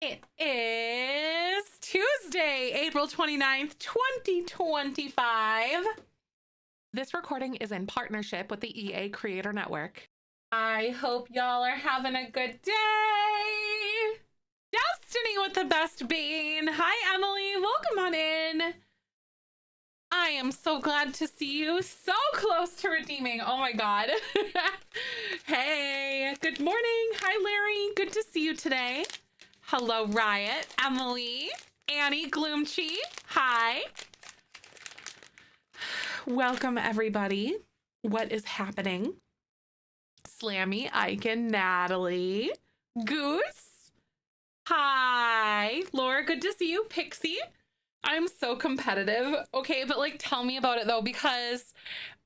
It is Tuesday, April 29th, 2025. This recording is in partnership with the EA Creator Network. I hope y'all are having a good day. Destiny with the best bean. Hi, Emily. Welcome on in. I am so glad to see you so close to redeeming. Oh my God. Hey, good morning. Hi, Larry. Good to see you today. Hello, Riot, Emily, Annie Gloomchi. Hi. Welcome, everybody. What is happening? Slammy, Icon, Natalie, Goose. Hi. Laura, good to see you. Pixie. I'm so competitive. Okay, but like tell me about it though, because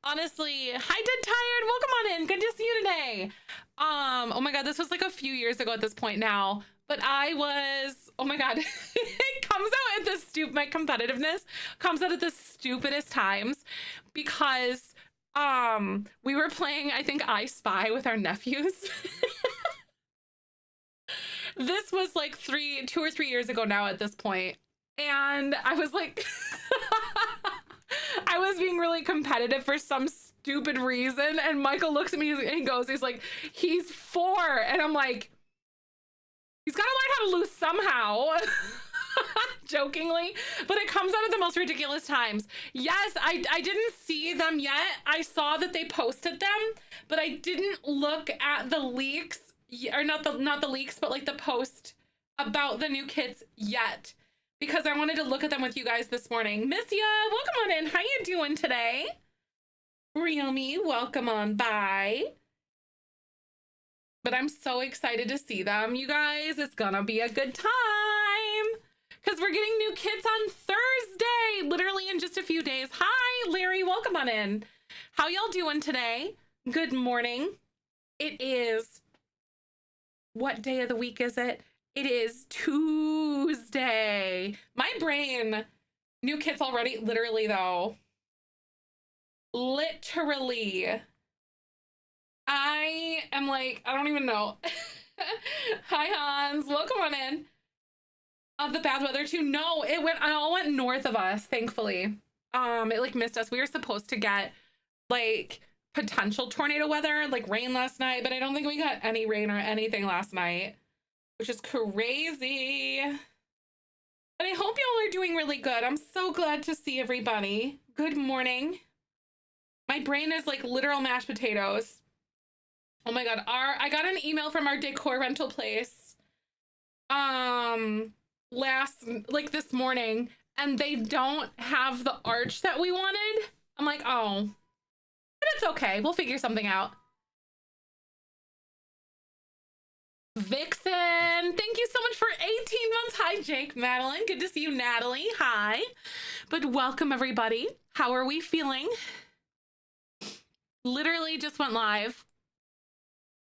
honestly, hi Dead Tired. Welcome on in. Good to see you today. Oh my God, this was like a few years ago at this point now. But I was, oh my God, it comes out at the my competitiveness comes out at the stupidest times because we were playing, I think, I Spy with our nephews. This was like 2 or 3 years ago now at this point. And I was like, I was being really competitive for some stupid reason. And Michael looks at me and he goes, he's like, he's 4. And I'm like, he's got to learn how to lose somehow. Jokingly, but it comes out at the most ridiculous times. Yes, I didn't see them yet. I saw that they posted them, but I didn't look at the leaks, or not the leaks, but like the post about the new kits yet, because I wanted to look at them with you guys this morning. Miss ya, welcome on in. How you doing today? Realme, welcome on by. But I'm so excited to see them, you guys. It's gonna be a good time because we're getting new kits on Thursday, literally in just a few days. Hi, Larry. Welcome on in. How y'all doing today? Good morning. It is, what day of the week is it? It is Tuesday. My brain, new kits already, literally though. Literally. I am like, I don't even know. Hi, Hans. Welcome on in. The bad weather too. No, it all went north of us, thankfully. It like missed us. We were supposed to get like potential tornado weather, like rain last night, but I don't think we got any rain or anything last night, which is crazy. But I hope y'all are doing really good. I'm so glad to see everybody. Good morning. My brain is like literal mashed potatoes. Oh my God, I got an email from our decor rental place this morning, and they don't have the arch that we wanted. I'm like, oh, but it's okay. We'll figure something out. Vixen, thank you so much for 18 months. Hi, Jake, Madeline. Good to see you, Natalie. Hi. But welcome, everybody. How are we feeling? Literally just went live.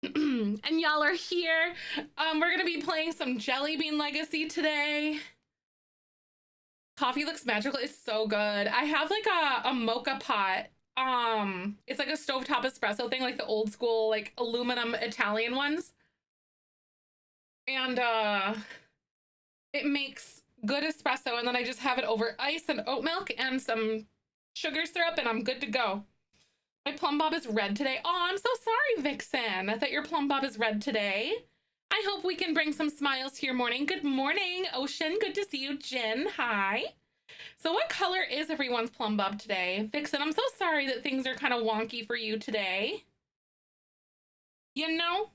And y'all are here. We're gonna be playing some Jelly Bean Legacy today. Coffee looks magical. It's so good. I have like a mocha pot. It's like a stovetop espresso thing, like the old school like aluminum Italian ones. And it makes good espresso, and then I just have it over ice and oat milk and some sugar syrup, and I'm good to go. My plum bob is red today. Oh, I'm so sorry, Vixen. I thought your plum bob is red today. I hope we can bring some smiles to your morning. Good morning, Ocean. Good to see you. Jen, hi. So what color is everyone's plum bob today? Vixen, I'm so sorry that things are kind of wonky for you today. You know,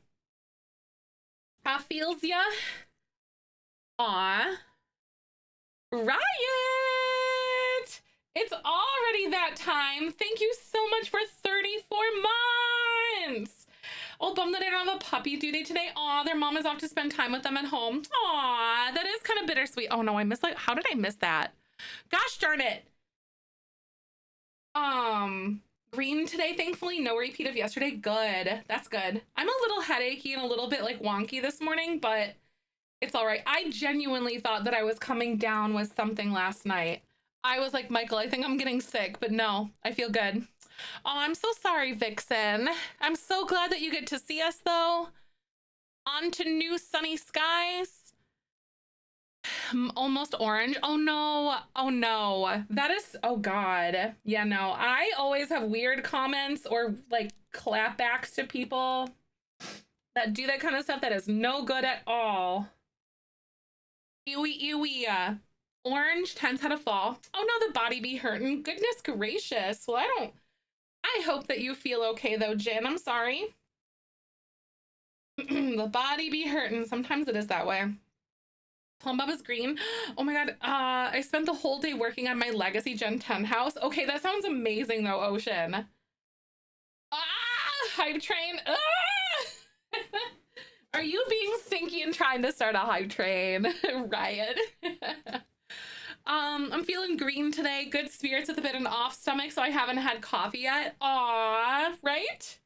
how feels ya? Aw. Riot! It's already that time. Thank you so much for 34 months. Oh, bummed that I don't have a puppy due date today. Aw, their mom is off to spend time with them at home. Aw, that is kind of bittersweet. Oh no, I missed like, how did I miss that? Gosh darn it. Green today, thankfully. No repeat of yesterday. Good. That's good. I'm a little headachy and a little bit like wonky this morning, but it's all right. I genuinely thought that I was coming down with something last night. I was like, Michael, I think I'm getting sick, but no, I feel good. Oh, I'm so sorry, Vixen. I'm so glad that you get to see us, though. On to new sunny skies. almost orange. Oh no. Oh no. That is, oh God. Yeah, no. I always have weird comments or like clapbacks to people that do that kind of stuff that is no good at all. Ewy, ewy. Orange tends how to fall. Oh no, the body be hurting. Goodness gracious. Well, I hope that you feel okay though, Jen. I'm sorry. The body be hurting. Sometimes it is that way. Plum Bob is green. Oh my God. I spent the whole day working on my Legacy Gen 10 house. Okay, that sounds amazing though, Ocean. Hype train. Are you being stinky and trying to start a hype train? Riot. I'm feeling green today. Good spirits with a bit of an off stomach, so I haven't had coffee yet. Aw, right?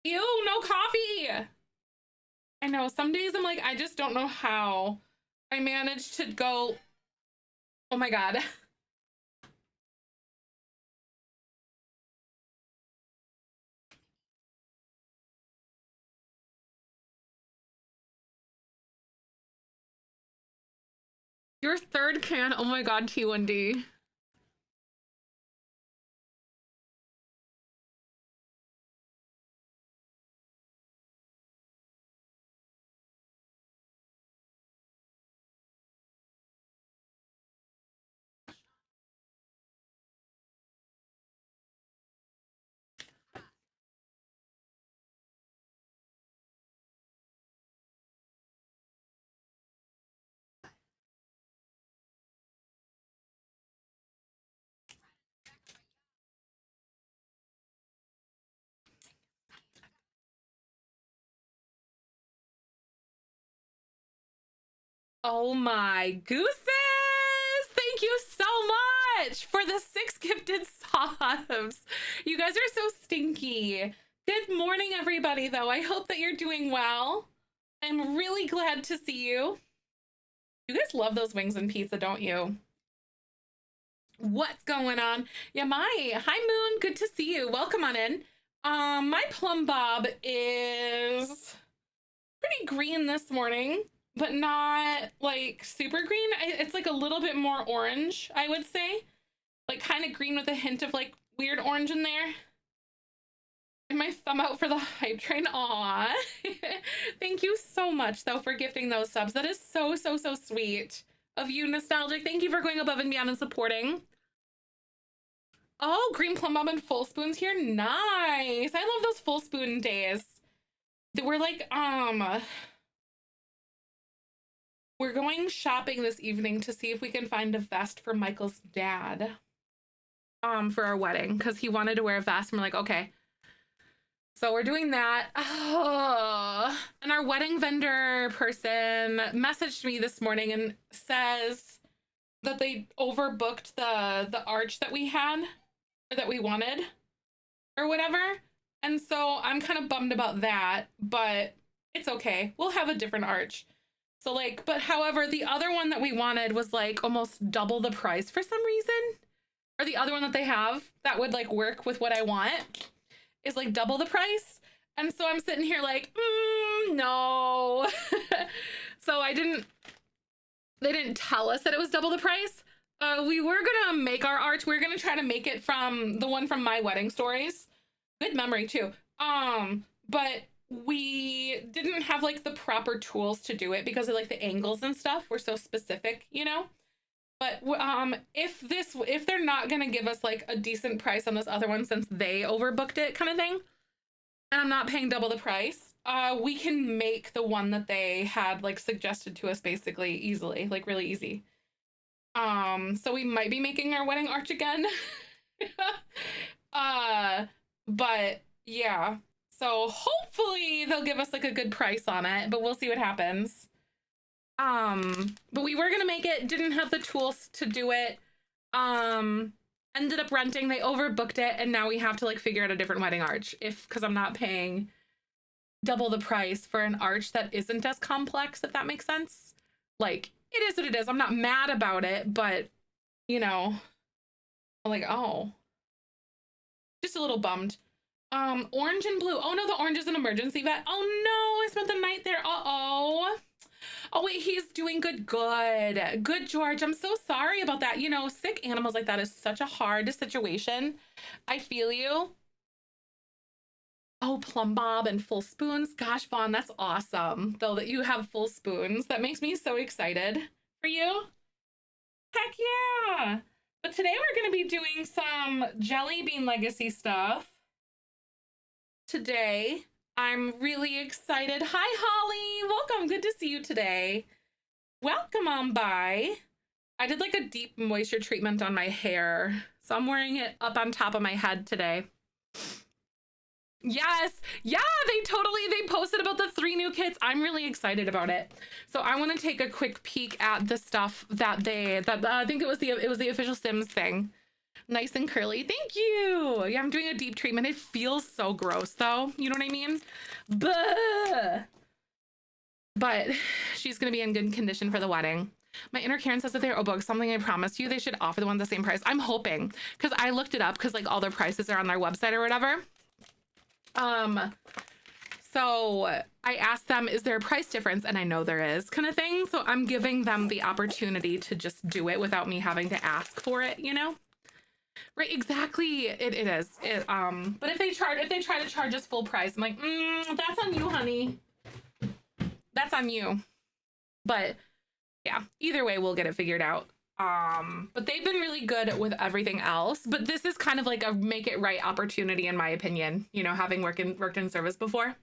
Ew, no coffee. I know, some days I'm like, I just don't know how I managed to go. Oh my God. Your third can, oh my God, T1D. Oh my gooses! Thank you so much for the 6 gifted subs. You guys are so stinky. Good morning, everybody, though. I hope that you're doing well. I'm really glad to see you. You guys love those wings and pizza, don't you? What's going on? Yeah, hi Moon, good to see you. Welcome on in. My plum bob is pretty green this morning, but not like super green. It's like a little bit more orange, I would say. Like kind of green with a hint of like weird orange in there. And my thumb out for the hype train. Aw. Thank you so much though for gifting those subs. That is so sweet of you, Nostalgic. Thank you for going above and beyond and supporting. Oh, green plum bob and full spoons here. Nice. I love those full spoon days. We're like, we're going shopping this evening to see if we can find a vest for Michael's dad. For our wedding, because he wanted to wear a vest. And we're like, okay. So we're doing that. Oh, and our wedding vendor person messaged me this morning and says that they overbooked the arch that we had, or that we wanted, or whatever. And so I'm kind of bummed about that, but it's okay. We'll have a different arch. So like, but however, the other one that we wanted was like almost double the price for some reason. Or the other one that they have that would like work with what I want is like double the price. And so I'm sitting here like, no. So they didn't tell us that it was double the price. We were gonna make our arch. We were gonna try to make it from the one from My Wedding Stories. Good memory too. But we didn't have like the proper tools to do it because of like the angles and stuff were so specific, you know? But if they're not gonna give us like a decent price on this other one since they overbooked it kind of thing, and I'm not paying double the price, we can make the one that they had like suggested to us basically easily, like really easy. So we might be making our wedding arch again. But yeah, so hopefully they'll give us like a good price on it, but we'll see what happens. But we were gonna make it, didn't have the tools to do it. Ended up renting, they overbooked it, and now we have to like figure out a different wedding arch because I'm not paying double the price for an arch that isn't as complex, if that makes sense. Like, it is what it is. I'm not mad about it, but you know, I'm like, oh, just a little bummed. Orange and blue. Oh no, the orange is an emergency vet. Oh no, I spent the night there. Uh-oh. Oh wait, he's doing good. Good, George. I'm so sorry about that. You know, sick animals like that is such a hard situation. I feel you. Oh, plumb bob and full spoons. Gosh, Vaughn, that's awesome. Though that you have full spoons. That makes me so excited for you. Heck yeah. But today we're going to be doing some Jelly Bean Legacy stuff. Today, I'm really excited. Hi, Holly. Welcome. Good to see you today. Welcome on by. I did like a deep moisture treatment on my hair, so I'm wearing it up on top of my head today. Yes, yeah, they posted about the 3 new kits. I'm really excited about it. So I want to take a quick peek at the stuff that I think it was the official Sims thing. Nice and curly. Thank you. Yeah, I'm doing a deep treatment. It feels so gross though. You know what I mean? But she's gonna be in good condition for the wedding. My inner Karen says that they're books, something I promised you. They should offer the one the same price. I'm hoping, because I looked it up because like all their prices are on their website or whatever. So I asked them, is there a price difference? And I know there is, kind of thing. So I'm giving them the opportunity to just do it without me having to ask for it, you know? Right, exactly. It is. But if they try to charge us full price, I'm like, that's on you, honey. That's on you. But yeah, either way, we'll get it figured out. But they've been really good with everything else. But this is kind of like a make it right opportunity, in my opinion, you know, having worked in service before.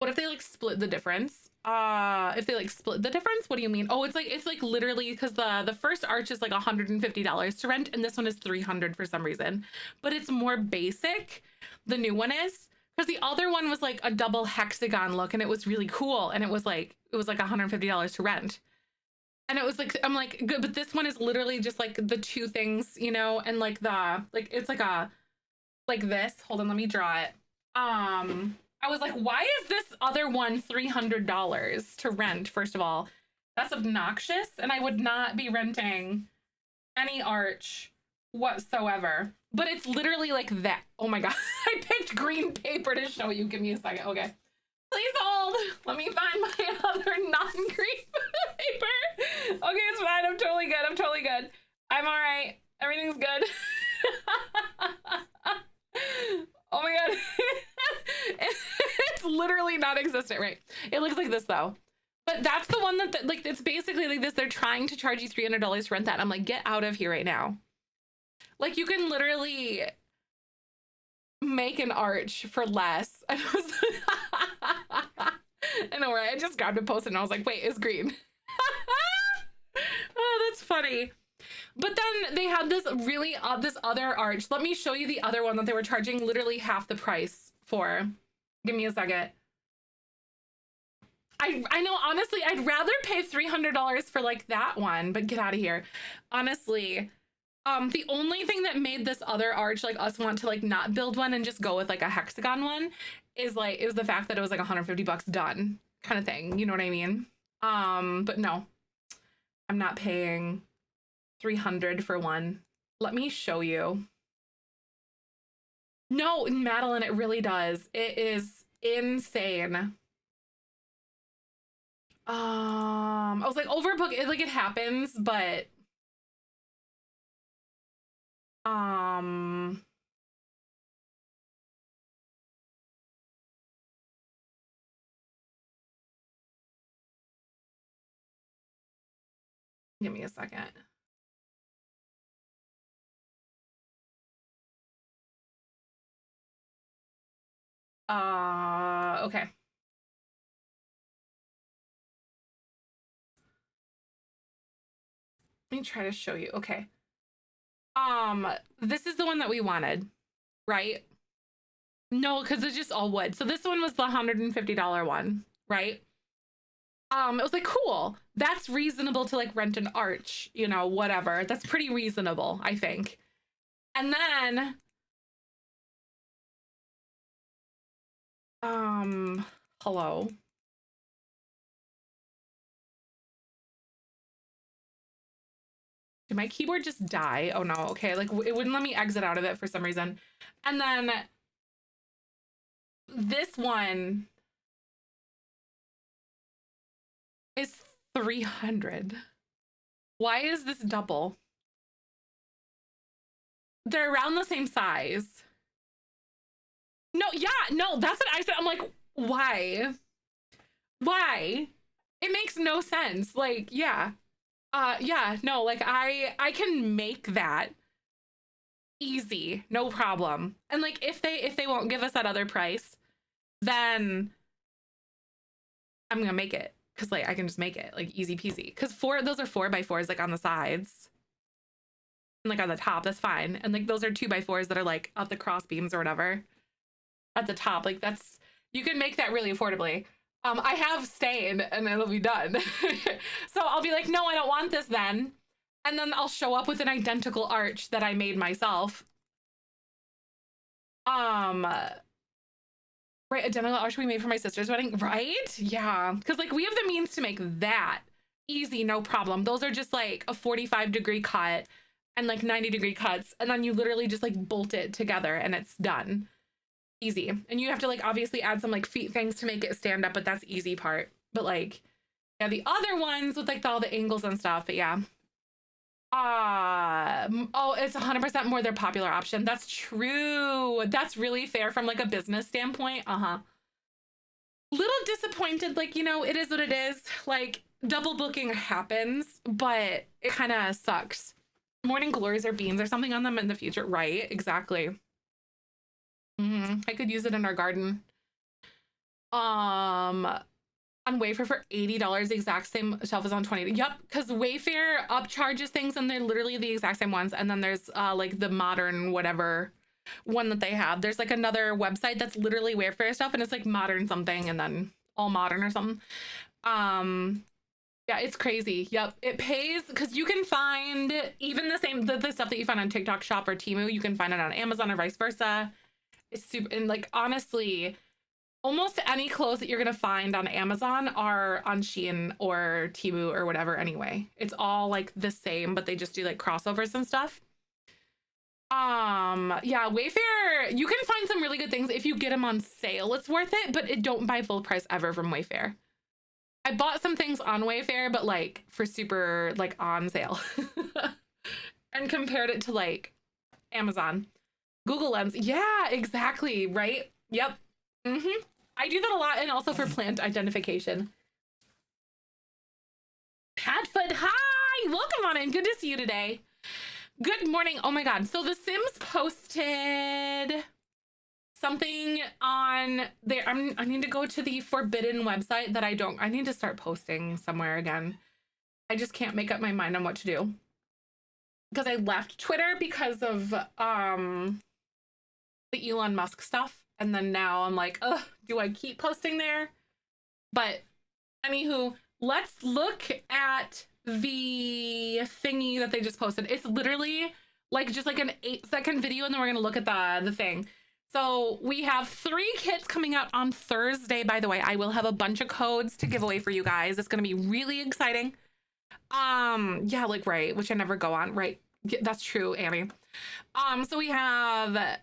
What if they like split the difference? If they like split the difference, what do you mean? Oh, it's like literally, because the first arch is like $150 to rent and this one is $300 for some reason, but it's more basic. The new one is, because the other one was like a double hexagon look and it was really cool, and it was like $150 to rent. And it was like, I'm like, good, but this one is literally just like the 2 things, you know, and like it's like a like this. Hold on, let me draw it. I was like, why is this other one $300 to rent? First of all, that's obnoxious, and I would not be renting any arch whatsoever. But it's literally like that. Oh my god, I picked green paper to show you. Give me a second. Okay, please hold. Let me find my other non-green paper. Okay, it's fine. I'm totally good. I'm all right. Everything's good. Oh my god. It's literally non-existent, right? It looks like this though. But that's the one that like, it's basically like this. They're trying to charge you $300 to rent that. I'm like, get out of here right now. Like, you can literally make an arch for less. I know, right? I just grabbed a post-it and I was like, wait, it's green. Oh, that's funny. But then they had this really this other arch. Let me show you the other one that they were charging literally half the price for. Give me a second. I know, honestly, I'd rather pay $300 for like that one, but get out of here. Honestly, the only thing that made this other arch like us want to like not build one and just go with like a hexagon one is the fact that it was like $150 done kind of thing. You know what I mean? But no, I'm not paying $300 for one. Let me show you. No, Madeline, it really does. It is insane. I was like, overbook it, like, it happens, but give me a second. Okay. Let me try to show you. Okay. This is the one that we wanted, right? No, because it's just all wood. So this one was the $150 one, right? It was like, cool. That's reasonable to like rent an arch, you know, whatever. That's pretty reasonable, I think. And then, hello. Did my keyboard just die? Oh no, okay. Like, it wouldn't let me exit out of it for some reason. And then this one is 300. Why is this double? They're around the same size. No, yeah, no, that's what I said. I'm like, why? Why? It makes no sense. Like, yeah. Yeah, no, like I can make that easy, no problem. And like if they won't give us that other price, then I'm gonna make it. Cause like I can just make it like easy peasy. Cause those are 4x4s like on the sides. And like on the top, that's fine. And like those are 2x4s that are like at the cross beams or whatever. At the top. Like that's, you can make that really affordably. I have stain and it'll be done. So I'll be like, no, I don't want this then. And then I'll show up with an identical arch that I made myself. Right, identical arch we made for my sister's wedding, right? Yeah, because like we have the means to make that easy, no problem. Those are just like a 45-degree cut and like 90-degree cuts, and then you literally just like bolt it together and it's done. Easy. And you have to like obviously add some like feet things to make it stand up, but that's easy part. But like, yeah, the other ones with like all the angles and stuff, but yeah. Oh, it's 100% more their popular option. That's true. That's really fair from like a business standpoint. Little disappointed, like, you know, it is what it is. Like double booking happens, but it kind of sucks. Morning glories or beans or something on them in the future, right? Exactly. I could use it in our garden. On Wayfair for $80, the exact same shelf as on 20. Yep, because Wayfair upcharges things and they're literally the exact same ones. And then there's like the modern whatever one that they have. There's like another website that's literally Wayfair stuff and it's like modern something and then all modern or something. Yeah, it's crazy. Yep, it pays because you can find even the same the stuff that you find on TikTok Shop or Temu, you can find it on Amazon or vice versa. It's super, and like honestly, almost any clothes that you're gonna find on Amazon are on Shein or Temu or whatever anyway. It's all like the same, but they just do like crossovers and stuff. Yeah, Wayfair, you can find some really good things if you get them on sale. It's worth it, but don't buy full price ever from Wayfair. I bought some things on Wayfair, but like for super like on sale and compared it to like Amazon. Google Lens. Yeah, exactly. Right. Yep. I do that a lot, and also for plant identification. Patfoot, hi! Welcome on in. Good to see you today. Good morning. Oh my God. So The Sims posted something on there. I need to go to the forbidden website that I need to start posting somewhere again. I just can't make up my mind on what to do. Because I left Twitter because of the Elon Musk stuff. And then now I'm like, ugh, do I keep posting there? But anywho, let's look at the thingy that they just posted. It's literally like just like an 8-second video, and then we're gonna look at the thing. So we have 3 kits coming out on Thursday, by the way. I will have a bunch of codes to give away for you guys. It's gonna be really exciting. Yeah, like right, which I never go on, right? Yeah, that's true, Annie. So we have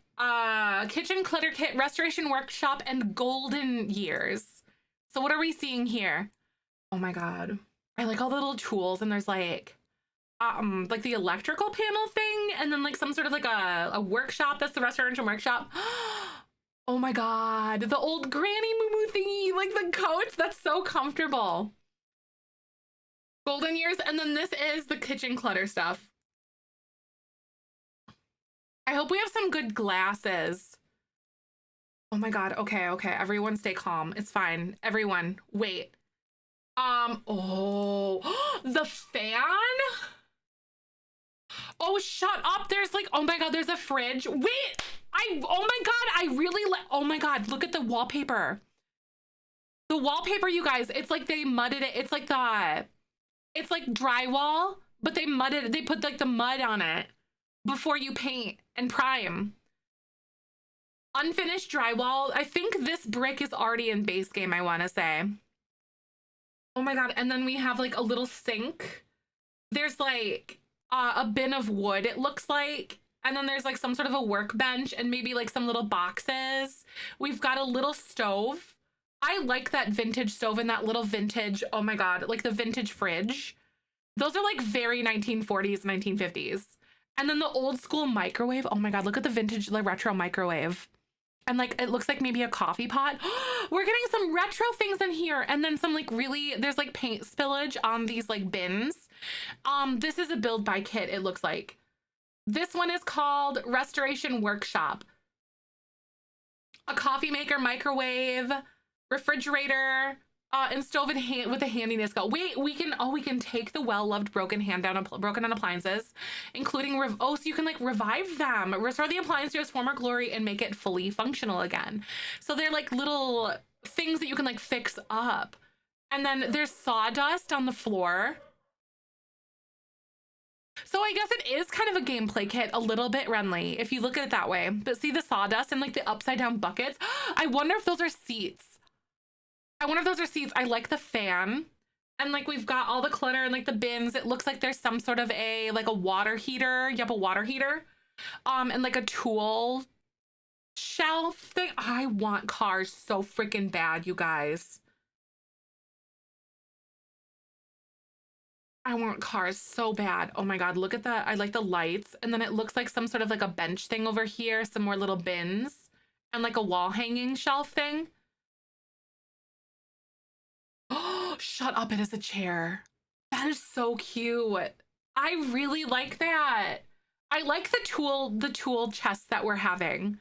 kitchen clutter kit, restoration workshop, and golden years. So what are we seeing here? Oh my God, I like all the little tools, and there's like the electrical panel thing, and then like some sort of like a workshop. That's the restoration workshop. Oh my God, the old granny moo thingy, like the coats. That's so comfortable. Golden years, and then this is the kitchen clutter stuff. I hope we have some good glasses. Oh my God. Okay. Everyone stay calm. It's fine. Everyone, wait. Oh, the fan? Oh, shut up. There's like, oh my God, there's a fridge. Wait, oh my God, I really oh my God, look at the wallpaper. The wallpaper, you guys, it's like they mudded it. It's like it's like drywall, but they put like the mud on it before you paint and prime. Unfinished drywall. I think this brick is already in base game, I want to say. Oh my God. And then we have like a little sink. There's like a bin of wood, it looks like. And then there's like some sort of a workbench and maybe like some little boxes. We've got a little stove. I like that vintage stove and that little vintage, oh my God, like the vintage fridge. Those are like very 1940s, 1950s. And then the old school microwave. Oh my God, look at the vintage, the retro microwave. And like, it looks like maybe a coffee pot. We're getting some retro things in here. And then some like really, there's like paint spillage on these like bins. This is a build by kit, it looks like. This one is called Restoration Workshop. A coffee maker, microwave, refrigerator, and stove with a handiness go. Wait, we can take the well-loved broken down appliances, including, so you can like revive them, restore the appliance to its former glory and make it fully functional again. So they're like little things that you can like fix up. And then there's sawdust on the floor. So I guess it is kind of a gameplay kit, a little bit, Renly, if you look at it that way. But see the sawdust and like the upside down buckets? I wonder if those are seats. I like the fan. And like we've got all the clutter and like the bins. It looks like there's some sort of a water heater. Yep, a water heater. And like a tool shelf thing. I want cars so freaking bad, you guys. I want cars so bad. Oh my God, look at that. I like the lights. And then it looks like some sort of like a bench thing over here, some more little bins and like a wall hanging shelf thing. Oh, shut up. It is a chair. That is so cute. I really like that. I like the tool chest that we're having.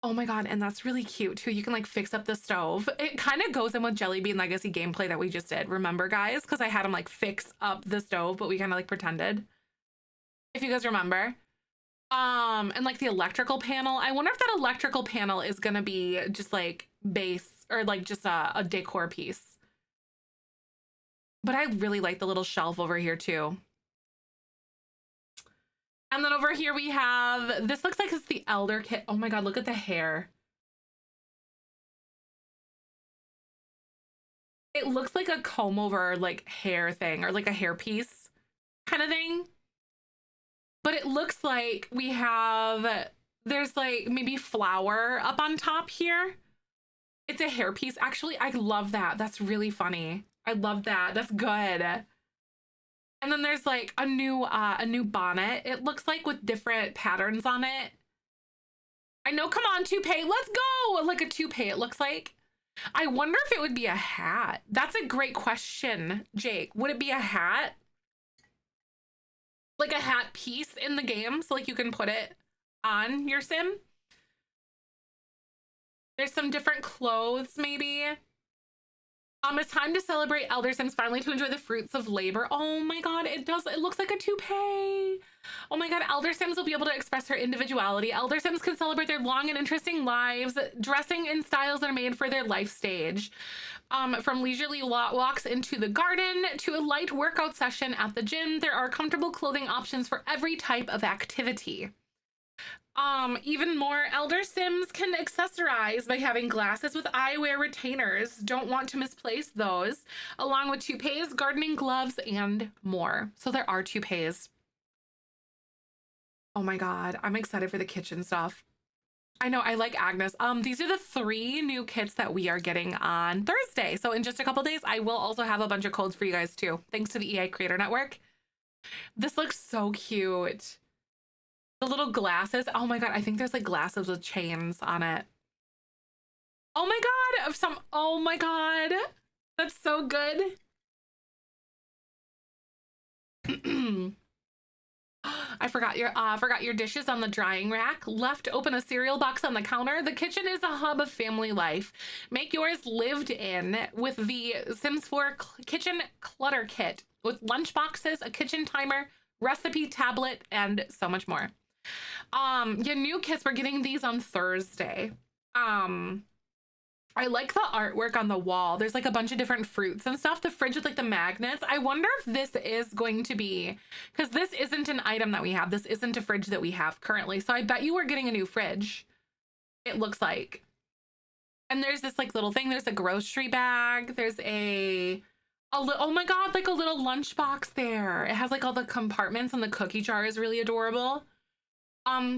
Oh my God, and that's really cute too. You can like fix up the stove. It kind of goes in with Jelly Bean Legacy gameplay that we just did. Remember, guys? Because I had him like fix up the stove, but we kind of like pretended. If you guys remember. And like the electrical panel. I wonder if that electrical panel is gonna be just like base or like just a decor piece. But I really like the little shelf over here too. And then over here we have, this looks like it's the Elder kit. Oh my God, look at the hair. It looks like a comb over like hair thing or like a hair piece kind of thing. But it looks like we have, there's like maybe flour up on top here. It's a hair piece. Actually, I love that. That's really funny. I love that. That's good. And then there's like a new bonnet. It looks like with different patterns on it. I know, come on, toupee, let's go. Like a toupee, it looks like. I wonder if it would be a hat. That's a great question, Jake. Would it be a hat? Like a hat piece in the game, so like you can put it on your sim? There's some different clothes, maybe. It's time to celebrate Elder Sims, finally to enjoy the fruits of labor. Oh my God, it looks like a toupee. Oh my God, Elder Sims will be able to express her individuality. Elder Sims can celebrate their long and interesting lives, dressing in styles that are made for their life stage. From leisurely walks into the garden to a light workout session at the gym, there are comfortable clothing options for every type of activity. Even more, Elder Sims can accessorize by having glasses with eyewear retainers. Don't want to misplace those, along with toupees, gardening gloves, and more. So there are toupees. Oh my God, I'm excited for the kitchen stuff. I know, I like Agnes. These are the 3 new kits that we are getting on Thursday. So in just a couple days, I will also have a bunch of codes for you guys too, thanks to the EA Creator Network. This looks so cute. The little glasses. Oh my God, I think there's like glasses with chains on it. Oh my God, oh my God. That's so good. I forgot your dishes on the drying rack. Left open a cereal box on the counter. The kitchen is a hub of family life. Make yours lived in with the Sims 4 kitchen clutter kit with lunch boxes, a kitchen timer, recipe tablet, and so much more. Yeah, new kits, we're getting these on Thursday. I like the artwork on the wall. There's like a bunch of different fruits and stuff. The fridge with like the magnets. I wonder if this is going to be, because this isn't an item that we have. This isn't a fridge that we have currently. So I bet you we're getting a new fridge. It looks like. And there's this like little thing. There's a grocery bag. There's a Oh my God, like a little lunchbox there. It has like all the compartments and the cookie jar is really adorable.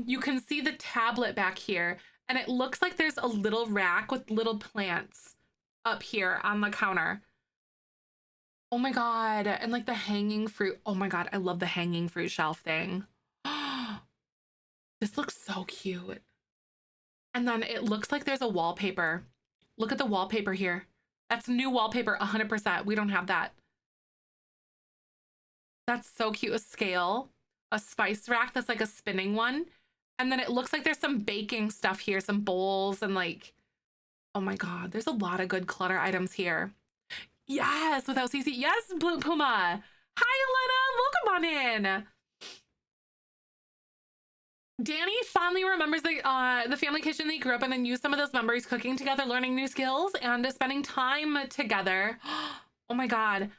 You can see the tablet back here and it looks like there's a little rack with little plants up here on the counter. Oh my God. And like the hanging fruit. Oh my God. I love the hanging fruit shelf thing. This looks so cute. And then it looks like there's a wallpaper. Look at the wallpaper here. That's new wallpaper, 100%. We don't have that. That's so cute. A scale, a spice rack that's like a spinning one. And then it looks like there's some baking stuff here, some bowls and like, oh my God, there's a lot of good clutter items here. Yes, without CC. Yes, Blue Puma. Hi, Elena. Welcome on in. Danny fondly remembers the family kitchen they grew up in and used some of those memories cooking together, learning new skills, and spending time together. Oh my God.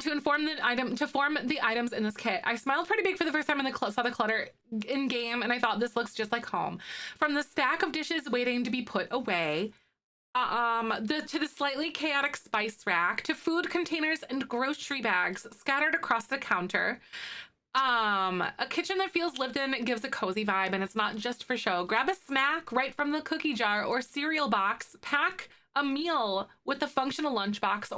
To form the items in this kit. I smiled pretty big for the first time saw the clutter in game, and I thought this looks just like home. From the stack of dishes waiting to be put away, to the slightly chaotic spice rack, to food containers and grocery bags scattered across the counter. A kitchen that feels lived in gives a cozy vibe, and it's not just for show. Grab a snack right from the cookie jar or cereal box, pack a meal with the functional lunchbox,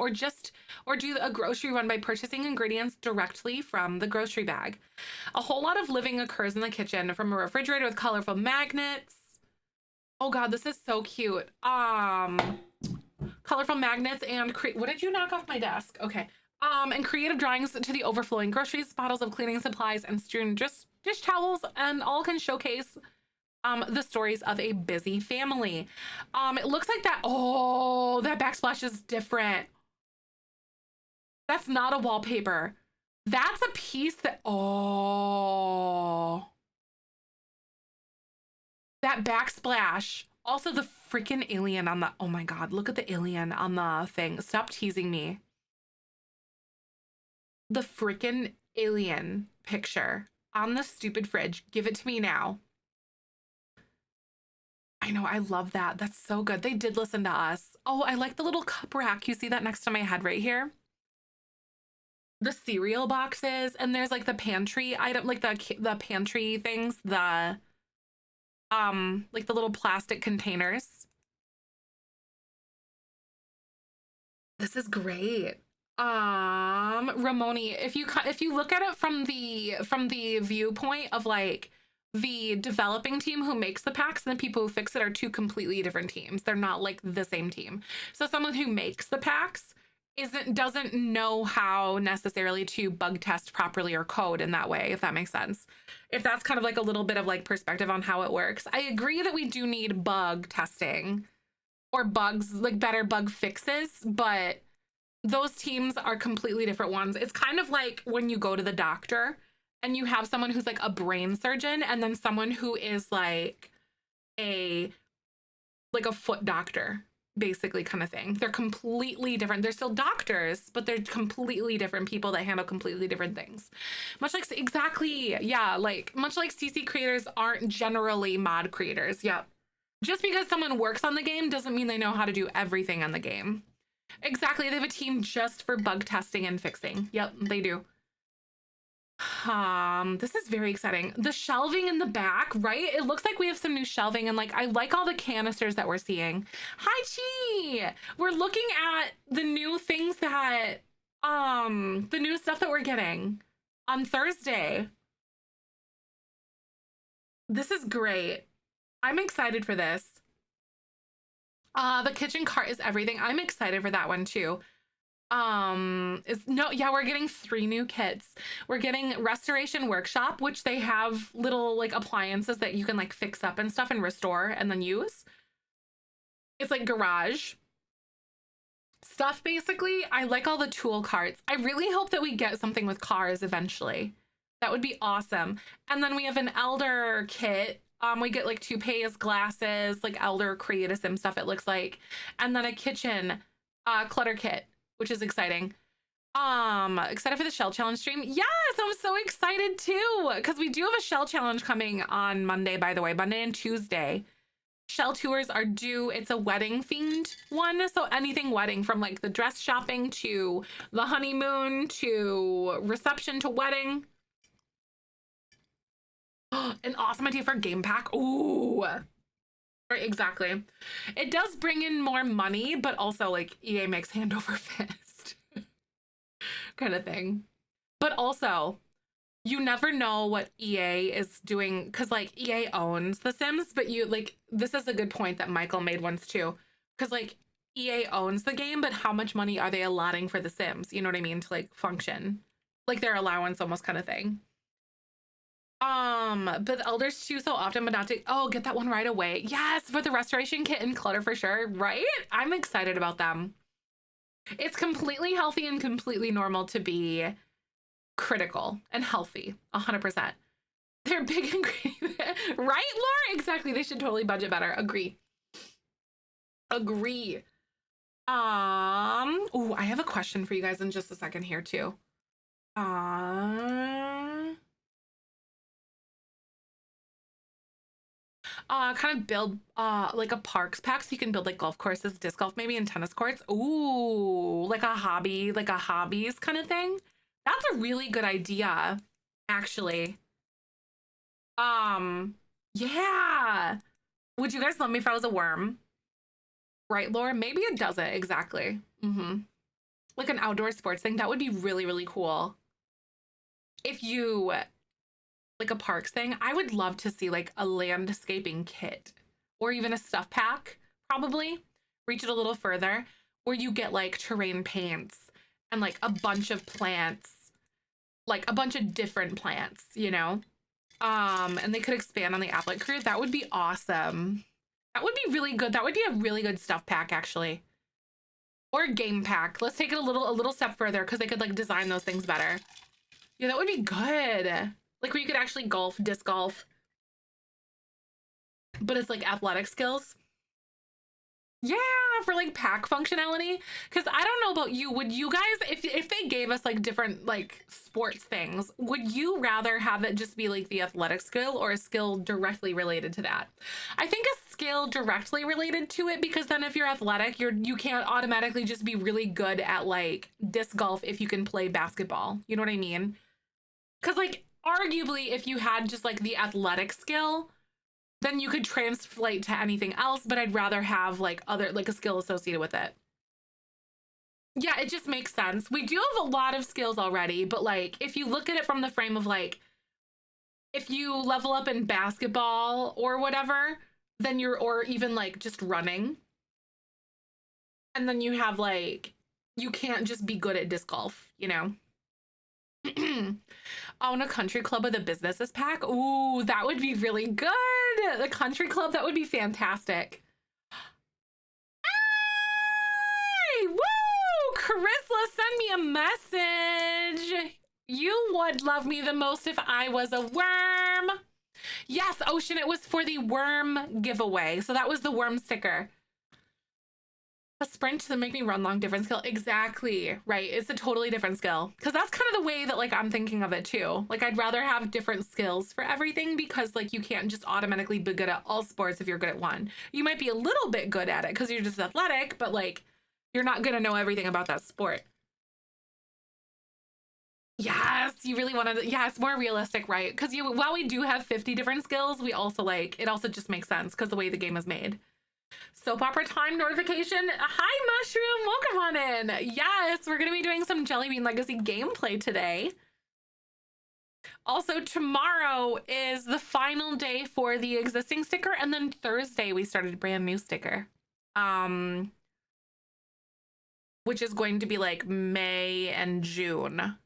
or do a grocery run by purchasing ingredients directly from the grocery bag. A whole lot of living occurs in the kitchen, from a refrigerator with colorful magnets. Oh God, this is so cute. Colorful magnets and what did you knock off my desk? Okay. And creative drawings to the overflowing groceries, bottles of cleaning supplies, and strewn dish towels, and all can showcase the stories of a busy family. It looks like that. Oh, that backsplash is different. That's not a wallpaper. That's a piece that, oh, that backsplash. Also the freaking alien on the, oh my God, look at the alien on the thing. Stop teasing me. The freaking alien picture on the stupid fridge. Give it to me now. I know, I love that. That's so good. They did listen to us. Oh, I like the little cup rack. You see that next to my head right here? The cereal boxes, and there's like the pantry item, like the pantry things, the like the little plastic containers. This is great. Ramoni, if you look at it from the viewpoint of like the developing team who makes the packs and the people who fix it are two completely different teams. They're not like the same team. So someone who makes the packs doesn't know how necessarily to bug test properly or code in that way, if that makes sense. If that's kind of like a little bit of like perspective on how it works. I agree that we do need bug testing or bugs, like better bug fixes, but those teams are completely different ones. It's kind of like when you go to the doctor and you have someone who's like a brain surgeon and then someone who is like a foot doctor, basically, kind of thing. They're completely different. They're still doctors, but they're completely different people that handle completely different things. Much like, exactly, yeah, like much like CC creators aren't generally mod creators. Yep. Just because someone works on the game doesn't mean they know how to do everything on the game. Exactly. They have a team just for bug testing and fixing. Yep, they do. This is very exciting. The shelving in the back, right? It looks like we have some new shelving, and like I like all the canisters that we're seeing. Hi, Chi. We're looking at the new things that the new stuff that we're getting on Thursday. This is great. I'm excited for this. The kitchen cart is everything. I'm excited for that one too. We're getting 3 new kits. We're getting Restoration Workshop, which they have little like appliances that you can like fix up and stuff and restore and then use. It's like garage stuff, basically. I like all the tool carts. I really hope that we get something with cars eventually. That would be awesome. And then we have an elder kit. We get like toupees, glasses, like elder create a sim stuff, it looks like. And then a kitchen clutter kit, which is exciting. Excited for the shell challenge stream. Yes, I'm so excited too, because we do have a shell challenge coming on Monday, by the way, Monday and Tuesday. Shell tours are due. It's a wedding themed one. So anything wedding, from like the dress shopping to the honeymoon to reception to wedding. An awesome idea for a game pack. Ooh. Right, exactly. It does bring in more money, but also like EA makes hand over fist kind of thing. But also, you never know what EA is doing, because like EA owns The Sims, but you like, this is a good point that Michael made once too, because like EA owns the game, but how much money are they allotting for The Sims? You know what I mean? To like function, like their allowance almost kind of thing. But the elders choose so often, but not to, oh, get that one right away. Yes, for the restoration kit and clutter for sure, right? I'm excited about them. It's completely healthy and completely normal to be critical and healthy, 100%. They're big ingredient, right, Laura? Exactly. They should totally budget better. Agree. Agree. Oh, I have a question for you guys in just a second here too. Kind of build like a parks pack so you can build like golf courses, disc golf maybe, and tennis courts. Ooh, like a hobby, like a hobbies kind of thing. That's a really good idea, actually. Yeah. Would you guys let me if I was a worm? Right, Laura? Maybe it doesn't exactly. Like an outdoor sports thing. That would be really, really cool. If you like a parks thing, I would love to see like a landscaping kit or even a stuff pack, probably. Reach it a little further, where you get like terrain paints and like a bunch of plants, like a bunch of different plants, you know? And they could expand on the applet career. That would be awesome. That would be really good. That would be a really good stuff pack, actually. Or a game pack. Let's take it a little step further, because they could like design those things better. Yeah, that would be good. Like where you could actually golf, disc golf, but it's like athletic skills. Yeah, for like pack functionality. Because I don't know about you, would you guys, if they gave us like different like sports things, would you rather have it just be like the athletic skill or a skill directly related to that? I think a skill directly related to it, because then if you're athletic, you can't automatically just be really good at like disc golf if you can play basketball. You know what I mean? Because like arguably if you had just like the athletic skill, then you could translate to anything else, but I'd rather have like other, like a skill associated with it. Yeah, it just makes sense. We do have a lot of skills already, but like if you look at it from the frame of like, if you level up in basketball or whatever, then you're, or even like just running, and then you have like, you can't just be good at disc golf, you know? Own a country club with a businesses pack. Ooh, that would be really good. The country club, that would be fantastic. Hey, woo! Carissa, send me a message. You would love me the most if I was a worm. Yes, Ocean, it was for the worm giveaway. So that was the worm sticker. A sprint to make me run long, different skill. Exactly, right. It's a totally different skill. Because that's kind of the way that like I'm thinking of it too. Like I'd rather have different skills for everything, because like you can't just automatically be good at all sports if you're good at one. You might be a little bit good at it because you're just athletic, but like you're not gonna know everything about that sport. Yes, you really want to. Yeah, it's more realistic, right? Because you, while we do have 50 different skills, we also like, it also just makes sense because the way the game is made. Soap opera time notification. Hi, Mushroom. Welcome on in. Yes, we're going to be doing some Jelly Bean Legacy gameplay today. Also, tomorrow is the final day for the existing sticker, and then Thursday we started a brand new sticker. Which is going to be like May and June.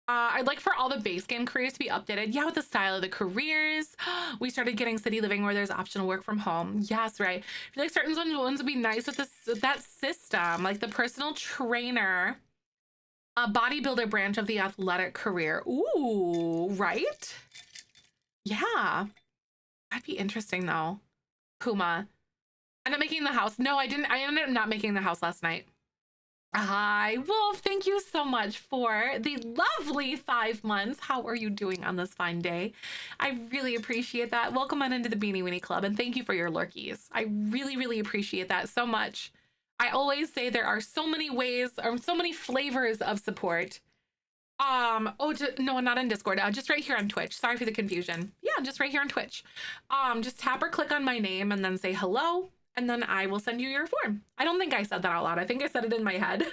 I'd like for all the base game careers to be updated. Yeah, with the style of the careers. We started getting city living where there's optional work from home. Yes, right. I feel like certain ones would be nice with this, with that system, like the personal trainer, a bodybuilder branch of the athletic career. Ooh, right? Yeah. That'd be interesting though. Puma. Ended up making the house. No, I didn't. I ended up not making the house last night. Hi, Wolf. Thank you so much for the lovely 5 months. How are you doing on this fine day? I really appreciate that. Welcome on into the Beanie Weenie Club, and thank you for your lurkies. I really, really appreciate that so much. I always say there are so many ways or so many flavors of support. Oh, no, not in Discord. Just right here on Twitch. Sorry for the confusion. Yeah, just right here on Twitch. Just tap or click on my name and then say hello, and then I will send you your form. I don't think I said that out loud. I think I said it in my head.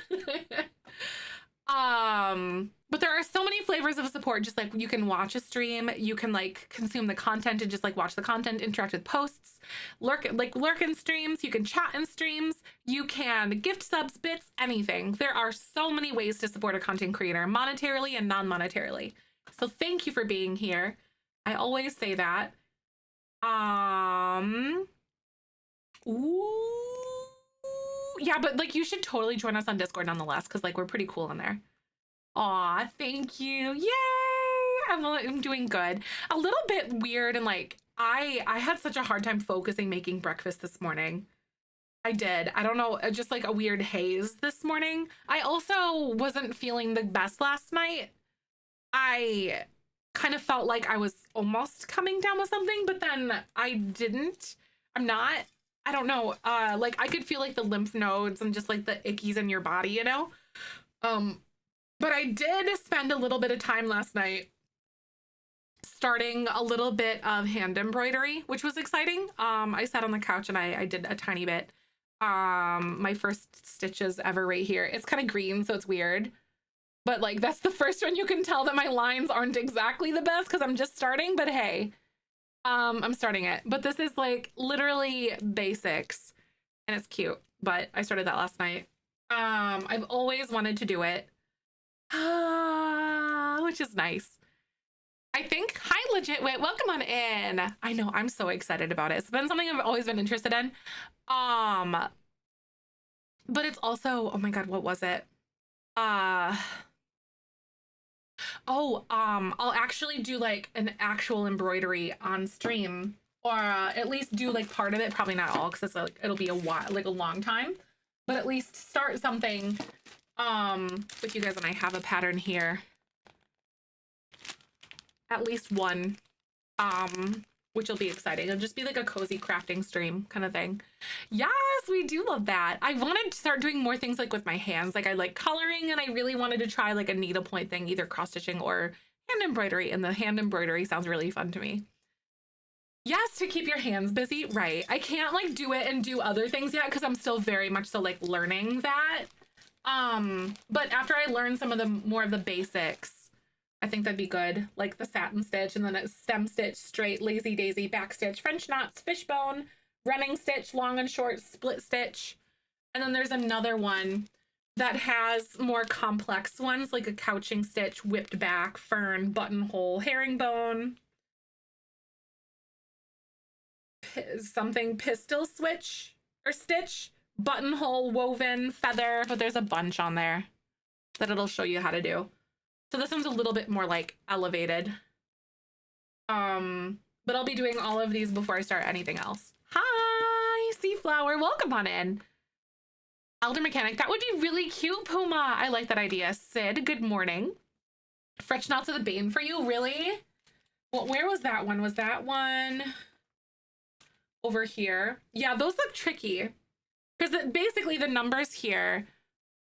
But there are so many flavors of support. Just like you can watch a stream, you can like consume the content and just like watch the content, interact with posts, lurk in streams, you can chat in streams, you can gift subs, bits, anything. There are so many ways to support a content creator, monetarily and non-monetarily. So thank you for being here. I always say that. Ooh, yeah, but like you should totally join us on Discord nonetheless, because like we're pretty cool in there. Aw, thank you. Yay! I'm doing good. A little bit weird and like I had such a hard time focusing making breakfast this morning. I did. I don't know, just like a weird haze this morning. I also wasn't feeling the best last night. I kind of felt like I was almost coming down with something, but then I didn't. I'm not. I don't know. Like I could feel like the lymph nodes and just like the ickies in your body, you know? Um, but I did spend a little bit of time last night starting a little bit of hand embroidery, which was exciting. I sat on the couch and I did a tiny bit. My first stitches ever right here. It's kind of green, so it's weird. But like that's the first one you can tell that my lines aren't exactly the best because I'm just starting, but hey, I'm starting it. But this is like literally basics and it's cute. But I started that last night. I've always wanted to do it. Which is nice. I think, hi, legit wit, welcome on in. I know, I'm so excited about it. It's been something I've always been interested in. Um, but it's also, oh my God, what was it? I'll actually do like an actual embroidery on stream, or at least do like part of it, probably not all, because it's like, it'll be a while, like a long time, but at least start something with you guys. And I have a pattern here. At least one, which will be exciting. It'll just be like a cozy crafting stream kind of thing. Yes, we do love that. I wanted to start doing more things like with my hands. Like I like coloring, and I really wanted to try like a needlepoint thing, either cross stitching or hand embroidery. And the hand embroidery sounds really fun to me. Yes, to keep your hands busy, right? I can't like do it and do other things yet because I'm still very much so like learning that. But after I learn some of the more of the basics, I think that'd be good. Like the satin stitch, and then it's stem stitch, straight, lazy daisy, back stitch, French knots, fishbone, running stitch, long and short, split stitch. And then there's another one that has more complex ones, like a couching stitch, whipped back, fern, buttonhole, herringbone, something pistol switch or stitch, buttonhole, woven, feather, but there's a bunch on there that it'll show you how to do. So this one's a little bit more like elevated. But I'll be doing all of these before I start anything else. Hi, Seaflower, welcome on in. Elder Mechanic, that would be really cute, Puma. I like that idea. Sid, good morning. French knots of the bane for you, really? Well, where was that one? Was that one over here? Yeah, those look tricky. Because basically the numbers here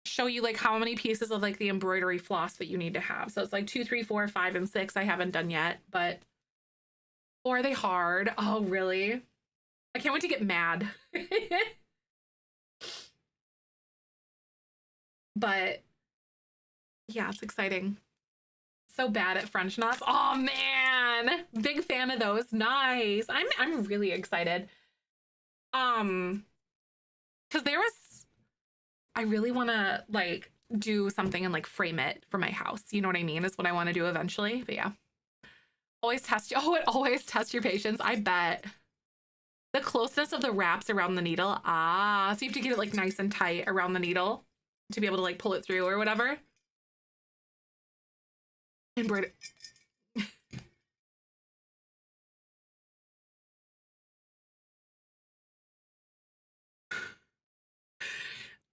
show you like how many pieces of like the embroidery floss that you need to have. So it's like 2, 3, 4, 5, and 6. I haven't done yet, but or are they hard? Oh, really? I can't wait to get mad. But yeah, it's exciting. So bad at French knots. Oh man, big fan of those. Nice. I'm really excited. Because there was, I really want to like do something and like frame it for my house. You know what I mean? Is what I want to do eventually. But yeah, always test. Oh, it always tests your patience. I bet. The closeness of the wraps around the needle. Ah, so you have to get it like nice and tight around the needle to be able to like pull it through or whatever. Embroider.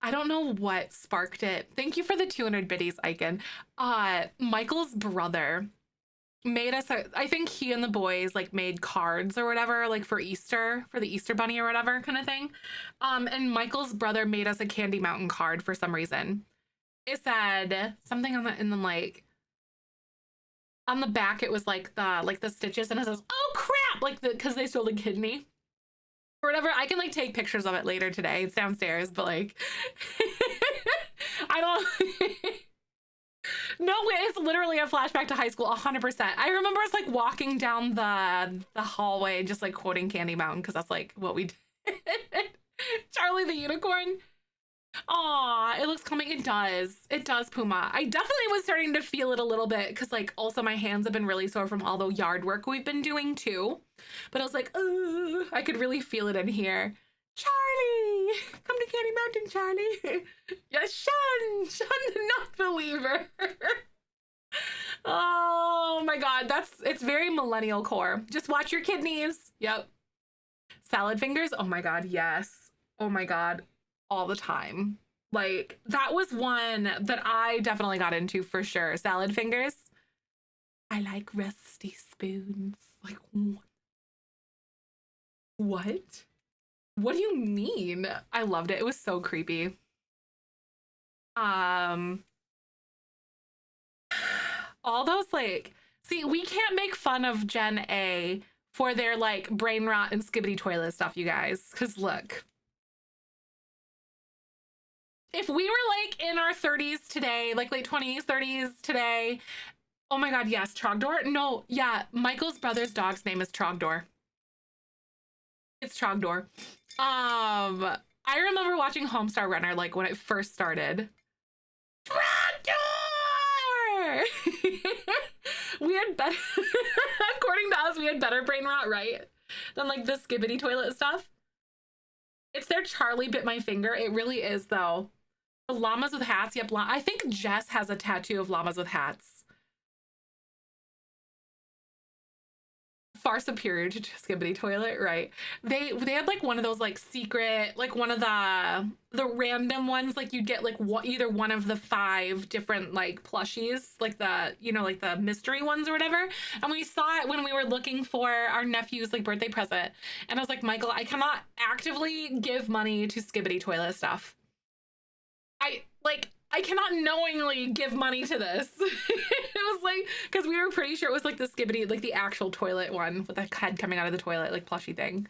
I don't know what sparked it. Thank you for the 200 biddies, Icon. Michael's brother made us I think he and the boys like made cards or whatever, like for Easter, for the Easter bunny or whatever kind of thing. And Michael's brother made us a Candy Mountain card for some reason. It said something on the, and then like on the back it was like the stitches, and it says, oh crap, like because they stole a kidney or whatever. I can like take pictures of it later today. It's downstairs, but like I don't no, it's literally a flashback to high school, 100%. I remember us like walking down the hallway just like quoting Candy Mountain because that's like what we did. Charlie the Unicorn. Aw, it looks calming. It does. It does, Puma. I definitely was starting to feel it a little bit because like also my hands have been really sore from all the yard work we've been doing too. But I was like, ugh, I could really feel it in here. Charlie, come to Candy Mountain, Charlie. Yes, Shun the not believer. Oh my God, it's very millennial core. Just watch your kidneys. Yep. Salad fingers. Oh my God, yes. Oh my God, all the time. Like that was one that I definitely got into for sure. Salad fingers. I like rusty spoons. Like what? What do you mean? I loved it. It was so creepy. All those like, see, we can't make fun of Gen A for their like brain rot and skibbity toilet stuff, you guys. Cause look, if we were like in our 30s today, like late 20s, 30s today, oh my God, yes, Trogdor. No, yeah, Michael's brother's dog's name is Trogdor. It's Trogdor. I remember watching Homestar Runner like when it first started. Trogdor! We had better, according to us, we had better brain rot, right? Than like the skibbity toilet stuff. It's their Charlie bit my finger. It really is though. The llamas with hats. Yep. I think Jess has a tattoo of llamas with hats. Far superior to skibbity toilet, right? They had like one of those like secret, like one of the random ones, like you'd get like either one of the 5 different like plushies, like the, you know, like the mystery ones or whatever. And we saw it when we were looking for our nephew's like birthday present. And I was like, Michael, I cannot actively give money to skibbity toilet stuff. I cannot knowingly give money to this. It was like, because we were pretty sure it was like the skibbity, like the actual toilet one with the head coming out of the toilet, like plushy thing.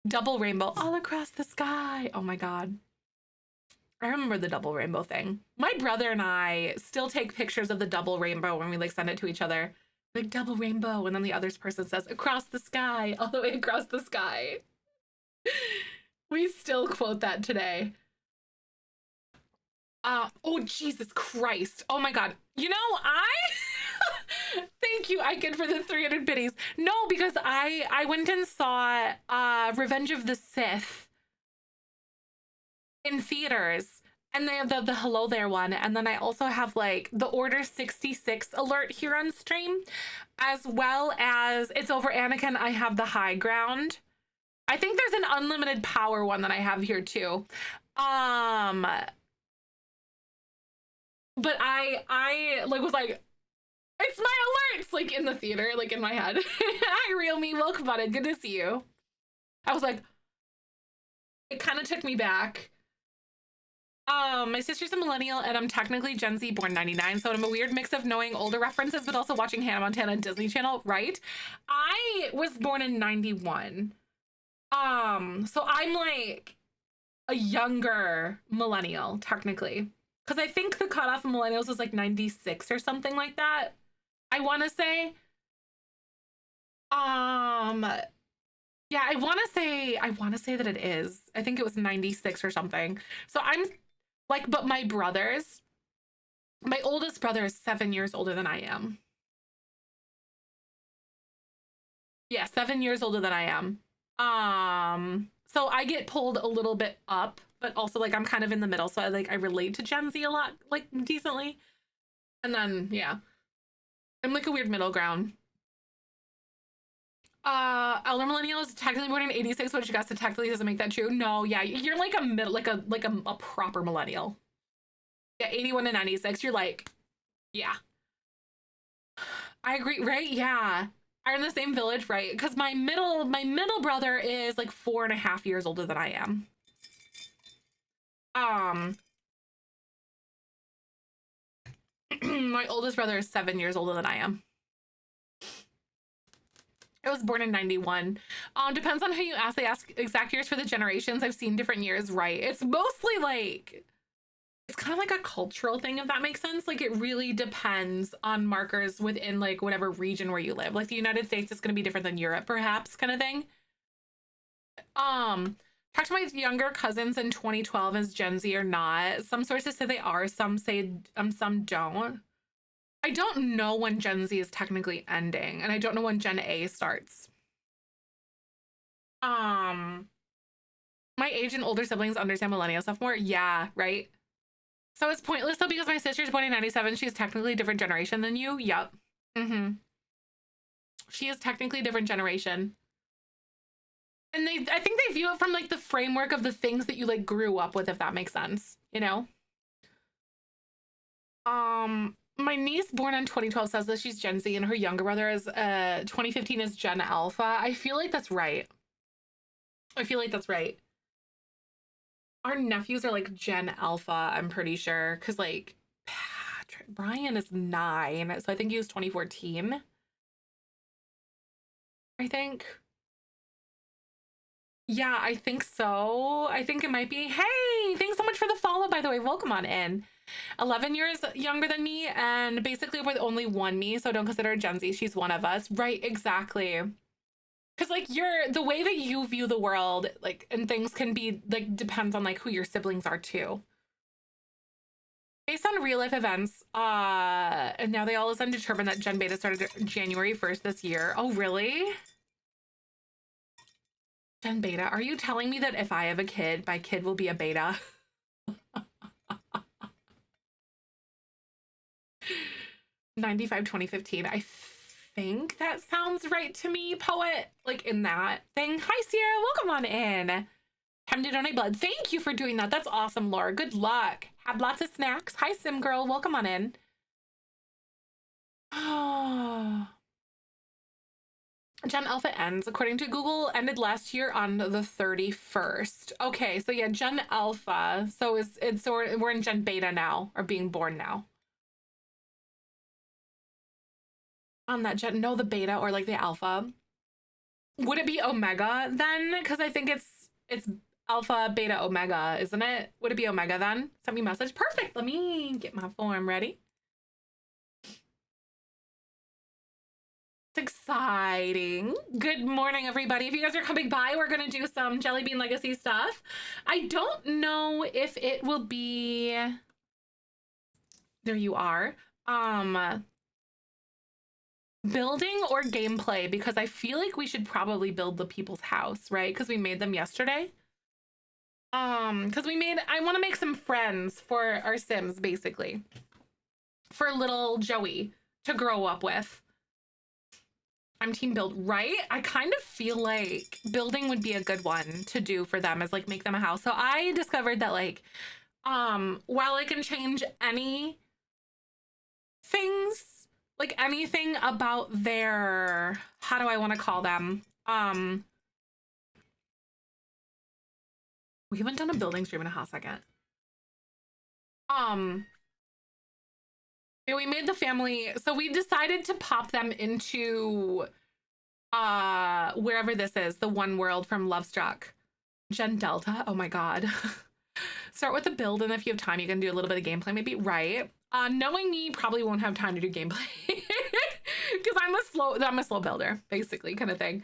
Double rainbow all across the sky. Oh my God. I remember the double rainbow thing. My brother and I still take pictures of the double rainbow when we like send it to each other. Like double rainbow. And then the other person says across the sky, all the way across the sky. We still quote that today. Oh Jesus Christ. Oh my God. You know, thank you, Icon, for the 300 biddies. No, because I went and saw Revenge of the Sith in theaters. And they have the Hello There one. And then I also have like the Order 66 alert here on stream, as well as it's over Anakin. I have the High Ground. I think there's an Unlimited Power one that I have here too. But I like was like, it's my alerts, like in the theater, like in my head. Hi, Real Me, welcome on it. Good to see you. I was like, it kind of took me back. My sister's a millennial and I'm technically Gen Z, born 99, so I'm a weird mix of knowing older references but also watching Hannah Montana and Disney Channel, right? I was born in 91. So I'm like a younger millennial, technically. Because I think the cutoff of millennials was like 96 or something like that. I want to say. Yeah, I want to say that it is. I think it was 96 or something. So I'm like, but my oldest brother is 7 years older than I am. Yeah, 7 years older than I am. So I get pulled a little bit up, but also like I'm kind of in the middle, so I relate to Gen Z a lot, like decently. And then yeah, I'm like a weird middle ground. Elder millennial is technically born in 86, which you guys technically doesn't make that true. No, yeah, you're like a middle, like a proper millennial. Yeah, 81 to 96. You're like, yeah. I agree, right? Yeah. Are in the same village, right? Because my middle brother is like 4.5 years older than I am. Um, my oldest brother is 7 years older than I am. I was born in 91. Depends on who you ask. They ask exact years for the generations. I've seen different years, right? It's mostly like, it's kind of like a cultural thing, if that makes sense. Like it really depends on markers within like whatever region where you live. Like the United States is going to be different than Europe, perhaps, kind of thing. Talk to my younger cousins in 2012 as Gen Z or not. Some sources say they are, some say some don't. I don't know when Gen Z is technically ending, and I don't know when Gen A starts. Um, my age and older siblings understand millennial stuff more. Yeah, right. So it's pointless though because my sister's born in 97. She's technically a different generation than you. Yep. Mm-hmm. She is technically a different generation. And I think they view it from like the framework of the things that you like grew up with, if that makes sense, you know? My niece born in 2012 says that she's Gen Z and her younger brother is 2015 is Gen Alpha. I feel like that's right. I feel like that's right. Our nephews are like Gen Alpha, I'm pretty sure. Cause like Brian is 9. So I think he was 2014. I think. Yeah, I think so. I think it might be. Hey, thanks so much for the follow, by the way. Welcome on in. 11 years younger than me, and basically with only one me, so don't consider her Gen Z. She's one of us. Right, exactly. Because like the way that you view the world, like, and things can be like depends on like who your siblings are too. Based on real life events, and now they all of a sudden determined that Gen Beta started January 1st this year. Oh, really? Gen Beta, are you telling me that if I have a kid, my kid will be a beta? 95 2015. I think that sounds right to me, poet. Like in that thing. Hi, Sierra. Welcome on in. Time to donate blood. Thank you for doing that. That's awesome, Laura. Good luck. Have lots of snacks. Hi, Sim Girl. Welcome on in. Oh. Gen Alpha ends, according to Google, ended last year on the 31st. Okay, so yeah, Gen Alpha. So so we're in Gen Beta now, or being born now. On that Gen, no, the Beta or like the Alpha. Would it be Omega then? Because I think it's Alpha, Beta, Omega, isn't it? Would it be Omega then? Send me a message. Perfect. Let me get my form ready. Exciting. Good morning, everybody. If you guys are coming by, we're going to do some Jelly Bean Legacy stuff. I don't know if it will be... There you are. Building or gameplay, because I feel like we should probably build the people's house, right? Because we made them yesterday. Because I want to make some friends for our Sims, basically. For little Joey to grow up with. I'm team build, right? I kind of feel like building would be a good one to do for them, is like make them a house. So I discovered that like, while I can change any things, like anything about their, how do I want to call them? We haven't done a building stream in a hot second. We made the family, so we decided to pop them into wherever this is, the one world from Lovestruck. Gen Delta, oh my god. Start with the build, and if you have time you can do a little bit of gameplay maybe, right? Knowing me, probably won't have time to do gameplay because I'm a slow builder, basically, kind of thing.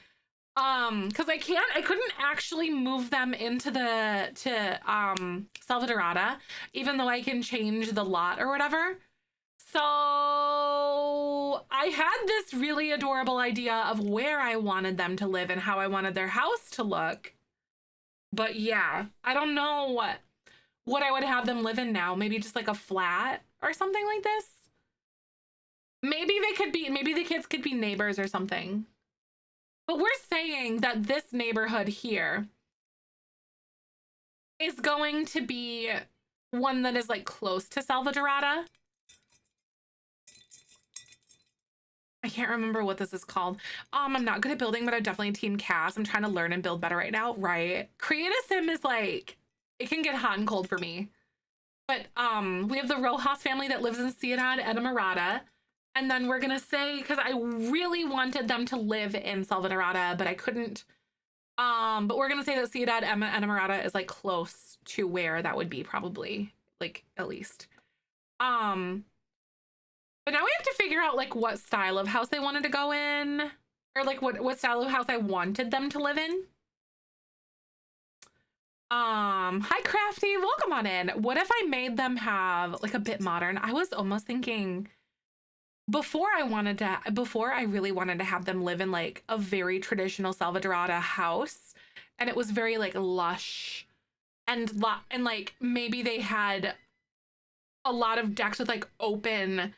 Because I couldn't actually move them into Salvadorada, even though I can change the lot or whatever. So I had this really adorable idea of where I wanted them to live and how I wanted their house to look. But yeah, I don't know what I would have them live in now. Maybe just like a flat or something like this. Maybe the kids could be neighbors or something. But we're saying that this neighborhood here is going to be one that is like close to Salvadorada. I can't remember what this is called. I'm not good at building, but I'm definitely team Cass. I'm trying to learn and build better right now. Right. Create a sim is like, it can get hot and cold for me. But we have the Rojas family that lives in Ciudad Enamorada. And then we're gonna say, because I really wanted them to live in Salvadorada, but I couldn't. But we're gonna say that Ciudad Enamorada is like close to where that would be, probably, like, at least. But now we have to figure out like what style of house they wanted to go in, or like what style of house I wanted them to live in. Hi Crafty, welcome on in. What if I made them have like a bit modern? I was almost thinking before I really wanted to have them live in like a very traditional Salvadorada house, and it was very like lush and like maybe they had a lot of decks with like open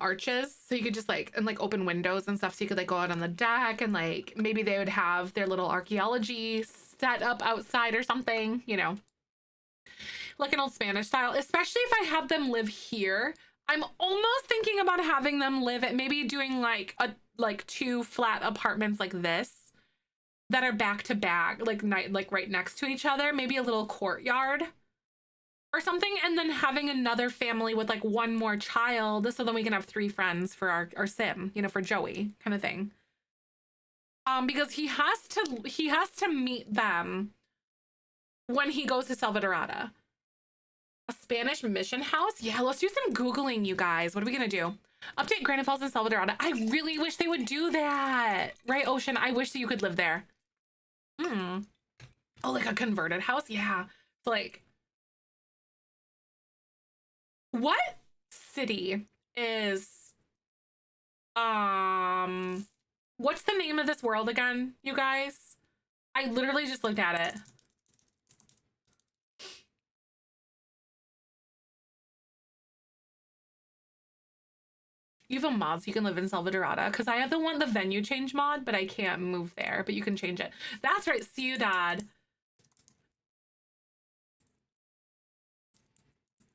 arches, so you could just like, and like open windows and stuff, so you could like go out on the deck, and like maybe they would have their little archaeology set up outside or something, you know, like an old Spanish style. Especially if I have them live here, I'm almost thinking about having them live at maybe doing like two flat apartments like this that are back to back, like right next to each other, maybe a little courtyard or something, and then having another family with like one more child, so then we can have 3 friends for our sim, you know, for Joey, kind of thing. Because he has to meet them when he goes to Salvadorada. A Spanish mission house? Yeah, let's do some Googling, you guys. What are we gonna do? Update Granite Falls and Salvadorada. I really wish they would do that. Right, Ocean? I wish that you could live there. Oh, like a converted house? Yeah. So like, what city is what's the name of this world again, you guys? I literally just looked at it. You have a mod so you can live in Salvadorada, because I have the venue change mod, but I can't move there, but you can change it. That's right, Ciudad.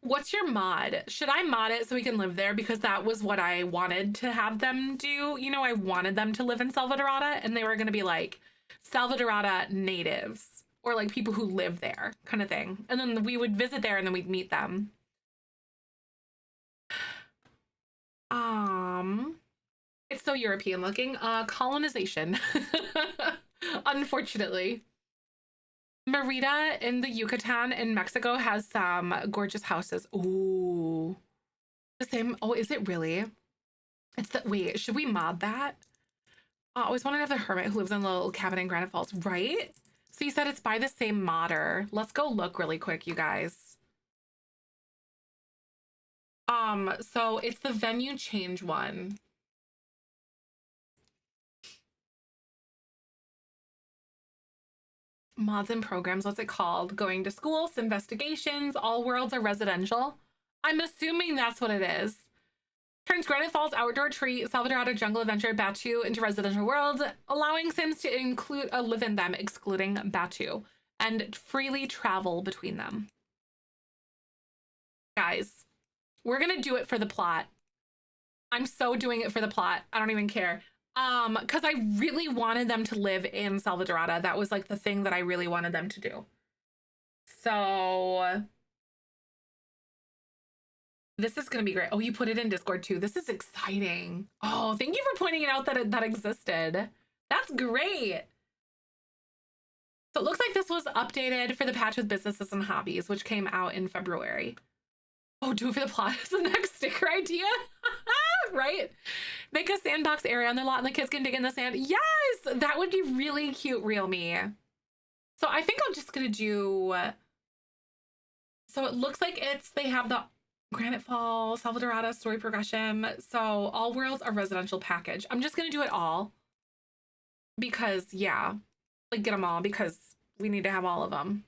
What's your mod? Should I mod it so we can live there? Because that was what I wanted to have them do. You know, I wanted them to live in Salvadorada, and they were going to be like Salvadorada natives, or like people who live there, kind of thing. And then we would visit there and then we'd meet them. It's so European looking. Colonization. Unfortunately. Merida in the Yucatan in Mexico has some gorgeous houses. Ooh. The same. Oh, is it really? It's the, wait, should we mod that? I always wanted to have the hermit who lives in a little cabin in Granite Falls, right? So you said it's by the same modder. Let's go look really quick, you guys. So it's the venue change one. Mods and programs, what's it called? Going to school, investigations, all worlds are residential. I'm assuming that's what it is. Turns Granite Falls outdoor treat, Salvadorada jungle adventure, Batu into residential worlds, allowing Sims to include live in them, excluding Batu, and freely travel between them. Guys, we're gonna do it for the plot. I'm so doing it for the plot. I don't even care. Because I really wanted them to live in Salvadorada. That was like the thing that I really wanted them to do. So this is gonna be great. Oh, you put it in Discord too. This is exciting. Oh, thank you for pointing it out that that existed. That's great. So it looks like this was updated for the patch with businesses and hobbies, which came out in February. Oh, do it for the plot is the next sticker idea. Right? Make a sandbox area on their lot and the kids can dig in the sand. Yes, that would be really cute, real me. So I think I'm just gonna do, so it looks like they have the Granite Fall, Salvadorada story progression. So all worlds are residential package. I'm just gonna do it all because yeah, like get them all because we need to have all of them.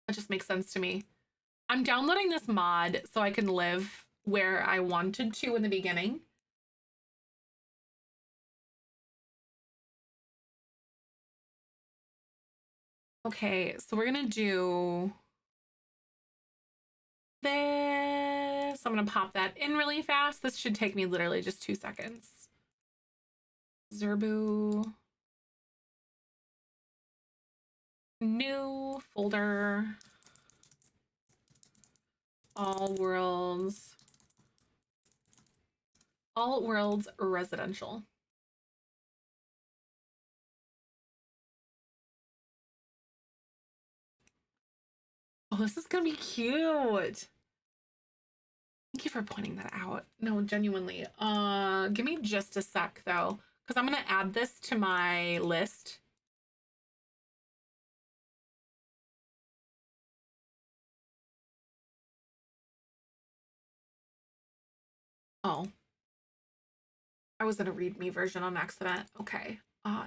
That just makes sense to me. I'm downloading this mod so I can live where I wanted to in the beginning. Okay, so we're gonna do this. I'm gonna pop that in really fast. This should take me literally just 2 seconds. Zerbu. New folder. All worlds residential. Oh, this is gonna be cute. Thank you for pointing that out. No, genuinely. Give me just a sec though, because I'm gonna add this to my list. Oh, I was in a readme version on accident. Okay.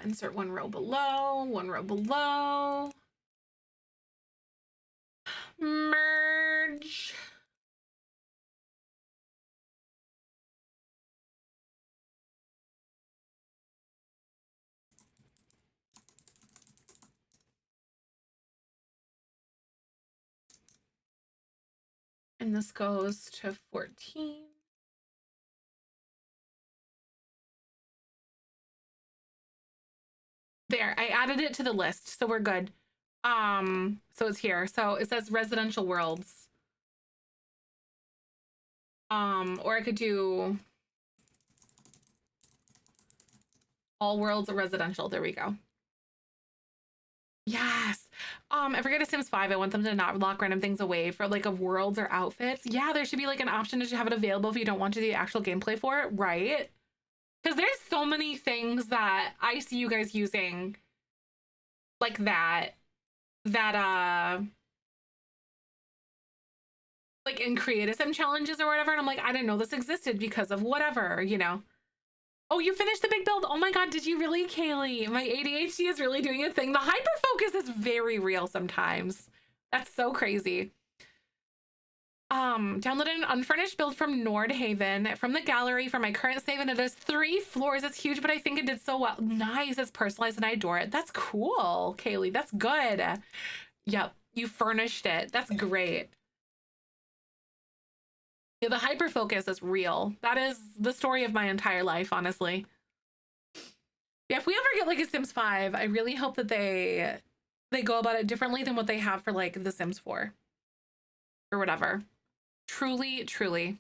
Insert one row below, one row below. Merge. And this goes to 14. There, I added it to the list, so we're good. So it's here. So it says residential worlds. Or I could do all worlds residential. There we go. Yes. If we're gonna Sims 5, I want them to not lock random things away for like of worlds or outfits. Yeah, there should be like an option to have it available if you don't want to do the actual gameplay for it, right? Because there's so many things that I see you guys using like that like in create a sim challenges or whatever, and I'm like, I didn't know this existed because of whatever, you know. Oh, you finished the big build. Oh my god, did you really, Kaylee? My ADHD is really doing a thing. The hyper focus is very real sometimes. That's so crazy. Downloaded an unfurnished build from Nordhaven from the gallery for my current save, and it has 3 floors. It's huge, but I think it did so well. Nice. It's personalized and I adore it. That's cool, Kaylee. That's good. Yep, you furnished it. That's great. Yeah, the hyper focus is real. That is the story of my entire life, honestly. Yeah, if we ever get like a Sims 5, I really hope that they go about it differently than what they have for like the Sims 4 or whatever. Truly, truly.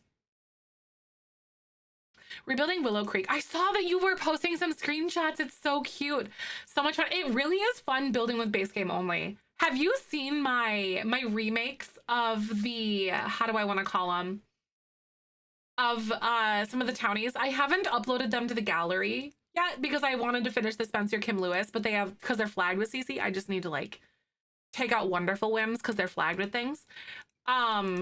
Rebuilding Willow Creek. I saw that you were posting some screenshots. It's so cute. So much fun. It really is fun building with base game only. Have you seen my remakes of the, how do I want to call them? Of some of the Townies? I haven't uploaded them to the gallery yet because I wanted to finish the Spencer Kim Lewis, but they have, because they're flagged with CC, I just need to like take out Wonderful Whims because they're flagged with things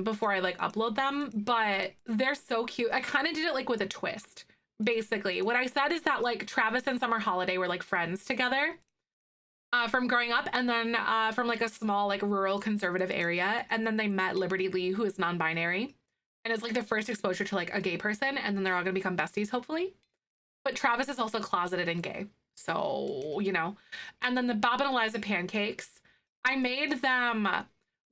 before I like upload them. But they're so cute. I kind of did it like with a twist. Basically what I said is that like Travis and Summer Holiday were like friends together from growing up, and then from like a small like rural conservative area, and then they met Liberty Lee, who is non-binary, and it's like their first exposure to like a gay person, and then they're all gonna become besties hopefully. But Travis is also closeted and gay, so you know. And then the Bob and Eliza pancakes, I made them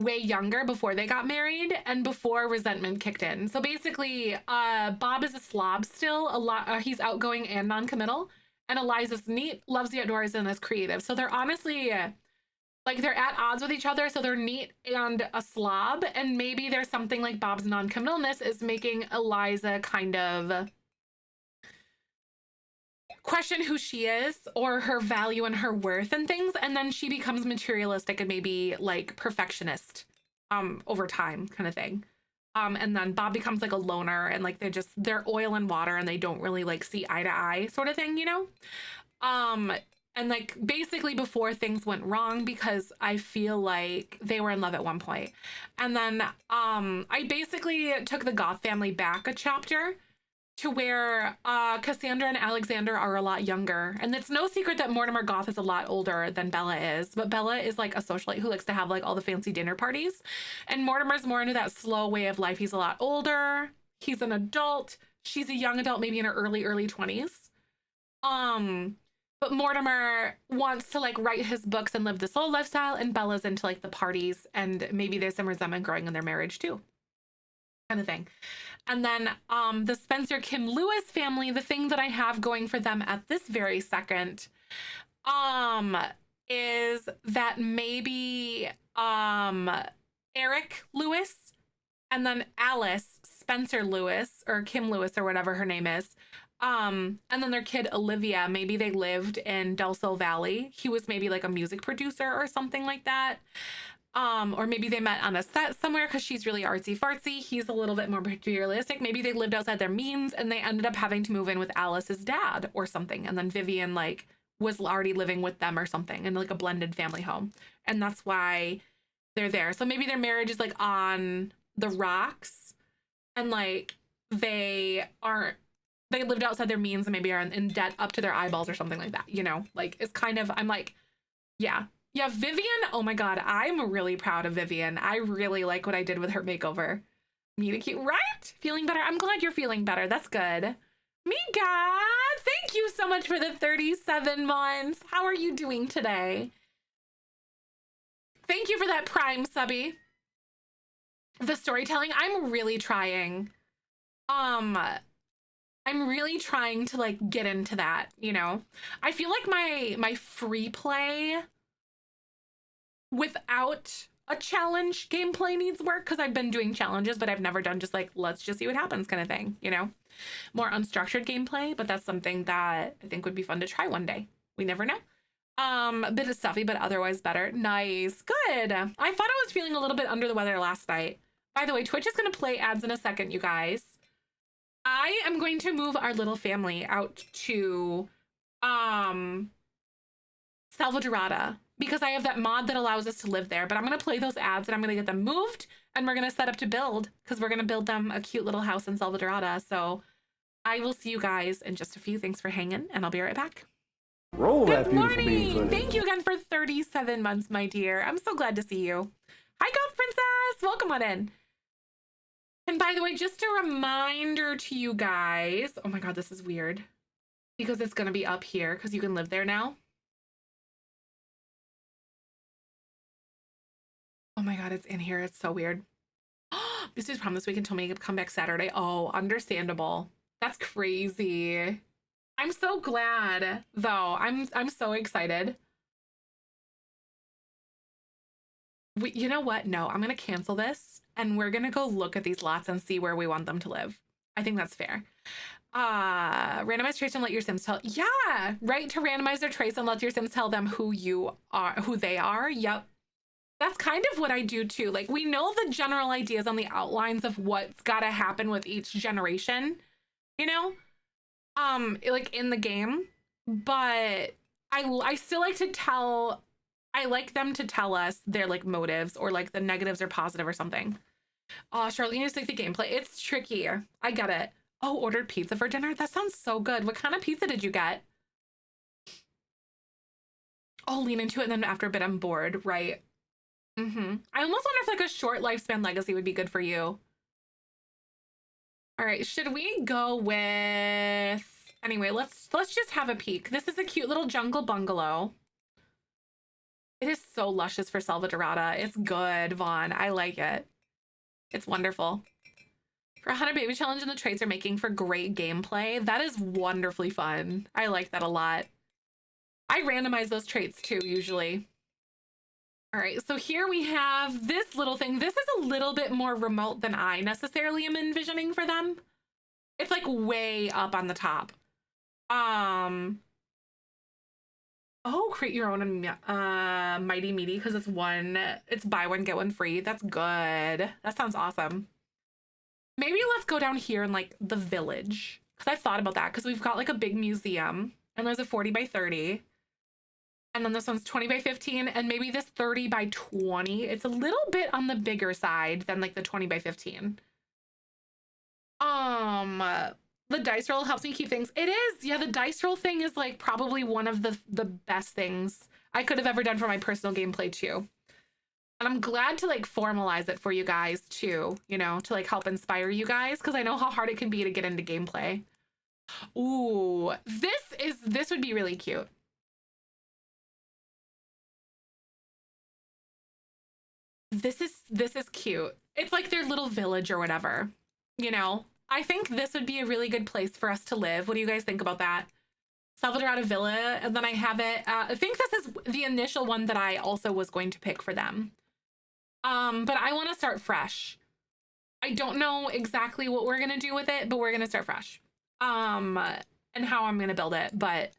way younger before they got married and before resentment kicked in. So basically, Bob is a slob still. A lot. He's outgoing and non-committal, and Eliza's neat, loves the outdoors, and is creative. So they're honestly like they're at odds with each other. So they're neat and a slob, and maybe there's something like Bob's non-committalness is making Eliza kind of question who she is or her value and her worth and things, and then she becomes materialistic and maybe like perfectionist over time kind of thing. And then Bob becomes like a loner, and like they're oil and water, and they don't really like see eye to eye sort of thing, you know. And like basically before things went wrong, because I feel like they were in love at one point. And then I basically took the Goth family back a chapter to where Cassandra and Alexander are a lot younger. And it's no secret that Mortimer Goth is a lot older than Bella is, but Bella is like a socialite who likes to have like all the fancy dinner parties. And Mortimer's more into that slow way of life. He's a lot older. He's an adult. She's a young adult, maybe in her early 20s. But Mortimer wants to like write his books and live the solo lifestyle, and Bella's into like the parties, and maybe there's some resentment growing in their marriage too, kind of thing. And then the Spencer Kim Lewis family, the thing that I have going for them at this very second is that maybe Eric Lewis and then Alice Spencer Lewis, or Kim Lewis, or whatever her name is, and then their kid Olivia, maybe they lived in Del Sol Valley. He was maybe like a music producer or something like that. Or maybe they met on a set somewhere because she's really artsy fartsy. He's a little bit more materialistic. Maybe they lived outside their means and they ended up having to move in with Alice's dad or something. And then Vivian like was already living with them or something in like a blended family home. And that's why they're there. So maybe their marriage is like on the rocks, and like they lived outside their means and maybe are in debt up to their eyeballs or something like that, you know? Like it's kind of, I'm like, yeah, Vivian, oh my God, I'm really proud of Vivian. I really like what I did with her makeover. Mita cute, right? Feeling better? I'm glad you're feeling better. That's good. Mika, thank you so much for the 37 months. How are you doing today? Thank you for that Prime subby. The storytelling, I'm really trying. I'm really trying to like get into that, you know? I feel like my free play without a challenge gameplay needs work, because I've been doing challenges, but I've never done just like, let's just see what happens kind of thing, you know? More unstructured gameplay, but that's something that I think would be fun to try one day. We never know. A bit of stuffy, but otherwise better. Nice. Good. I thought I was feeling a little bit under the weather last night. By the way, Twitch is going to play ads in a second, you guys. I am going to move our little family out to Salvadorada, because I have that mod that allows us to live there. But I'm going to play those ads and I'm going to get them moved, and we're going to set up to build, because we're going to build them a cute little house in Salvadorada. So I will see you guys in just a few. Thanks for hanging, and I'll be right back. Roll that Good beautiful morning. bean. Thank you again for 37 months, my dear. I'm so glad to see you. Hi, Golf Princess. Welcome on in. And by the way, just a reminder to you guys. Oh my God, this is weird, because it's going to be up here because you can live there now. Oh my God, it's in here. It's so weird. This is prom this weekend told me to come back Saturday. Oh, understandable. That's crazy. I'm so glad though. I'm so excited. You know what? No, I'm going to cancel this and we're going to go look at these lots and see where we want them to live. I think that's fair. Randomize traits and let your Sims tell. Yeah, right. To randomize their traits and let your Sims tell them who they are. Yep. That's kind of what I do too. Like, we know the general ideas on the outlines of what's got to happen with each generation, you know, like in the game, but I still like to tell, I like them to tell us their like motives, or like the negatives or positive or something. Oh, Charlene is like the gameplay. It's tricky. I get it. Oh, ordered pizza for dinner. That sounds so good. What kind of pizza did you get? I'll lean into it, and then after a bit, I'm bored, right? I almost wonder if like a short lifespan legacy would be good for you. All right, should we go with, anyway, let's just have a peek. This is a cute little jungle bungalow. It is so luscious for Salvadorada. It's good, Vaughn. I like it. It's wonderful. For 100 baby challenge, and the traits are making for great gameplay. That is wonderfully fun. I like that a lot. I randomize those traits too, usually. All right, so here we have this little thing. This is a little bit more remote than I necessarily am envisioning for them. It's like way up on the top. Oh, create your own mighty meaty, because it's buy one, get one free. That's good. That sounds awesome. Maybe let's go down here in like the village, because I thought about that, because we've got like a big museum, and there's a 40 by 30. And then this one's 20 by 15, and maybe this 30 by 20. It's a little bit on the bigger side than like the 20 by 15. The dice roll helps me keep things. It is, yeah, the dice roll thing is like probably one of the best things I could have ever done for my personal gameplay too. And I'm glad to like formalize it for you guys too, you know, to like help inspire you guys, because I know how hard it can be to get into gameplay. Ooh, this would be really cute. this is cute. It's like their little village or whatever, you know? I think this would be a really good place for us to live. What do you guys think about that? Salvadorada Villa, and then I have it. I think this is the initial one that I also was going to pick for them. But I want to start fresh. I don't know exactly what we're gonna do with it, but we're gonna start fresh. And how I'm gonna build it, but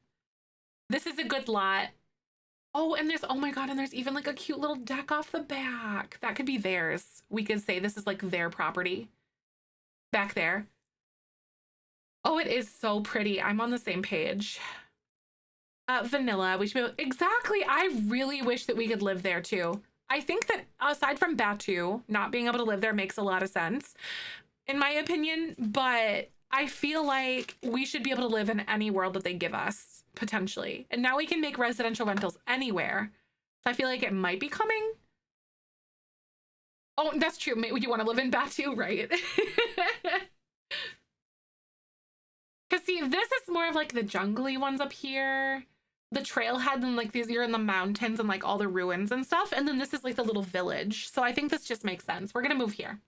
this is a good lot. Oh, and there's, oh my God, and there's even like a cute little deck off the back. That could be theirs. We could say this is like their property back there. Oh, it is so pretty. I'm on the same page. Vanilla, we should be, exactly. I really wish that we could live there too. I think that aside from Batu, not being able to live there makes a lot of sense, in my opinion, but I feel like we should be able to live in any world that they give us, potentially. And now we can make residential rentals anywhere. So I feel like it might be coming. Oh, that's true. You want to live in Batu, right? Because see, this is more of like the jungly ones up here. The trailhead and like these, you're in the mountains and like all the ruins and stuff. And then this is like the little village. So I think this just makes sense. We're going to move here.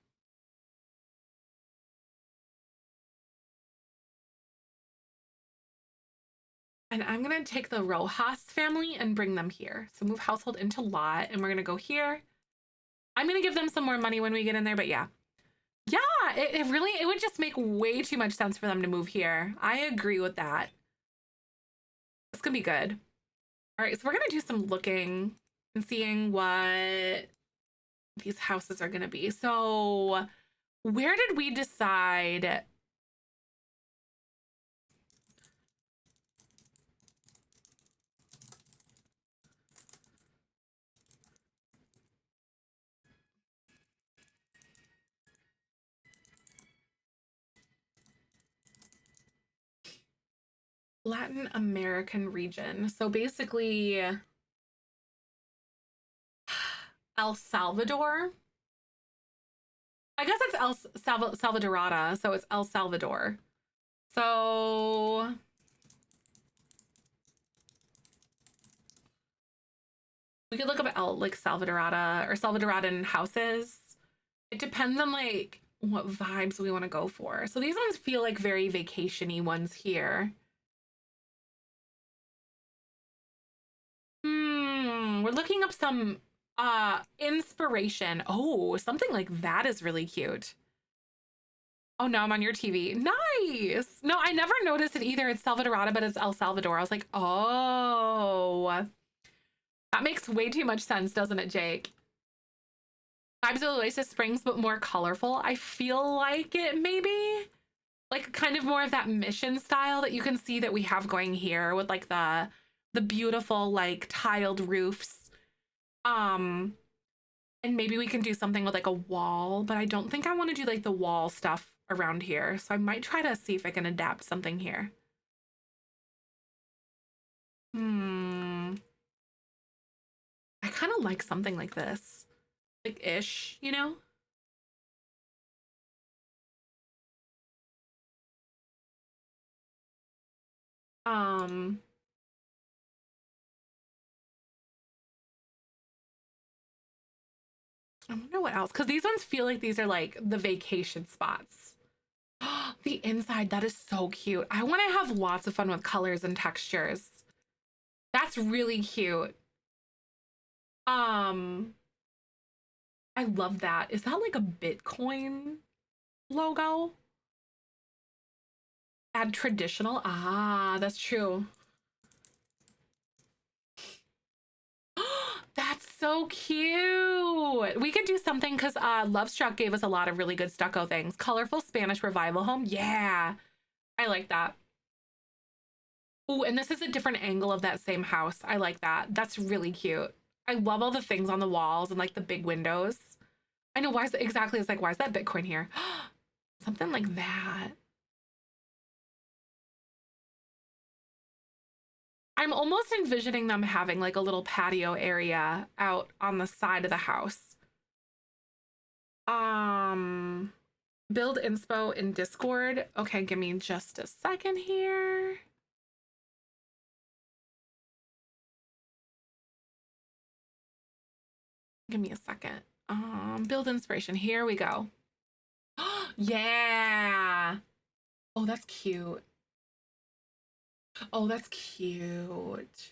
And I'm going to take the Rojas family and bring them here. So move household into lot, and we're going to go here. I'm going to give them some more money when we get in there, but yeah. Yeah, it really, it would just make way too much sense for them to move here. I agree with that. It's going to be good. All right, so we're going to do some looking and seeing what these houses are going to be. So where did we decide? Latin American region. So basically El Salvador. I guess it's Salvadorada, so it's El Salvador. So we could look up like Salvadorada or Salvadoradan houses. It depends on like what vibes we want to go for. So these ones feel like very vacation-y ones here. We're looking up some inspiration. Oh, something like that is really cute. Oh, no, I'm on your TV. Nice. No, I never noticed it either. It's Salvadorada, but it's El Salvador. I was like, oh, that makes way too much sense, doesn't it, Jake? Vibes of Oasis Springs, but more colorful. I feel like it maybe like kind of more of that mission style that you can see that we have going here with like the beautiful like tiled roofs. And maybe we can do something with like a wall, but I don't think I want to do like the wall stuff around here. So I might try to see if I can adapt something here. I kind of like something like this, like ish, you know? I don't know what else, because these ones feel like these are like the vacation spots. The inside, that is so cute. I want to have lots of fun with colors and textures. That's really cute. I love that. Is that like a Bitcoin logo? Add traditional. Ah, that's true. That's so cute. We could do something because Lovestruck gave us a lot of really good stucco things. Colorful Spanish revival home. Yeah, I like that. Oh, and this is a different angle of that same house. I like that. That's really cute. I love all the things on the walls and like the big windows. I know, why is it exactly, it's like, why is that Bitcoin here? Something like that. I'm almost envisioning them having like a little patio area out on the side of the house. Build inspo in Discord. Okay, give me just a second here. Give me a second. Build inspiration. Here we go. Yeah. Oh, that's cute. Oh, that's cute.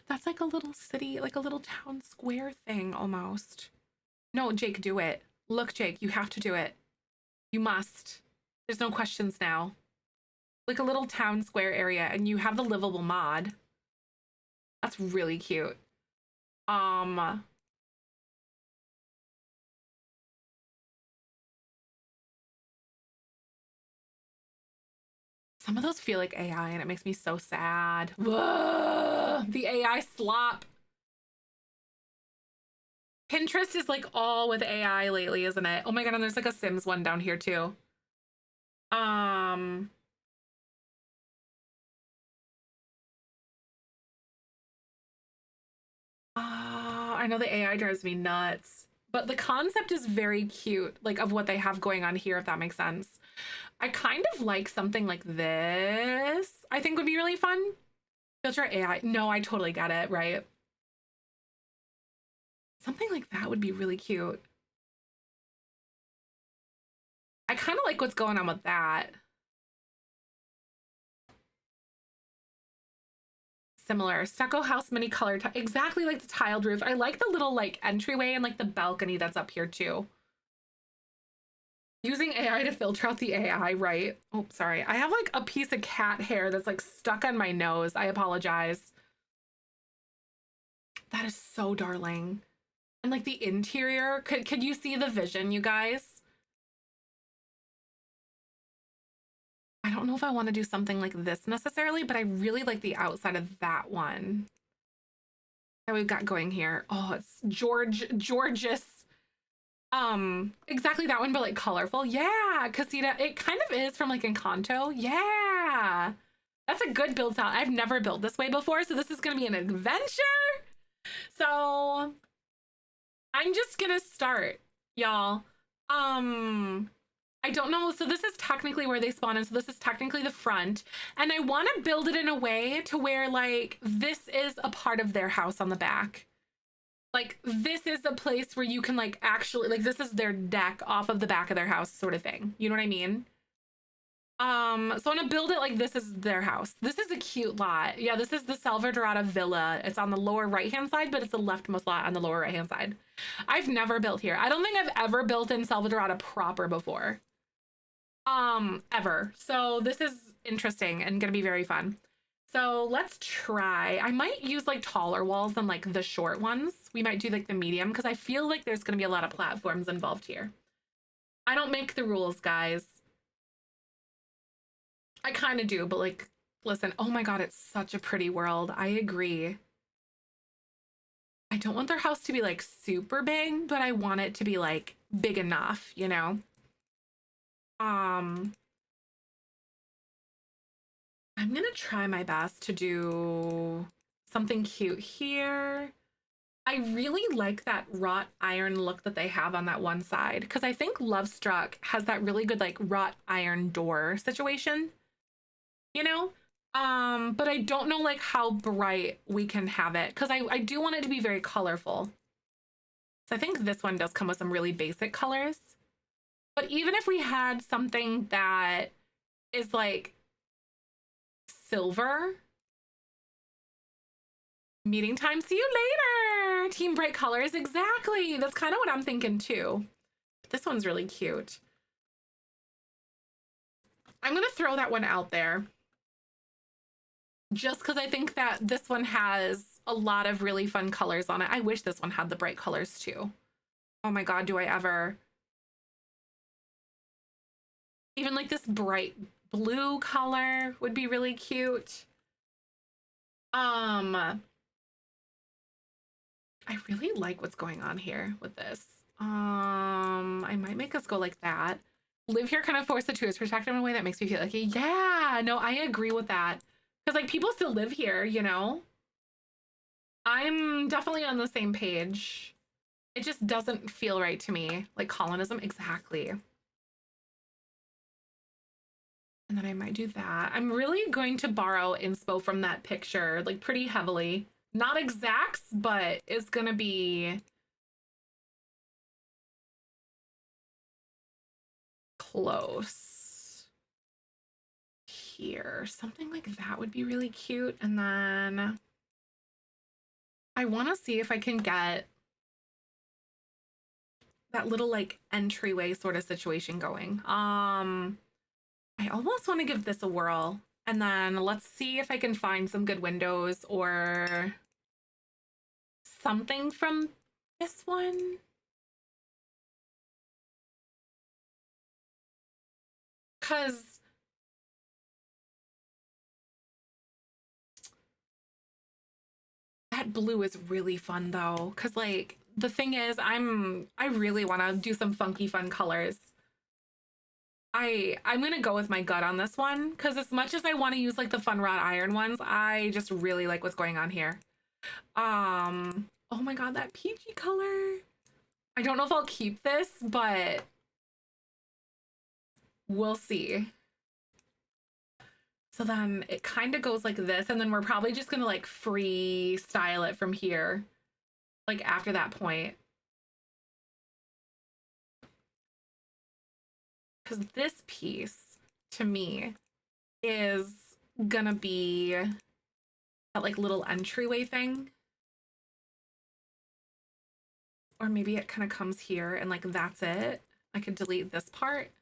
That's like a little city, like a little town square thing almost. No, Jake, do it. Look, Jake, you have to do it. You must. There's no questions now. Like a little town square area, and you have the livable mod. That's really cute. Some of those feel like AI, and it makes me so sad. Whoa, the AI slop. Pinterest is like all with AI lately, isn't it? Oh my god, and there's like a Sims one down here too. I know the AI drives me nuts, but the concept is very cute, like of what they have going on here, if that makes sense. I kind of like something like this. I think would be really fun. Filter AI. No, I totally get it, right? Something like that would be really cute. I kind of like what's going on with that. Similar stucco house, mini color, exactly like the tiled roof. I like the little like entryway and like the balcony that's up here too. Using AI to filter out the AI, right? Oh, sorry. I have like a piece of cat hair that's like stuck on my nose. I apologize. That is so darling. And like the interior, could you see the vision, you guys? I don't know if I want to do something like this necessarily, but I really like the outside of that one that we've got going here. Oh, it's George's. Exactly that one, but like colorful. Yeah, Casita. It kind of is from like Encanto. Yeah. That's a good build style. I've never built this way before, so this is gonna be an adventure. So I'm just gonna start, y'all. I don't know. So this is technically where they spawn in. So this is technically the front. And I want to build it in a way to where like this is a part of their house on the back. Like this is a place where you can like actually like this is their deck off of the back of their house sort of thing. You know what I mean? So I'm gonna build it like this is their house. This is a cute lot. Yeah, this is the Salvadorada Villa. It's on the lower right-hand side, but it's the leftmost lot on the lower right-hand side. I've never built here. I don't think I've ever built in Salvadorada proper before. Ever. So this is interesting and gonna be very fun. So let's try. I might use like taller walls than like the short ones. We might do like the medium because I feel like there's gonna be a lot of platforms involved here. I don't make the rules, guys. I kind of do, but like, listen, oh my God, it's such a pretty world. I agree. I don't want their house to be like super big, but I want it to be like big enough, you know? I'm gonna try my best to do something cute here. I really like that wrought iron look that they have on that one side because I think Love Struck has that really good like wrought iron door situation, you know? But I don't know like how bright we can have it because I do want it to be very colorful. So I think this one does come with some really basic colors. But even if we had something that is like silver, meeting time, see you later. Team bright colors, exactly. That's kind of what I'm thinking too. This one's really cute. I'm gonna throw that one out there just because I think that this one has a lot of really fun colors on it. I wish this one had the bright colors too. Oh my God, do I ever. Even like this bright blue color would be really cute. I really like what's going on here with this. I might make us go like that. Live here kind of force the tourist perspective in a way that makes me feel like, yeah, no, I agree with that. Because like people still live here, you know? I'm definitely on the same page. It just doesn't feel right to me. Like colonism, exactly. And then I might do that. I'm really going to borrow inspo from that picture, like pretty heavily. Not exacts, but it's gonna be close here. Something like that would be really cute. And then I want to see if I can get that little like entryway sort of situation going. I almost want to give this a whirl, and then let's see if I can find some good windows or something from this one. Cause that blue is really fun though. Cause like the thing is I really want to do some funky fun colors. I'm gonna go with my gut on this one because as much as I want to use like the fun wrought iron ones, I just really like what's going on here. Oh my god, that peachy color. I don't know if I'll keep this, but we'll see. So then it kind of goes like this, and then we're probably just gonna like freestyle it from here, like after that point. Because this piece, to me, is gonna be that like little entryway thing. Or maybe it kind of comes here and like that's it. I could delete this part.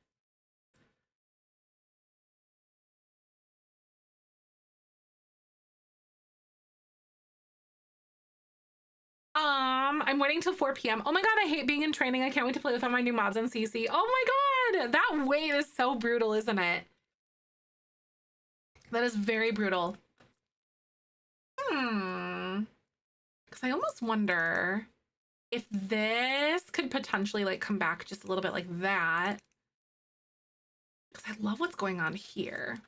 I'm waiting till 4 p.m. Oh my god, I hate being in training. I can't wait to play with all my new mods on CC. Oh my god, that wait is so brutal, isn't it? That is very brutal. Because I almost wonder if this could potentially like come back just a little bit like that. Because I love what's going on here.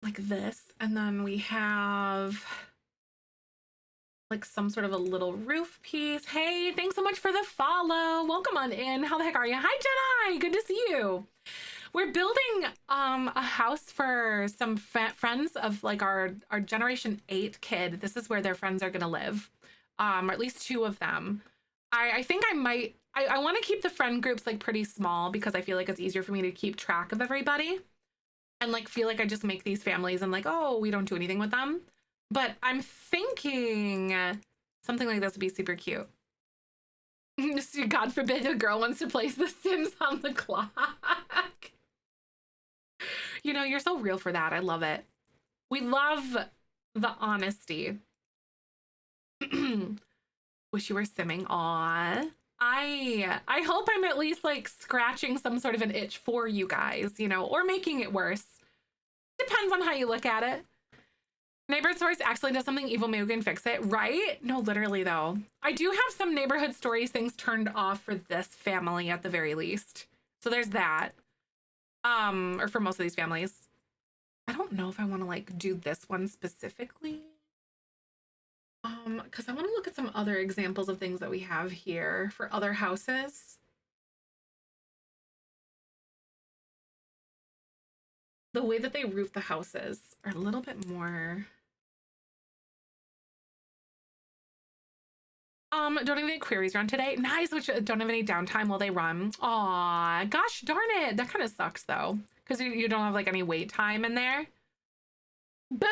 Like this, and then we have like some sort of a little roof piece. Hey, thanks so much for the follow. Welcome on in. How the heck are you? Hi, Jedi. Good to see you. We're building a house for some friends of like our Generation 8 kid. This is where their friends are gonna live, or at least 2 of them. I think I might. I want to keep the friend groups like pretty small because I feel like it's easier for me to keep track of everybody. And like feel like I just make these families and like, oh, we don't do anything with them. But I'm thinking something like this would be super cute. God forbid a girl wants to place The Sims on the clock. You know, you're so real for that. I love it. We love the honesty. Wish you were simming. Aw. I hope I'm at least like scratching some sort of an itch for you guys, you know, or making it worse. Depends on how you look at it. Neighborhood Stories actually does something evil, maybe we can fix it, right? No, literally though. I do have some Neighborhood Stories things turned off for this family at the very least. So there's that. Or for most of these families. I don't know if I want to like do this one specifically. Because I want to look at some other examples of things that we have here for other houses. The way that they roof the houses are a little bit more. Don't have any queries run today. Nice, which don't have any downtime while they run. Aw, gosh darn it. That kind of sucks though. Because you don't have like any wait time in there. Boo!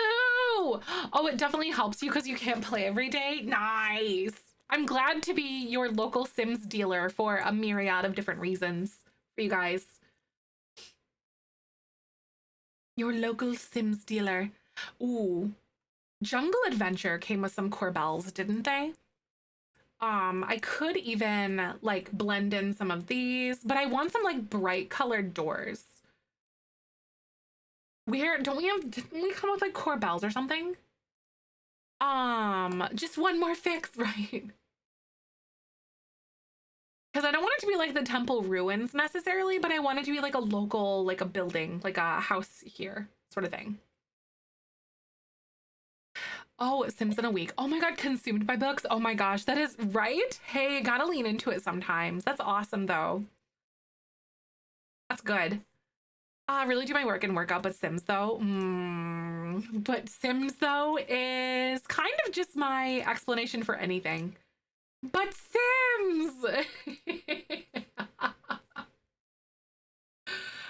Oh, it definitely helps you because you can't play every day. Nice. I'm glad to be your local Sims dealer for a myriad of different reasons for you guys. Your local Sims dealer. Ooh. Jungle Adventure came with some Corbels, didn't they? I could even like blend in some of these, but I want some like bright colored doors. Where didn't we come with like Corbels or something? Just one more fix, right? Because I don't want it to be like the temple ruins necessarily, but I want it to be like a local, like a building, like a house here sort of thing. Oh, Sims in a week. Oh my god, consumed by books. Oh my gosh, that is right. Hey, gotta lean into it sometimes. That's awesome though. That's good. Really do my work and work out, but Sims though. But Sims though is kind of just my explanation for anything. But Sims!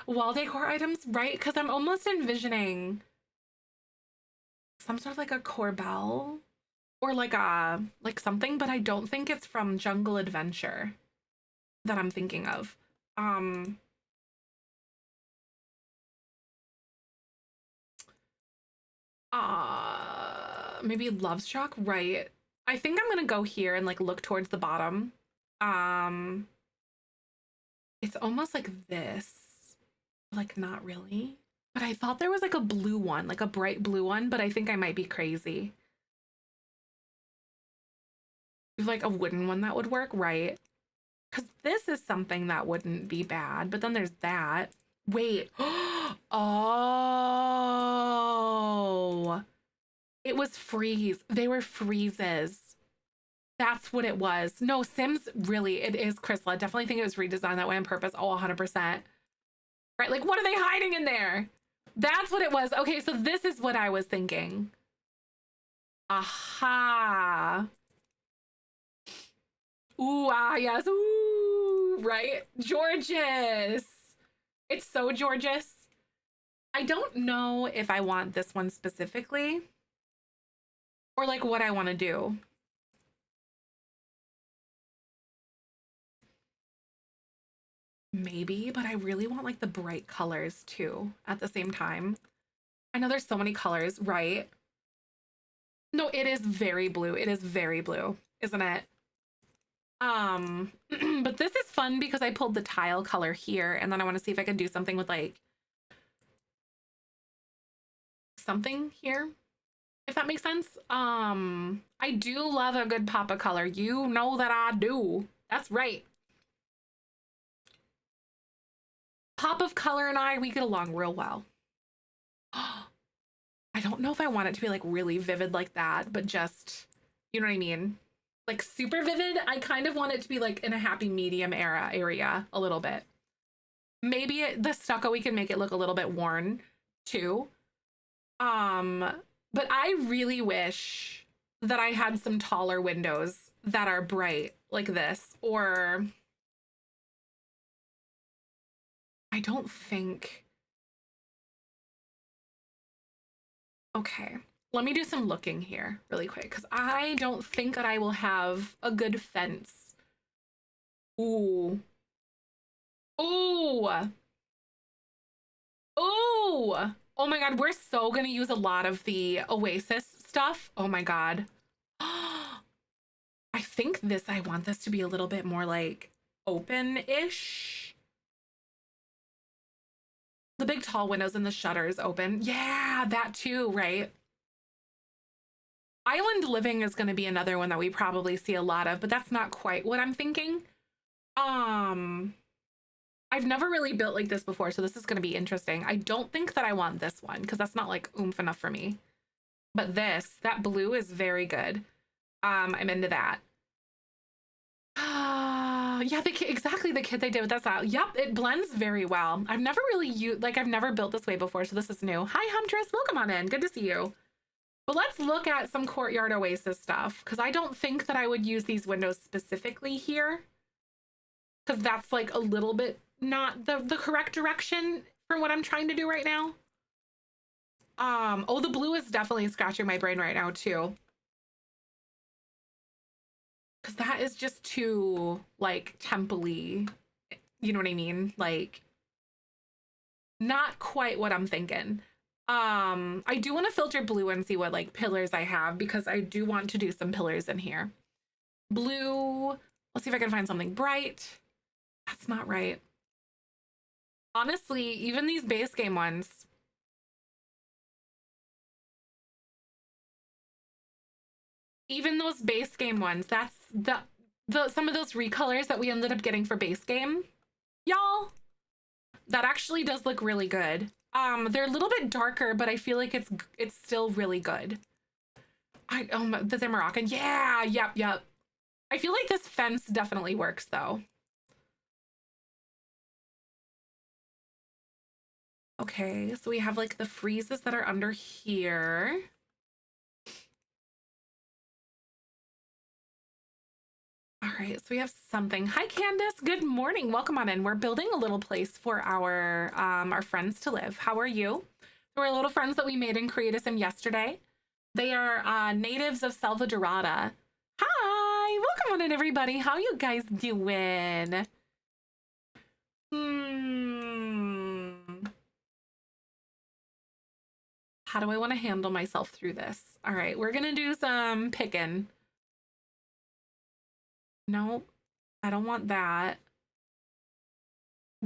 Wall decor items, right? Because I'm almost envisioning some sort of like a Corbel or like a like something, but I don't think it's from Jungle Adventure that I'm thinking of. Maybe Love Struck, right? I think I'm gonna go here and like look towards the bottom. It's almost like this, like not really. But I thought there was like a blue one, like a bright blue one, but I think I might be crazy. Like a wooden one that would work, right? Because this is something that wouldn't be bad, but then there's that. Wait. Oh. It was freeze. They were freezes. That's what it was. No, Sims, really, it is Chrysla. Definitely think it was redesigned that way on purpose. Oh, 100%. Right, like, what are they hiding in there? That's what it was. Okay, so this is what I was thinking. Aha. Ooh, ah, yes. Ooh, right? Gorgeous. It's so gorgeous. I don't know if I want this one specifically or like what I want to do. Maybe, but I really want like the bright colors too at the same time. I know there's so many colors, right? No, it is very blue. It is very blue, isn't it? But this is fun because I pulled the tile color here and then I want to see if I can do something with like something here, if that makes sense. I do love a good pop of color. You know that I do. That's right. Pop of color and we get along real well. I don't know if I want it to be like really vivid like that, but just, you know what I mean? Like super vivid. I kind of want it to be like in a happy medium area a little bit. Maybe the stucco, we can make it look a little bit worn too. But I really wish that I had some taller windows that are bright like this, or I don't think. Okay, let me do some looking here really quick because I don't think that I will have a good fence. Ooh. Ooh. Ooh. Oh my God, we're so gonna use a lot of the Oasis stuff. Oh my God. I think I want this to be a little bit more like open-ish. The big tall windows and the shutters open. Yeah, that too, right? Island living is going to be another one that we probably see a lot of, but that's not quite what I'm thinking. I've never really built like this before, so this is going to be interesting. I don't think that I want this one because that's not like oomph enough for me. But that blue is very good. I'm into that. Yeah, exactly the kit they did with that style. Yep, it blends very well. I've never really I've never built this way before, so this is new. Hi, Huntress, welcome on in. Good to see you. But let's look at some Courtyard Oasis stuff because I don't think that I would use these windows specifically here because that's like a little bit not the correct direction for what I'm trying to do right now. Oh, the blue is definitely scratching my brain right now too. Because that is just too like temple-y, you know what I mean? Like not quite what I'm thinking. I do want to filter blue and see what like pillars I have because I do want to do some pillars in here. Blue, let's see if I can find something bright. That's not right. Honestly, even these base game ones. Even those base game ones, that's the some of those recolors that we ended up getting for base game, y'all. That actually does look really good. They're a little bit darker, but I feel like it's still really good. They're Moroccan. Yeah, yep. I feel like this fence definitely works though. Okay, so we have like the freezes that are under here. All right, so we have something. Hi, Candace. Good morning. Welcome on in. We're building a little place for our friends to live. How are you? We're little friends that we made and created some yesterday. They are natives of Selva Dorada. Hi, welcome on in, everybody. How you guys doing? How do I want to handle myself through this? All right, we're gonna do some picking. Nope, I don't want that.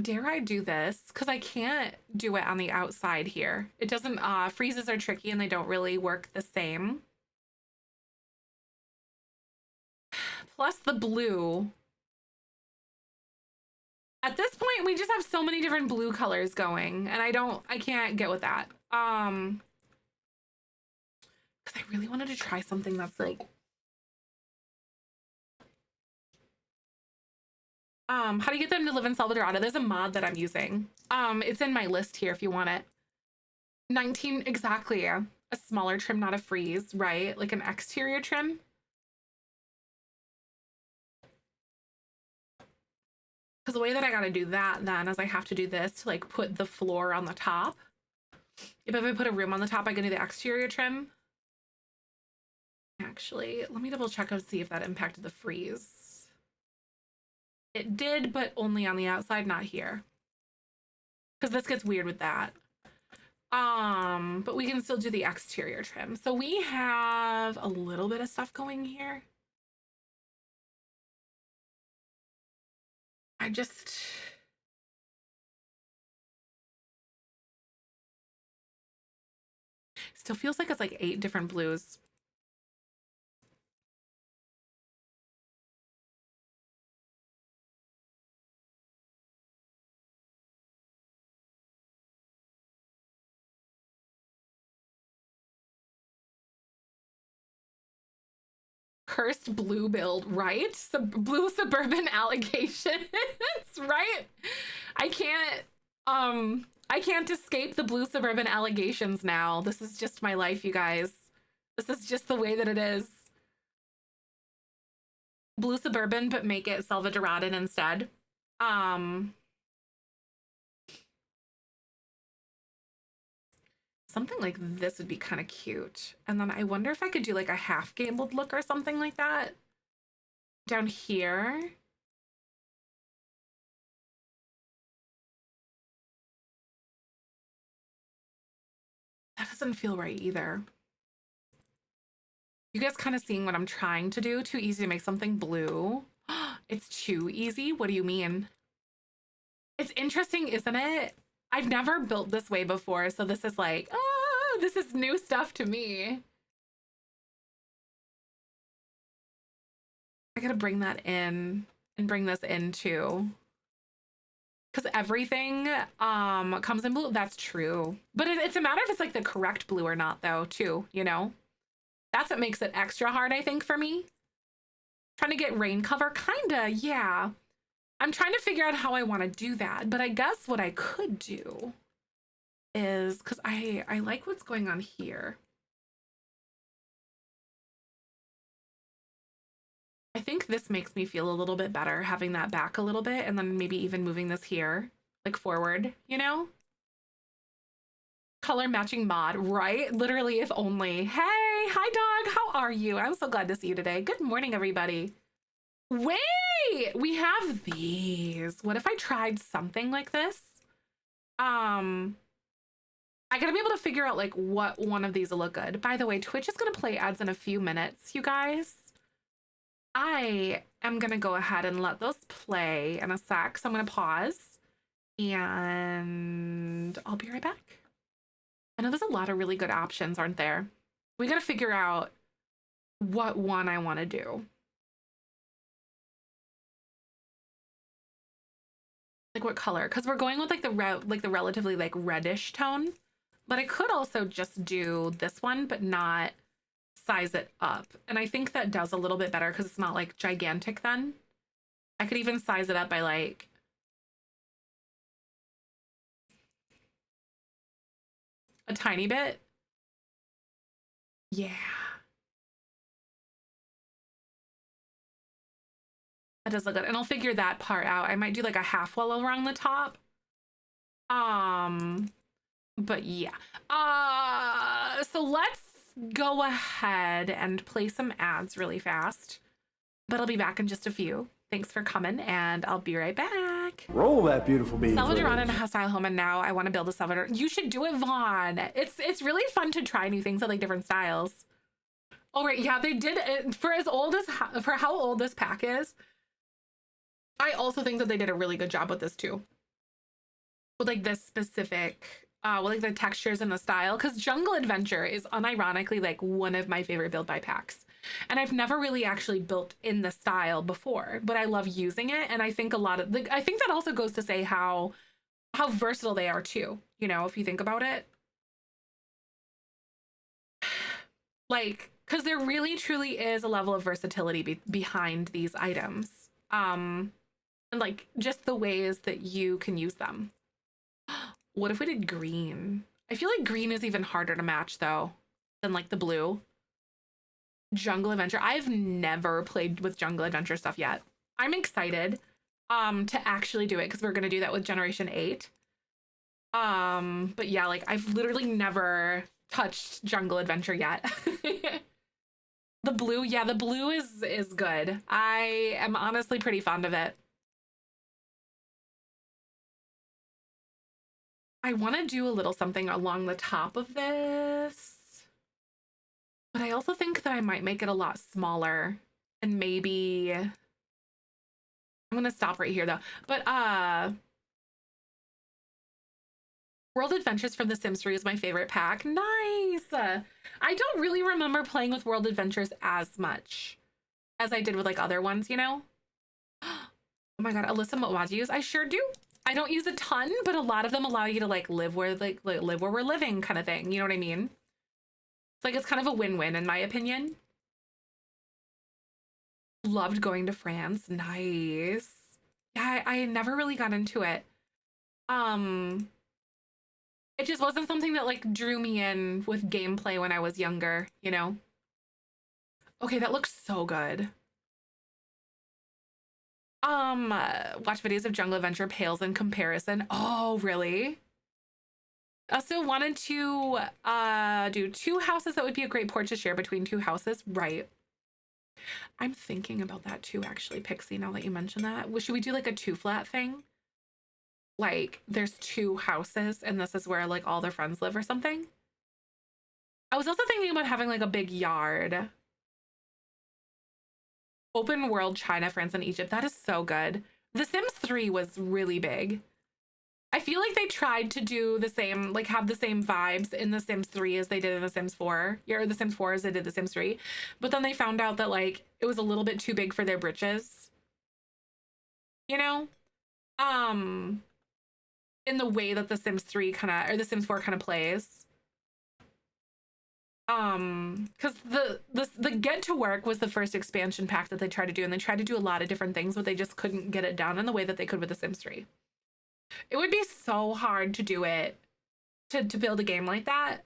Dare I do this? Because I can't do it on the outside here. It doesn't, freezes are tricky and they don't really work the same. Plus the blue. At this point, we just have so many different blue colors going and I can't get with that. Because I really wanted to try something that's like, how do you get them to live in Salvadorada? There's a mod that I'm using. It's in my list here if you want it. 19, exactly. A smaller trim, not a freeze, right? Like an exterior trim. Because the way that I gotta do that then is I have to do this to like put the floor on the top. If I put a room on the top, I can do the exterior trim. Actually, let me double check and see if that impacted the freeze. It did, but only on the outside, not here. Because this gets weird with that. But we can still do the exterior trim. So we have a little bit of stuff going here. I just... Still feels like it's like 8 different blues. Cursed blue build, right? Blue suburban allegations, right? I can't escape the blue suburban allegations now. This is just my life, you guys. This is just the way that it is. Blue suburban, but make it Salvadoran instead. Something like this would be kind of cute. And then I wonder if I could do like a half gabled look or something like that down here. That doesn't feel right either. You guys kind of seeing what I'm trying to do? Too easy to make something blue. It's too easy? What do you mean? It's interesting, isn't it? I've never built this way before, so this is like, oh, this is new stuff to me. I gotta bring that in and bring this in too. Because everything comes in blue. That's true. But it's a matter if it's like the correct blue or not though, too, you know? That's what makes it extra hard, I think, for me. Trying to get rain cover, kinda, yeah. I'm trying to figure out how I want to do that, but I guess what I could do is, because I like what's going on here. I think this makes me feel a little bit better, having that back a little bit, and then maybe even moving this here, like forward, you know? Color matching mod, right? Literally, if only. Hey, hi dog, how are you? I'm so glad to see you today. Good morning, everybody. Wait, we have these. What if I tried something like this? I gotta be able to figure out like what one of these will look good. By the way, Twitch is gonna play ads in a few minutes, you guys. I am gonna go ahead and let those play in a sec. So I'm gonna pause and I'll be right back. I know there's a lot of really good options, aren't there? We gotta figure out what one I want to do. Like what color? Because we're going with like the relatively like reddish tone, but I could also just do this one, but not size it up. And I think that does a little bit better because it's not like gigantic then. I could even size it up by like a tiny bit. Yeah. That does look good. And I'll figure that part out. I might do like a half wall around the top. But yeah. So let's go ahead and play some ads really fast. But I'll be back in just a few. Thanks for coming, and I'll be right back. Roll that beautiful bean. Salvador in a hostile home, and now I want to build a Salvador. You should do it, Vaughn. It's really fun to try new things at like different styles. Oh right, yeah, they did it for how old this pack is. I also think that they did a really good job with this too. With like this specific, with like the textures and the style, because Jungle Adventure is unironically like one of my favorite build by packs. And I've never really actually built in the style before, but I love using it. And I think I think that also goes to say how versatile they are too. You know, if you think about it, like, because there really truly is a level of versatility behind these items. And like just the ways that you can use them. What if we did green? I feel like green is even harder to match though than like the blue. Jungle Adventure. I've never played with Jungle Adventure stuff yet. I'm excited to actually do it because we're gonna do that with Generation 8. But yeah, like I've literally never touched Jungle Adventure yet. The blue, yeah, the blue is good. I am honestly pretty fond of it. I want to do a little something along the top of this. But I also think that I might make it a lot smaller, and maybe I'm gonna stop right here though. But World Adventures from The Sims 3 is my favorite pack. Nice. I don't really remember playing with World Adventures as much as I did with like other ones, you know? Oh my god, Alyssa Mowajius, I sure do. I don't use a ton, but a lot of them allow you to like live where live where we're living kind of thing. You know what I mean? Like it's kind of a win-win in my opinion. Loved going to France. Nice. Yeah, I never really got into it. It just wasn't something that like drew me in with gameplay when I was younger, you know? Okay, that looks so good. Watch videos of Jungle Adventure pales in comparison. Oh, really? I also wanted to do 2 houses. That would be a great porch to share between 2 houses. Right. I'm thinking about that too, actually, Pixie, now that you mention that. Should we do like a 2 flat thing? Like there's 2 houses and this is where like all their friends live or something. I was also thinking about having like a big yard. Open world China, France, and Egypt. That is so good. The Sims 3 was really big. I feel like they tried to do the same, like have the same vibes in The Sims 3 as they did in The Sims 4, or The Sims 4 as they did The Sims 3. But then they found out that like it was a little bit too big for their britches. You know? In the way that The Sims 3 kind of, or The Sims 4 kind of plays. Because the Get to Work was the first expansion pack that they tried to do, and they tried to do a lot of different things, but they just couldn't get it done in the way that they could with The Sims 3. It would be so hard to do it, to build a game like that.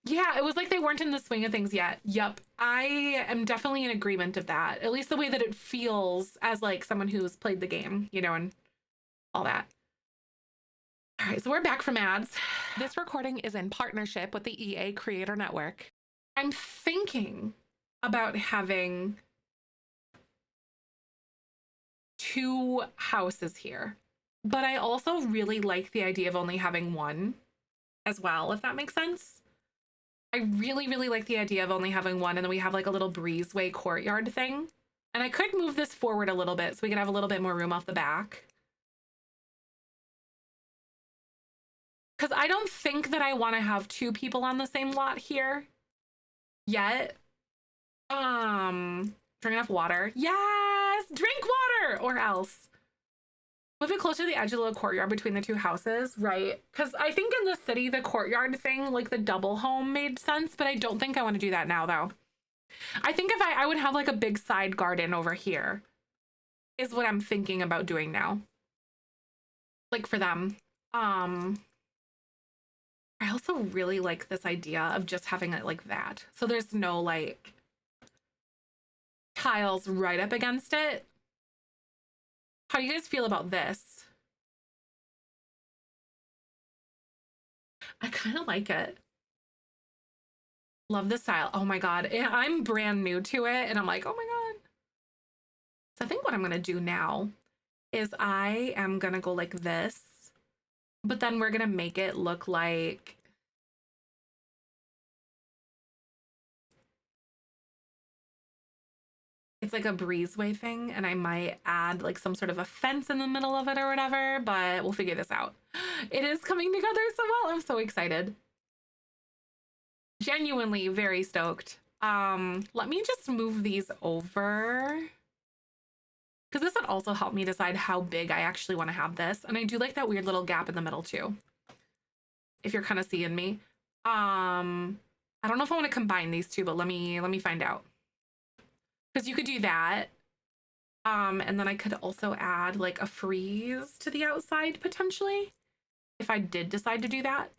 Yeah, it was like they weren't in the swing of things yet. Yup, I am definitely in agreement of that. At least the way that it feels as like someone who's played the game, you know, and all that. All right, so we're back from ads. This recording is in partnership with the EA Creator Network. I'm thinking about having 2 houses here, but I also really like the idea of only having 1 as well, if that makes sense. I really, really like the idea of only having 1, and then we have like a little breezeway courtyard thing. And I could move this forward a little bit so we can have a little bit more room off the back. Because I don't think that I want to have 2 people on the same lot here yet. Drink enough water. Yes, drink water or else. Move it closer to the edge of the little courtyard between the 2 houses, right? Because I think in the city, the courtyard thing, like the double home made sense, but I don't think I want to do that now though. I think if I would have like a big side garden over here is what I'm thinking about doing now. Like for them. I also really like this idea of just having it like that. So there's no like tiles right up against it. How do you guys feel about this? I kind of like it. Love the style. Oh my God. I'm brand new to it and I'm like, oh my God. So I think what I'm going to do now is I am going to go like this, but then we're going to make it look like it's like a breezeway thing, and I might add like some sort of a fence in the middle of it or whatever, but we'll figure this out. It is coming together so well. I'm so excited. Genuinely very stoked. Let me just move these over because this would also help me decide how big I actually want to have this. And I do like that weird little gap in the middle too, if you're kind of seeing me. I don't know if I want to combine these two, but let me find out. Because you could do that. And then I could also add like a frieze to the outside potentially, if I did decide to do that,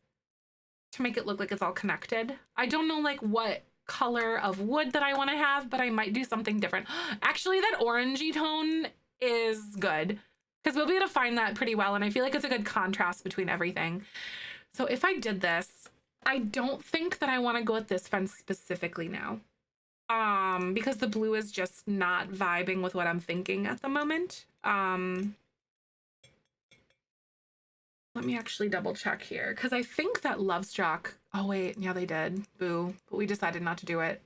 to make it look like it's all connected. I don't know like what color of wood that I want to have, but I might do something different. Actually, that orangey tone is good because we'll be able to find that pretty well. And I feel like it's a good contrast between everything. So if I did this, I don't think that I want to go with this fence specifically now. Because the blue is just not vibing with what I'm thinking at the moment. Let me actually double check here because I think that Lovestruck. Oh wait, yeah, they did. Boo. But we decided not to do it.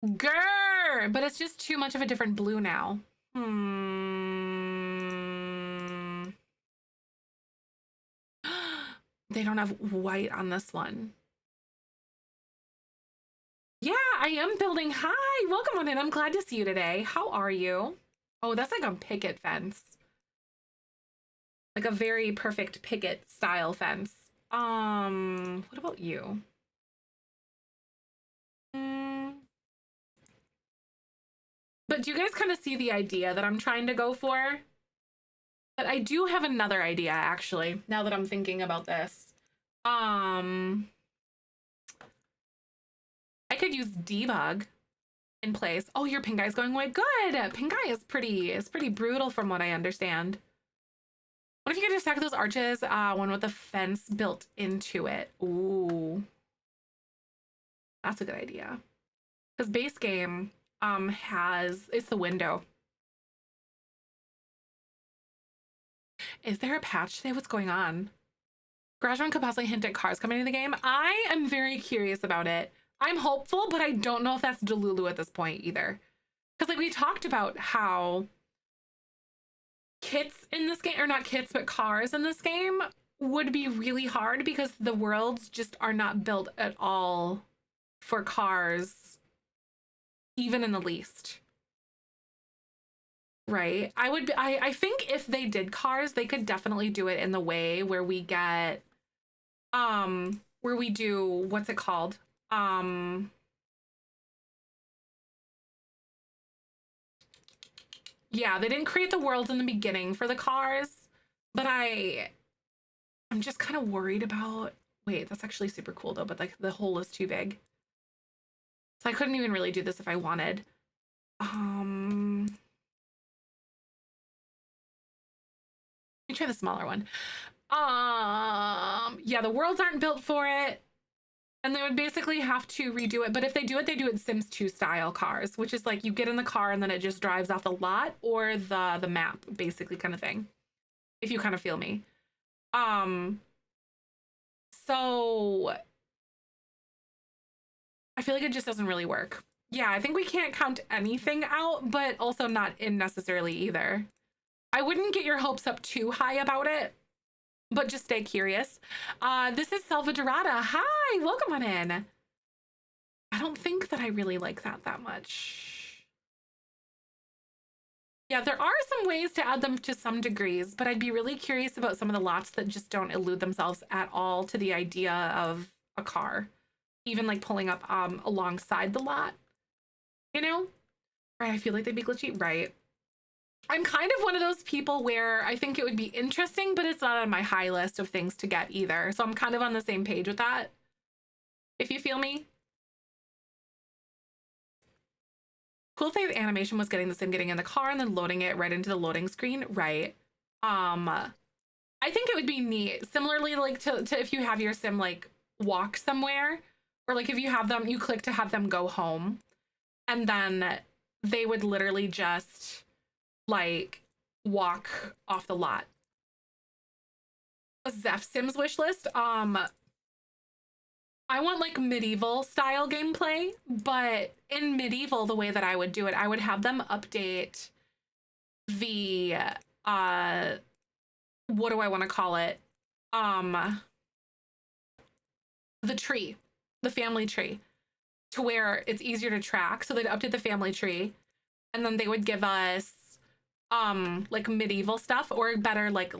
Grr! But it's just too much of a different blue now. They don't have white on this one. Yeah, I am building. Hi, welcome on in. I'm glad to see you today. How are you? Oh, that's like a picket fence. Like a very perfect picket style fence. What about you? But do you guys kind of see the idea that I'm trying to go for? But I do have another idea actually, now that I'm thinking about this. I could use debug in place. Oh, your pink eye's going away. Good. Pink eye is pretty brutal from what I understand. What if you could just stack those arches, one with the fence built into it? Ooh. That's a good idea. Because base game it's the window. Is there a patch today? What's going on? GarageBand could possibly hint at cars coming into the game. I am very curious about it. I'm hopeful, but I don't know if that's Delulu at this point either. Because like we talked about how kits in this game, or not kits, but cars in this game would be really hard because the worlds just are not built at all for cars, even in the least. Right? I think if they did cars, they could definitely do it in the way where we get where we do, what's it called? Yeah, they didn't create the worlds in the beginning for the cars, but I'm just kind of worried about, wait, that's actually super cool though, but like the hole is too big. So I couldn't even really do this if I wanted. Let me try the smaller one. Yeah, the worlds aren't built for it. And they would basically have to redo it. But if they do it Sims 2 style cars, which is like you get in the car and then it just drives off the lot or the map, basically, kind of thing. If you kind of feel me. So I feel like it just doesn't really work. Yeah, I think we can't count anything out, but also not unnecessarily either. I wouldn't get your hopes up too high about it, but just stay curious. This is Salvadorada. Hi, welcome on in. I don't think that I really like that much. Yeah, there are some ways to add them to some degrees, but I'd be really curious about some of the lots that just don't allude themselves at all to the idea of a car. Even like pulling up alongside the lot, you know? Right, I feel like they'd be glitchy, right? I'm kind of one of those people where I think it would be interesting, but it's not on my high list of things to get either. So I'm kind of on the same page with that, if you feel me. Cool thing, the animation was getting the sim getting in the car and then loading it right into the loading screen. Right. I think it would be neat. Similarly, like to if you have your sim like walk somewhere, or like if you have them, you click to have them go home, and then they would literally just like walk off the lot. A Zeph Sims wish list. I want like medieval style gameplay, but in medieval, the way that I would do it, I would have them update the what do I want to call it? The tree, the family tree, to where it's easier to track. So they'd update the family tree, and then they would give us like medieval stuff or better like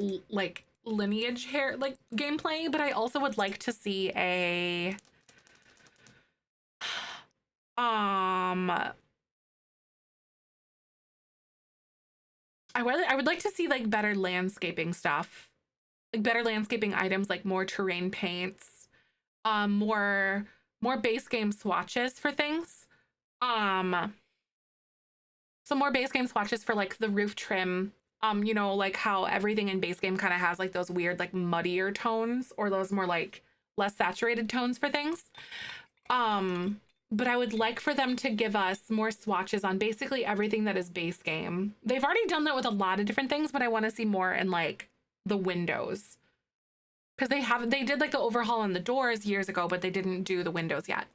lineage hair like gameplay. But I also would like to see a I would like to see like better landscaping stuff, like better landscaping items, like more terrain paints, more base game swatches for things. So more base game swatches for like the roof trim. You know, like how everything in base game kind of has like those weird like muddier tones or those more like less saturated tones for things. But I would like for them to give us more swatches on basically everything that is base game. They've already done that with a lot of different things, but I want to see more in like the windows. Because they did like the overhaul on the doors years ago, but they didn't do the windows yet.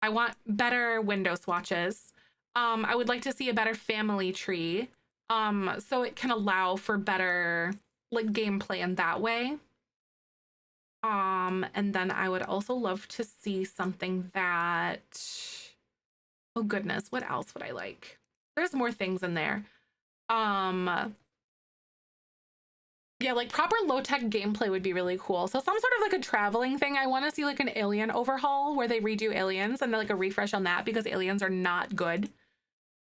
I want better window swatches. I would like to see a better family tree. So it can allow for better like gameplay in that way. And then I would also love to see something that, oh goodness, what else would I like? There's more things in there. Yeah, like proper low-tech gameplay would be really cool. So some sort of like a traveling thing. I want to see like an Alien overhaul where they redo Aliens and like a refresh on that because Aliens are not good.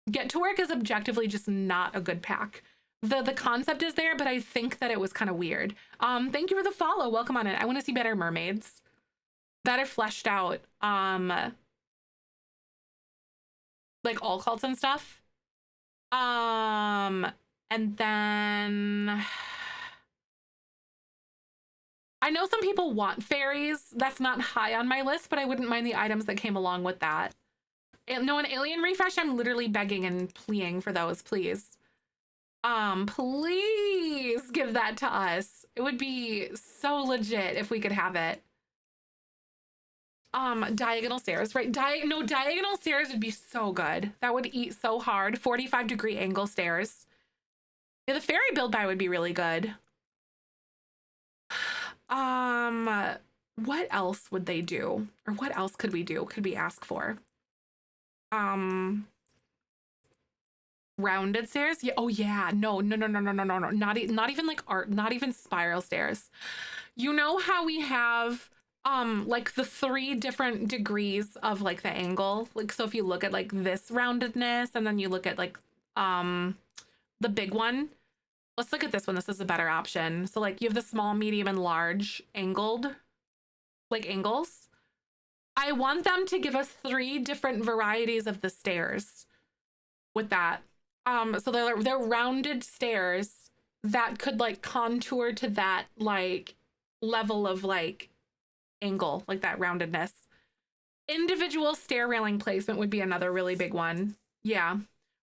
Get to Work is objectively just not a good pack. The concept is there, but I think that it was kind of weird. Thank you for the follow. Welcome on it. I want to see better mermaids. Better fleshed out. Like all cults and stuff. And then I know some people want fairies. That's not high on my list, but I wouldn't mind the items that came along with that. No, an alien refresh, I'm literally begging and pleading for those, please. Please give that to us. It would be so legit if we could have it. Diagonal stairs, right? Diagonal stairs would be so good. That would eat so hard. 45-degree angle stairs. Yeah, the fairy build by would be really good. What else would they do? Or what else could we do? Could we ask for? Rounded stairs? Yeah. Oh yeah. No. Not even like art, not even spiral stairs. You know how we have like the 3 different degrees of like the angle? Like so if you look at like this roundedness and then you look at like the big one. Let's look at this one. This is a better option. So like you have the small, medium, and large angled like angles. I want them to give us 3 different varieties of the stairs with that. So they're rounded stairs that could like contour to that like level of like angle, like that roundedness. Individual stair railing placement would be another really big one. Yeah.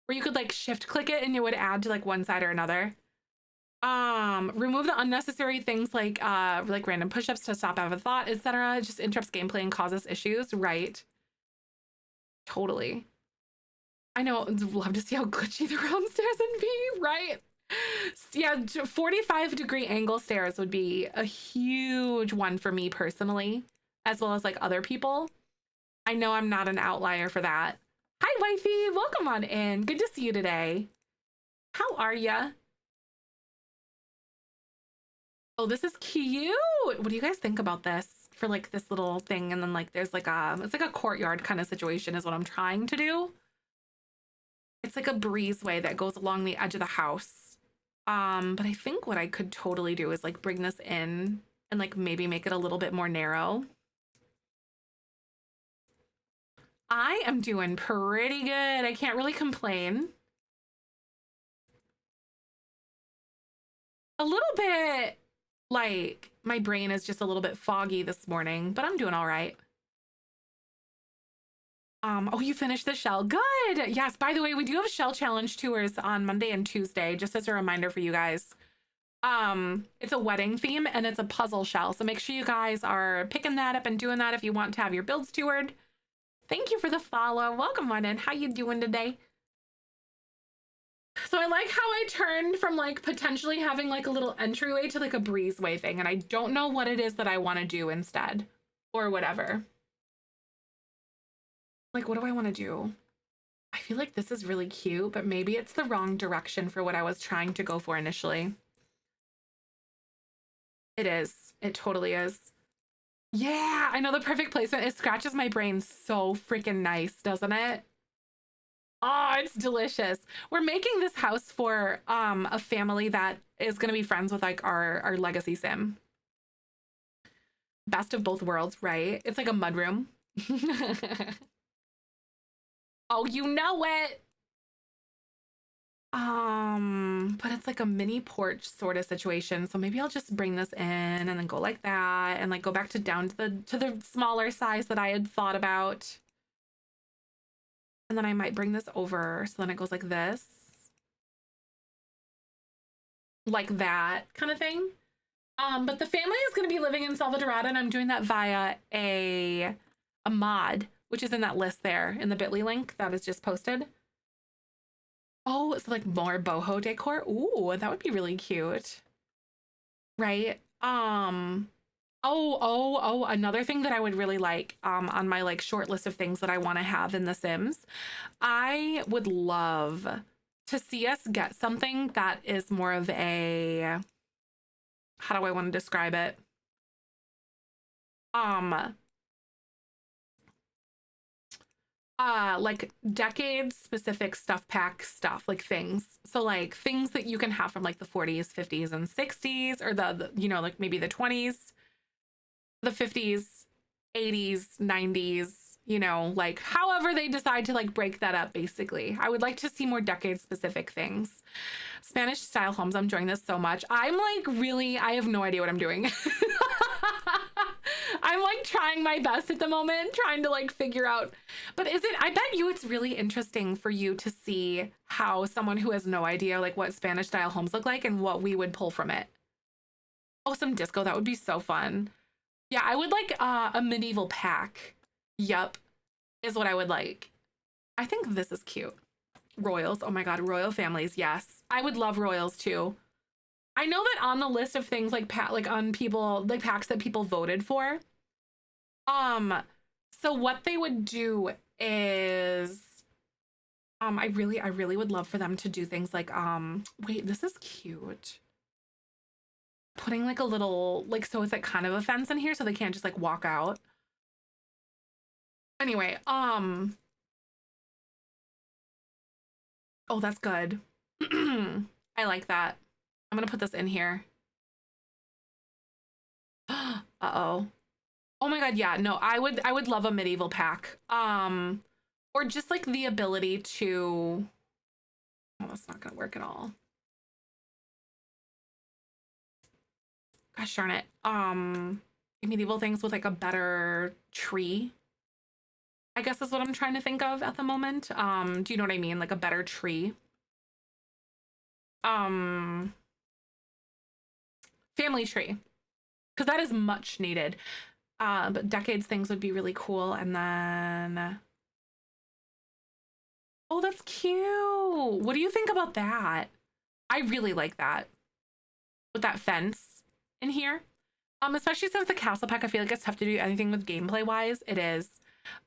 Where you could like shift click it and it would add to like one side or another. Remove the unnecessary things like random push-ups to stop out of a thought, etc. It just interrupts gameplay and causes issues, right? Totally. I know, I'd love to see how glitchy the round stairs would be, right? Yeah, 45-degree angle stairs would be a huge one for me personally, as well as like other people. I know I'm not an outlier for that. Hi, wifey, welcome on in. Good to see you today. How are ya? Oh, this is cute. What do you guys think about this for like this little thing? And then like there's like it's like a courtyard kind of situation is what I'm trying to do. It's like a breezeway that goes along the edge of the house. But I think what I could totally do is like bring this in and like maybe make it a little bit more narrow. I am doing pretty good. I can't really complain. A little bit like my brain is just a little bit foggy this morning, but I'm doing all right. Oh, you finished the shell. Good. Yes, by the way, we do have shell challenge tours on Monday and Tuesday, just as a reminder for you guys. It's a wedding theme and it's a puzzle shell. So make sure you guys are picking that up and doing that if you want to have your builds toured. Thank you for the follow. Welcome on in. How you doing today? So I like how I turned from like potentially having like a little entryway to like a breezeway thing. And I don't know what it is that I want to do instead or whatever. Like, what do I want to do? I feel like this is really cute, but maybe it's the wrong direction for what I was trying to go for initially. It is. It totally is. Yeah, I know the perfect placement. It scratches my brain so freaking nice, doesn't it? Oh, it's delicious. We're making this house for a family that is going to be friends with like our legacy sim. Best of both worlds, right? It's like a mudroom. Oh, you know it. But it's like a mini porch sort of situation. So maybe I'll just bring this in and then go like that and like go back to down to the smaller size that I had thought about. And then I might bring this over so then it goes like this. Like that kind of thing. But the family is going to be living in Salvadorada and I'm doing that via a mod, which is in that list there in the bit.ly link that is just posted. Oh, it's like more boho decor. Ooh, that would be really cute. Right? Another thing that I would really like on my like short list of things that I want to have in The Sims. I would love to see us get something that is more of a, how do I want to describe it? Like decades specific stuff pack stuff, like things. So like things that you can have from like the 40s, 50s, and 60s, or the you know, like maybe the 20s, the 50s, 80s, 90s, you know, like however they decide to like break that up, basically. I would like to see more decade specific things. Spanish style homes, I'm enjoying this so much. I'm like really, I have no idea what I'm doing. I'm like trying my best at the moment, trying to like figure out. But is it, I bet you it's really interesting for you to see how someone who has no idea like what Spanish style homes look like and what we would pull from it. Oh, some disco, that would be so fun. Yeah, I would like a medieval pack. Yup, is what I would like. I think this is cute. Royals, oh my God, royal families, yes. I would love royals too. I know that on the list of things like like on people, like packs that people voted for, so what they would do is, I really would love for them to do things like, wait, this is cute. Putting like a little, like, so it's like kind of a fence in here so they can't just like walk out. Anyway, oh, that's good. I like that. I'm gonna put this in here. Uh-oh. Oh my God, yeah, no, I would love a medieval pack. Or just like the ability to, oh, that's not gonna work at all. Gosh darn it. Medieval things with like a better tree, I guess is what I'm trying to think of at the moment. Do you know what I mean? Like a better tree. Family tree, because that is much needed. But decades things would be really cool. And then, oh, that's cute. What do you think about that? I really like that with that fence in here. Especially since the castle pack, I feel like it's tough to do anything with gameplay wise. It is.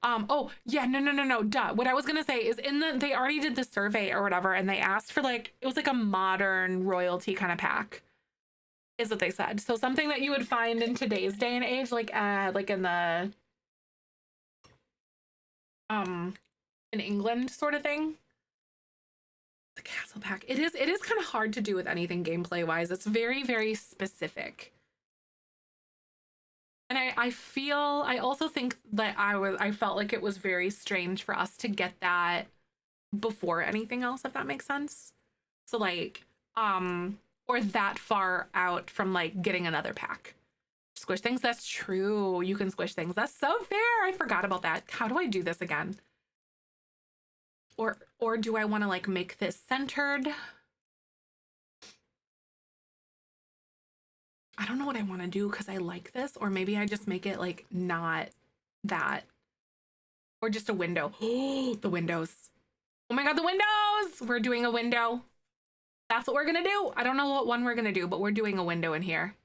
Oh yeah, no, duh. What I was gonna say is they already did the survey or whatever, and they asked for like, it was like a modern royalty kind of pack, is what they said. So something that you would find in today's day and age, like in the in England sort of thing. The castle pack. It is kind of hard to do with anything gameplay wise. It's very, very specific. And I also think that I felt like it was very strange for us to get that before anything else, if that makes sense. So like, or that far out from like getting another pack. Squish things, that's true. You can squish things. That's so fair. I forgot about that. How do I do this again? Or do I want to like make this centered? I don't know what I want to do because I like this, or maybe I just make it like not that, or just a window. Oh, the windows. Oh my God, the windows. We're doing a window. That's what we're gonna do. I don't know what one we're gonna do, but we're doing a window in here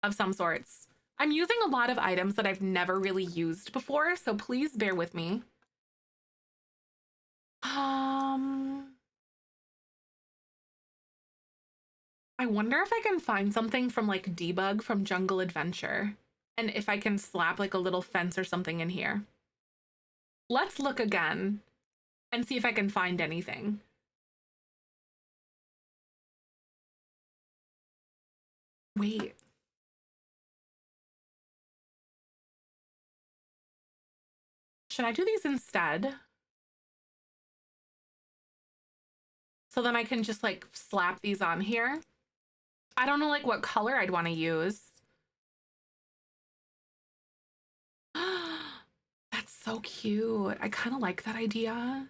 of some sorts. I'm using a lot of items that I've never really used before, so please bear with me. I wonder if I can find something from like Debug from Jungle Adventure, and if I can slap like a little fence or something in here. Let's look again and see if I can find anything. Wait. Should I do these instead? So then I can just like slap these on here. I don't know like what color I'd want to use. That's so cute. I kind of like that idea.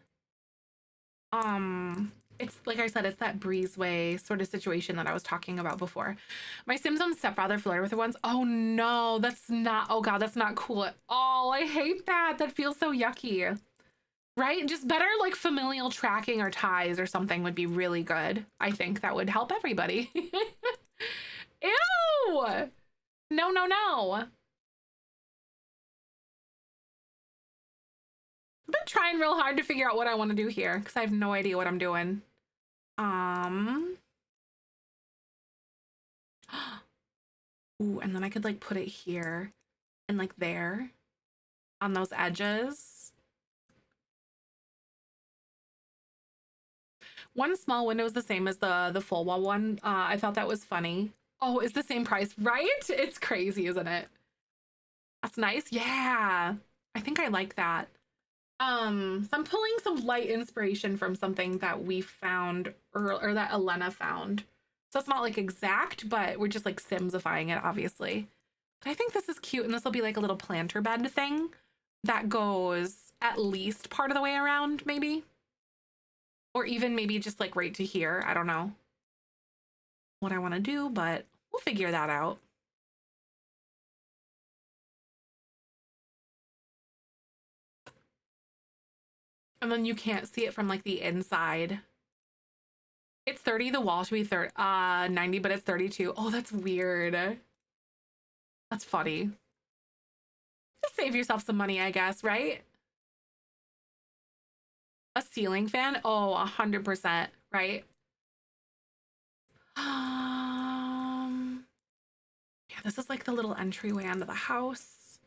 It's like I said, it's that breezeway sort of situation that I was talking about before. My Simpsons stepfather flirted with her once. Oh no, that's not, oh God, that's not cool at all. I hate that. That feels so yucky. Right? Just better like familial tracking or ties or something would be really good. I think that would help everybody. Ew! No, no, no. I've been trying real hard to figure out what I want to do here because I have no idea what I'm doing. Ooh, and then I could like put it here and like there on those edges. One small window is the same as the full wall one. I thought that was funny. Oh, it's the same price, right? It's crazy, isn't it? That's nice. Yeah. I think I like that. So I'm pulling some light inspiration from something that we found or that Elena found. So it's not like exact, but we're just like Simsifying it, obviously. But I think this is cute, and this will be like a little planter bed thing that goes at least part of the way around, maybe. Or even maybe just like right to here. I don't know what I want to do, but we'll figure that out. And then you can't see it from like the inside. It's 30, the wall should be 90, but it's 32. Oh, that's weird. That's funny. Just save yourself some money, I guess, right? A ceiling fan? Oh, 100%, right? Yeah, this is like the little entryway onto the house.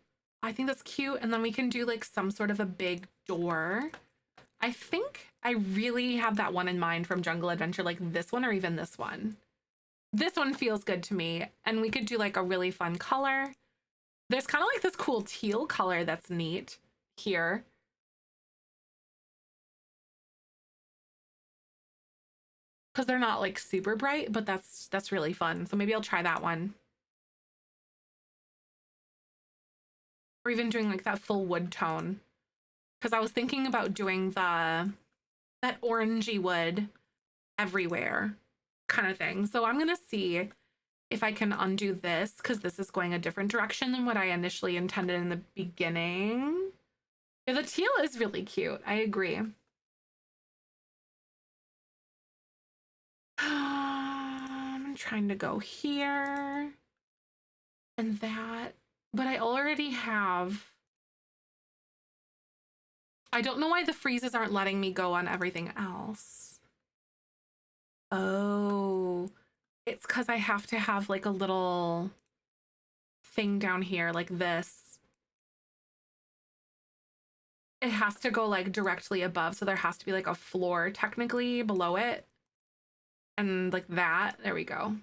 I think that's cute. And then we can do like some sort of a big door. I think I really have that one in mind from Jungle Adventure, like this one or even this one. This one feels good to me. And we could do like a really fun color. There's kind of like this cool teal color that's neat here. Because they're not like super bright, but that's really fun. So maybe I'll try that one. Or even doing like that full wood tone. Because I was thinking about doing that orangey wood everywhere kind of thing. So I'm gonna see if I can undo this because this is going a different direction than what I initially intended in the beginning. Yeah, the teal is really cute. I agree. I'm trying to go here and that, but I already have. I don't know why the freezes aren't letting me go on everything else. Oh, it's because I have to have like a little thing down here like this. it has to go like directly above. So there has to be like a floor technically below it. And like that. There we go.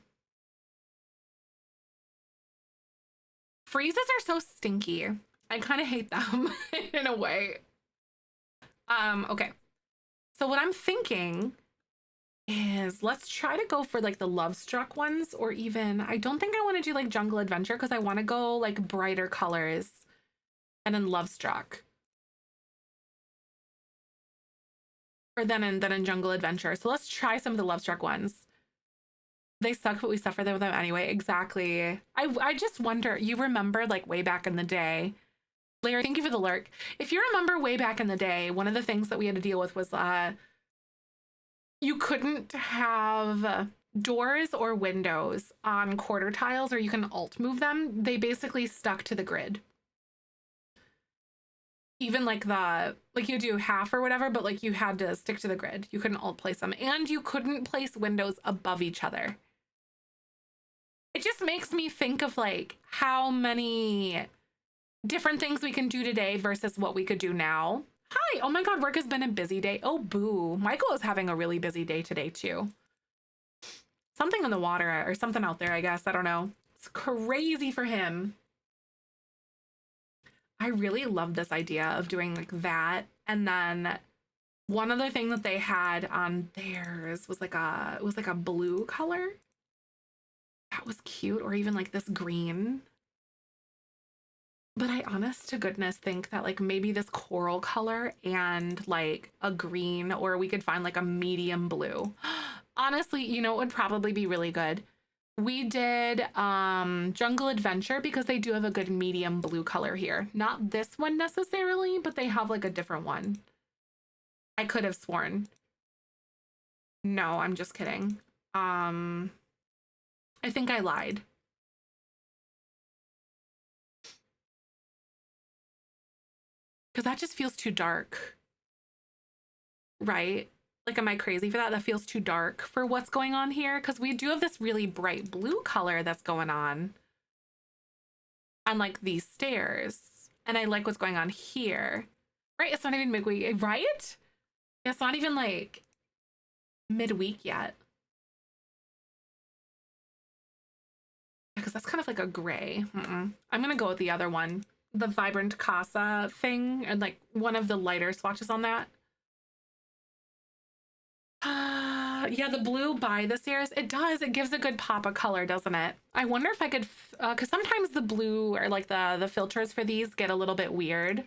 Freezes are so stinky. I kind of hate them in a way. Okay. So what I'm thinking is let's try to go for like the Love Struck ones, or even, I don't think I want to do like Jungle Adventure because I want to go like brighter colors and then Love Struck. Or then in Jungle Adventure. So let's try some of the Love Struck ones. They suck, but we suffer with them anyway. Exactly. I just wonder, you remember like way back in the day, Larry, thank you for the lurk. If you remember way back in the day, one of the things that we had to deal with was you couldn't have doors or windows on quarter tiles, or you can alt move them. They basically stuck to the grid. Even like you do half or whatever, but like you had to stick to the grid. You couldn't alt place them, and you couldn't place windows above each other. It just makes me think of like how many different things we can do today versus what we could do now. Hi. Oh my God, work has been a busy day. Oh, boo. Michael is having a really busy day today too. Something in the water or something out there, I guess. I don't know. It's crazy for him. I really love this idea of doing like that. And then one other thing that they had on theirs was like a blue color. That was cute. Or even like this green. But I honest to goodness think that like maybe this coral color and like a green, or we could find like a medium blue. Honestly, you know, it would probably be really good. We did Jungle Adventure because they do have a good medium blue color here. Not this one necessarily, but they have like a different one. I could have sworn. No, I'm just kidding. I think I lied. Because that just feels too dark. Right? Like, am I crazy for that? That feels too dark for what's going on here. Because we do have this really bright blue color that's going on like these stairs. And I like what's going on here. Right? It's not even midweek, right? It's not even like midweek yet. Because that's kind of like a gray. I'm going to go with the other one. The Vibrant Casa thing, and like one of the lighter swatches on that. Yeah, the blue by the stairs, it does. It gives a good pop of color, doesn't it? I wonder if I could, because sometimes the blue or like the filters for these get a little bit weird.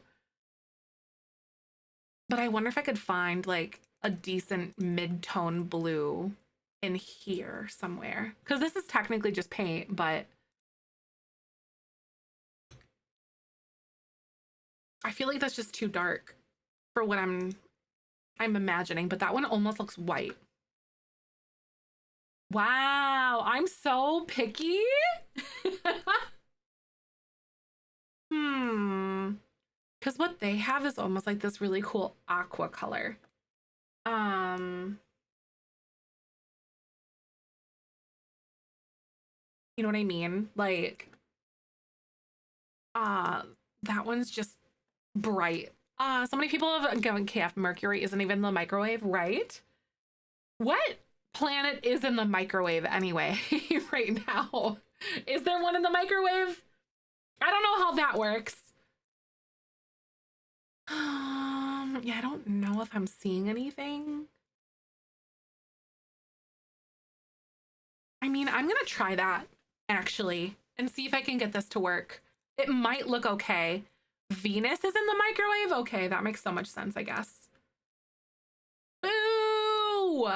But I wonder if I could find like a decent mid-tone blue in here somewhere. Because this is technically just paint, but I feel like that's just too dark for what I'm imagining. But that one almost looks white. Wow, I'm so picky. Because what they have is almost like this really cool aqua color. You know what I mean? Like, that one's just bright. So many people have given KF Mercury isn't even in the microwave, right? What planet is in the microwave anyway right now? Is there one in the microwave? I don't know how that works. Yeah, I don't know if I'm seeing anything. I mean, I'm gonna try that actually and see if I can get this to work. It might look okay. Venus is in the microwave? Okay, that makes so much sense, I guess. Boo!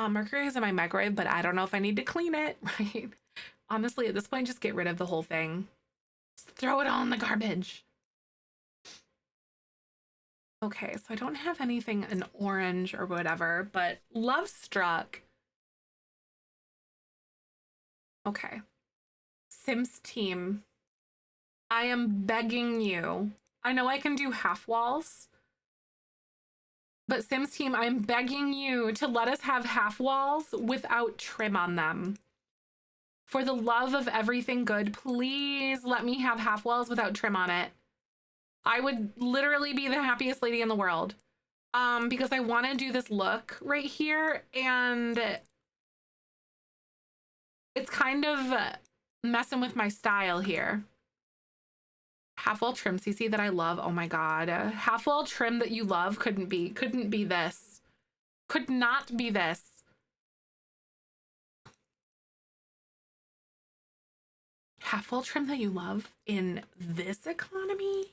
Mercury is in my microwave, but I don't know if I need to clean it, right? Honestly, at this point, just get rid of the whole thing. Just throw it all in the garbage. Okay, so I don't have anything in orange or whatever, but Love Struck. Okay. Sims team. I am begging you. I know I can do half walls, but Sims team, I'm begging you to let us have half walls without trim on them. For the love of everything good, please let me have half walls without trim on it. I would literally be the happiest lady in the world. Because I want to do this look right here, and it's kind of messing with my style here. Half wall trim, CC, that I love. Oh my god, half wall trim that you love couldn't be this. Could not be this. Half wall trim that you love in this economy?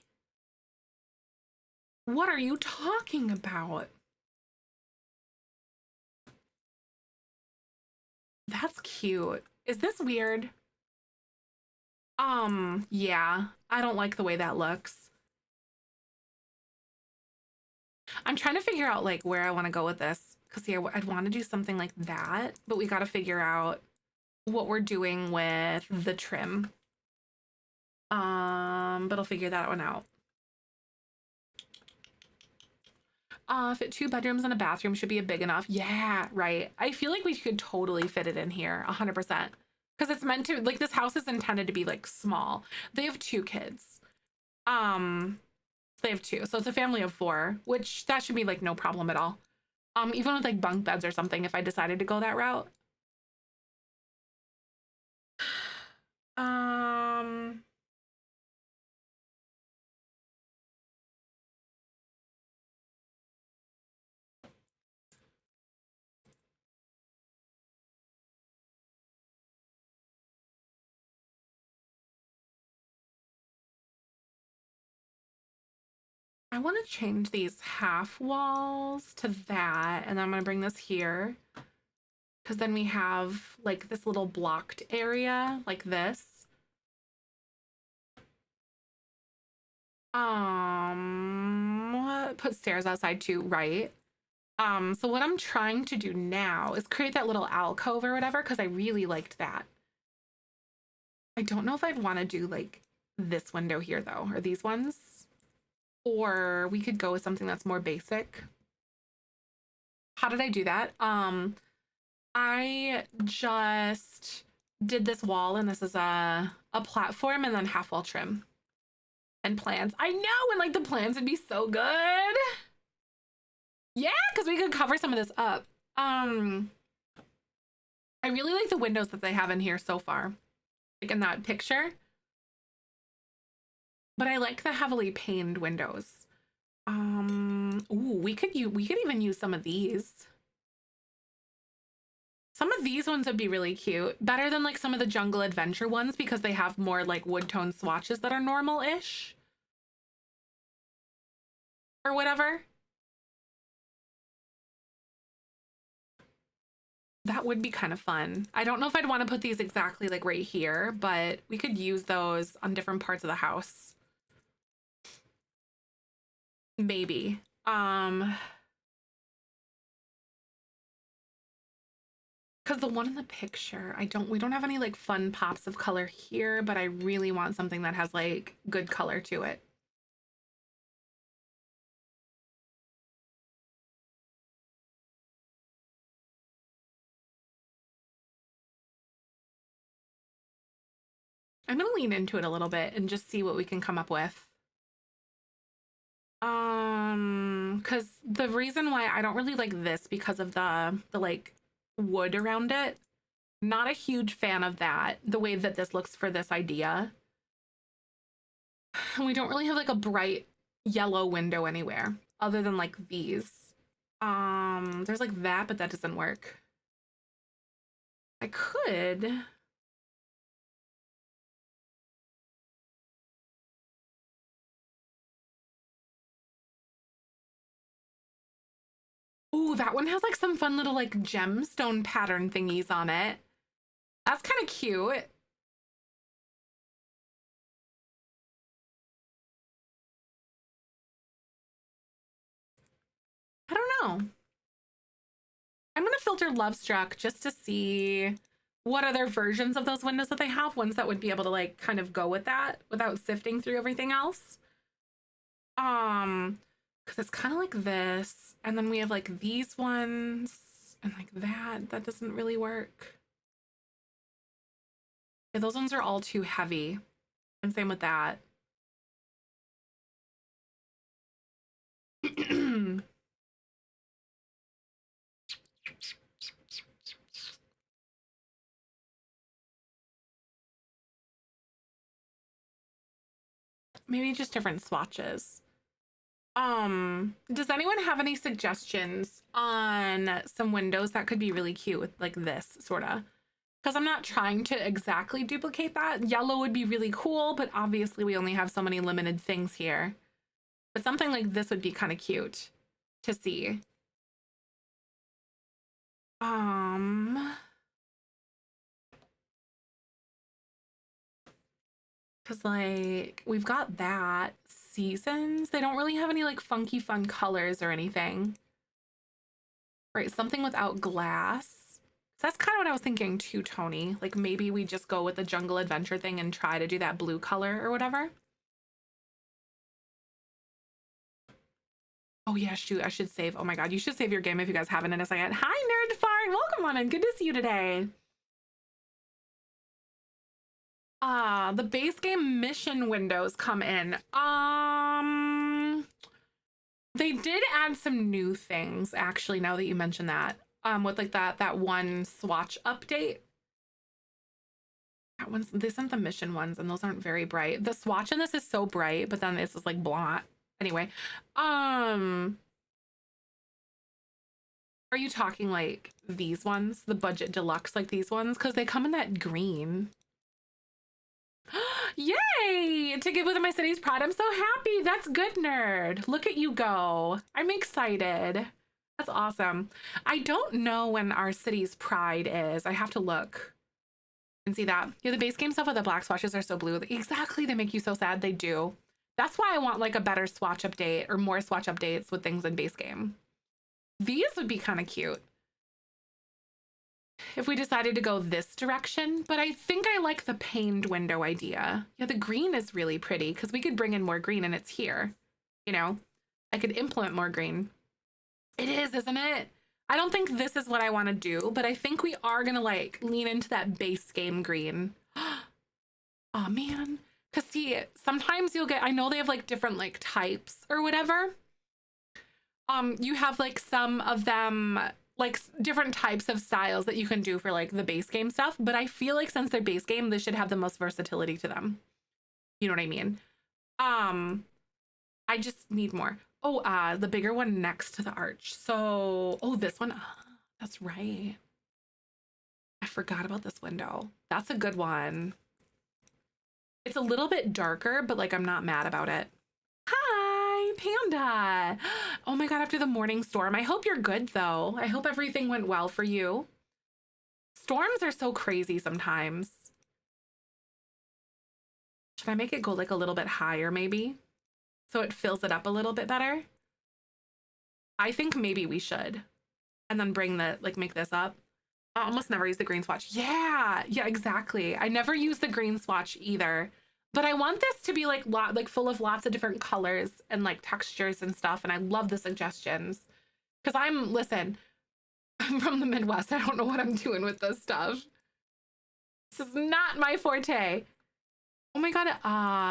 What are you talking about? That's cute. Is this weird? Yeah, I don't like the way that looks. I'm trying to figure out like where I want to go with this, because yeah, I'd want to do something like that, but we got to figure out what we're doing with the trim. But I'll figure that one out. Fit 2 bedrooms and a bathroom should be a big enough. Yeah, right. I feel like we could totally fit it in here 100%, because it's meant to, like, this house is intended to be like small. They have 2 kids. They have 2, so it's a family of 4, which that should be like no problem at all. Even with like bunk beds or something, if I decided to go that route. I want to change these half walls to that, and then I'm going to bring this here, because then we have like this little blocked area like this. Put stairs outside too, right? So what I'm trying to do now is create that little alcove or whatever, because I really liked that. I don't know if I'd want to do like this window here though, or these ones. Or we could go with something that's more basic. How did I do that? I just did this wall, and this is a platform, and then half wall trim and plans. I know, and like the plans would be so good. Yeah, because we could cover some of this up. I really like the windows that they have in here so far, like in that picture. But I like the heavily paned windows. Ooh, we could even use some of these. Some of these ones would be really cute. Better than like some of the jungle adventure ones, because they have more like wood tone swatches that are normal-ish. Or whatever. That would be kind of fun. I don't know if I'd want to put these exactly like right here, but we could use those on different parts of the house. Maybe. Because the one in the picture, we don't have any like fun pops of color here, but I really want something that has like good color to it. I'm gonna lean into it a little bit and just see what we can come up with. Because the reason why I don't really like this, because of the like wood around it. Not a huge fan of that, the way that this looks for this idea. We don't really have like a bright yellow window anywhere other than like these. There's like that, but that doesn't work. I could. Ooh, that one has like some fun little like gemstone pattern thingies on it. That's kind of cute. I don't know. I'm gonna filter Lovestruck just to see what other versions of those windows that they have, ones that would be able to like kind of go with that without sifting through everything else. Because it's kind of like this, and then we have like these ones and like that doesn't really work. Yeah, those ones are all too heavy. And same with that. Maybe just different swatches. Does anyone have any suggestions on some windows that could be really cute with like this sort of? Because I'm not trying to exactly duplicate that. Yellow would be really cool, but obviously we only have so many limited things here. But something like this would be kind of cute to see. Because like we've got that. Seasons, they don't really have any like funky fun colors or anything. Right, something without glass. So that's kind of what I was thinking too, Tony. Like maybe we just go with the jungle adventure thing and try to do that blue color or whatever. Oh yeah, shoot, I should save. Oh my God, you should save your game if you guys haven't in a second. Hi, Nerd Fart, welcome on in. Good to see you today. The base game mission windows come in. They did add some new things actually, now that you mention that. With like that one swatch update. That one's, they sent the mission ones and those aren't very bright. The swatch in this is so bright, but then this is like blonde. Anyway, are you talking like these ones, the budget deluxe, like these ones? Because they come in that green. Yay! To give with my city's pride. I'm so happy. That's good, nerd. Look at you go. I'm excited. That's awesome. I don't know when our city's pride is. I have to look and see that. Yeah, the base game stuff with the black swatches are so blue. Exactly. They make you so sad. They do. That's why I want like a better swatch update or more swatch updates with things in base game. These would be kind of cute if we decided to go this direction, but I think I like the paned window idea. Yeah, the green is really pretty because we could bring in more green and it's here. You know, I could implement more green. It is, isn't it? I don't think this is what I want to do, but I think we are going to like lean into that base game green. Oh man. Cause see, sometimes you'll get, I know they have like different like types or whatever. You have like some of them, like different types of styles that you can do for like the base game stuff. But I feel like since they're base game, they should have the most versatility to them. You know what I mean? I just need more. Oh, the bigger one next to the arch. So, oh, this one. That's right. I forgot about this window. That's a good one. It's a little bit darker, but like I'm not mad about it. Hi, Panda. Oh my God, after the morning storm. I hope you're good though. I hope everything went well for you. Storms are so crazy sometimes. Should I make it go like a little bit higher maybe? So it fills it up a little bit better? I think maybe we should. And then bring the, like make this up. I almost never use the green swatch. Yeah, exactly. I never use the green swatch either. But I want this to be like full of lots of different colors and like textures and stuff. And I love the suggestions. Because listen, I'm from the Midwest. I don't know what I'm doing with this stuff. This is not my forte. Oh my God.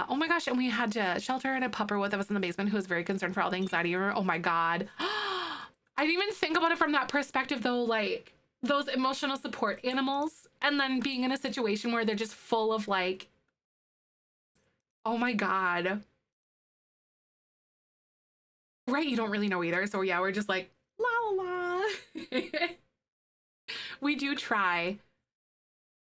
Oh my gosh. And we had to shelter in a pupper that was in the basement who was very concerned for all the anxiety. Oh my God. I didn't even think about it from that perspective though. Like, those emotional support animals and then being in a situation where they're just full of like, oh my God. Right, you don't really know either. So yeah, we're just like, la la la. We do try.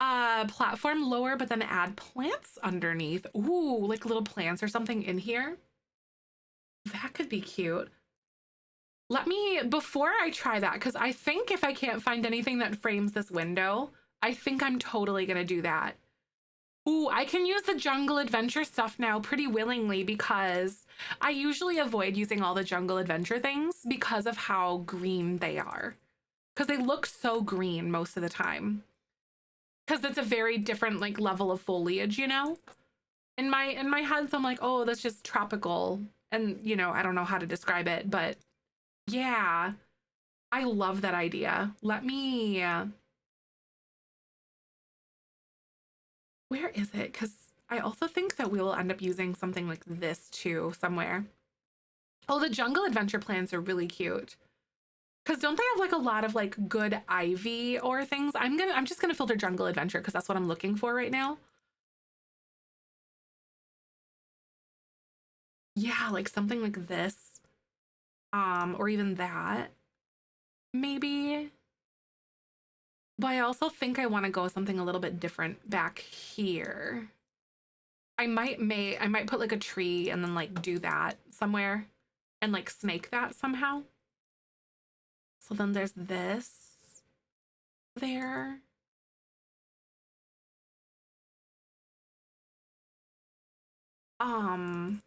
Platform lower, but then add plants underneath. Ooh, like little plants or something in here. That could be cute. Let me, before I try that, because I think if I can't find anything that frames this window, I think I'm totally gonna do that. Ooh, I can use the jungle adventure stuff now pretty willingly because I usually avoid using all the jungle adventure things because of how green they are. Because they look so green most of the time. Because it's a very different like level of foliage, you know? In my head, so I'm like, oh, that's just tropical. And, you know, I don't know how to describe it, but yeah, I love that idea. Let me Where is it? Because I also think that we will end up using something like this too somewhere. Oh, the jungle adventure plants are really cute. Because don't they have like a lot of like good ivy or things? I'm just gonna filter jungle adventure because that's what I'm looking for right now. Yeah, like something like this. Or even that. Maybe. But I also think I want to go something a little bit different back here. I might put like a tree and then like do that somewhere and like snake that somehow. So then there's this there. Um,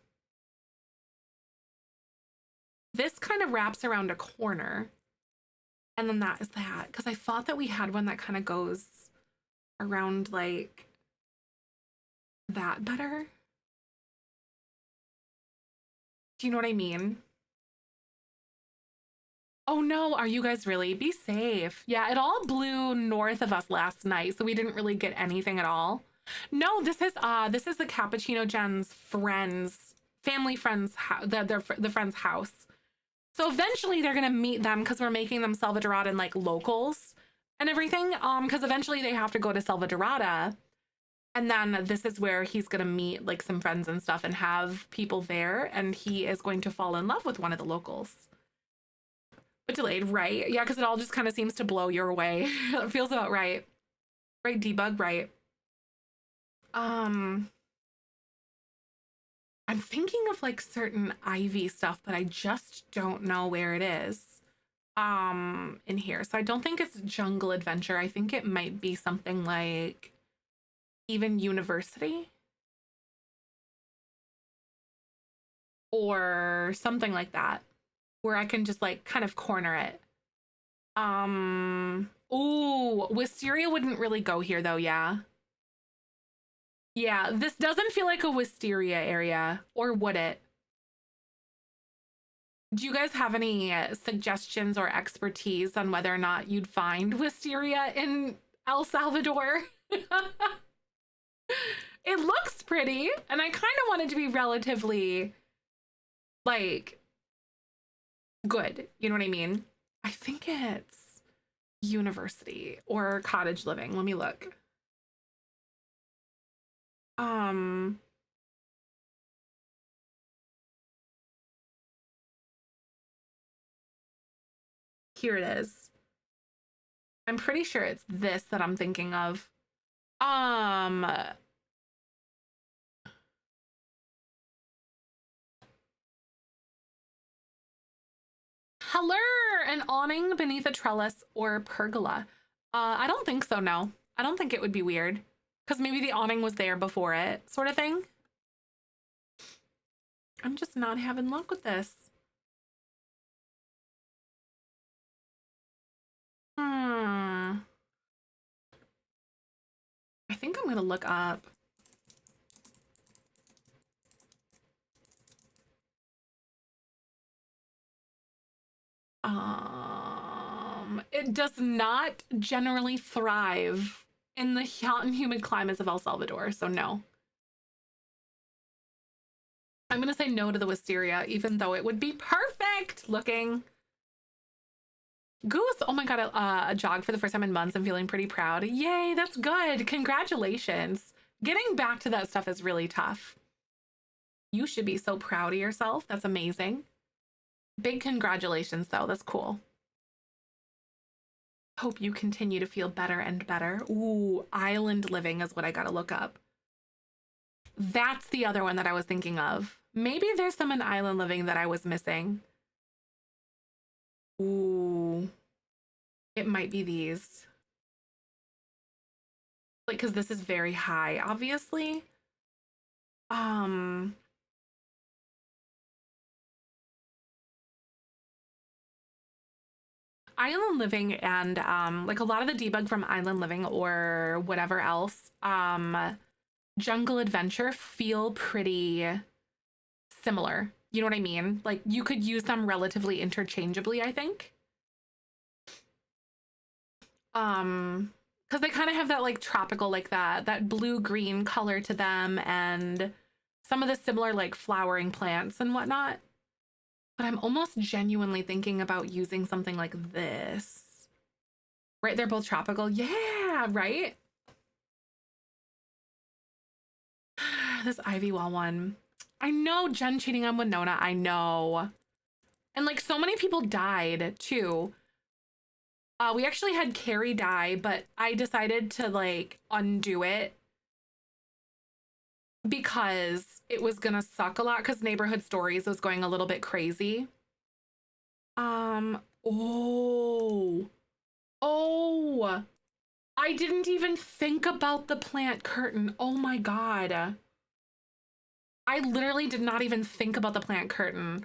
this kind of wraps around a corner. And then that is that. Because I thought that we had one that kind of goes around like that better. Do you know what I mean? Oh no, are you guys really? Be safe. Yeah, it all blew north of us last night, so we didn't really get anything at all. No, this is the Cappuccino Jen's friends, family friends, the friend's house. So eventually they're gonna meet them because we're making them Salvadoran like locals and everything. Because eventually they have to go to Salvadorada. And then this is where he's gonna meet like some friends and stuff and have people there, and he is going to fall in love with one of the locals. But delayed, right? Yeah, because it all just kind of seems to blow your way. It feels about right. Right, debug, right. I'm thinking of like certain Ivy stuff, but I just don't know where it is in here. So I don't think it's Jungle Adventure. I think it might be something like even University or something like that, where I can just like kind of corner it. Oh, Wisteria wouldn't really go here though, yeah. Yeah, this doesn't feel like a wisteria area, or would it? Do you guys have any suggestions or expertise on whether or not you'd find wisteria in El Salvador? It looks pretty, and I kind of want it to be relatively, like, good. You know what I mean? I think it's university or cottage living. Let me look. Um, Here it is. I'm pretty sure it's this that I'm thinking of. Um, Hello, an awning beneath a trellis or pergola. I don't think so, no. I don't think it would be weird. Because maybe the awning was there before it, sort of thing. I'm just not having luck with this. Hmm. I think I'm gonna look up. It does not generally thrive in the hot and humid climates of El Salvador, so no. I'm gonna say no to the wisteria, even though it would be perfect looking. Goose, oh my god, a jog for the first time in months. I'm feeling pretty proud. Yay, that's good. Congratulations. Getting back to that stuff is really tough. You should be so proud of yourself. That's amazing. Big congratulations, though. That's cool. Hope you continue to feel better and better. Ooh, island living is what I gotta look up. That's the other one that I was thinking of. Maybe there's some in island living that I was missing. Ooh, it might be these. Like, because this is very high, obviously. Um, Island living and like a lot of the debug from island living or whatever else, jungle adventure feel pretty similar. You know what I mean? Like you could use them relatively interchangeably, I think. Because because they kind of have that like tropical, like that blue-green color to them, and some of the similar like flowering plants and whatnot. But I'm almost genuinely thinking about using something like this. Right, they're both tropical. Yeah, right? This Ivy Wall one. I know Jen cheating on Winona. I know. And like so many people died too. We actually had Carrie die, but I decided to like undo it because it was gonna suck a lot because Neighborhood Stories was going a little bit crazy. Oh, I didn't even think about the plant curtain. Oh my God. I literally did not even think about the plant curtain.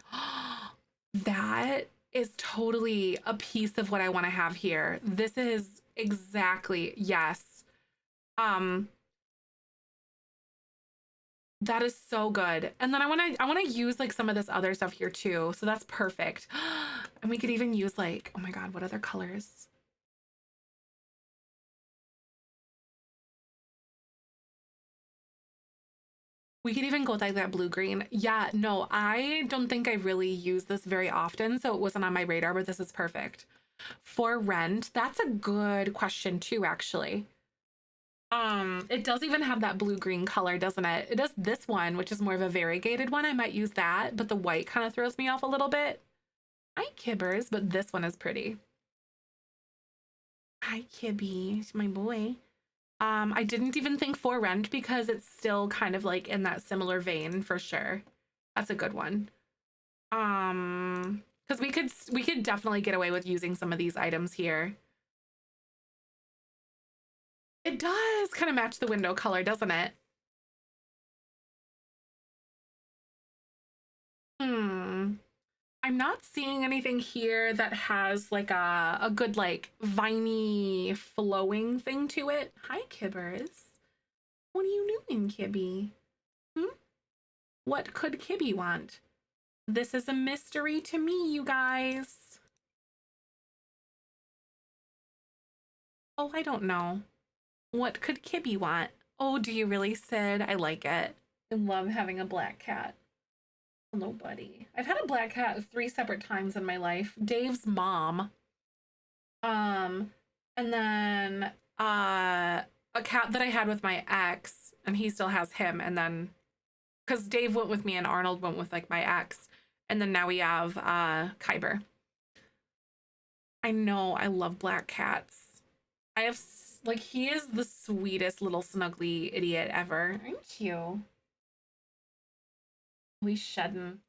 That is totally a piece of what I want to have here. This is exactly, yes. That is so good. And then I want to use like some of this other stuff here too. So that's perfect. And we could even use like, oh my God, what other colors? We could even go with like that blue-green. Yeah, no, I don't think I really use this very often, so it wasn't on my radar, but this is perfect. For rent, that's a good question too, actually. It does even have that blue-green color, doesn't it? It does this one, which is more of a variegated one. I might use that, but the white kind of throws me off a little bit. Hi, Kibbers, but this one is pretty. Hi, Kibby, my boy. I didn't even think for rent because it's still kind of like in that similar vein for sure. That's a good one. Because we could definitely get away with using some of these items here. It does kind of match the window color, doesn't it? I'm not seeing anything here that has like a good like viney flowing thing to it. Hi, Kibbers. What are you doing, Kibby? What could Kibby want? This is a mystery to me, you guys. Oh, I don't know. What could Kibby want? Oh, do you really, Sid? I like it. I love having a black cat. Hello, buddy. I've had a black cat 3 separate times in my life. Dave's mom. And then a cat that I had with my ex, and he still has him. And then because Dave went with me and Arnold went with like my ex. And then now we have Kyber. I know, I love black cats. I have like he is the sweetest little snuggly idiot ever. Aren't you? We shedding.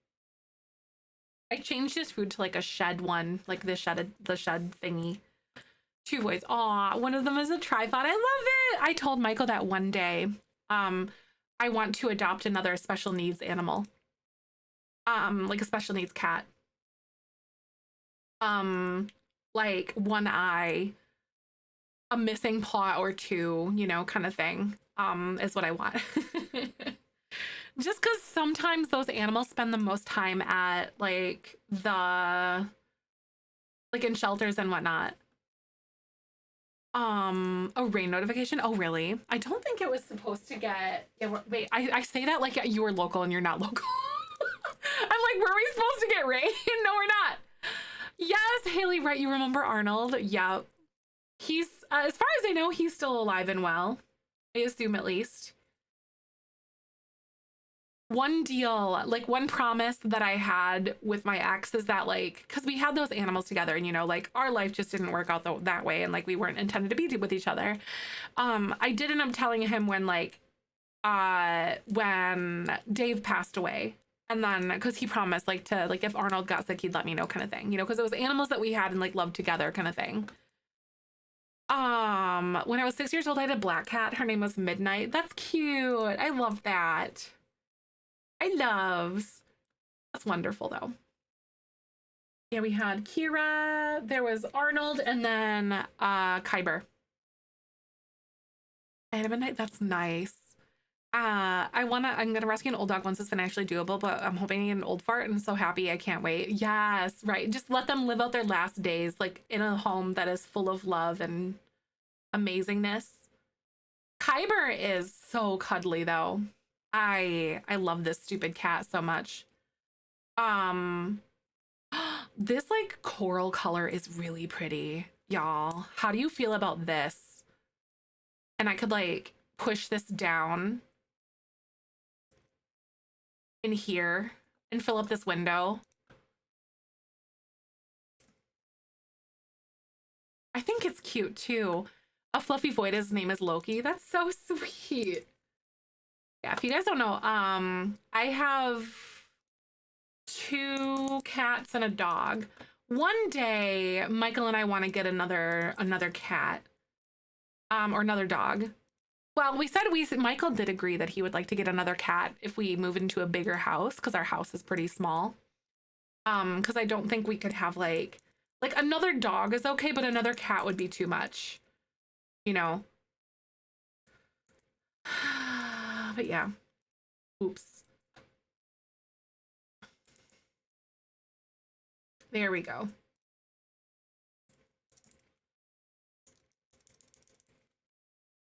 I changed his food to like a shed one, like the shed thingy. 2 boys. Aw, one of them is a tripod. I love it. I told Michael that one day. I want to adopt another special needs animal. Like a special needs cat. Like one eye, a missing paw or 2, you know, kind of thing. Is what I want. Just because sometimes those animals spend the most time at like in shelters and whatnot. A rain notification. Oh, really? I don't think it was supposed to get. Wait, I say that like you were local and you're not local. I'm like, were we supposed to get rain? No, we're not. Yes, Haley, right? You remember Arnold? Yeah. He's, as far as I know, he's still alive and well. I assume at least. One deal, like one promise that I had with my ex is that like, because we had those animals together and, you know, like our life just didn't work out that way. And like, we weren't intended to be with each other. I did end up telling him when when Dave passed away. And then, because he promised like to, like if Arnold got sick, he'd let me know kind of thing, you know, because it was animals that we had and like loved together kind of thing. When I was 6 years old, I had a black cat. Her name was Midnight. That's cute. I love that. That's wonderful though. Yeah, we had Kira, there was Arnold, and then Kyber. And a midnight, that's nice. I'm gonna rescue an old dog once it's financially doable, but I'm hoping to get an old fart and I'm so happy I can't wait. Yes, right. Just let them live out their last days, like in a home that is full of love and amazingness. Kyber is so cuddly though. I love this stupid cat so much. Um this like coral color is really pretty, y'all. How do you feel about this? And I could like push this down in here and fill up this window. I think it's cute too. A fluffy void, his name is Loki. That's so sweet. Yeah, if you guys don't know, I have 2 cats and a dog. One day, Michael and I want to get another cat, or another dog. Well, Michael did agree that he would like to get another cat if we move into a bigger house, because our house is pretty small. Because I don't think we could have like another dog is okay, but another cat would be too much, you know. But yeah. Oops. There we go.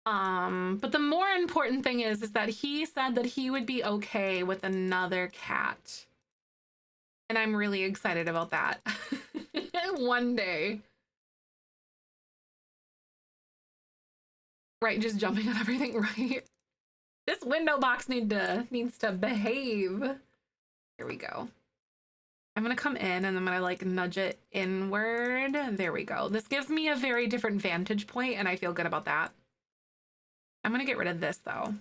But the more important thing is that he said that he would be okay with another cat. And I'm really excited about that. One day. Right, just jumping on everything, right? This window box needs to behave. Here we go. I'm gonna come in and I'm gonna like nudge it inward. There we go. This gives me a very different vantage point and I feel good about that. I'm gonna get rid of this though.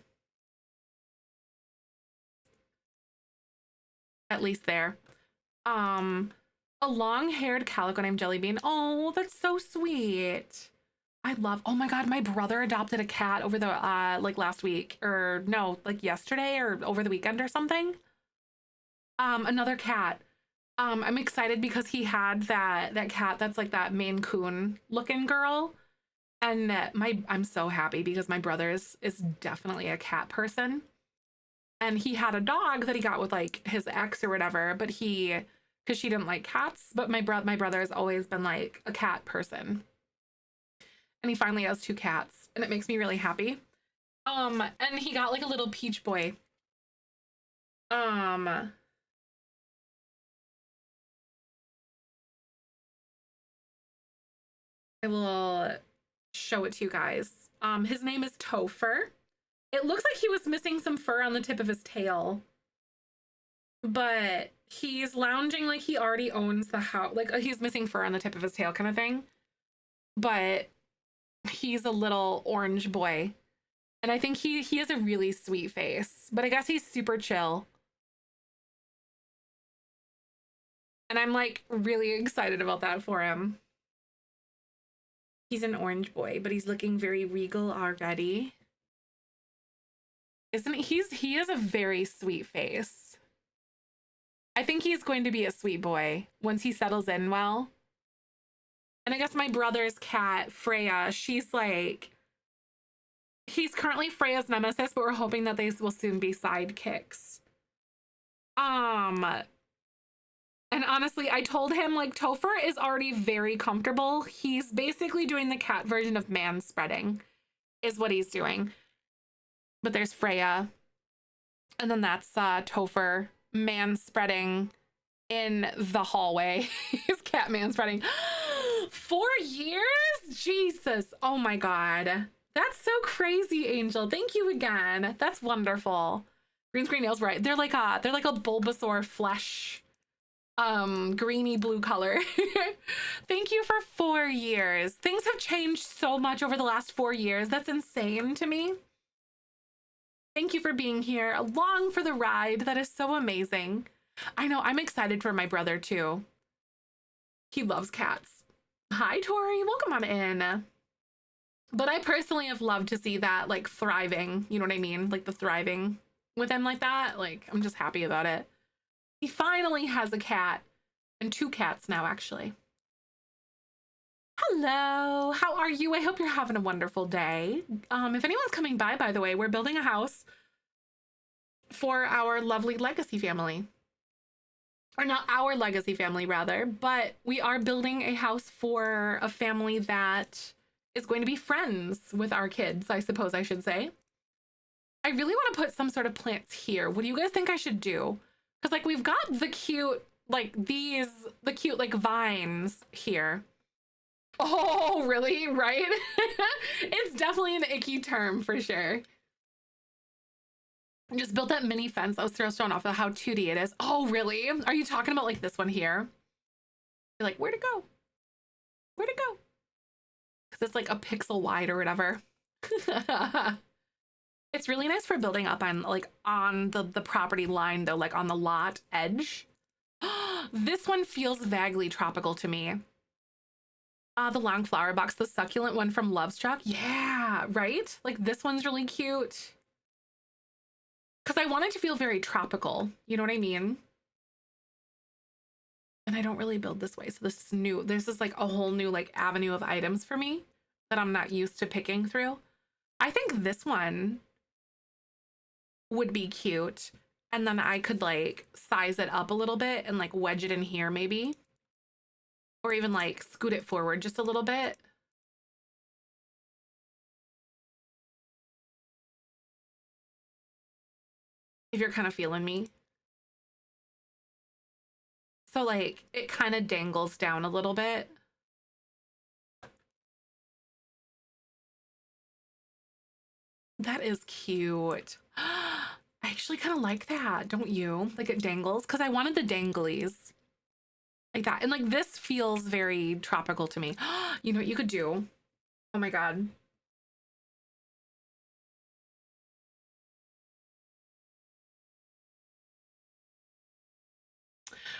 At least there. A long-haired calico named Jellybean. Oh, that's so sweet. Oh my God, my brother adopted a cat over the, like last week, or no, like yesterday or over the weekend or something. Another cat. I'm excited because he had that cat that's like that Maine Coon looking girl. And I'm so happy because my brother is definitely a cat person. And he had a dog that he got with like his ex or whatever, but because she didn't like cats, but my brother has always been like a cat person. And he finally has 2 cats and it makes me really happy. And he got like a little peach boy. I will show it to you guys. His name is Topher. It looks like he was missing some fur on the tip of his tail, but he's lounging like he already owns the house. Like he's missing fur on the tip of his tail kind of thing. But he's a little orange boy. And I think he has a really sweet face, but I guess he's super chill. And I'm like really excited about that for him. He's an orange boy, but he's looking very regal already. Isn't he has a very sweet face. I think he's going to be a sweet boy once he settles in well. And I guess my brother's cat, Freya, he's currently Freya's nemesis, but we're hoping that they will soon be sidekicks. And honestly, I told him like Topher is already very comfortable. He's basically doing the cat version of man spreading is what he's doing. But there's Freya. And then that's Topher man spreading in the hallway. His cat man spreading. 4 years? Jesus. Oh my God. That's so crazy, Angel. Thank you again. That's wonderful. Green screen nails, right? They're like a Bulbasaur flesh, greeny blue color. Thank you for 4 years. Things have changed so much over the last 4 years. That's insane to me. Thank you for being here along for the ride. That is so amazing. I know, I'm excited for my brother too. He loves cats. Hi, Tori, welcome on in. But I personally have loved to see that like thriving, you know what I mean? Like the thriving with him like that. Like, I'm just happy about it. He finally has a cat and 2 cats now, actually. Hello, how are you? I hope you're having a wonderful day. If anyone's coming by the way, we're building a house for our lovely legacy family. Or not our legacy family, rather, but we are building a house for a family that is going to be friends with our kids, I suppose I should say. I really want to put some sort of plants here. What do you guys think I should do? Because like we've got the cute, like the cute like vines here. Oh, really? Right? It's definitely an icky term for sure. I just built that mini fence. I was thrown off of how 2D it is. Oh, really? Are you talking about like this one here? You're like, where'd it go? Where'd it go? Because it's like a pixel wide or whatever. It's really nice for building up on like on the property line though, like on the lot edge. This one feels vaguely tropical to me. The long flower box, the succulent one from Lovestruck. Yeah, right? Like this one's really cute. Because I want it to feel very tropical. You know what I mean? And I don't really build this way. So this is new. This is like a whole new like avenue of items for me that I'm not used to picking through. I think this one would be cute. And then I could like size it up a little bit and like wedge it in here maybe. Or even like scoot it forward just a little bit. If you're kind of feeling me. So like it kind of dangles down a little bit. That is cute. I actually kind of like that, don't you? Like it dangles, because I wanted the danglies like that. And like this feels very tropical to me. You know what you could do? Oh my God.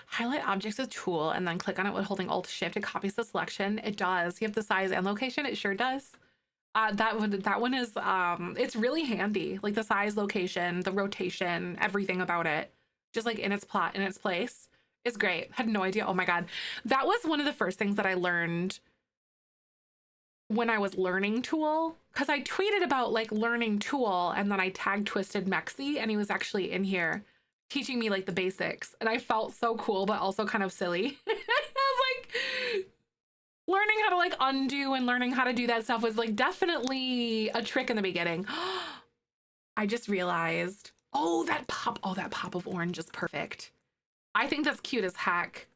Highlight objects with tool and then click on it with holding Alt Shift. It copies the selection. It does. You have the size and location. It sure does. That one is it's really handy. Like the size, location, the rotation, everything about it, just like in its plot, in its place, is great. Had no idea. Oh my God, that was one of the first things that I learned when I was learning Tool, because I tweeted about like learning Tool and then I tag twisted Mexi and he was actually in here teaching me like the basics, and I felt so cool but also kind of silly. I was like, learning how to like undo and learning how to do that stuff was like definitely a trick in the beginning. I just realized, oh, that pop of orange is perfect. I think that's cute as heck.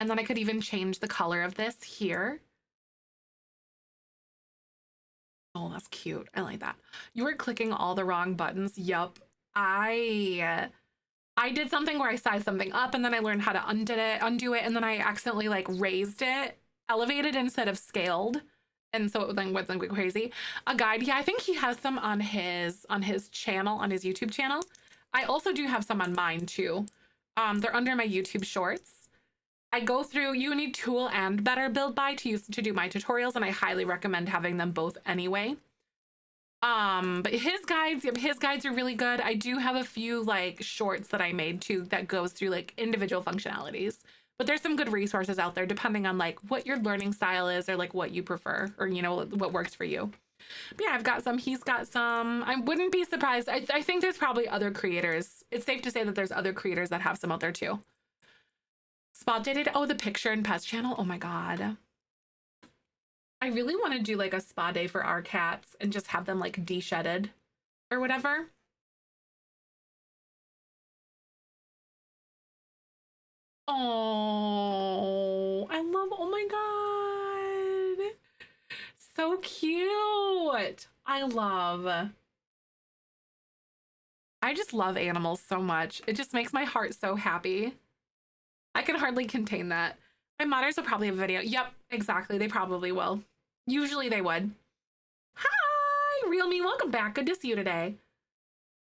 And then I could even change the color of this here. Oh, that's cute. I like that. You were clicking all the wrong buttons. Yup. I did something where I sized something up and then I learned how to undo it, and then I accidentally like raised it, elevated instead of scaled. And so it then went crazy. A guide, yeah, I think he has some on his channel, on his YouTube channel. I also do have some on mine too. They're under my YouTube shorts. I go through, you need Tool and Better Build By to do my tutorials, and I highly recommend having them both anyway. But his guides are really good. I do have a few like shorts that I made too that goes through like individual functionalities. But there's some good resources out there depending on like what your learning style is or like what you prefer, or you know, what works for you. But yeah, I've got some, he's got some. I wouldn't be surprised. I think there's probably other creators. It's safe to say that there's other creators that have some out there too. Spot dated. Oh, the picture and pets channel. Oh my God. I really want to do like a spa day for our cats and just have them like de-shedded or whatever. Oh, I love, oh my God. So cute. I just love animals so much. It just makes my heart so happy. I can hardly contain that. My modders will probably have a video. Yep, exactly. They probably will. Usually they would. Hi, Real Me. Welcome back. Good to see you today.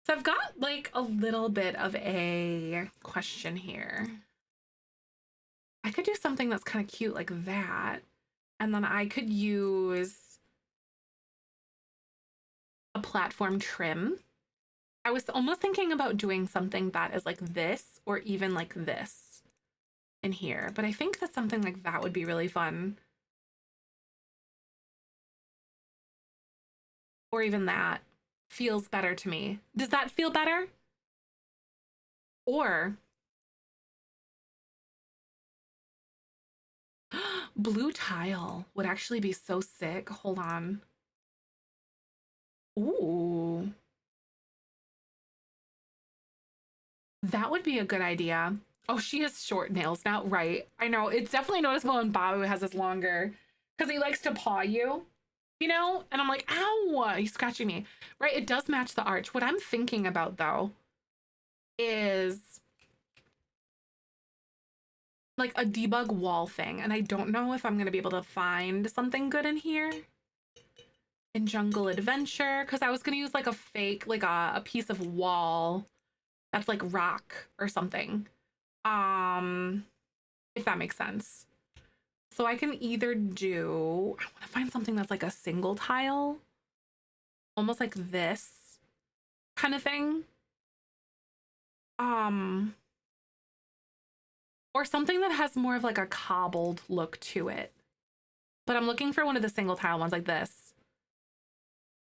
So I've got like a little bit of a question here. I could do something that's kind of cute like that. And then I could use a platform trim. I was almost thinking about doing something that is like this or even like this in here. But I think that something like that would be really fun. Or even that feels better to me. Does that feel better? Or Blue tile would actually be so sick. Hold on. Ooh. That would be a good idea. Oh, she has short nails now. Right. I know. It's definitely noticeable when Babu has his longer because he likes to paw you, you know? And I'm like, ow, he's scratching me. Right. It does match the arch. What I'm thinking about though is like a debug wall thing. And I don't know if I'm going to be able to find something good in here in Jungle Adventure because I was going to use like a fake, like a piece of wall that's like rock or something. If that makes sense. So I can either do, I want to find something that's like a single tile, almost like this kind of thing. Or something that has more of like a cobbled look to it. But I'm looking for one of the single tile ones like this.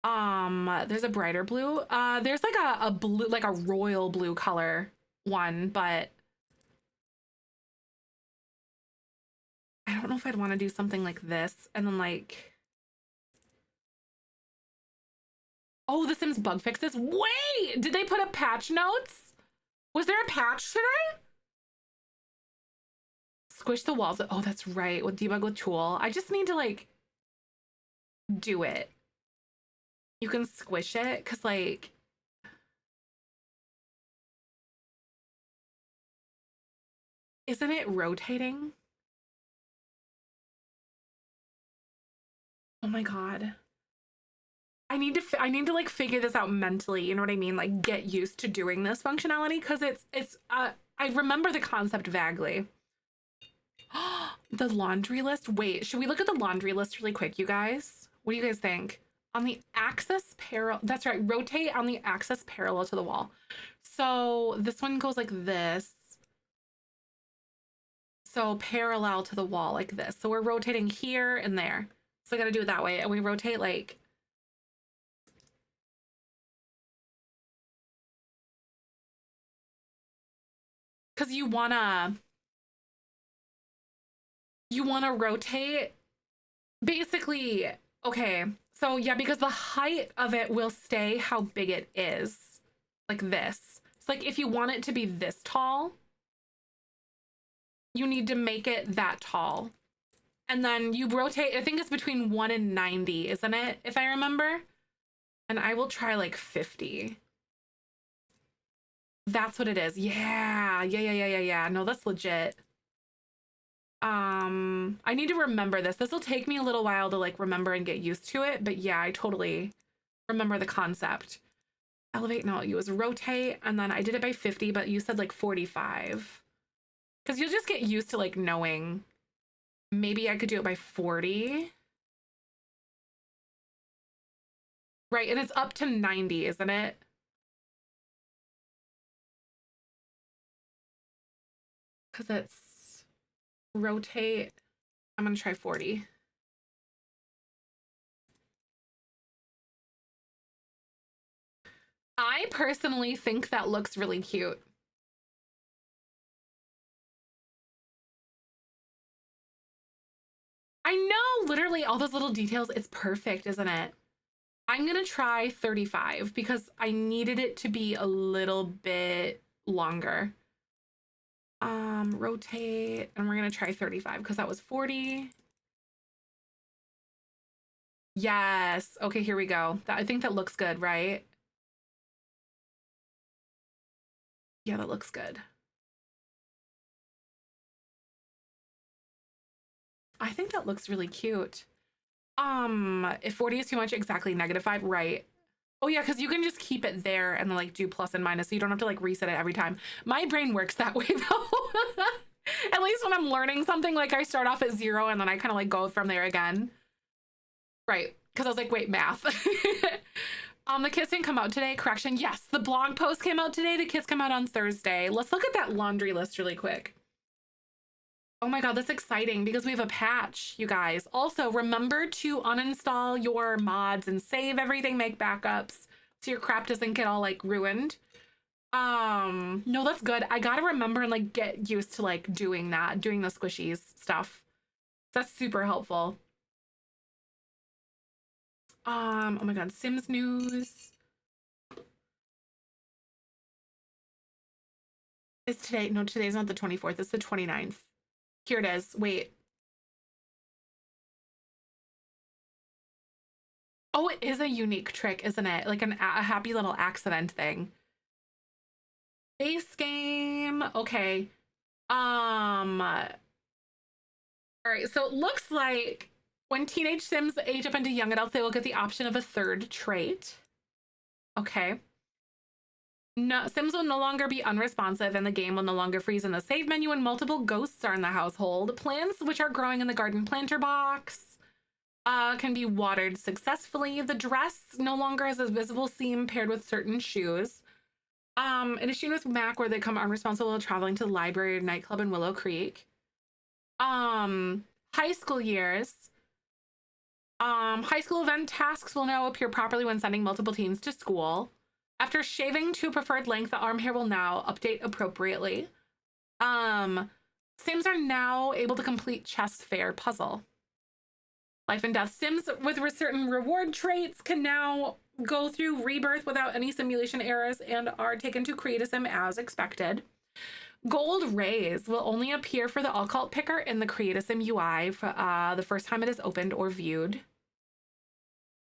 There's a brighter blue. There's like a blue, like a royal blue color one, but I don't know if I'd want to do something like this and then like, oh, the Sims bug fixes. Wait, did they put up patch notes? Was there a patch today? Squish the walls. Oh, that's right. With debug with tool. I just need to like do it. You can squish it because like, isn't it rotating? Oh my God. I need to like figure this out mentally, you know what I mean? Like get used to doing this functionality because I remember the concept vaguely. The laundry list. Wait, should we look at the laundry list really quick, you guys? What do you guys think? On the axis parallel, that's right, rotate on the axis parallel to the wall. So this one goes like this. So parallel to the wall like this. So we're rotating here and there. So I gotta do it that way. And we rotate like, because you wanna rotate basically. Okay, so yeah, because the height of it will stay how big it is, like this. It's like if you want it to be this tall, you need to make it that tall. And then you rotate, I think it's between 1 and 90, isn't it? If I remember. And I will try like 50. That's what it is. Yeah. No, that's legit. I need to remember this. This will take me a little while to like remember and get used to it, but yeah, I totally remember the concept. Elevate, no, it was rotate, and then I did it by 50, but you said like 45. Because you'll just get used to like knowing. Maybe I could do it by 40. Right, and it's up to 90, isn't it? Because it's rotate. I'm gonna try 40. I personally think that looks really cute. I know, literally all those little details. It's perfect, isn't it? I'm gonna try 35 because I needed it to be a little bit longer. Rotate, and we're gonna try 35 because that was 40. Yes. Okay, here we go. I think that looks good, right? Yeah, that looks good. I think that looks really cute. If 40 is too much, exactly, -5, right? Oh yeah, because you can just keep it there and then like do plus and minus, so you don't have to like reset it every time. My brain works that way though. At least when I'm learning something, like I start off at 0 and then I kind of like go from there again. Right, because I was like, wait, math. The kits didn't come out today. Correction, yes, the blog post came out today. The kits come out on Thursday. Let's look at that laundry list really quick. Oh my God, that's exciting because we have a patch, you guys. Also, remember to uninstall your mods and save everything, make backups so your crap doesn't get all like ruined. No, that's good. I gotta remember and like get used to like doing that, doing the squishies stuff. That's super helpful. Oh my god, Sims news. Is today? No, today's not the 24th. It's the 29th. Here it is. Wait. Oh, it is a unique trick, isn't it? Like a happy little accident thing. Base game. Okay. All right. So it looks like when teenage Sims age up into young adults, they will get the option of a third trait. Okay. No, Sims will no longer be unresponsive and the game will no longer freeze in the save menu when multiple ghosts are in the household. Plants, which are growing in the garden planter box, can be watered successfully. The dress no longer has a visible seam paired with certain shoes. An issue with Mac where they come unresponsible while traveling to the library or nightclub in Willow Creek. High school years. High school event tasks will now appear properly when sending multiple teens to school. After shaving to preferred length, the arm hair will now update appropriately. Sims are now able to complete chest fair puzzle. Life and death. Sims with certain reward traits can now go through rebirth without any simulation errors and are taken to create a sim as expected. Gold rays will only appear for the occult picker in the Create a Sim UI for the first time it is opened or viewed.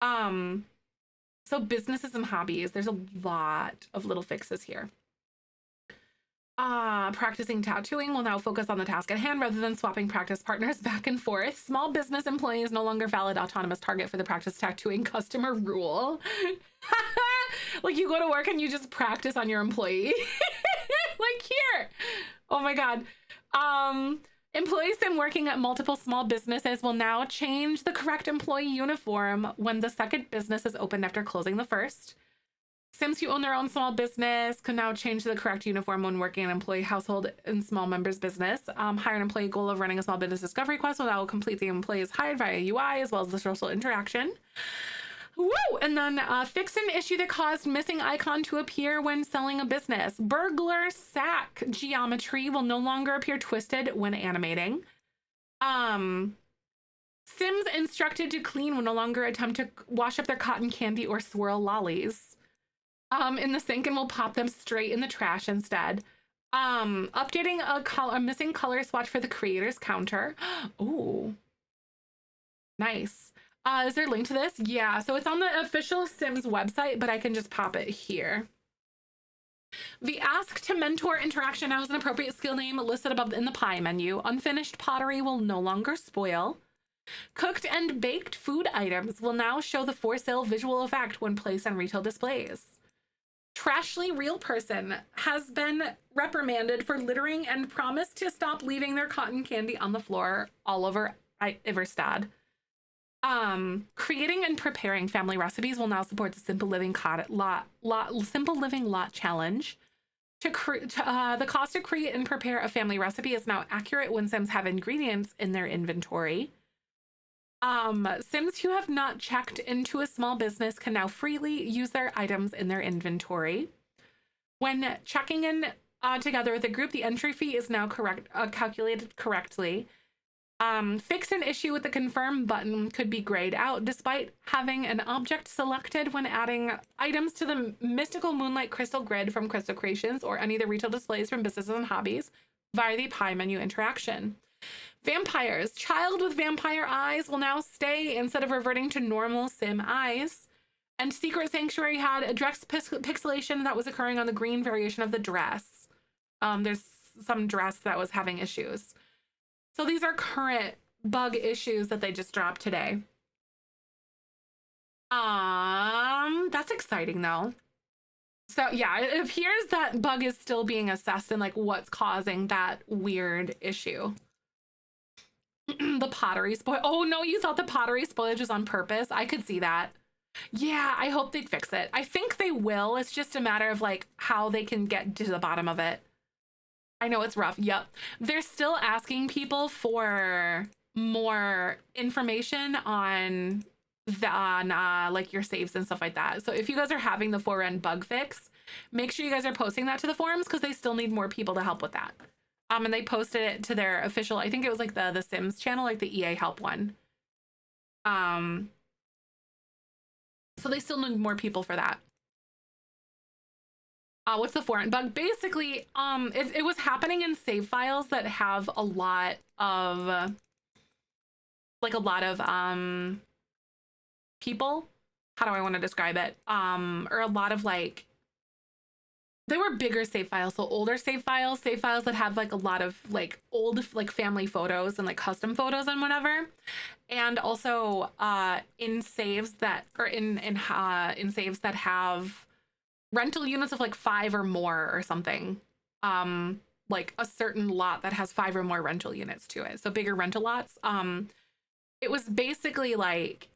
So businesses and hobbies, there's a lot of little fixes here. Practicing tattooing will now focus on the task at hand rather than swapping practice partners back and forth. Small business employees no longer valid autonomous target for the practice tattooing customer rule. Like you go to work and you just practice on your employee. Like here. Oh my God. Employees then working at multiple small businesses will now change the correct employee uniform when the second business is opened after closing the first. Sims who own their own small business can now change the correct uniform when working an employee household in small members business. Hire an employee goal of running a small business discovery quest will now complete the employees hired via UI as well as the social interaction. Woo! And then fix an issue that caused missing icon to appear when selling a business. Burglar sack geometry will no longer appear twisted when animating. Sims instructed to clean will no longer attempt to wash up their cotton candy or swirl lollies in the sink and will pop them straight in the trash instead. Updating a missing color swatch for the creators counter. Ooh, nice. Is there a link to this? Yeah, so it's on the official Sims website, but I can just pop it here. The Ask to Mentor interaction now has an appropriate skill name listed above in the pie menu. Unfinished pottery will no longer spoil. Cooked and baked food items will now show the for sale visual effect when placed on retail displays. Trashly Real Person has been reprimanded for littering and promised to stop leaving their cotton candy on the floor all over Iverstad. Creating and preparing family recipes will now support the Simple Living Lot Challenge. The cost to create and prepare a family recipe is now accurate when Sims have ingredients in their inventory. Sims who have not checked into a small business can now freely use their items in their inventory. When checking in together with a group, the entry fee is now calculated correctly. Fix an issue with the confirm button could be grayed out despite having an object selected when adding items to the mystical moonlight crystal grid from Crystal Creations or any of the retail displays from businesses and hobbies via the pie menu interaction. Vampires. Child with vampire eyes will now stay instead of reverting to normal sim eyes. And Secret Sanctuary had a dress pixelation that was occurring on the green variation of the dress. There's some dress that was having issues. So these are current bug issues that they just dropped today. That's exciting though. So yeah, it appears that bug is still being assessed and like what's causing that weird issue. The pottery spoil. Oh no, you thought the pottery spoilage was on purpose? I could see that. Yeah, I hope they'd fix it. I think they will. It's just a matter of like how they can get to the bottom of it. I know it's rough. Yep. They're still asking people for more information on like your saves and stuff like that. So if you guys are having the for-end bug fix, make sure you guys are posting that to the forums because they still need more people to help with that. And they posted it to their official, I think it was like the Sims channel, like the EA help one. So they still need more people for that. What's the foreign bug? Basically, it was happening in save files that have a lot of people. How do I want to describe it? Or a lot of like, they were bigger save files, so older save files that have like a lot of like old like family photos and like custom photos and whatever. And also in saves that, or in saves that have rental units of like 5 or more or something. Like a certain lot that has 5 or more rental units to it. So bigger rental lots. It was basically like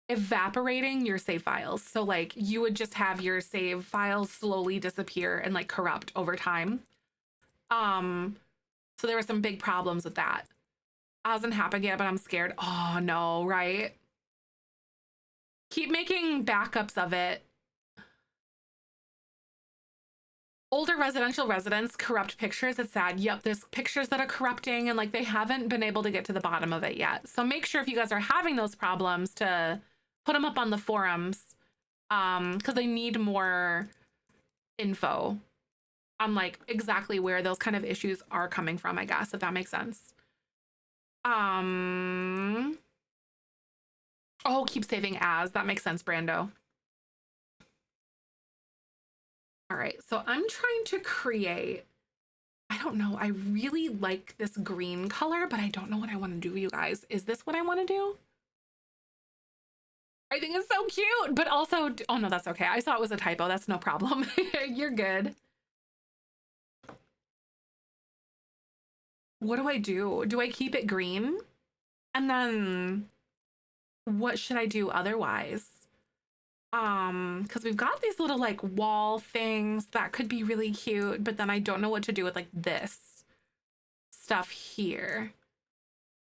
evaporating your save files. So like you would just have your save files slowly disappear and like corrupt over time. So there were some big problems with that. Hasn't happened yet, but I'm scared. Oh no, right? Keep making backups of it. Older residential residents corrupt pictures. It's sad. Yep, there's pictures that are corrupting and like they haven't been able to get to the bottom of it yet. So make sure if you guys are having those problems to put them up on the forums, because they need more info on like exactly where those kind of issues are coming from, I guess, if that makes sense. Oh, keep saving as. That makes sense, Brando. All right, so I'm trying to create, I don't know, I really like this green color, but I don't know what I want to do, you guys. Is this what I want to do? I think it's so cute, but also, oh no, that's okay. I saw it was a typo. That's no problem. You're good. What do I do? Do I keep it green? And then what should I do otherwise? Because we've got these little like wall things that could be really cute, but then I don't know what to do with like this stuff here.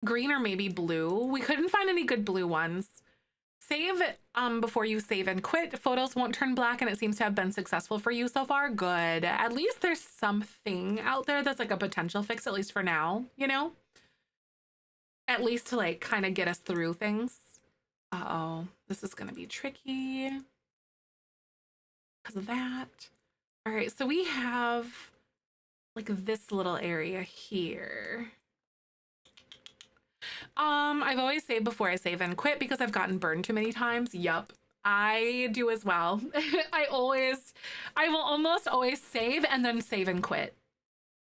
Green or maybe blue. We couldn't find any good blue ones. Save before you save and quit. Photos won't turn black and it seems to have been successful for you so far. Good. At least there's something out there that's like a potential fix, at least for now, you know? At least to like kind of get us through things. Uh-oh, this is gonna be tricky because of that. All right, so we have like this little area here. I've always saved before I save and quit because I've gotten burned too many times. Yup, I do as well. I will almost always save and then save and quit.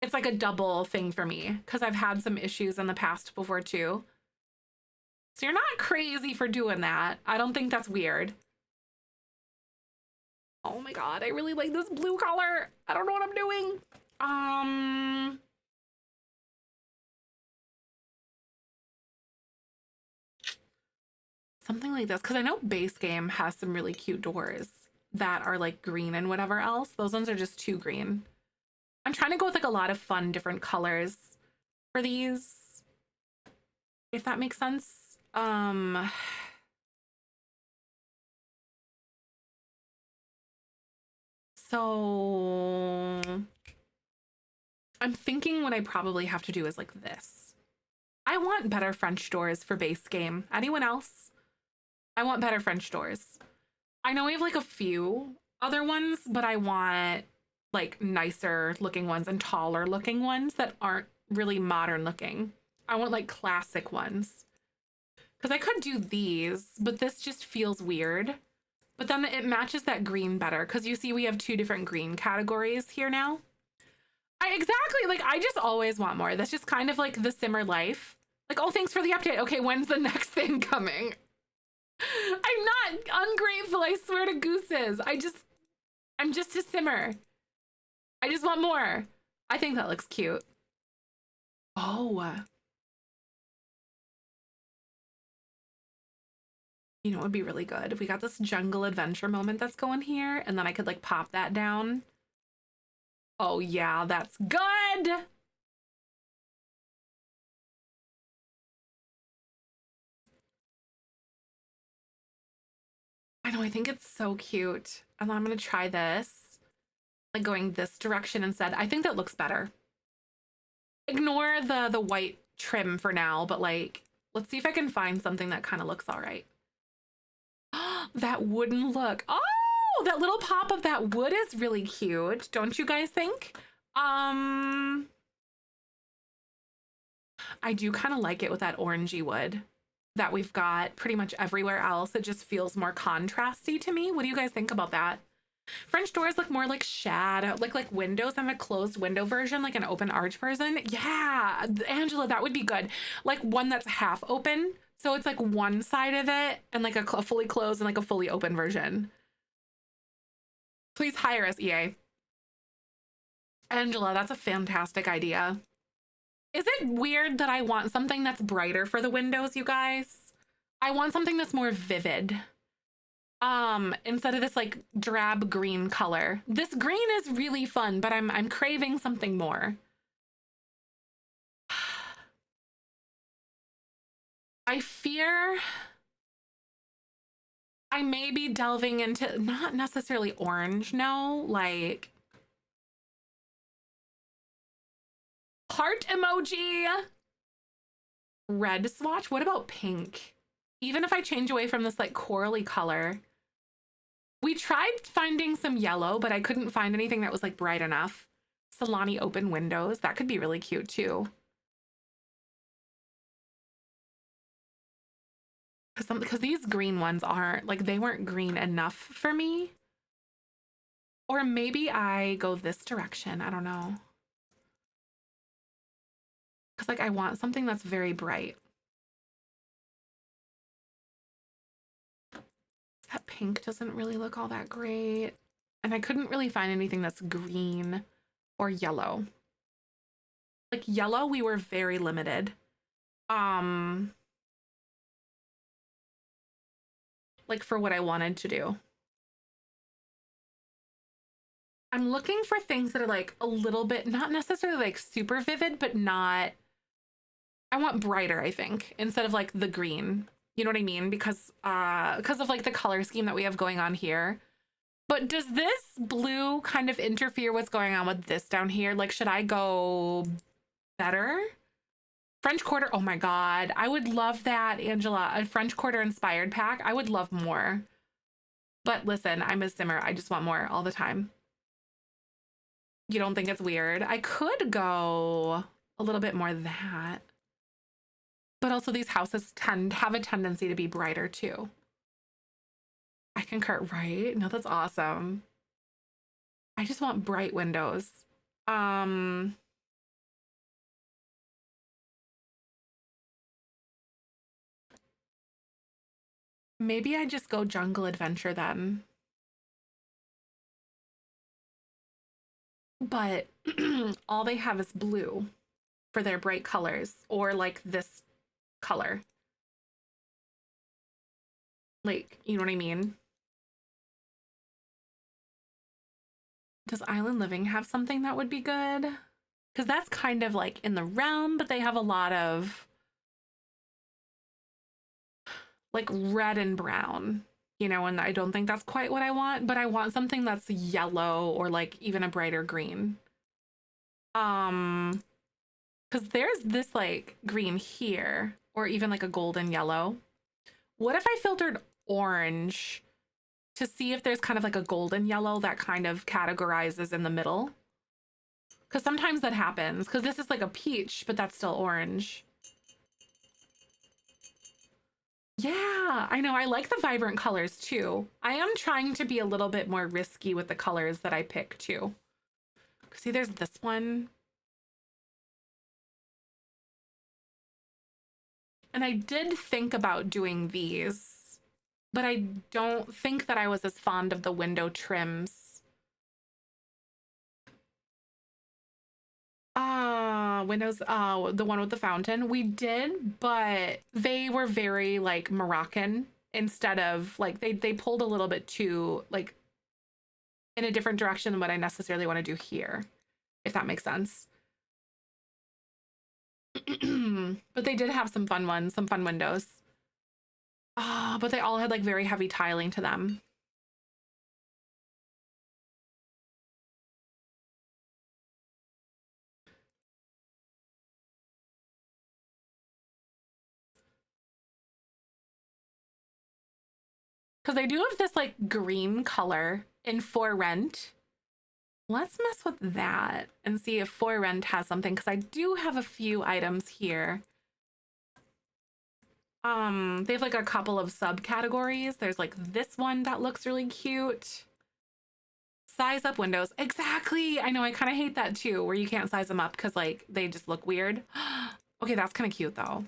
It's like a double thing for me because I've had some issues in the past before too. So you're not crazy for doing that. I don't think that's weird. Oh my God, I really like this blue color. I don't know what I'm doing. Something like this, because I know base game has some really cute doors that are like green and whatever else. Those ones are just too green. I'm trying to go with like a lot of fun different colors for these, if that makes sense. So I'm thinking what I probably have to do is like this. I want better French doors for base game. Anyone else? I want better French doors. I know we have like a few other ones, but I want like nicer looking ones and taller looking ones that aren't really modern looking. I want like classic ones. Because I could do these, but this just feels weird. But then it matches that green better because you see we have 2 different green categories here now. Exactly, like I just always want more. That's just kind of like the simmer life. Like, oh, thanks for the update. Okay, when's the next thing coming? I'm not ungrateful, I swear to gooses. I'm just a simmer. I just want more. I think that looks cute. Oh. You know, it would be really good if we got this jungle adventure moment that's going here, and then I could like pop that down. Oh yeah, that's good. I know, I think it's so cute. And then I'm gonna try this, like going this direction instead. I think that looks better. Ignore the white trim for now, but like, let's see if I can find something that kind of looks all right. That wooden look. Oh, that little pop of that wood is really cute. Don't you guys think? I do kind of like it with that orangey wood that we've got pretty much everywhere else. It just feels more contrasty to me. What do you guys think about that? French doors look more like shad, like windows. I'm a closed window version, like an open arch version. Yeah, Angela, that would be good. Like one that's half open. So it's like one side of it and like a fully closed and like a fully open version. Please hire us, EA. Angela, that's a fantastic idea. Is it weird that I want something that's brighter for the windows, you guys? I want something that's more vivid. Instead of this like drab green color. This green is really fun, but I'm craving something more. I fear I may be delving into not necessarily orange, no, like heart emoji, red swatch. What about pink? Even if I change away from this like corally color. We tried finding some yellow, but I couldn't find anything that was like bright enough. Salani open windows. That could be really cute too. Because these green ones aren't, like, they weren't green enough for me. Or maybe I go this direction. I don't know. Because, like, I want something that's very bright. That pink doesn't really look all that great. And I couldn't really find anything that's green or yellow. Like, yellow, we were very limited. Like, for what I wanted to do. I'm looking for things that are like a little bit, not necessarily like super vivid, but not, I want brighter, I think, instead of like the green. You know what I mean? Because of like the color scheme that we have going on here. But does this blue kind of interfere what's going on with this down here? Like, should I go better? French Quarter, oh my God. I would love that, Angela. A French Quarter inspired pack. I would love more. But listen, I'm a simmer. I just want more all the time. You don't think it's weird? I could go a little bit more that. But also these houses have a tendency to be brighter too. I concur, right? No, that's awesome. I just want bright windows. Maybe I just go jungle adventure then. But all they have is blue for their bright colors, or like this color. Like, you know what I mean? Does Island Living have something that would be good? Because that's kind of like in the realm, but they have a lot of like red and brown, you know, and I don't think that's quite what I want, but I want something that's yellow or like even a brighter green. Because there's this like green here, or even like a golden yellow. What if I filtered orange to see if there's kind of like a golden yellow that kind of categorizes in the middle? Because sometimes that happens, because this is like a peach, but that's still orange. Yeah, I know. I like the vibrant colors too. I am trying to be a little bit more risky with the colors that I pick too. See, there's this one. And I did think about doing these, but I don't think that I was as fond of the window trims. Windows, the one with the fountain. We did, but they were very like Moroccan instead of like they pulled a little bit too like in a different direction than what I necessarily want to do here, if that makes sense. But they did have some fun ones, some fun windows. But they all had like very heavy tiling to them. Because they do have this like green color in For Rent. Let's mess with that and see if For Rent has something, because I do have a few items here. They have like a couple of subcategories. There's like this one that looks really cute. Size up windows. Exactly. I know, I kind of hate that too, where you can't size them up because like they just look weird. Okay, that's kind of cute though.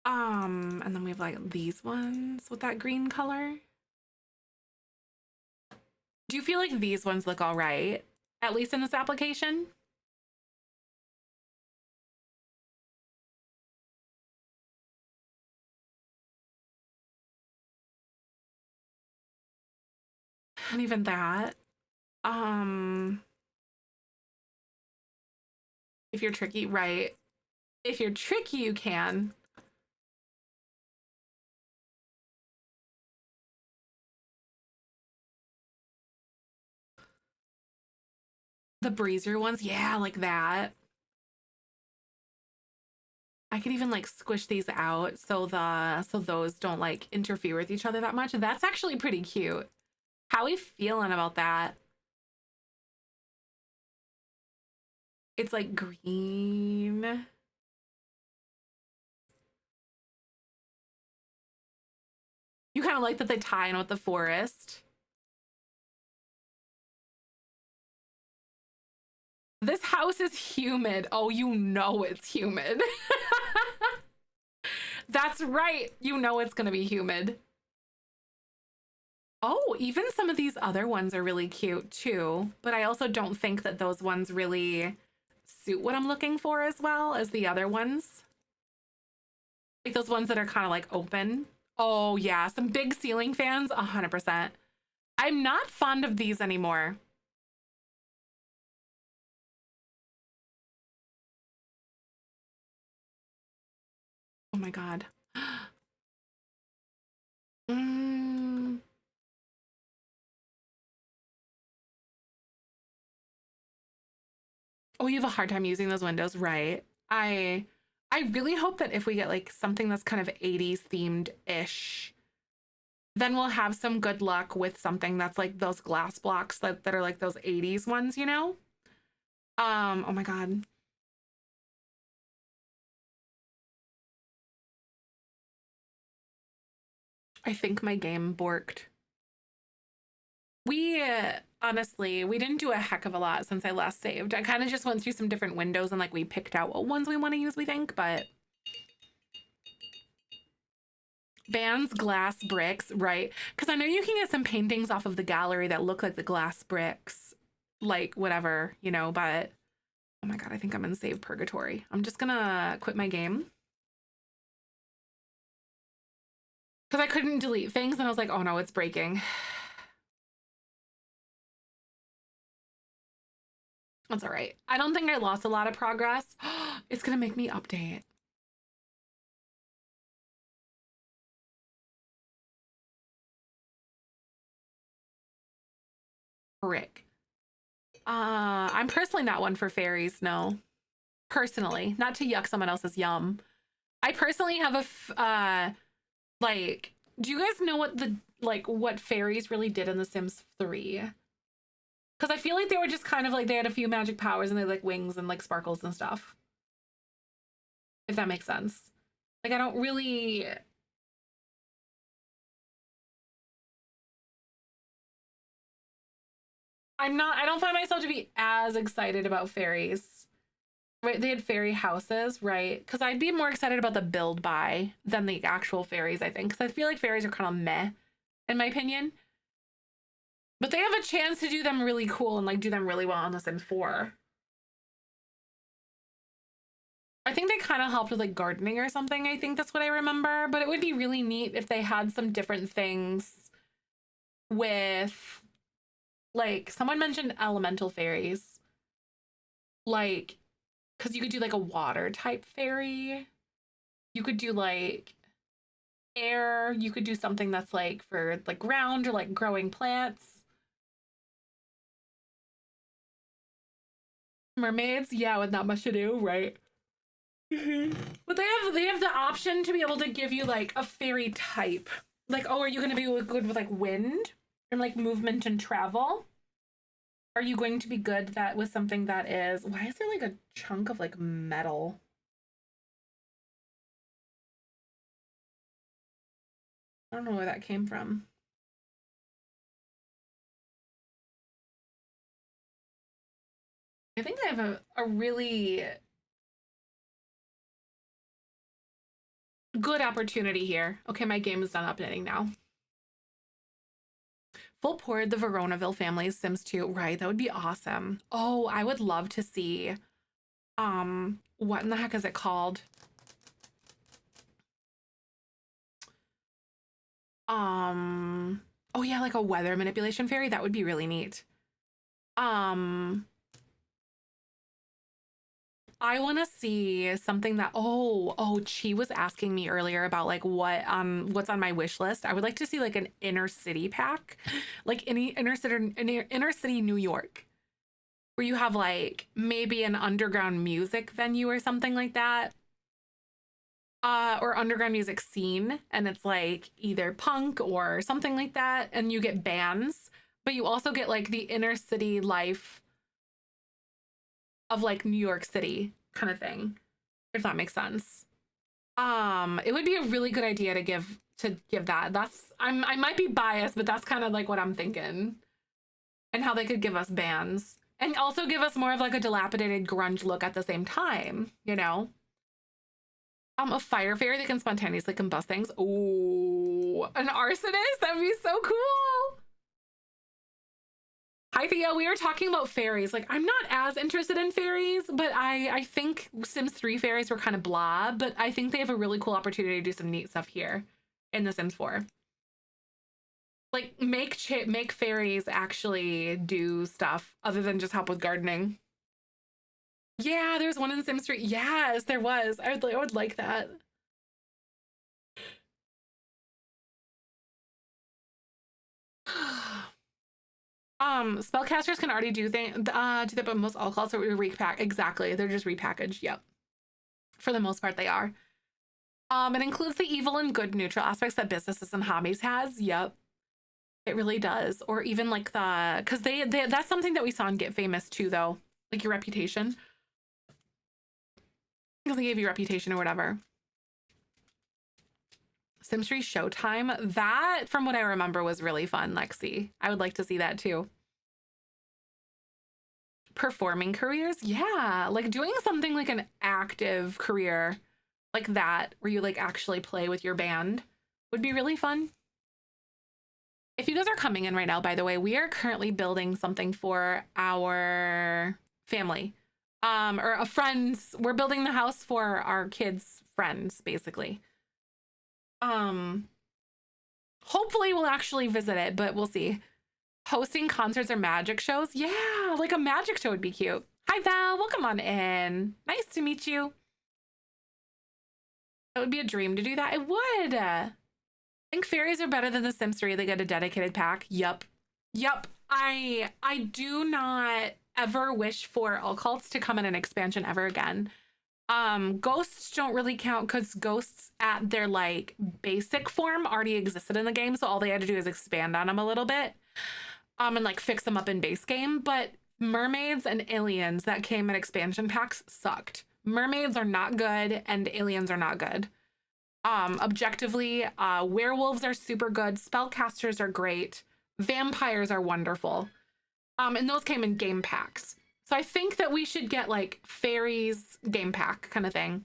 And then we have like these ones with that green color. Do you feel like these ones look all right, at least in this application? And even that. If you're tricky, right? If you're tricky, you can. The breezer ones, yeah, like that. I could even like squish these out so those don't like interfere with each other that much. That's actually pretty cute. How are we feeling about that? It's like green. You kind of like that they tie in with the forest. This house is humid. Oh, you know it's humid. That's right. You know it's gonna be humid. Oh, even some of these other ones are really cute too, but I also don't think that those ones really suit what I'm looking for as well as the other ones. Like those ones that are kind of like open. Oh yeah, some big ceiling fans, 100%. I'm not fond of these anymore. Oh my God. Mm. Oh, you have a hard time using those windows, right? I really hope that if we get like something that's kind of 80s themed-ish, then we'll have some good luck with something that's like those glass blocks that are like those 80s ones, you know? Oh my God. I think my game borked. We honestly, we didn't do a heck of a lot since I last saved. I kind of just went through some different windows and like we picked out what ones we want to use, we think, but Vans glass bricks, right? Because I know you can get some paintings off of the gallery that look like the glass bricks, like whatever, you know, but oh my God, I think I'm in save purgatory. I'm just gonna quit my game. Because I couldn't delete things and I was like, oh no, it's breaking. That's all right. I don't think I lost a lot of progress. It's gonna make me update. Frick. I'm personally not one for fairies, no. Personally, not to yuck someone else's yum. I personally have like, do you guys know what fairies really did in The Sims 3? Because I feel like they were just kind of like, they had a few magic powers and they had like wings and like sparkles and stuff. If that makes sense. Like, I don't really... I don't find myself to be as excited about fairies. Right, they had fairy houses, right? Because I'd be more excited about the build by than the actual fairies, I think. Because I feel like fairies are kind of meh, in my opinion. But they have a chance to do them really cool and like do them really well on The Sims 4. I think they kind of helped with like gardening or something. I think that's what I remember. But it would be really neat if they had some different things with, like, someone mentioned elemental fairies. Like, because you could do like a water type fairy. You could do like air. You could do something that's like for like ground or like growing plants. Mermaids, yeah, with not much to do, right? But they have the option to be able to give you like a fairy type. Like, oh, are you going to be good with like wind and like movement and travel? Are you going to be good that with something that is, why is there like a chunk of like metal? I don't know where that came from. I think I have a really good opportunity here. Okay, my game is done updating now. Full port the Veronaville family's Sims 2. Right, that would be awesome. Oh, I would love to see what in the heck is it called? Oh yeah, like a weather manipulation fairy. That would be really neat. I want to see something that Chi was asking me earlier about like what's on my wish list. I would like to see like an inner city pack, like any inner city New York, where you have like maybe an underground music venue or something like that. Or underground music scene, and it's like either punk or something like that, and you get bands, but you also get like the inner city life of like New York City kind of thing, if that makes sense. It would be a really good idea to give that. I might be biased, but that's kind of like what I'm thinking. And how they could give us bands and also give us more of like a dilapidated grunge look at the same time, you know? A fire fairy that can spontaneously combust things. Oh, an arsonist? That'd be so cool. Hi Theo, we were talking about fairies. Like, I'm not as interested in fairies, but I think Sims 3 fairies were kind of blah, but I think they have a really cool opportunity to do some neat stuff here in The Sims 4. Like, make fairies actually do stuff other than just help with gardening. Yeah, there's one in Sims 3. Yes, there was. I would like that. Spellcasters can already do things, do that, but most all calls are repack. Exactly, they're just repackaged. Yep, for the most part they are. It includes the evil and good neutral aspects that businesses and hobbies has. Yep, it really does. Or even like because they that's something that we saw in Get Famous too, though. Like your reputation, because they gave you reputation or whatever. Sims 3 Showtime. That, from what I remember, was really fun, Lexi. I would like to see that too. Performing careers? Yeah, like doing something like an active career like that, where you like actually play with your band, would be really fun. If you guys are coming in right now, by the way, we are currently building something for our family. Or a friend's, we're building the house for our kids' friends, basically. Hopefully we'll actually visit it, but we'll see. Hosting concerts or magic shows? Yeah, like a magic show would be cute. Hi Val, welcome on in. Nice to meet you. It would be a dream to do that. It would. I think fairies are better than the Sims 3. They get a dedicated pack. Yup. Yup. I do not ever wish for all cults to come in an expansion ever again. Ghosts don't really count because ghosts at their like basic form already existed in the game, so all they had to do is expand on them a little bit, and like fix them up in base game. But mermaids and aliens that came in expansion packs sucked. Mermaids are not good and aliens are not good. Objectively, werewolves are super good, spellcasters are great, vampires are wonderful. And those came in game packs. So I think that we should get like fairies game pack kind of thing.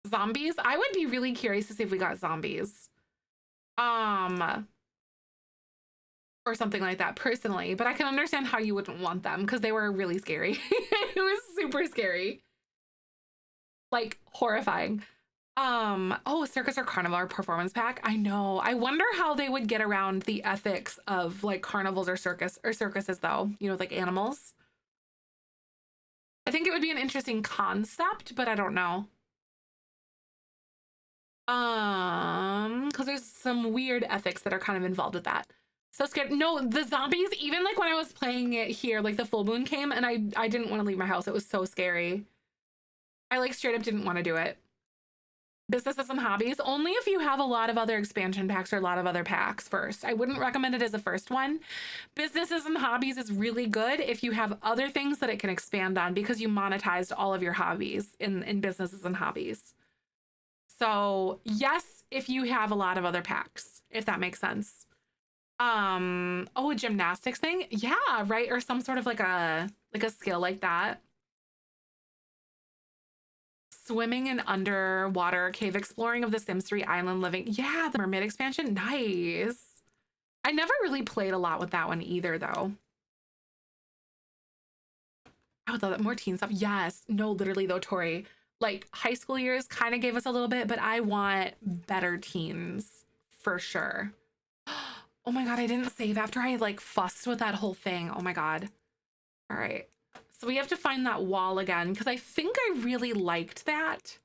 Zombies, I would be really curious to see if we got zombies. Or something like that personally, but I can understand how you wouldn't want them because they were really scary. It was super scary. Like horrifying. Oh, circus or carnival performance pack. I know. I wonder how they would get around the ethics of like carnivals or circuses though, you know, like animals. I think it would be an interesting concept, but I don't know. Because there's some weird ethics that are kind of involved with that. So scared. No, the zombies, even like when I was playing it here, like the full moon came and I didn't want to leave my house. It was so scary. I like straight up didn't want to do it. Businesses and hobbies, only if you have a lot of other expansion packs or a lot of other packs first. I wouldn't recommend it as a first one. Businesses and hobbies is really good if you have other things that it can expand on because you monetized all of your hobbies in businesses and hobbies. So yes, if you have a lot of other packs, if that makes sense. Oh, a gymnastics thing? Yeah, right. Or some sort of like a skill like that. Swimming and underwater cave exploring of the Sims 3 island living. Yeah, the mermaid expansion. Nice. I never really played a lot with that one either, though. I would love that. More teen stuff. Yes. No, literally, though, Tori. Like, high school years kind of gave us a little bit, but I want better teens for sure. Oh my God, I didn't save after I like fussed with that whole thing. Oh my God. All right. So we have to find that wall again because I think I really liked that.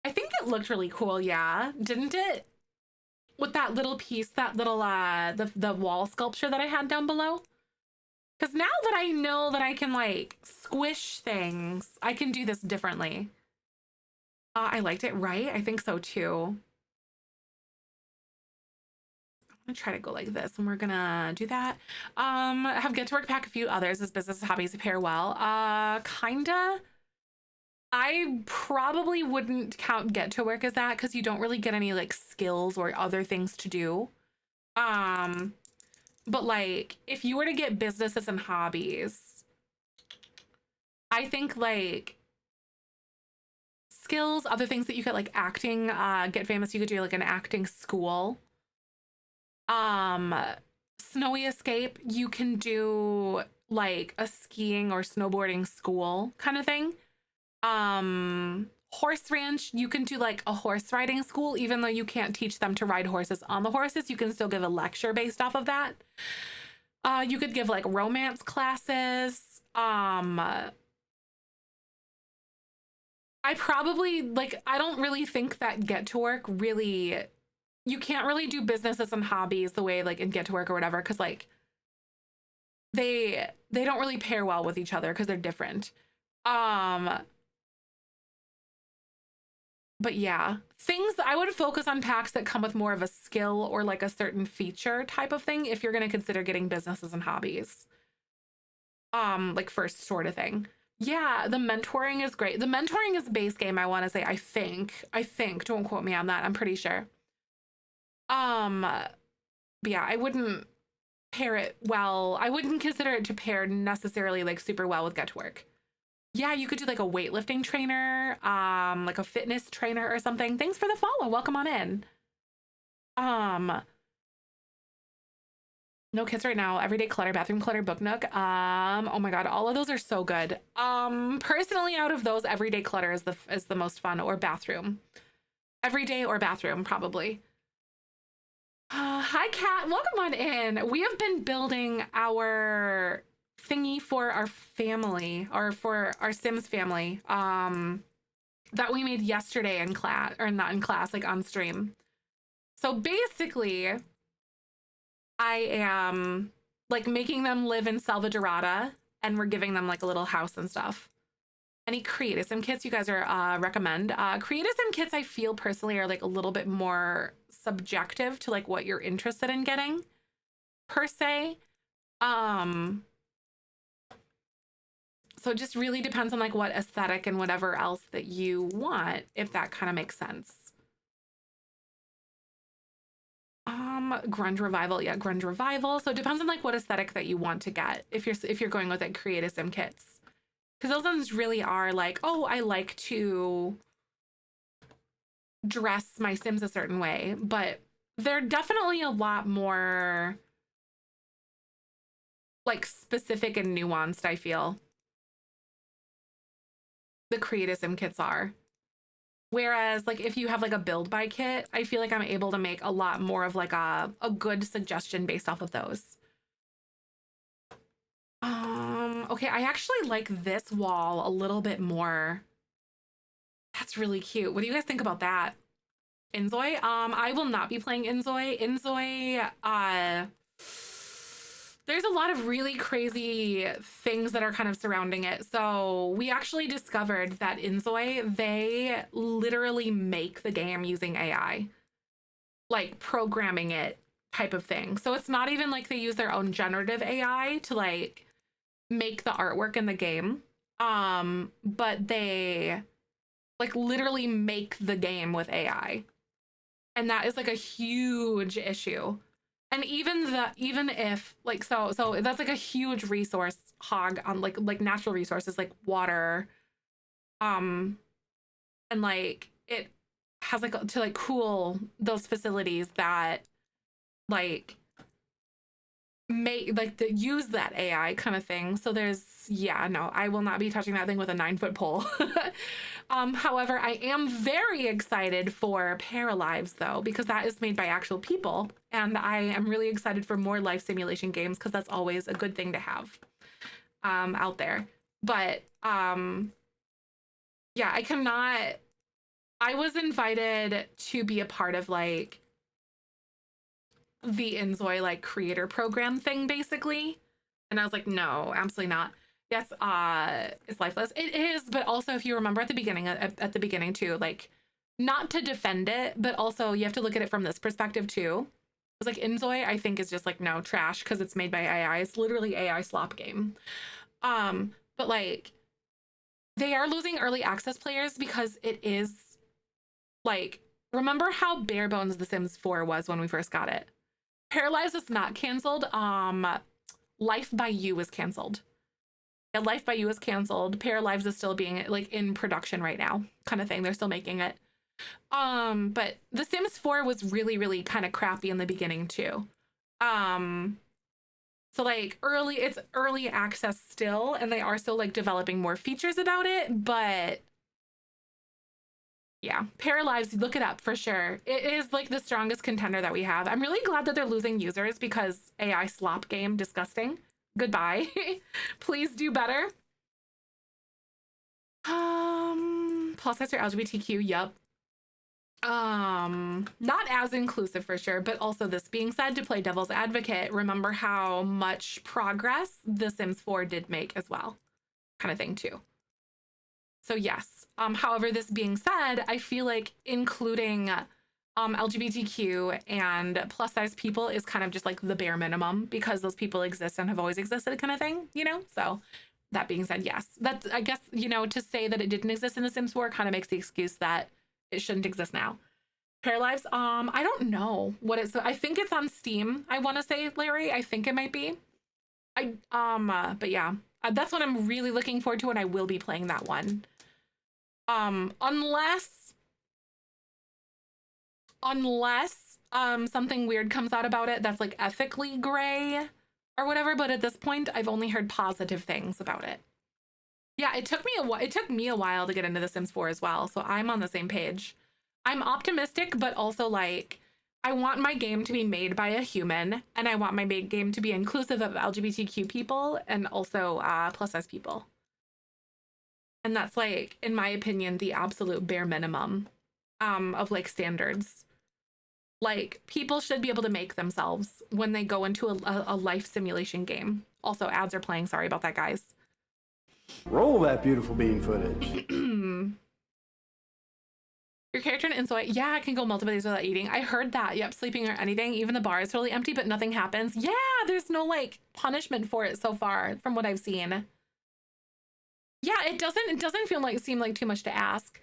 I think it looked really cool, yeah. Didn't it? With that little piece, that little the wall sculpture that I had down below. Because now that I know that I can like squish things, I can do this differently. I liked it, right? I think so too. I'm gonna try to go like this and we're gonna do that. Have get to work pack a few others as business hobbies pair well. Kinda. I probably wouldn't count get to work as that because you don't really get any like skills or other things to do. But like if you were to get businesses and hobbies, I think like skills, other things that you get like acting, get famous, you could do like an acting school. Snowy escape, you can do like a skiing or snowboarding school kind of thing. Horse ranch, you can do like a horse riding school, even though you can't teach them to ride horses on the horses, you can still give a lecture based off of that. You could give like romance classes. I probably like, I don't really think that get to work really, you can't really do businesses and hobbies the way like in get to work or whatever, because like they don't really pair well with each other because they're different. But yeah, things I would focus on packs that come with more of a skill or like a certain feature type of thing if you're going to consider getting businesses and hobbies. Like first sort of thing. Yeah, the mentoring is great. The mentoring is base game, I want to say. I think, don't quote me on that. I'm pretty sure. But yeah, I wouldn't pair it well. I wouldn't consider it to pair necessarily like super well with get to work. Yeah, you could do like a weightlifting trainer, like a fitness trainer or something. Thanks for the follow. Welcome on in. No kids right now. Everyday clutter, bathroom clutter, book nook. Oh my God, all of those are so good. Personally, out of those, everyday clutter is the most fun, or bathroom. Everyday or bathroom, probably. Hi, Kat. Welcome on in. We have been building our thingy for our family, or for our Sims family, that we made yesterday in class, or not in class, like on stream. So basically, I am like making them live in Salvadorada, and we're giving them like a little house and stuff. Any Creative Sim kits you guys are recommend? Creative Sim kits, I feel personally, are like a little bit more subjective to like what you're interested in getting, per se. So it just really depends on like what aesthetic and whatever else that you want, if that kind of makes sense. Grunge revival, yeah, grunge revival. So it depends on like what aesthetic that you want to get if you're going with like Creative Sim kits. Because those ones really are like, oh, I like to dress my Sims a certain way, but they're definitely a lot more like specific and nuanced, I feel. The Creative Sim kits are. Whereas like if you have like a build by kit, I feel like I'm able to make a lot more of like a good suggestion based off of those. Okay, I actually like this wall a little bit more. That's really cute. What do you guys think about that? Inzoi? I will not be playing Inzoi. Inzoi, There's a lot of really crazy things that are kind of surrounding it. So we actually discovered that Inzoi, they literally make the game using AI, like programming it type of thing. So it's not even like they use their own generative AI to like make the artwork in the game. But they like literally make the game with AI. And that is like a huge issue. And even if like so that's like a huge resource hog on like natural resources like water, and like it has like to like cool those facilities that like make like the use that AI kind of thing. So there's yeah, no, I will not be touching that thing with a 9-foot pole. However, I am very excited for Paralives though, because that is made by actual people. And I am really excited for more life simulation games because that's always a good thing to have out there. But yeah, I was invited to be a part of like the Inzoi like creator program thing basically. And I was like, no, absolutely not. Yes, it's lifeless. It is, but also if you remember at the beginning too, like not to defend it, but also you have to look at it from this perspective too. It's like Inzoi, I think is just like no trash because it's made by AI. It's literally AI slop game. But like they are losing early access players because it is like remember how bare bones The Sims 4 was when we first got it. Paralyzed is not canceled. Life by You is canceled. Yeah, Life by You is canceled. Paralives is still being like in production right now, kind of thing. They're still making it. But The Sims 4 was really, really kind of crappy in the beginning too. So like it's early access still, and they are still like developing more features about it, but yeah, Paralives, look it up for sure. It is like the strongest contender that we have. I'm really glad that they're losing users because AI slop game, disgusting. Goodbye. Please do better. Plus size or LGBTQ, yup. Not as inclusive for sure, but also this being said, to play devil's advocate, remember how much progress The Sims 4 did make as well, kind of thing too. So yes. However, this being said, I feel like including LGBTQ and plus size people is kind of just like the bare minimum because those people exist and have always existed kind of thing, you know? So that being said, yes, that's, I guess, you know, to say that it didn't exist in The Sims 4 kind of makes the excuse that it shouldn't exist now. Paralives, I don't know what it's, I think it's on Steam. I want to say, Larry, I think it might be. But yeah, that's what I'm really looking forward to, and I will be playing that one. Unless something weird comes out about it that's like ethically gray or whatever, but at this point I've only heard positive things about it. Yeah, it took me a while to get into The Sims 4 as well, so I'm on the same page. I'm optimistic, but also like I want my game to be made by a human, and I want my game to be inclusive of LGBTQ people and also plus size people. And that's like, in my opinion, the absolute bare minimum of like standards. Like people should be able to make themselves when they go into a life simulation game. Also, ads are playing. Sorry about that, guys. Roll that beautiful bean footage. Your character in Inzoi, yeah, I can go multiple days without eating. I heard that. Yep, sleeping or anything. Even the bar is totally empty, but nothing happens. Yeah, there's no like punishment for it so far from what I've seen. Yeah, it doesn't seem like too much to ask.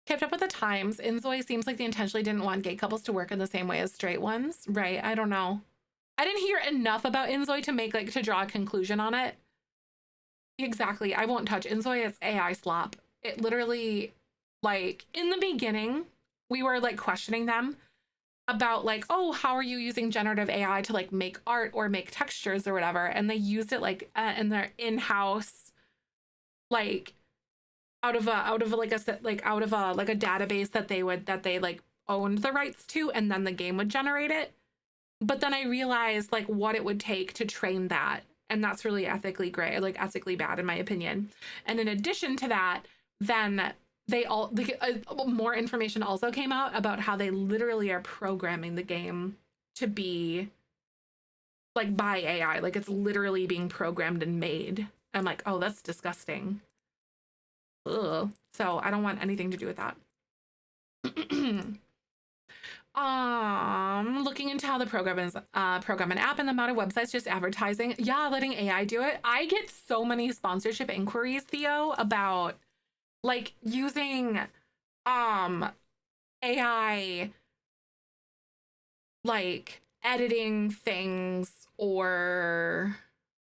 Kept up with the times. Inzoi seems like they intentionally didn't want gay couples to work in the same way as straight ones. Right, I don't know. I didn't hear enough about Inzoi to draw a conclusion on it. Exactly, I won't touch Inzoi. It's AI slop. It literally, like, in the beginning, we were like questioning them about like, oh, how are you using generative AI to like make art or make textures or whatever? And they used it like in their in-house, like out of a database that they like owned the rights to, and then the game would generate it. But then I realized like what it would take to train that, and that's really ethically gray, like ethically bad in my opinion. And in addition to that, then more information also came out about how they literally are programming the game to be like by AI. Like it's literally being programmed and made. I'm like, oh, that's disgusting. Ugh. So I don't want anything to do with that. Looking into how the program is program an app and the amount of websites just advertising. Yeah, letting AI do it. I get so many sponsorship inquiries, Theo, about like using AI like editing things or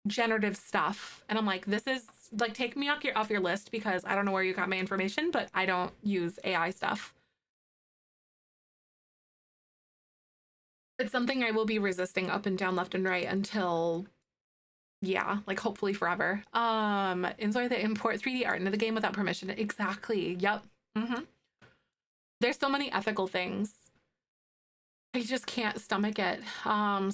generative stuff. And I'm like, this is like, take me off your list because I don't know where you got my information, but I don't use AI stuff. It's something I will be resisting up and down, left and right until, yeah, like hopefully forever. Enjoy the import 3D art into the game without permission. Exactly. Yep. There's so many ethical things. I just can't stomach it.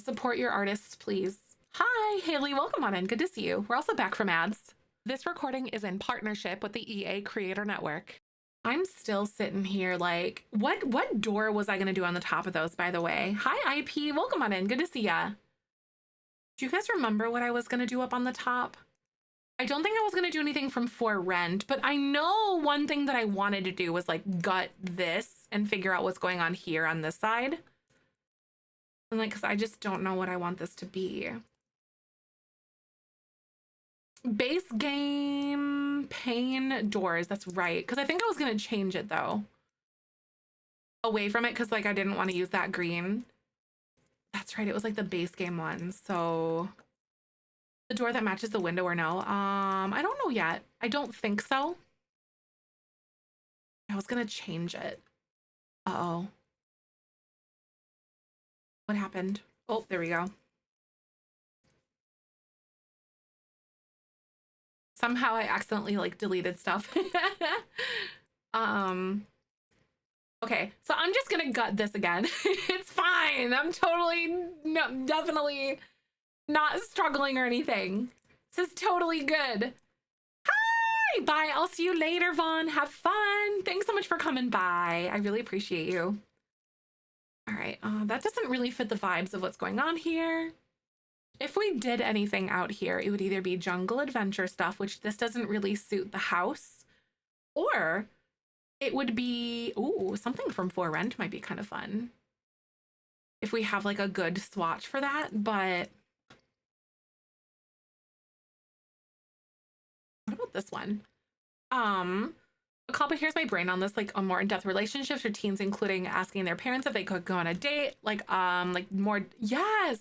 Support your artists, please. Hi, Haley. Welcome on in. Good to see you. We're also back from ads. This recording is in partnership with the EA Creator Network. I'm still sitting here like, what door was I going to do on the top of those, by the way? Hi, IP. Welcome on in. Good to see ya. Do you guys remember what I was going to do up on the top? I don't think I was going to do anything from For Rent, but I know one thing that I wanted to do was like gut this and figure out what's going on here on this side. And like, because I just don't know what I want this to be. Base game pane doors. That's right. Because I think I was going to change it though. Away from it because like I didn't want to use that green. That's right. It was like the base game one. So the door that matches the window or no? I don't know yet. I don't think so. I was going to change it. Uh-oh. What happened? Oh, there we go. Somehow I accidentally like deleted stuff. Okay, so I'm just gonna gut this again. It's fine. I'm definitely not struggling or anything. This is totally good. Hi, bye. I'll see you later, Vaughn. Have fun. Thanks so much for coming by. I really appreciate you. All right, that doesn't really fit the vibes of what's going on here. If we did anything out here, it would either be jungle adventure stuff, which this doesn't really suit the house, or it would be, ooh, something from For Rent might be kind of fun. If we have like a good swatch for that, but what about this one? A couple, here's my brain on this, like a more in-depth relationships for teens, including asking their parents if they could go on a date, like more, yes.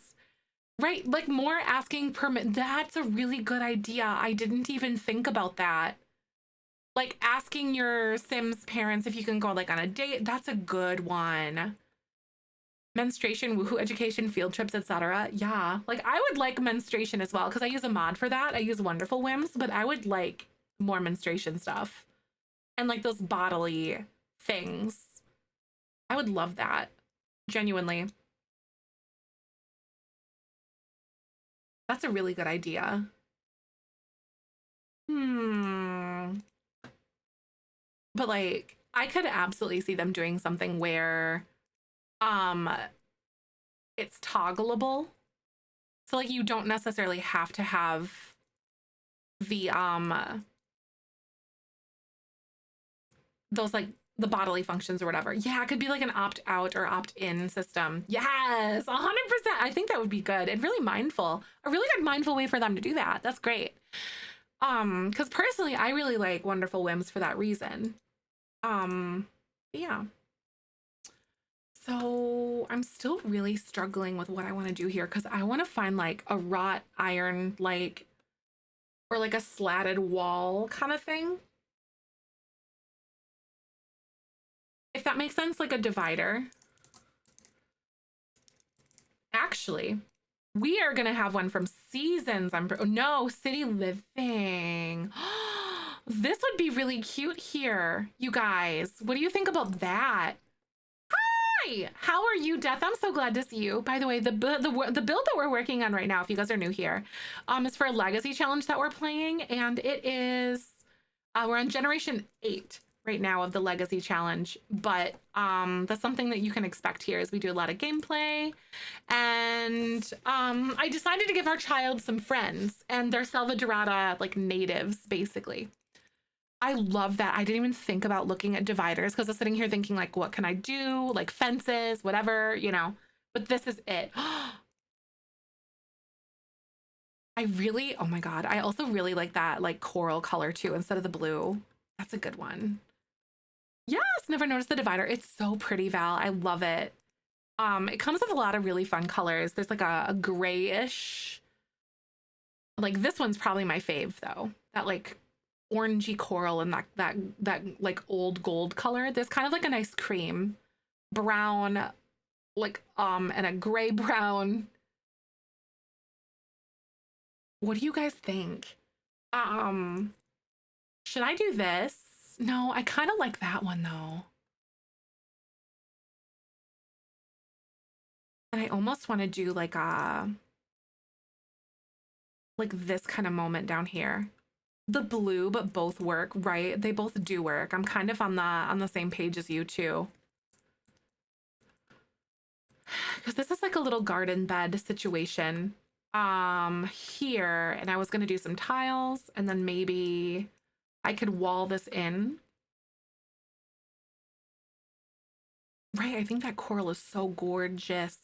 Right, like more asking permit. That's a really good idea. I didn't even think about that. Like asking your Sims parents if you can go like on a date. That's a good one. Menstruation, woohoo, education, field trips, etc. Yeah, like I would like menstruation as well because I use a mod for that. I use Wonderful Whims, but I would like more menstruation stuff and like those bodily things. I would love that, genuinely. That's a really good idea. But like, I could absolutely see them doing something where it's toggleable. So like you don't necessarily have to have the those like the bodily functions or whatever. Yeah, it could be like an opt-out or opt-in system. Yes, 100%. I think that would be good and really mindful. A really good mindful way for them to do that. That's great. Because personally, I really like Wonderful Whims for that reason. Yeah. So I'm still really struggling with what I want to do here because I want to find like a wrought iron, like, or like a slatted wall kind of thing. If that makes sense, like a divider. Actually, we are gonna have one from Seasons. No, City Living. This would be really cute here, you guys. What do you think about that? Hi, how are you, Death? I'm so glad to see you. By the way, the build that we're working on right now, if you guys are new here, is for a legacy challenge that we're playing, and it is we're on generation 8 right now of the legacy challenge, but that's something that you can expect here as we do a lot of gameplay. And I decided to give our child some friends, and they're Salvadorada like natives basically. I love that. I didn't even think about looking at dividers because I was sitting here thinking like, what can I do? Like fences, whatever, you know, but this is it. I really, oh my God. I also really like that like coral color too, instead of the blue. That's a good one. Yes, never noticed the divider. It's so pretty, Val. I love it. It comes with a lot of really fun colors. There's like a grayish, like this one's probably my fave though. That like orangey coral and that like old gold color. There's kind of like a nice cream, brown, like and a gray brown. What do you guys think? Should I do this? No, I kind of like that one though. And I almost want to do like this kind of moment down here. The blue, but both work, right? They both do work. I'm kind of on the same page as you too. Because this is like a little garden bed situation here, and I was gonna do some tiles, and then maybe I could wall this in. Right, I think that coral is so gorgeous.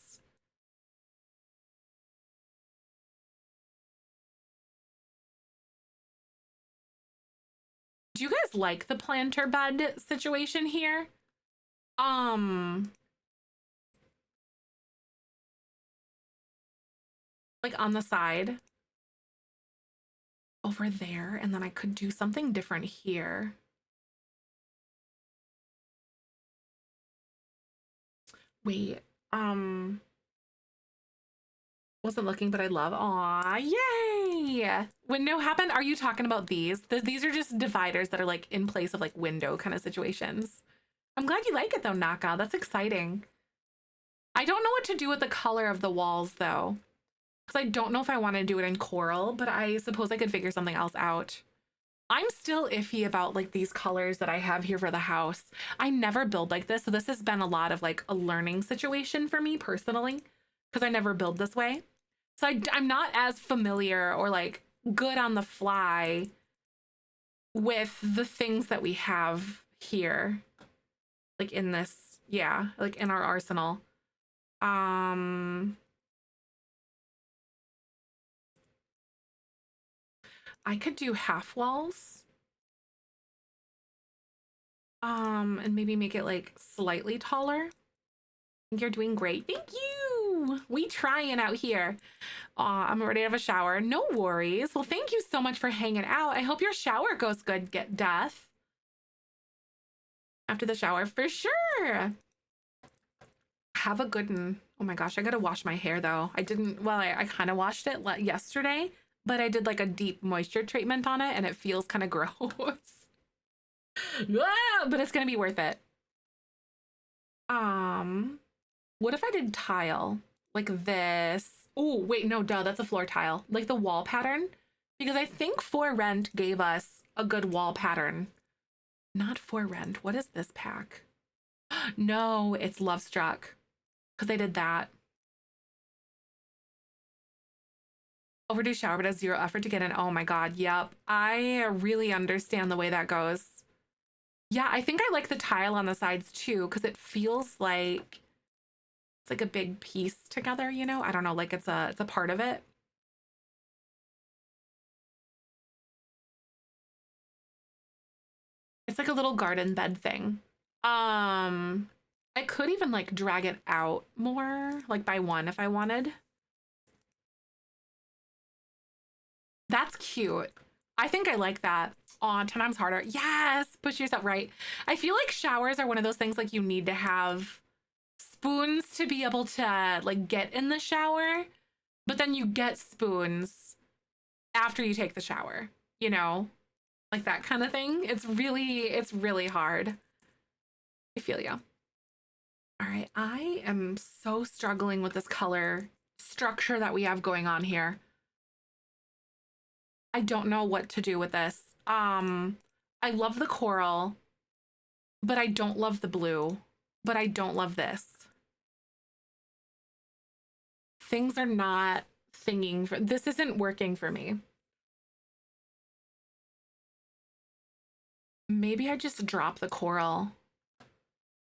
Do you guys like the planter bed situation here? Like on the side over there, and then I could do something different here. Wait, wasn't looking, but I love, aw, yay! Window happened? Are you talking about these? These are just dividers that are like in place of like window kind of situations. I'm glad you like it though, Naka. That's exciting. I don't know what to do with the color of the walls though, because I don't know if I want to do it in coral, but I suppose I could figure something else out. I'm still iffy about like these colors that I have here for the house. I never build like this, so this has been a lot of like a learning situation for me personally, because I never build this way. So I'm not as familiar or like good on the fly with the things that we have here, like in this, yeah, like in our arsenal. I could do half walls. And maybe make it like slightly taller. I think you're doing great. Thank you. We trying out here. I'm ready to have a shower. No worries. Well, thank you so much for hanging out. I hope your shower goes good, Get Death. After the shower, for sure. Have a good one. Oh my gosh, I gotta wash my hair though. I didn't, well, I kind of washed it yesterday, but I did like a deep moisture treatment on it and it feels kind of gross. But it's gonna be worth it. What if I did tile like this? Oh, wait, no, duh, that's a floor tile. Like the wall pattern. Because I think For Rent gave us a good wall pattern. Not For Rent. What is this pack? No, it's Love Struck. Because they did that. Overdue shower, but has zero effort to get in. Oh my God, yep. I really understand the way that goes. Yeah, I think I like the tile on the sides too, because it feels like it's like a big piece together, you know? I don't know, like it's a part of it. It's like a little garden bed thing. I could even like drag it out more, like by one if I wanted. That's cute. I think I like that. Aw, 10 times harder. Yes, push yourself right. I feel like showers are one of those things like you need to have spoons to be able to like get in the shower, but then you get spoons after you take the shower, you know? Like that kind of thing. It's really hard. I feel you. All right, I am so struggling with this color structure that we have going on here. I don't know what to do with this. I love the coral. but I don't love the blue, but I don't love this. Things are not thinking for this isn't working for me. Maybe I just drop the coral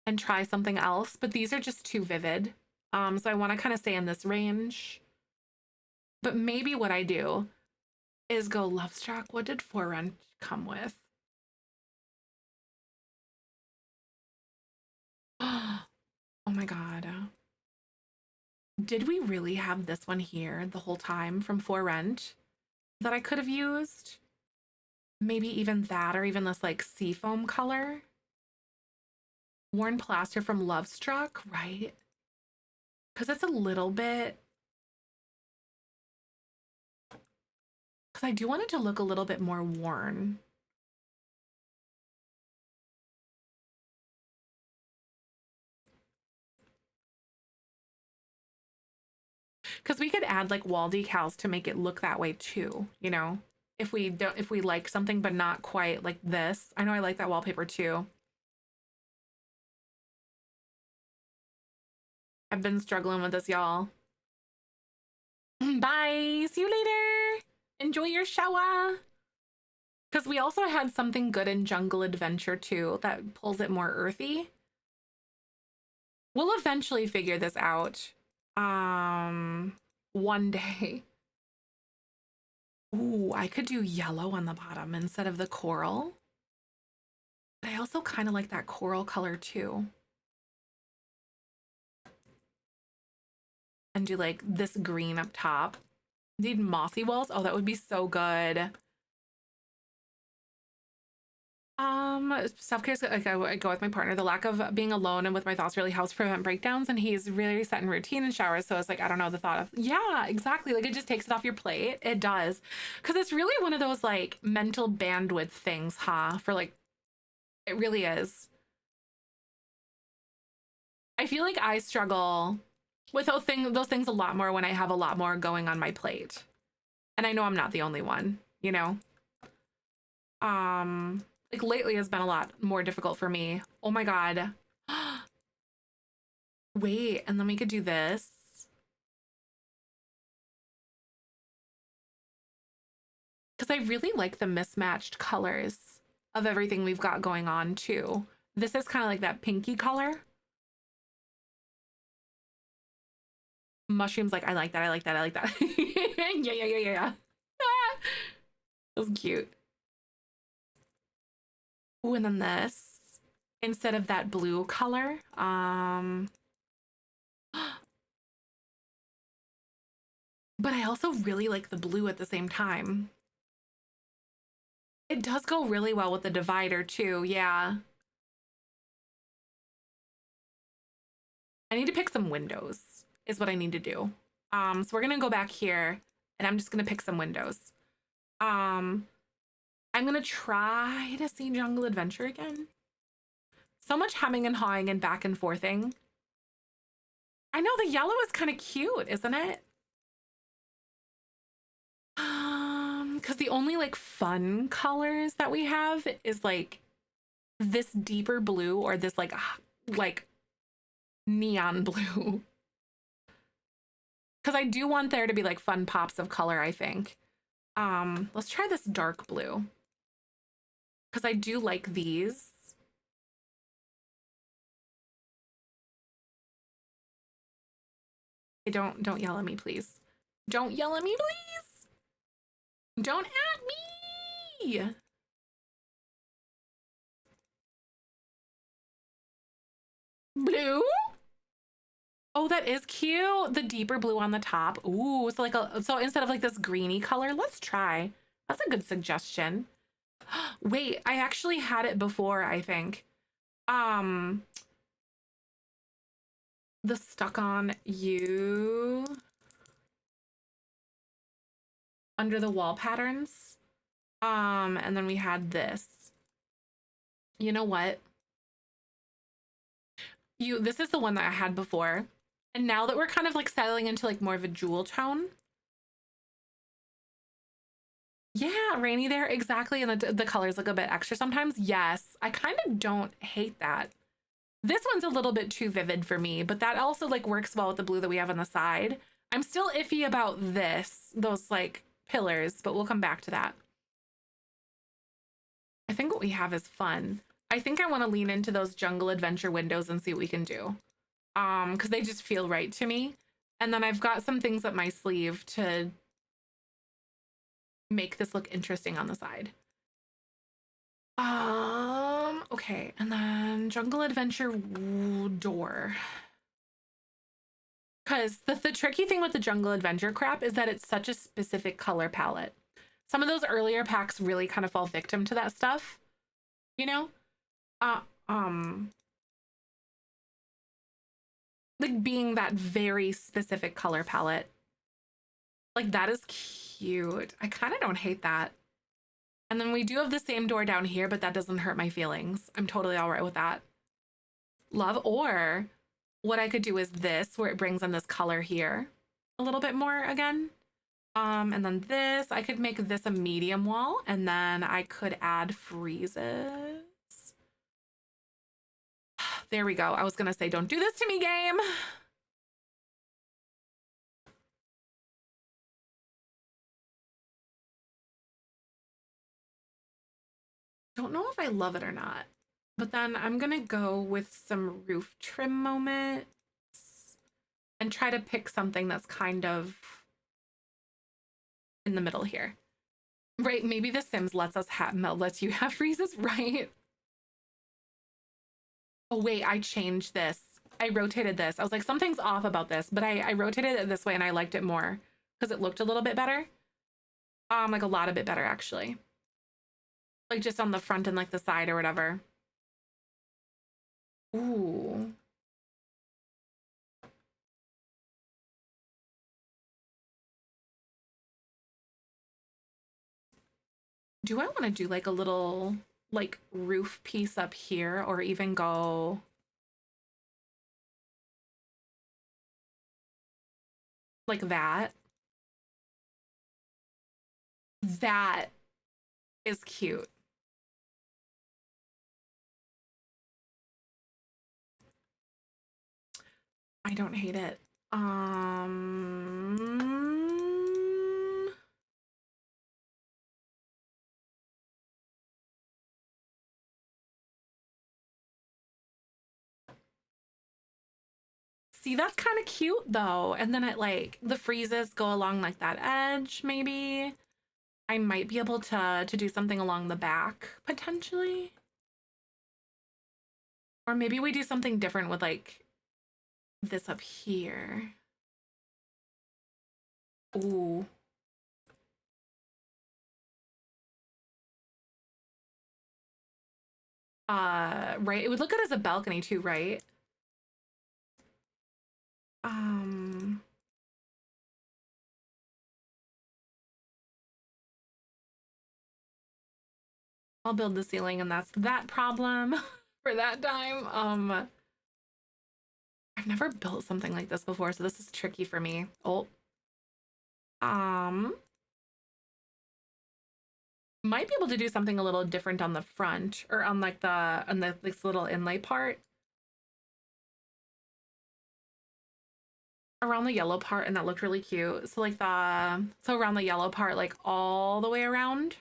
and try something else, but these are just too vivid. So I want to kind of stay in this range. But maybe what I do is go Lovestruck. What did Forerun come with? Oh my God. Did we really have this one here the whole time from For Rent that I could have used? Maybe even that, or even this like seafoam color. Worn plaster from Lovestruck, right? Because it's a little bit... Because I do want it to look a little bit more worn. Because we could add like wall decals to make it look that way too, you know? If we like something but not quite like this. I know I like that wallpaper too. I've been struggling with this, y'all. Bye. See you later. Enjoy your shower. Because we also had something good in Jungle Adventure too that pulls it more earthy. We'll eventually figure this out. One day. Ooh, I could do yellow on the bottom instead of the coral. But I also kind of like that coral color too. And do like this green up top. Need mossy walls. Oh, that would be so good. Self-care, like I go with my partner. The lack of being alone and with my thoughts really helps prevent breakdowns, and he's really set in routine and showers. So it's like, I don't know, the thought of, yeah, exactly. Like it just takes it off your plate. It does. Because it's really one of those like mental bandwidth things, huh? For like, it really is. I feel like I struggle with those things a lot more when I have a lot more going on my plate. And I know I'm not the only one, you know? Like lately has been a lot more difficult for me. Oh my God. Wait, and then we could do this. Because I really like the mismatched colors of everything we've got going on too. This is kind of like that pinky color. Mushrooms, like I like that, I like that, I like that. Yeah. Ah, that was cute. Ooh, and then this, instead of that blue color, but I also really like the blue at the same time. It does go really well with the divider too, yeah. I need to pick some windows is what I need to do. So we're gonna go back here and I'm just gonna pick some windows. I'm gonna try to see Jungle Adventure again. So much humming and hawing and back and forthing. I know the yellow is kind of cute, isn't it? Because the only like fun colors that we have is like this deeper blue or this like neon blue. Because I do want there to be like fun pops of color, I think. Let's try this dark blue. Because I do like these. Hey, don't yell at me, please. Don't yell at me, please. Don't at me. Blue? Oh, that is cute. The deeper blue on the top. Ooh, so like so instead of like this greeny color, let's try. That's a good suggestion. Wait, I actually had it before, I think. The Stuck on You under the wall patterns. And then we had this. You know what? This is the one that I had before. And now that we're kind of like settling into like more of a jewel tone, Yeah, rainy there, exactly. And the colors look a bit extra sometimes. Yes, I kind of don't hate that. This one's a little bit too vivid for me, but that also like works well with the blue that we have on the side. I'm still iffy about those like pillars, but we'll come back to that. I think what we have is fun. I think I want to lean into those jungle adventure windows and see what we can do. Because they just feel right to me. And then I've got some things up my sleeve to make this look interesting on the side. Okay, and then jungle adventure door. Because the tricky thing with the jungle adventure crap is that it's such a specific color palette. Some of those earlier packs really kind of fall victim to that stuff, you know? Uh, um, like being that very specific color palette. Like that is cute. I kind of don't hate that. And then we do have the same door down here, but that doesn't hurt my feelings. I'm totally all right with that. Love. Or what I could do is this, where it brings in this color here a little bit more again. And then this, I could make this a medium wall, and then I could add freezes. There we go. I was gonna say, don't do this to me, game. Don't know if I love it or not, but then I'm gonna go with some roof trim moments and try to pick something that's kind of in the middle here. Right, maybe The Sims lets you have freezes, right? Oh wait, I changed this. I rotated this. I was like, something's off about this, but I rotated it this way and I liked it more because it looked a little bit better. Like a lot a bit better actually. Like just on the front and like the side or whatever. Ooh. Do I want to do like a little like roof piece up here or even go like that? That is cute. I don't hate it. See, that's kind of cute though. And then it like the freezes go along like that edge, maybe. I might be able to do something along the back potentially. Or maybe we do something different with like this up here. Ooh. Right. It would look good as a balcony too, right? Um, I'll build the ceiling and that's that problem for that time. I've never built something like this before, so this is tricky for me. Oh. Um, might be able to do something a little different on the front or on like this little inlay part. Around the yellow part, and that looked really cute. So like so around the yellow part, like all the way around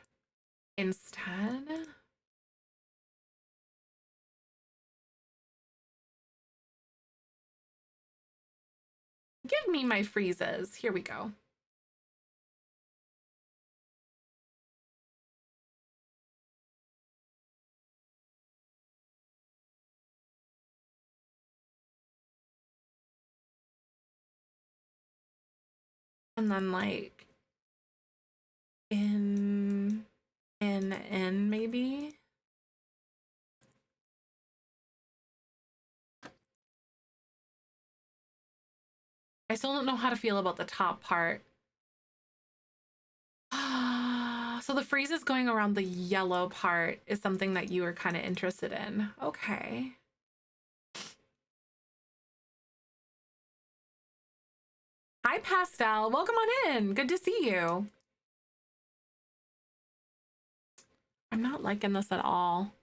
instead. Give me my freezes. Here we go. And then like in maybe. I still don't know how to feel about the top part. So the freezes going around the yellow part is something that you were kind of interested in. Okay. Hi, Pastel. Welcome on in. Good to see you. I'm not liking this at all.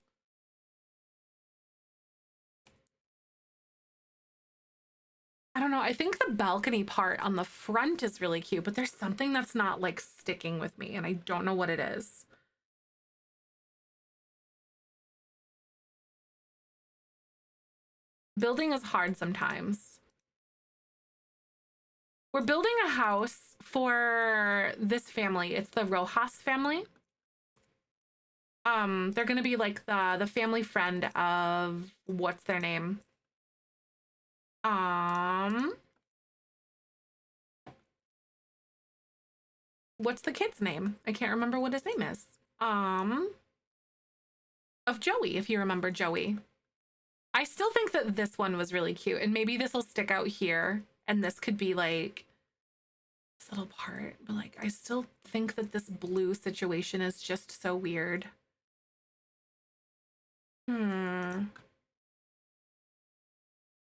I don't know. I think the balcony part on the front is really cute, but there's something that's not like sticking with me and I don't know what it is. Building is hard sometimes. We're building a house for this family. It's the Rojas family. They're gonna be like the family friend of what's their name? What's the kid's name? I can't remember what his name is. Of Joey, if you remember Joey. I still think that this one was really cute, and maybe this will stick out here, and this could be like this little part, but like I still think that this blue situation is just so weird.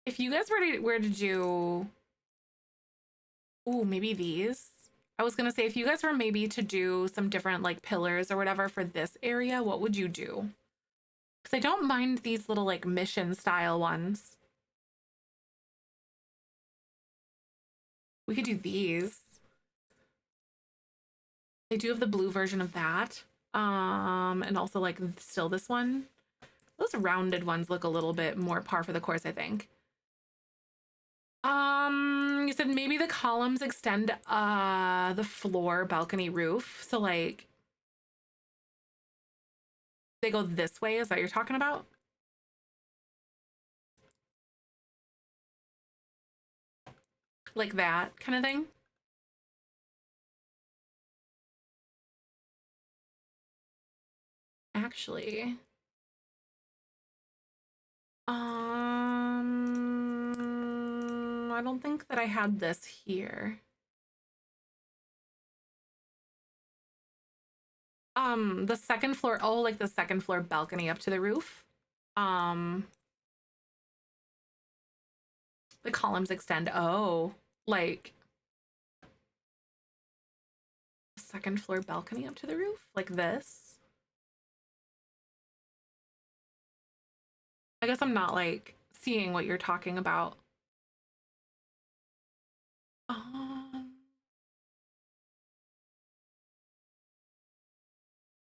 If you guys were to do, ooh, maybe these. I was gonna say if you guys were maybe to do some different like pillars or whatever for this area, what would you do? Because I don't mind these little like mission style ones. We could do these. They do have the blue version of that. And also like still this one. Those rounded ones look a little bit more par for the course, I think. You said maybe the columns extend the floor balcony roof. So like they go this way, is that what you're talking about? Like that kind of thing? Actually. I don't think that I had this here. The second floor, oh, like the second floor balcony up to the roof. The columns extend, oh, like second floor balcony up to the roof, like this. I guess I'm not like seeing what you're talking about.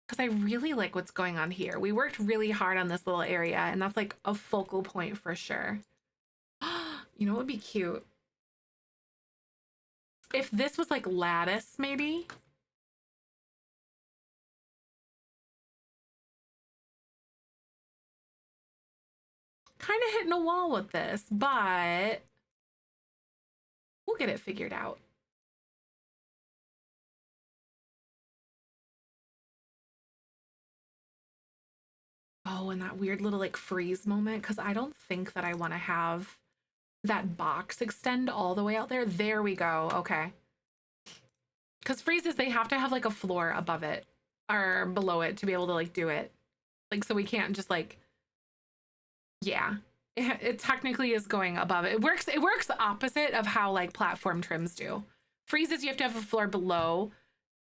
Because I really like what's going on here. We worked really hard on this little area, and that's like a focal point for sure. You know what would be cute? If this was like lattice, maybe. Kind of hitting a wall with this, but we'll get it figured out. Oh, and that weird little like freeze moment, because I don't think that I want to have that box extend all the way out there. There we go. Okay. Because freezes, they have to have like a floor above it or below it to be able to like do it. Like, so we can't just like, yeah. It technically is going above it. It works opposite of how like platform trims do. Freezes, you have to have a floor below,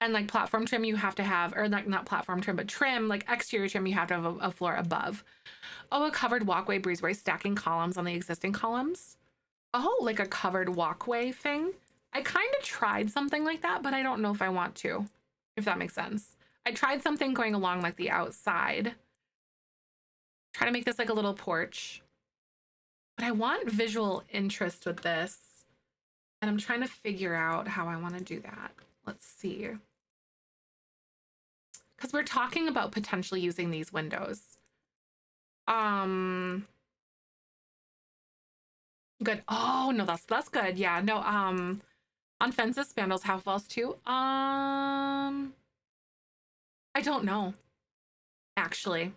and like platform trim you have to have, or like not platform trim, but trim, like exterior trim, you have to have a floor above. Oh, a covered walkway breezeway, stacking columns on the existing columns. Oh, like a covered walkway thing. I kind of tried something like that, but I don't know if I want to, if that makes sense. I tried something going along like the outside. Try to make this like a little porch. But I want visual interest with this. And I'm trying to figure out how I want to do that. Let's see. Because we're talking about potentially using these windows. Good. Oh, no, that's good. Yeah, no, on fences, spandrels have walls too. I don't know, actually.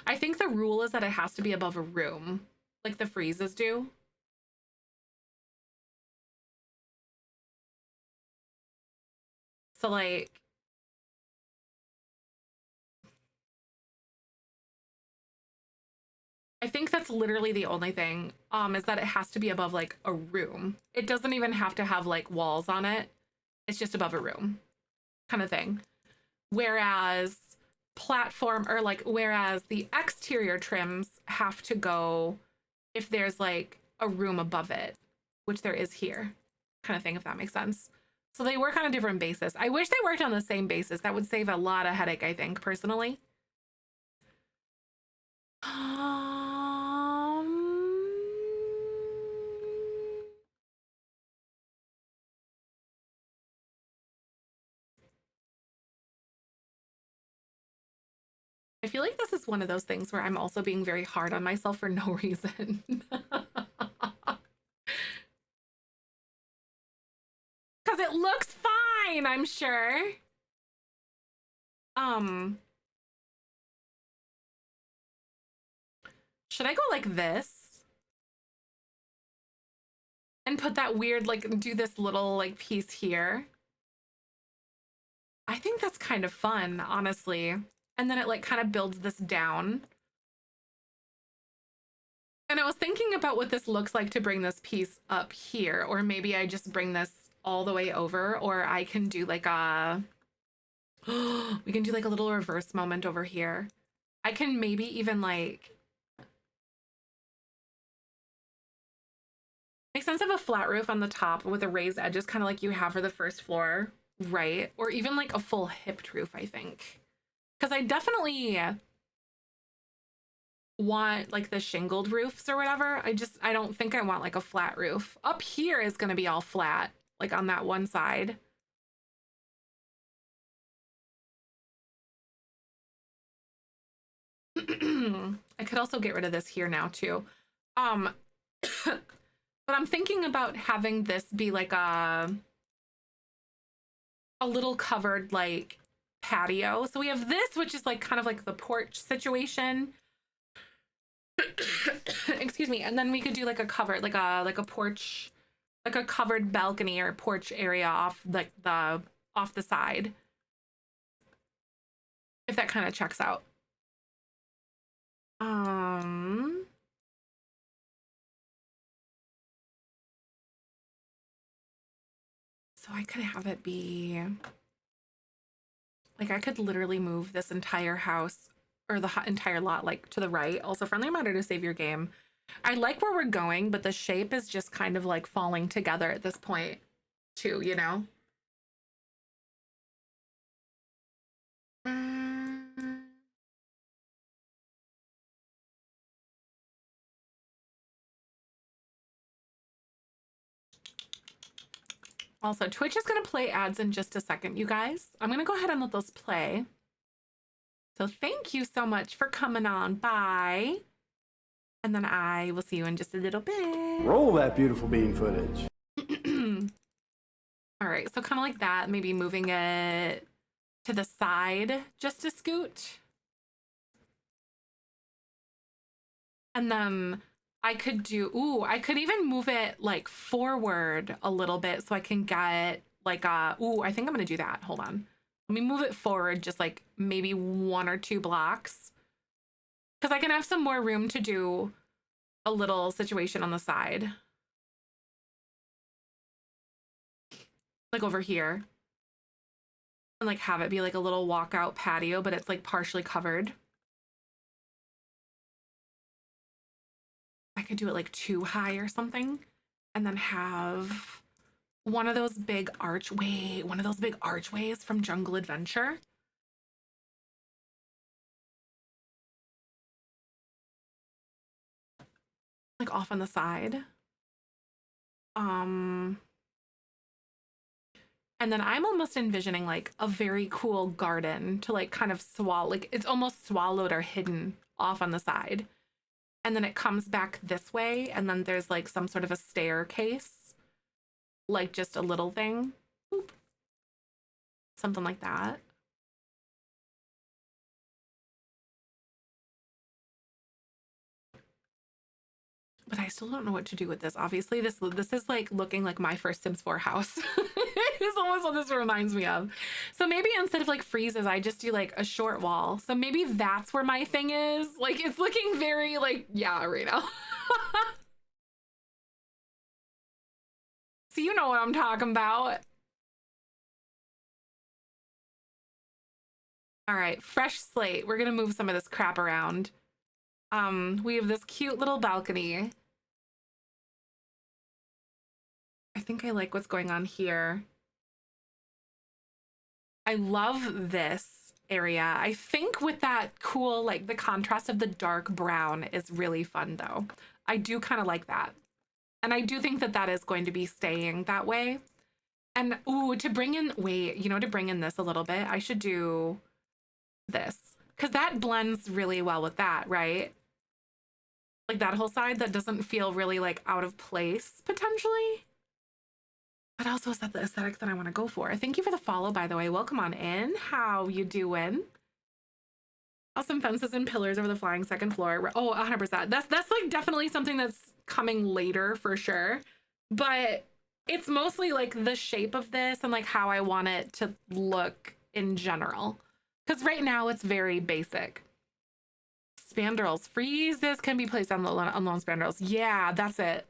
I think the rule is that it has to be above a room, like the freezes do. So like, I think that's literally the only thing, is that it has to be above like a room. It doesn't even have to have like walls on it. It's just above a room kind of thing. Whereas whereas the exterior trims have to go if there's like a room above it, which there is here, kind of thing, if that makes sense. So they work on a different basis. I wish they worked on the same basis. That would save a lot of headache, I think, personally. I feel like this is one of those things where I'm also being very hard on myself for no reason. Because it looks fine, I'm sure. Should I go like this? And put that weird, like, do this little, like, piece here? I think that's kind of fun, honestly. And then it, like, kind of builds this down. And I was thinking about what this looks like to bring this piece up here, or maybe I just bring this all the way over, or I can do like a, we can do like a little reverse moment over here. I can maybe even like, make sense of a flat roof on the top with a raised edges, kind of like you have for the first floor, right? Or even like a full hipped roof, I think. Because I definitely want like the shingled roofs or whatever. I don't think I want like a flat roof. Up here is going to be all flat, like on that one side. I could also get rid of this here now too. But I'm thinking about having this be like a little covered like patio. So we have this, which is like kind of like the porch situation. Excuse me. And then we could do like a covered, like a porch, like a covered balcony or porch area off like off the side. If that kind of checks out. So I could have it be like, I could literally move this entire house or the entire lot like to the right. Also, friendly reminder to save your game. I like where we're going, but the shape is just kind of like falling together at this point too, you know? Also, Twitch is going to play ads in just a second, you guys. I'm going to go ahead and let those play. So thank you so much for coming on by. And then I will see you in just a little bit. Roll that beautiful bean footage. All right, so kind of like that, maybe moving it to the side just a scoot. And then I could I could even move it like forward a little bit so I can get like I think I'm gonna do that. Hold on. Let me move it forward just like maybe 1 or 2 blocks. Because I can have some more room to do a little situation on the side. Like over here. And like have it be like a little walkout patio, but it's like partially covered. I could do it like 2 high or something. And then have one of those big archways from Jungle Adventure. Like off on the side. And then I'm almost envisioning like a very cool garden to like kind of swallow, like it's almost swallowed or hidden off on the side. And then it comes back this way. And then there's like some sort of a staircase, like just a little thing. Boop. Something like that. But I still don't know what to do with this. Obviously, this is like looking like my first Sims 4 house. It's almost what this reminds me of. So maybe instead of like freezes, I just do like a short wall. So maybe that's where my thing is. Like it's looking very like, yeah, right now. So you know what I'm talking about. All right, fresh slate. We're gonna move some of this crap around. We have this cute little balcony. I think I like what's going on here. I love this area. I think with that cool, like the contrast of the dark brown is really fun though. I do kind of like that. And I do think that that is going to be staying that way. And ooh, to bring in, wait, you know, to bring in this a little bit, I should do this because that blends really well with that, right? Like that whole side that doesn't feel really like out of place potentially. But also is that the aesthetic that I want to go for? Thank you for the follow, by the way. Welcome on in. How you doing? Awesome fences and pillars over the flying second floor. Oh, 100%. That's like definitely something that's coming later for sure. But it's mostly like the shape of this and like how I want it to look in general. Because right now it's very basic. Spandrels. Freezes can be placed on lone spandrels. Yeah, that's it.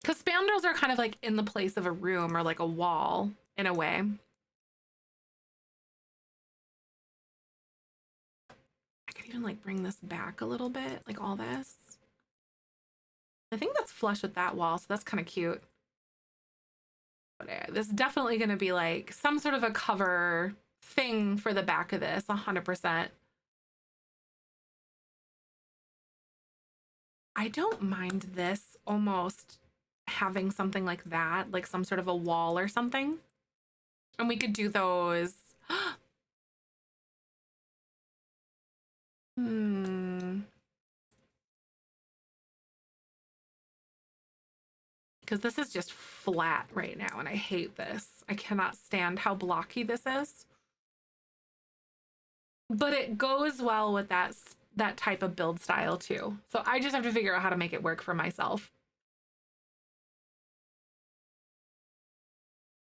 Because spandrels are kind of like in the place of a room or like a wall in a way. I could even like bring this back a little bit, like all this. I think that's flush with that wall, so that's kind of cute. But yeah, this is definitely going to be like some sort of a cover thing for the back of this, 100%. I don't mind this almost having something like that, like some sort of a wall or something. And we could do those. Because this is just flat right now, and I hate this. I cannot stand how blocky this is. But it goes well with that type of build style too. So I just have to figure out how to make it work for myself.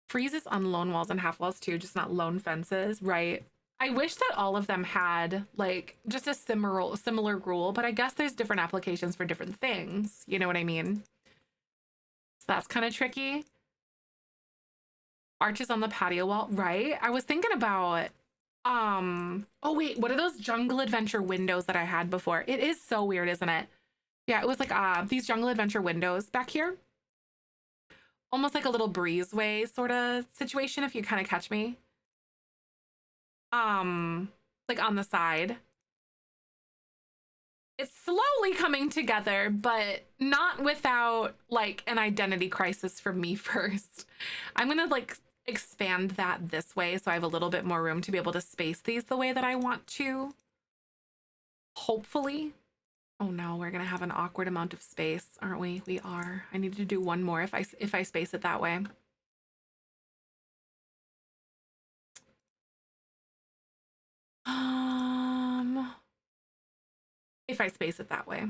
Freezes on lone walls and half walls too, just not lone fences, right? I wish that all of them had like just a similar rule, but I guess there's different applications for different things. You know what I mean? So that's kind of tricky. Arches on the patio wall, right? I was thinking about, oh wait, what are those Jungle Adventure windows that I had before? It is so weird, isn't it? Yeah, it was like these Jungle Adventure windows back here. Almost like a little breezeway sort of situation, if you kind of catch me. Like on the side. It's slowly coming together, but not without like an identity crisis for me first. I'm gonna like expand that this way so I have a little bit more room to be able to space these the way that I want to. Hopefully. Oh no, we're gonna have an awkward amount of space, aren't we? We are. I need to do one more if I space it that way. If I space it that way.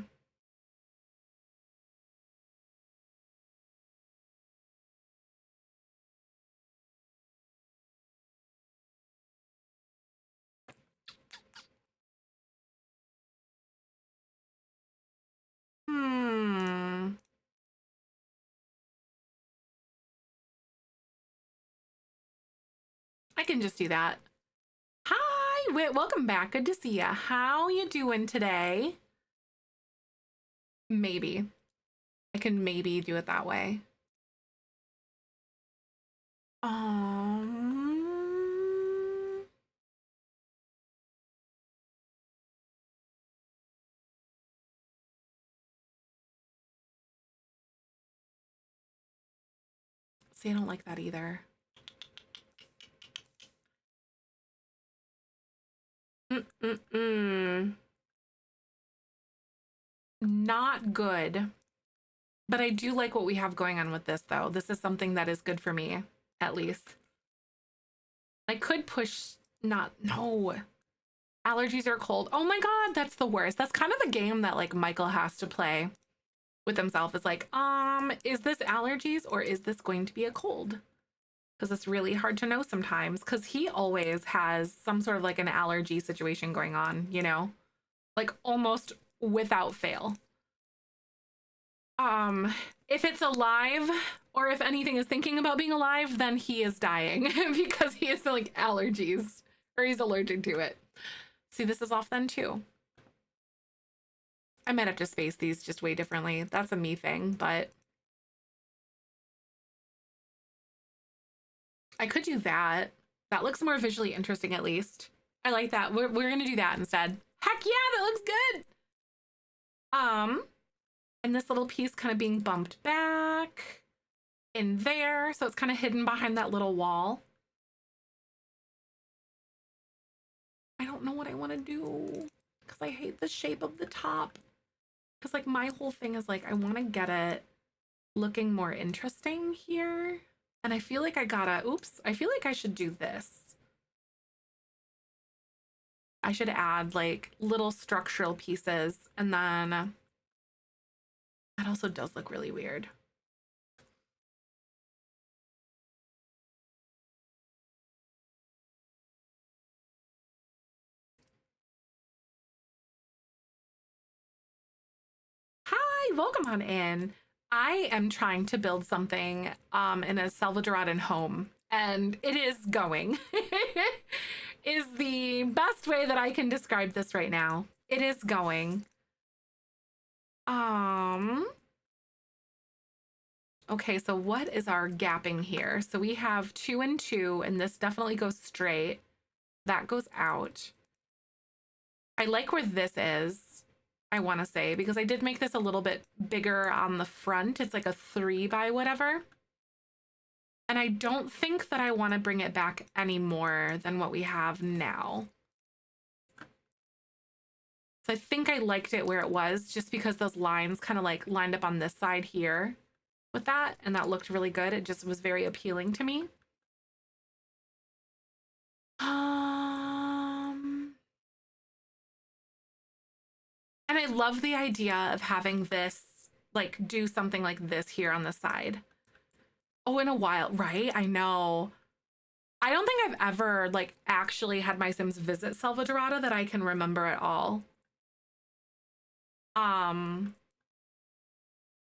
I can just do that. Hi, Whit, welcome back. Good to see ya. How you doing today? Maybe. I can maybe do it that way. See, I don't like that either. Not good. But I do like what we have going on with this, though. This is something that is good for me, at least. I could push, no. Allergies or cold. Oh my God, that's the worst. That's kind of the game that like Michael has to play with himself. Is like, is this allergies or is this going to be a cold? Because it's really hard to know sometimes because he always has some sort of like an allergy situation going on, you know, like almost without fail. If it's alive or if anything is thinking about being alive, then he is dying because he has like allergies or he's allergic to it. See, this is off then too. I might have to space these just way differently. That's a me thing, but I could do that. That looks more visually interesting at least. I like that. We're gonna do that instead. Heck yeah, that looks good. And this little piece kind of being bumped back in there. So it's kind of hidden behind that little wall. I don't know what I want to do because I hate the shape of the top. Because like my whole thing is like, I want to get it looking more interesting here. And I feel like I gotta, oops, I feel like I should do this. I should add like little structural pieces and then that also does look really weird. Hi, welcome on in. I am trying to build something in a Salvadoran home and it is going. Is the best way that I can describe this right now. It is going. Okay, so what is our gapping here? So we have 2 and 2, and this definitely goes straight. That goes out. I like where this is, I want to say, because I did make this a little bit bigger on the front. It's like a 3 by whatever. And I don't think that I want to bring it back any more than what we have now. So I think I liked it where it was just because those lines kind of like lined up on this side here with that, and that looked really good. It just was very appealing to me. And I love the idea of having this like do something like this here on the side. Oh, in a while, right? I know. I don't think I've ever like actually had my Sims visit Salvadorada that I can remember at all.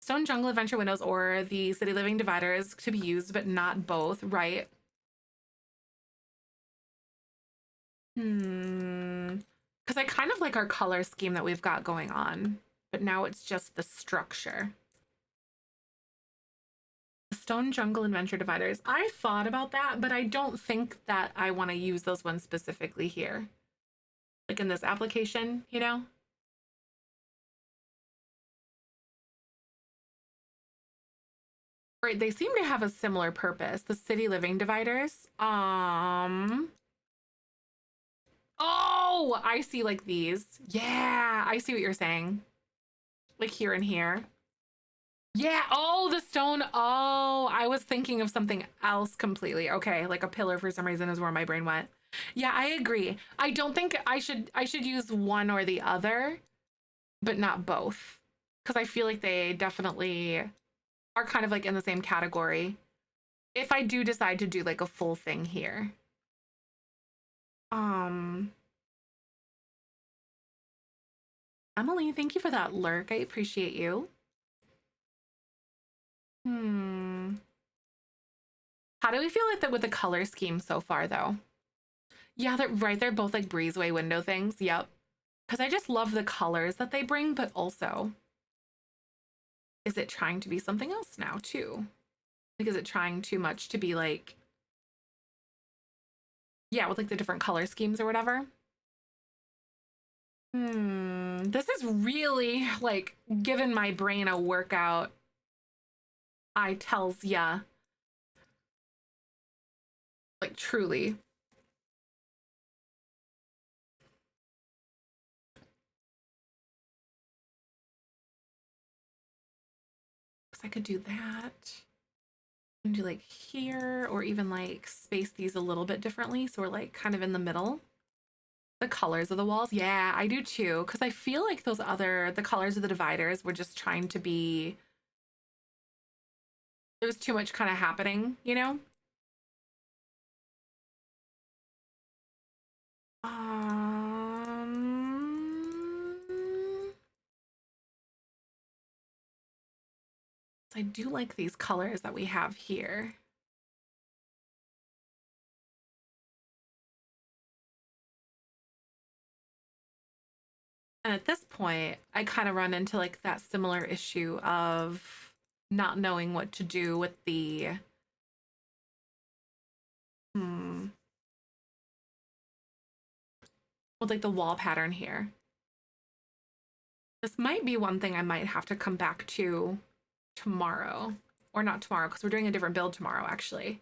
Stone Jungle Adventure windows or the City Living dividers to be used, but not both, right? Because I kind of like our color scheme that we've got going on, but now it's just the structure. The Stone Jungle Adventure dividers. I thought about that, but I don't think that I want to use those ones specifically here. Like in this application, you know? Right, they seem to have a similar purpose. The City Living dividers. Oh, I see like these. Yeah, I see what you're saying. Like here and here. Yeah, oh, the stone. Oh, I was thinking of something else completely. Okay, like a pillar for some reason is where my brain went. Yeah, I agree. I don't think I should use one or the other, but not both. Because I feel like they definitely are kind of like in the same category. If I do decide to do like a full thing here. Emily, thank you for that lurk. I appreciate you. How do we feel like that with the color scheme so far though? Yeah, they're right. They're both like breezeway window things. Yep. Because I just love the colors that they bring, but also, is it trying to be something else now too? Like, is it trying too much to be like, yeah, with like the different color schemes or whatever? This is really like giving my brain a workout. I tells ya. Like, truly. Because I could do that. And do like here, or even like space these a little bit differently. So we're like kind of in the middle. The colors of the walls? Yeah, I do too. Because I feel like the colors of the dividers were just trying to be, there was too much kind of happening, you know? I do like these colors that we have here. And at this point, I kind of run into like that similar issue of not knowing what to do with the with like the wall pattern here. This might be one thing I might have to come back to tomorrow. Or not tomorrow, because we're doing a different build tomorrow, actually.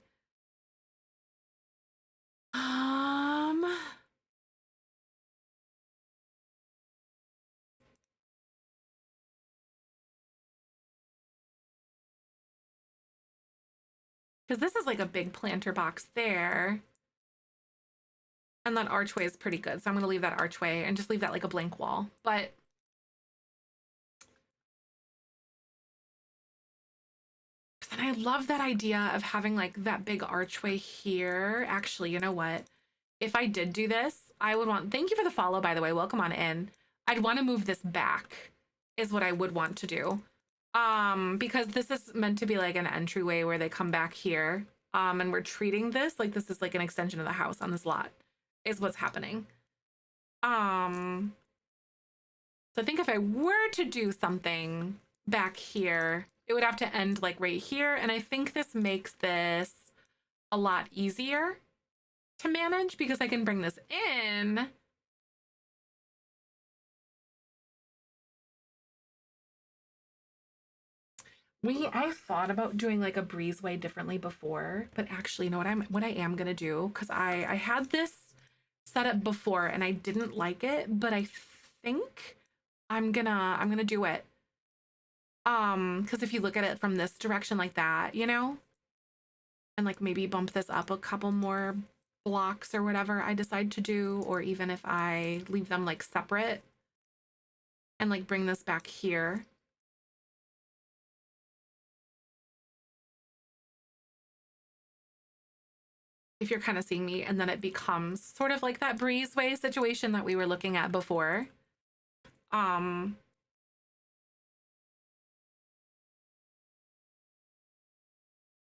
Because this is like a big planter box there. And that archway is pretty good. So I'm going to leave that archway and just leave that like a blank wall. But and I love that idea of having like that big archway here. Actually, you know what? If I did do this, I would want, thank you for the follow, by the way. Welcome on in. I'd want to move this back is what I would want to do. Because this is meant to be like an entryway where they come back here. And we're treating this like this is like an extension of the house on this lot is what's happening. So I think if I were to do something back here, it would have to end like right here. And I think this makes this a lot easier to manage because I can bring this in. I thought about doing like a breezeway differently before, but actually, you know what I am gonna do, because I had this set up before and I didn't like it, but I think I'm gonna do it. Because if you look at it from this direction like that, you know, and like maybe bump this up a couple more blocks or whatever I decide to do, or even if I leave them like separate and like bring this back here. If you're kind of seeing me, and then it becomes sort of like that breezeway situation that we were looking at before. And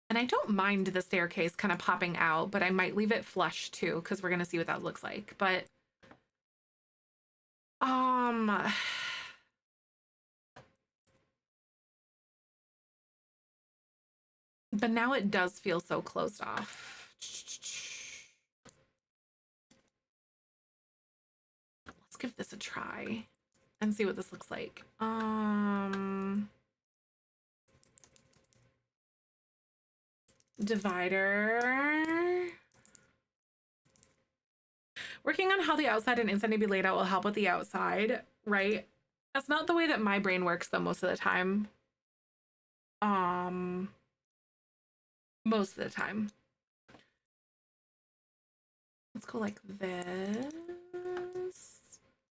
I don't mind the staircase kind of popping out, but I might leave it flush too, because we're gonna see what that looks like. But but now it does feel so closed off. Let's give this a try and see what this looks like. Divider. Working on how the outside and inside may be laid out will help with the outside, right? That's not the way that my brain works though most of the time. Most of the time. Let's go like this.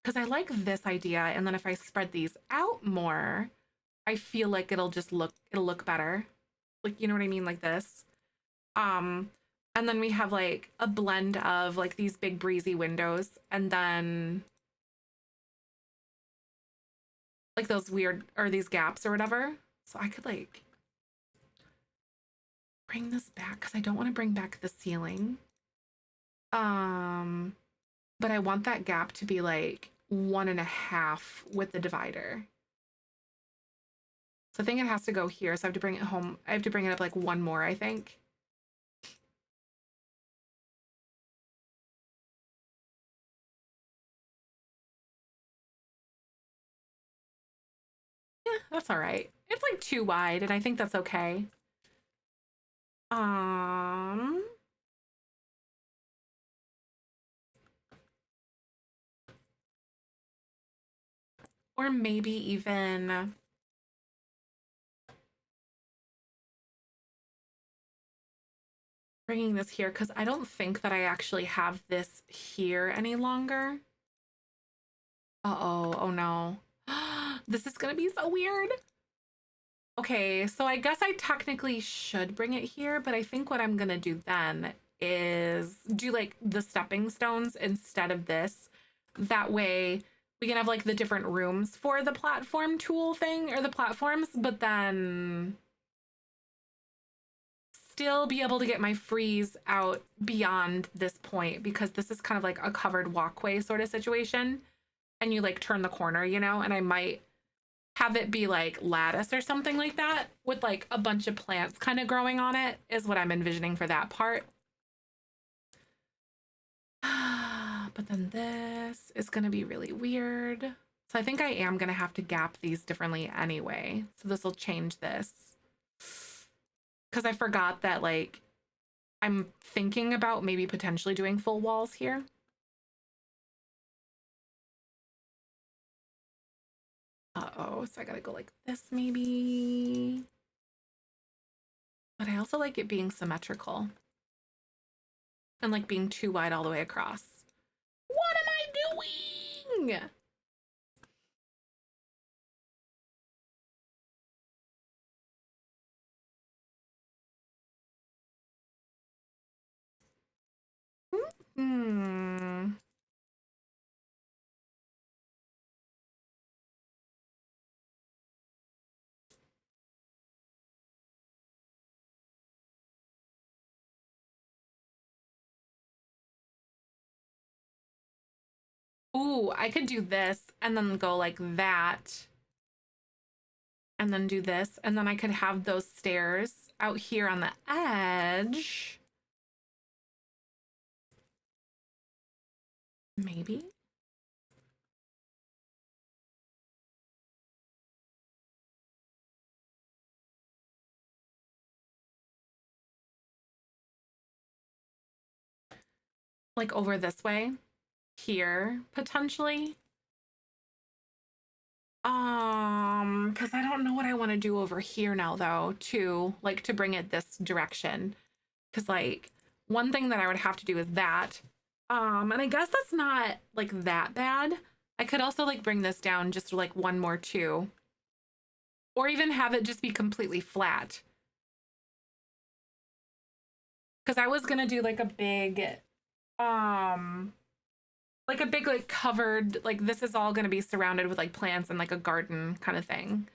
Because I like this idea, and then if I spread these out more, I feel like it'll look better. Like, you know what I mean? Like this. And then we have like a blend of like these big breezy windows, and then like those weird, or these gaps or whatever. So I could like bring this back because I don't want to bring back the ceiling. But I want that gap to be like 1.5 with the divider. So I think it has to go here. So I have to bring it home. I have to bring it up like one more, I think. Yeah, that's all right. It's like too wide, and I think that's okay. Or maybe even bringing this here because I don't think that I actually have this here any longer. Uh-oh, oh no. This is gonna be so weird. Okay, so I guess I technically should bring it here, but I think what I'm gonna do then is do like the stepping stones instead of this. That way we can have like the different rooms for the platform tool thing or the platforms, but then still be able to get my freeze out beyond this point because this is kind of like a covered walkway sort of situation. And you like turn the corner, you know, and I might have it be like lattice or something like that with like a bunch of plants kind of growing on it is what I'm envisioning for that part. But then this is going to be really weird. So I think I am going to have to gap these differently anyway. So this will change this. Because I forgot that like I'm thinking about maybe potentially doing full walls here. Uh-oh, so I gotta go like this maybe. But I also like it being symmetrical. And like being too wide all the way across. What am I doing? Hmm. Ooh, I could do this and then go like that. And then do this. And then I could have those stairs out here on the edge. Maybe. Like over this way. Here, potentially. Because I don't know what I want to do over here now, though, to like to bring it this direction. Because like one thing that I would have to do is that. And I guess that's not like that bad. I could also like bring this down just like one more too. Or even have it just be completely flat. Because I was gonna do like a big like covered, like this is all gonna be surrounded with like plants and like a garden kind of thing.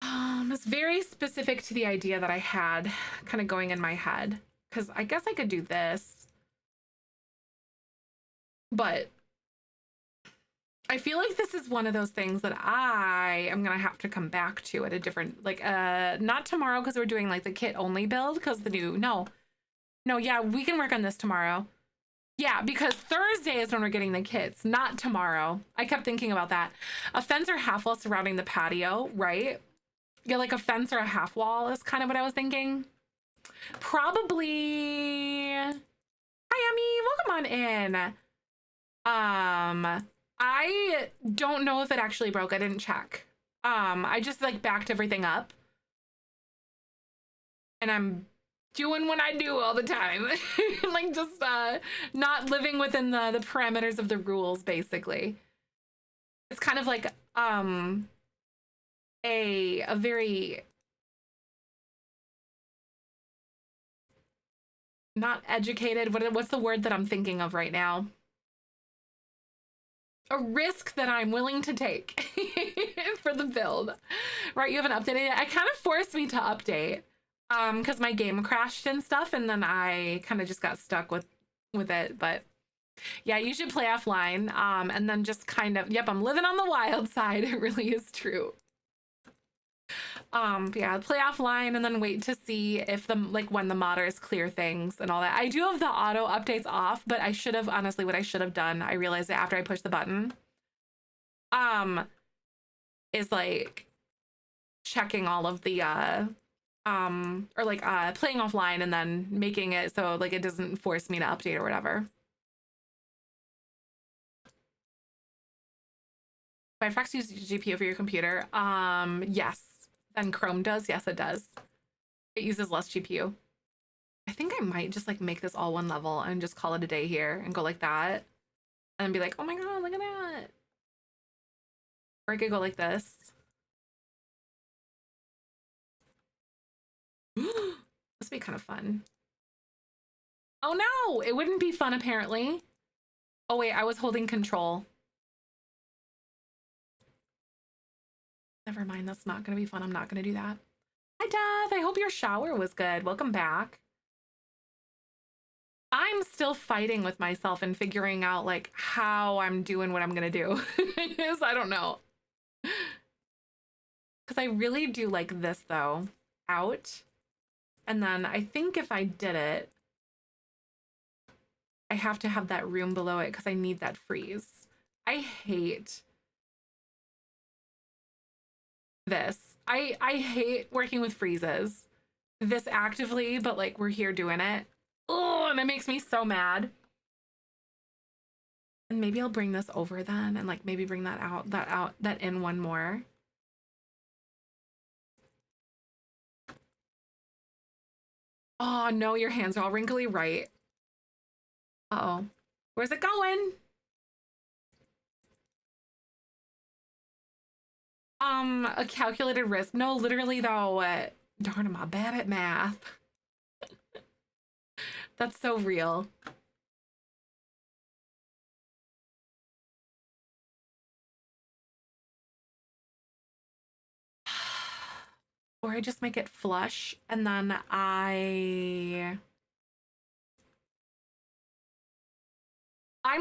It's very specific to the idea that I had kind of going in my head. Because I guess I could do this. But I feel like this is one of those things that I am gonna have to come back to at a different, like not tomorrow because we're doing like the kit only build because the new no, yeah, we can work on this tomorrow. Yeah, because Thursday is when we're getting the kits, not tomorrow. I kept thinking about that. A fence or half wall surrounding the patio, right? Yeah, like a fence or a half wall is kind of what I was thinking. Probably. Hi, Emmy. Welcome on in. I don't know if it actually broke. I didn't check. I just like backed everything up. And I'm doing what I do all the time. Like just not living within the parameters of the rules, basically. It's kind of like a very not educated, what's the word that I'm thinking of right now? A risk that I'm willing to take for the build, right? You haven't updated it. It kind of forced me to update because my game crashed and stuff, and then I kind of just got stuck with it. But yeah, you should play offline and then just kind of, yep, I'm living on the wild side. It really is true. Yeah, play offline and then wait to see if the like when the modders clear things and all that. I do have the auto updates off, but I should have, honestly, what I should have done, I realized it after I pushed the button, is like checking all of the or like playing offline and then making it so like it doesn't force me to update or whatever. Firefox uses GPU for your computer. Yes. Then Chrome does. Yes, it does. It uses less GPU. I think I might just like make this all one level and just call it a day here and go like that. And be like, oh my god, look at that. Or I could go like this. This would be kind of fun. Oh no, it wouldn't be fun apparently. Oh wait, I was holding control. Never mind, that's not gonna be fun. I'm not gonna do that. Hi Dev, I hope your shower was good. Welcome back. I'm still fighting with myself and figuring out like how I'm doing what I'm gonna do. I don't know. Because I really do like this though. Out. And then I think if I did it, I have to have that room below it because I need that freeze. I hate this. I hate working with freezes this actively, but like we're here doing it. Oh, and it makes me so mad. And maybe I'll bring this over then and like maybe bring that in one more. Oh no, your hands are all wrinkly, right? Uh-oh. Where's it going? A calculated risk. No, literally though, darn, am I bad at math? That's so real. Or I just make it flush and then I'm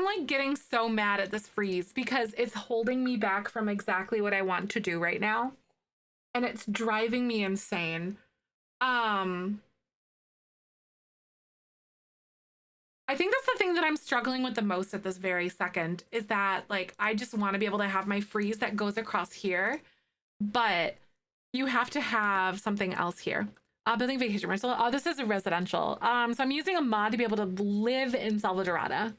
like getting so mad at this freeze because it's holding me back from exactly what I want to do right now. And it's driving me insane. I think that's the thing that I'm struggling with the most at this very second is that like I just want to be able to have my freeze that goes across here, but you have to have something else here. Building vacation rental. Oh, this is a residential. So I'm using a mod to be able to live in Salvadorada.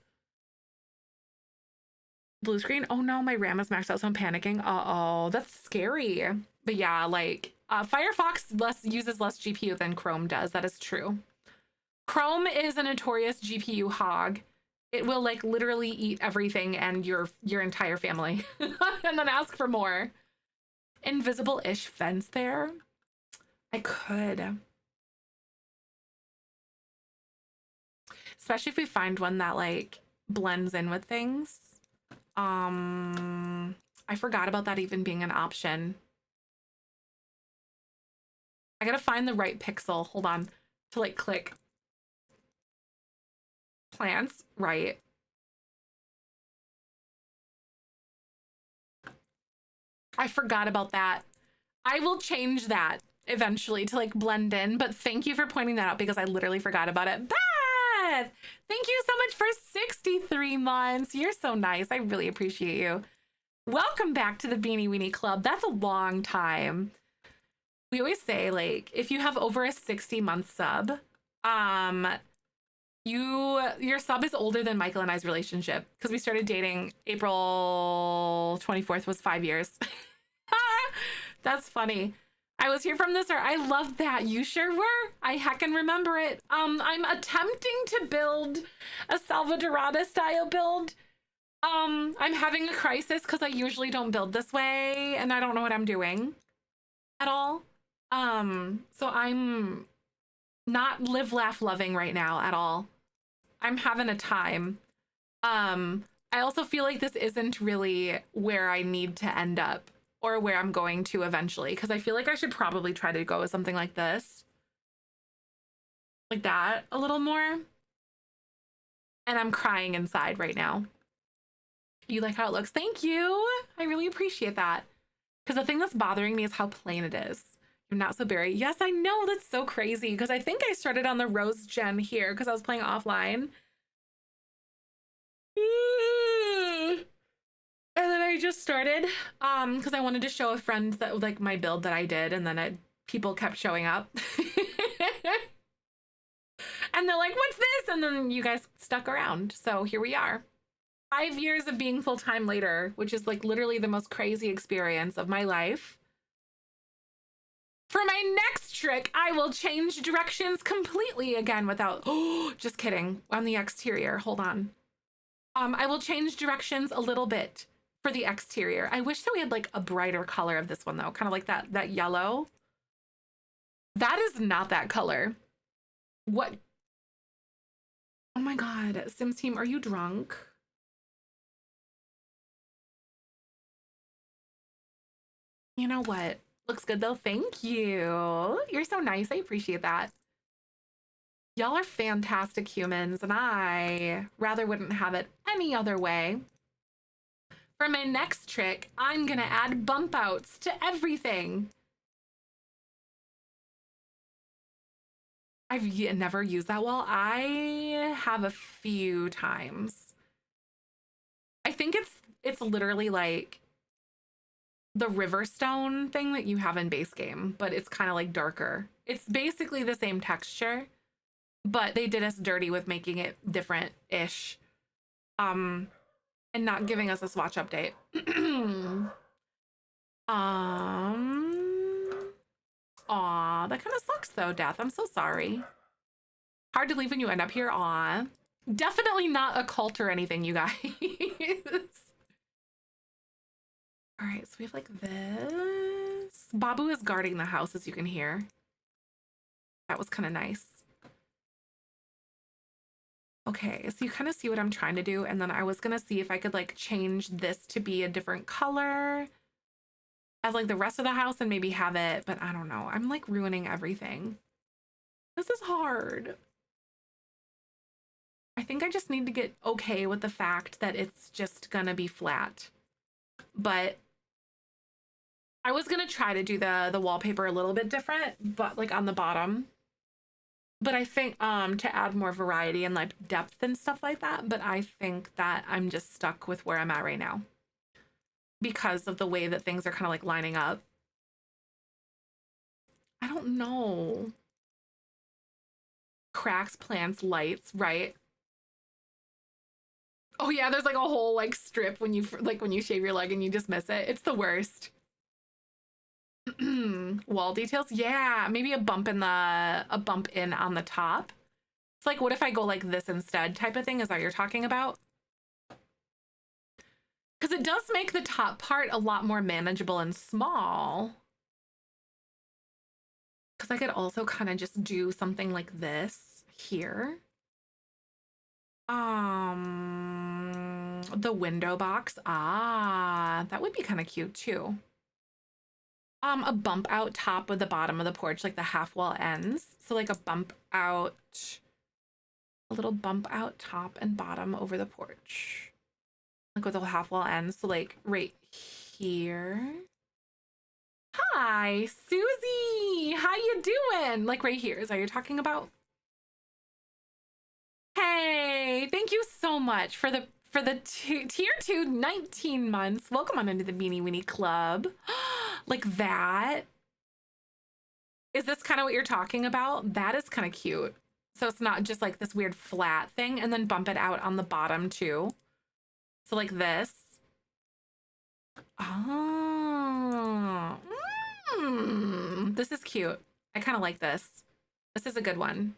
Blue screen. Oh no, my RAM is maxed out, so I'm panicking. Uh-oh, that's scary. But yeah, like Firefox uses less GPU than Chrome does. That is true. Chrome is a notorious GPU hog. It will like literally eat everything and your entire family and then ask for more. Invisible-ish fence there. I could. Especially if we find one that like blends in with things. I forgot about that even being an option. I gotta find the right pixel. Hold on. To like click. Plants, right. I forgot about that. I will change that eventually to like blend in, but thank you for pointing that out because I literally forgot about it. Beth, thank you so much for 63 months. You're so nice. I really appreciate you. Welcome back to the Beanie Weenie Club. That's a long time. We always say like if you have over a 60-month sub, your sub is older than Michael and I's relationship because we started dating April 24th was 5 years. That's funny. I was here from the start. I love that. You sure were. I heckin' remember it. I'm attempting to build a Salvadorada style build. I'm having a crisis because I usually don't build this way and I don't know what I'm doing at all. So I'm not live, laugh, loving right now at all. I'm having a time. I also feel like this isn't really where I need to end up or where I'm going to eventually because I feel like I should probably try to go with something like this. Like that a little more. And I'm crying inside right now. You like how it looks? Thank you. I really appreciate that. Because the thing that's bothering me is how plain it is. You're not so berry. Yes, I know. That's so crazy. Because I think I started on the Rose Gen here because I was playing offline. And then I just started because I wanted to show a friend that like my build that I did, and then people kept showing up. And they're like, what's this? And then you guys stuck around. So here we are. 5 years of being full-time later, which is like literally the most crazy experience of my life. For my next trick, I will change directions completely again without, oh, just kidding, on the exterior. Hold on. I will change directions a little bit for the exterior. I wish that we had like a brighter color of this one though, kind of like that yellow. That is not that color. What? Oh my God, Sims team, are you drunk? You know what? Looks good though. Thank you. You're so nice. I appreciate that. Y'all are fantastic humans, and I rather wouldn't have it any other way. For my next trick, I'm gonna add bump outs to everything. I've never used that wall. I have a few times. I think it's literally like the Riverstone thing that you have in base game, but it's kind of like darker. It's basically the same texture, but they did us dirty with making it different-ish. And not giving us a swatch update. Aw, that kind of sucks though, Death. I'm so sorry. Hard to leave when you end up here. Aw. Definitely not a cult or anything, you guys. All right, so we have like this. Babu is guarding the house, as you can hear. That was kind of nice. Okay, so you kind of see what I'm trying to do. And then I was gonna see if I could like change this to be a different color as like the rest of the house and maybe have it, but I don't know. I'm like ruining everything. This is hard. I think I just need to get okay with the fact that it's just gonna be flat. But I was gonna try to do the wallpaper a little bit different, but like on the bottom. But I think to add more variety and like depth and stuff like that. But I think that I'm just stuck with where I'm at right now because of the way that things are kind of like lining up. I don't know. Cracks, plants, lights, right? Oh yeah, there's like a whole like strip when you shave your leg and you just miss it. It's the worst. Wall details. Yeah, maybe a bump in on the top. It's like, what if I go like this instead type of thing? Is that what you're talking about? Because it does make the top part a lot more manageable and small. Because I could also kind of just do something like this here. The window box. Ah, that would be kind of cute too. A bump out top with the bottom of the porch, like the half wall ends. So like a bump out, a little bump out top and bottom over the porch. Like with the half wall ends. So like right here. Hi, Susie. How you doing? Like right here. Is that what you're talking about? Hey, thank you so much for the tier 2 19 months. Welcome on into the Beanie Weenie Club. Like that. Is this kind of what you're talking about? That is kind of cute. So it's not just like this weird flat thing, and then bump it out on the bottom too. So like this. Oh, this is cute. I kind of like this. This is a good one.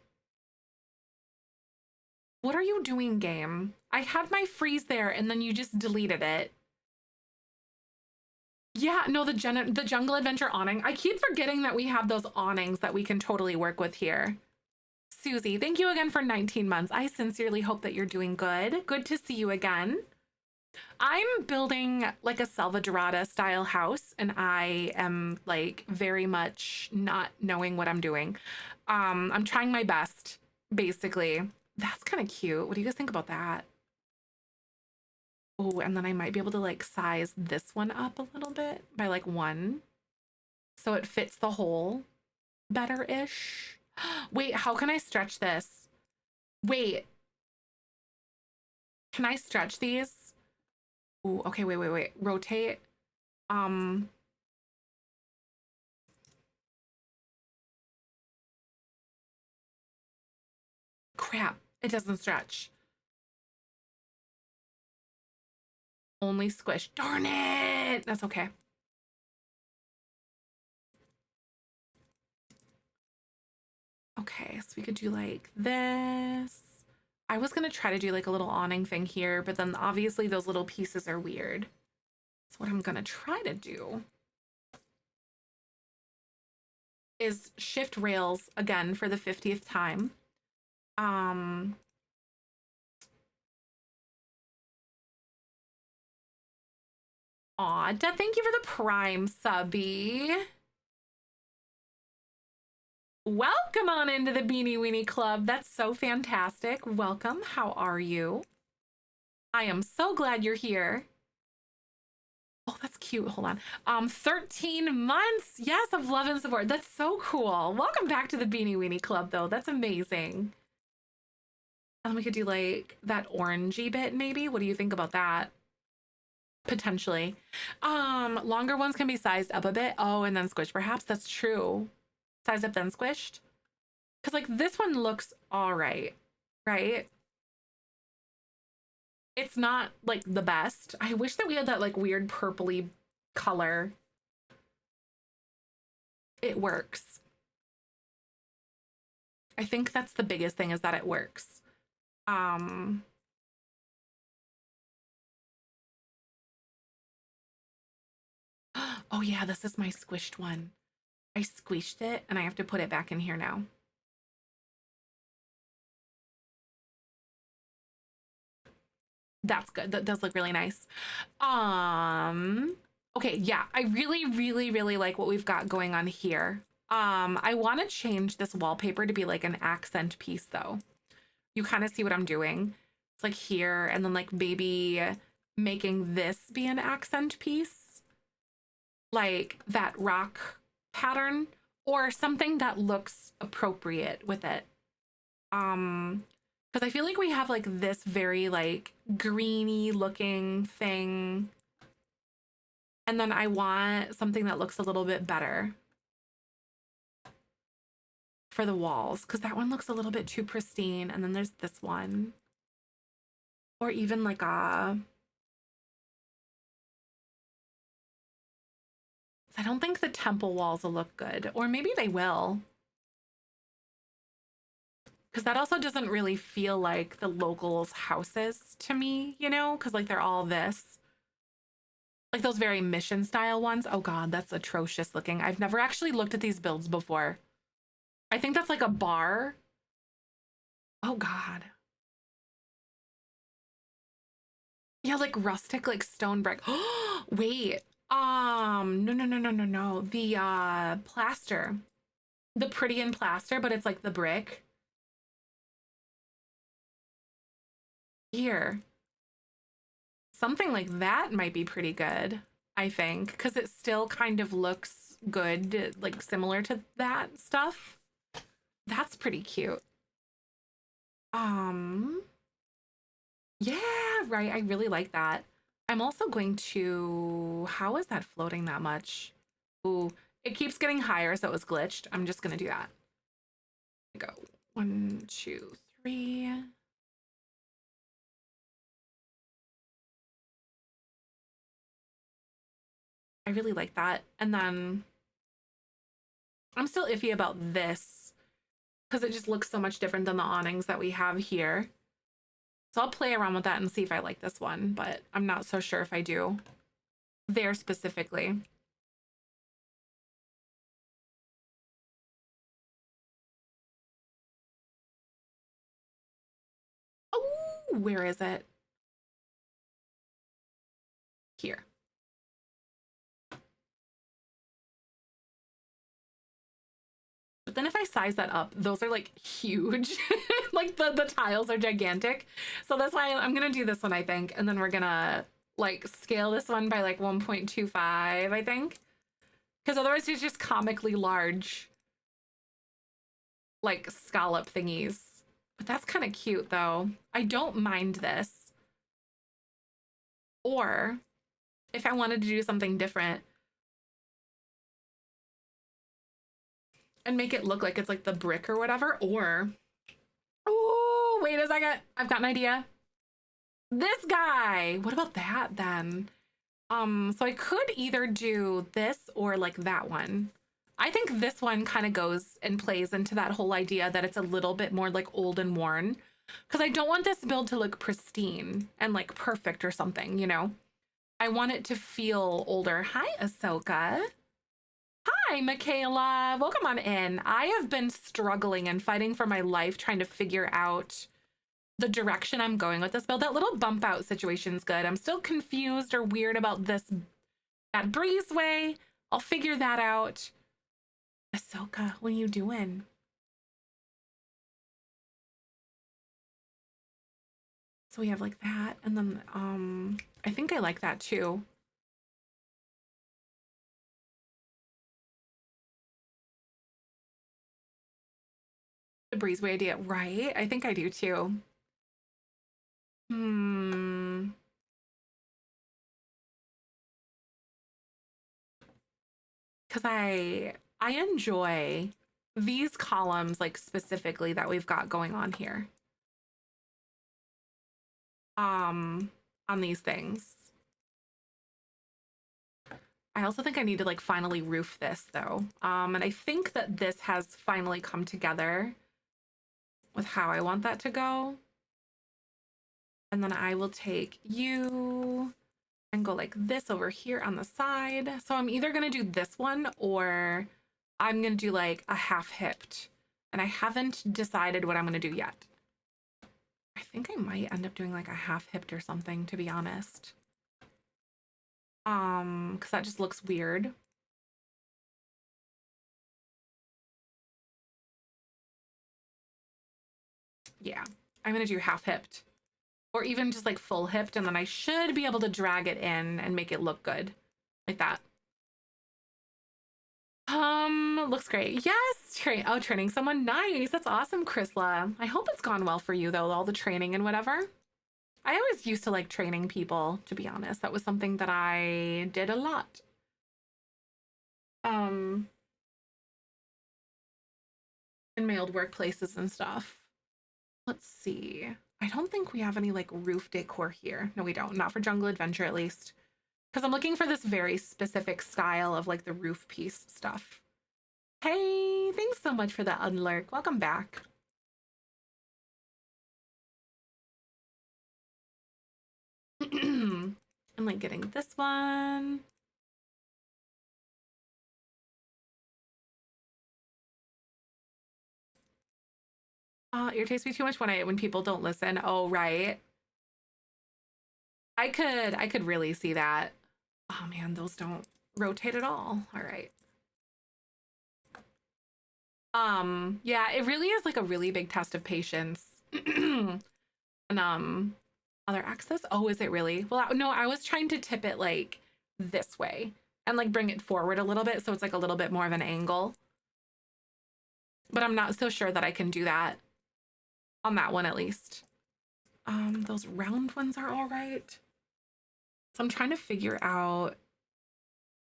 What are you doing, game? I had my freeze there and then you just deleted it. Yeah, no, the Jungle Adventure awning. I keep forgetting that we have those awnings that we can totally work with here. Susie, thank you again for 19 months. I sincerely hope that you're doing good. Good to see you again. I'm building like a Selva Dorada style house, and I am like very much not knowing what I'm doing. I'm trying my best, basically. That's kind of cute. What do you guys think about that? Oh, and then I might be able to like size this one up a little bit by like 1. So it fits the hole better-ish. Wait, how can I stretch this? Wait. Can I stretch these? Ooh, okay, wait. Rotate. Crap. It doesn't stretch. Only squish. Darn it. That's okay. Okay, so we could do like this. I was gonna try to do like a little awning thing here, but then obviously those little pieces are weird. So what I'm gonna try to do is shift rails again for the 50th time. Aw, thank you for the Prime subby. Welcome on into the Beanie Weenie Club. That's so fantastic. Welcome. How are you? I am so glad you're here. Oh, that's cute. Hold on. 13 months. Yes, of love and support. That's so cool. Welcome back to the Beanie Weenie Club, though. That's amazing. And we could do like that orangey bit, maybe. What do you think about that? Potentially. Longer ones can be sized up a bit. Oh, and then squished. Perhaps that's true. Sized up, then squished. Because like this one looks all right, right? It's not like the best. I wish that we had that like weird purpley color. It works. I think that's the biggest thing, is that it works. Oh yeah, this is my squished one. I squished it and I have to put it back in here now. That's good. That does look really nice. Okay, yeah, I really like what we've got going on here. I want to change this wallpaper to be like an accent piece though. You kind of see what I'm doing. It's like here, and then like maybe making this be an accent piece. Like that rock pattern or something that looks appropriate with it. Because I feel like we have like this very like greeny looking thing. And then I want something that looks a little bit better for the walls, because that one looks a little bit too pristine. And then there's this one. Or even like a... I don't think the temple walls will look good. Or maybe they will. Because that also doesn't really feel like the locals' houses to me, you know? Because like they're all this. Like those very mission style ones. Oh God, that's atrocious looking. I've never actually looked at these builds before. I think that's like a bar. Oh God. Yeah, like rustic, like stone brick. Wait. No. The plaster. The pretty in plaster, but it's like the brick. Here. Something like that might be pretty good, I think, because it still kind of looks good, like similar to that stuff. That's pretty cute. Yeah, right. I really like that. I'm also going to, how is that floating that much? Ooh, it keeps getting higher, so it was glitched. I'm just gonna do that. Go 1, 2, 3. I really like that. And then I'm still iffy about this because it just looks so much different than the awnings that we have here. So I'll play around with that and see if I like this one, but I'm not so sure if I do there specifically. Oh, where is it? Here. But then if I size that up, those are like huge. Like the tiles are gigantic. So that's why I'm gonna do this one, I think. And then we're gonna like scale this one by like 1.25, I think. Because otherwise it's just comically large, like scallop thingies. But that's kind of cute though. I don't mind this. Or if I wanted to do something different and make it look like it's like the brick or whatever, or, oh, wait a second. I've got an idea. This guy. What about that then? So I could either do this or like that one. I think this one kind of goes and plays into that whole idea that it's a little bit more like old and worn. Because I don't want this build to look pristine and like perfect or something, you know? I want it to feel older. Hi, Ahsoka. Hi, Michaela. Welcome on in. I have been struggling and fighting for my life trying to figure out the direction I'm going with this build. That little bump out situation's good. I'm still confused or weird about that breezeway. I'll figure that out. Ahsoka, what are you doing? So we have like that, and then I think I like that too. The breezeway idea, right? I think I do too. Because I enjoy these columns like specifically that we've got going on here. On these things. I also think I need to like finally roof this though. And I think that this has finally come together with how I want that to go. And then I will take you and go like this over here on the side. So I'm either gonna do this one or I'm gonna do like a half hipped. And I haven't decided what I'm gonna do yet. I think I might end up doing like a half hipped or something, to be honest. Because that just looks weird. Yeah, I'm gonna do half hipped. Or even just like full hipped, and then I should be able to drag it in and make it look good. Like that. Looks great. Yes, training someone. Nice. That's awesome, Chrisla. I hope it's gone well for you though, all the training and whatever. I always used to like training people, to be honest. That was something that I did a lot. In my old workplaces and stuff. Let's see. I don't think we have any like roof decor here. No, we don't. Not for Jungle Adventure, at least. Because I'm looking for this very specific style of like the roof piece stuff. Hey, thanks so much for the unlurk. Welcome back. I'm like getting this one. Irritates me too much when people don't listen. Oh, right. I could really see that. Oh man, those don't rotate at all. All right. Yeah, it really is like a really big test of patience. And other access? Oh, is it really? Well, no, I was trying to tip it like this way and like bring it forward a little bit so it's like a little bit more of an angle. But I'm not so sure that I can do that on that one at least. Those round ones are all right. So I'm trying to figure out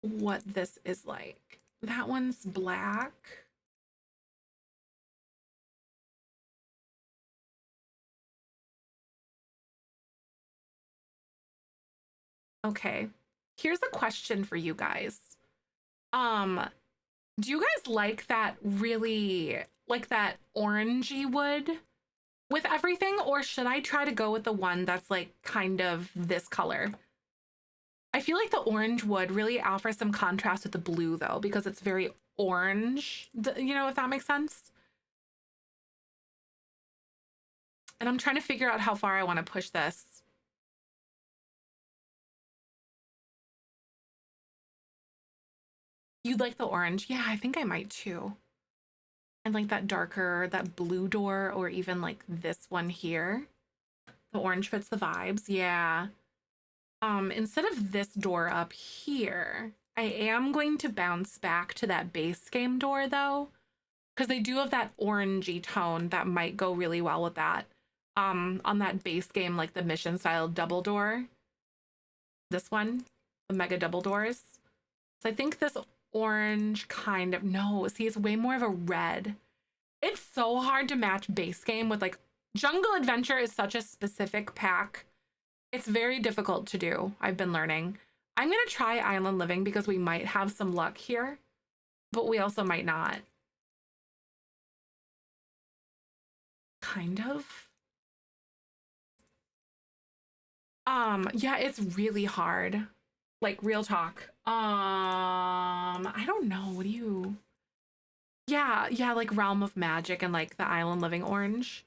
what this is like. That one's black. Okay. Here's a question for you guys. Do you guys like that really, like that orangey wood with everything? Or should I try to go with the one that's like kind of this color? I feel like the orange wood really offers some contrast with the blue though, because it's very orange, you know, if that makes sense. And I'm trying to figure out how far I want to push this. You'd like the orange? Yeah, I think I might too. And like that darker, that blue door, or even like this one here. The orange fits the vibes. Yeah. Instead of this door up here, I am going to bounce back to that base game door though, because they do have that orangey tone that might go really well with that. On that base game, like the mission style double door. This one, the mega double doors. So I think this orange kind of, no, see, it's way more of a red. It's so hard to match base game with like Jungle Adventure is such a specific pack. It's very difficult to do. I've been learning. I'm going to try Island Living because we might have some luck here. but we also might not. Kind of. Yeah, it's really hard. Like real talk. I don't know. What do you? Yeah, like Realm of Magic and like the Island Living Orange.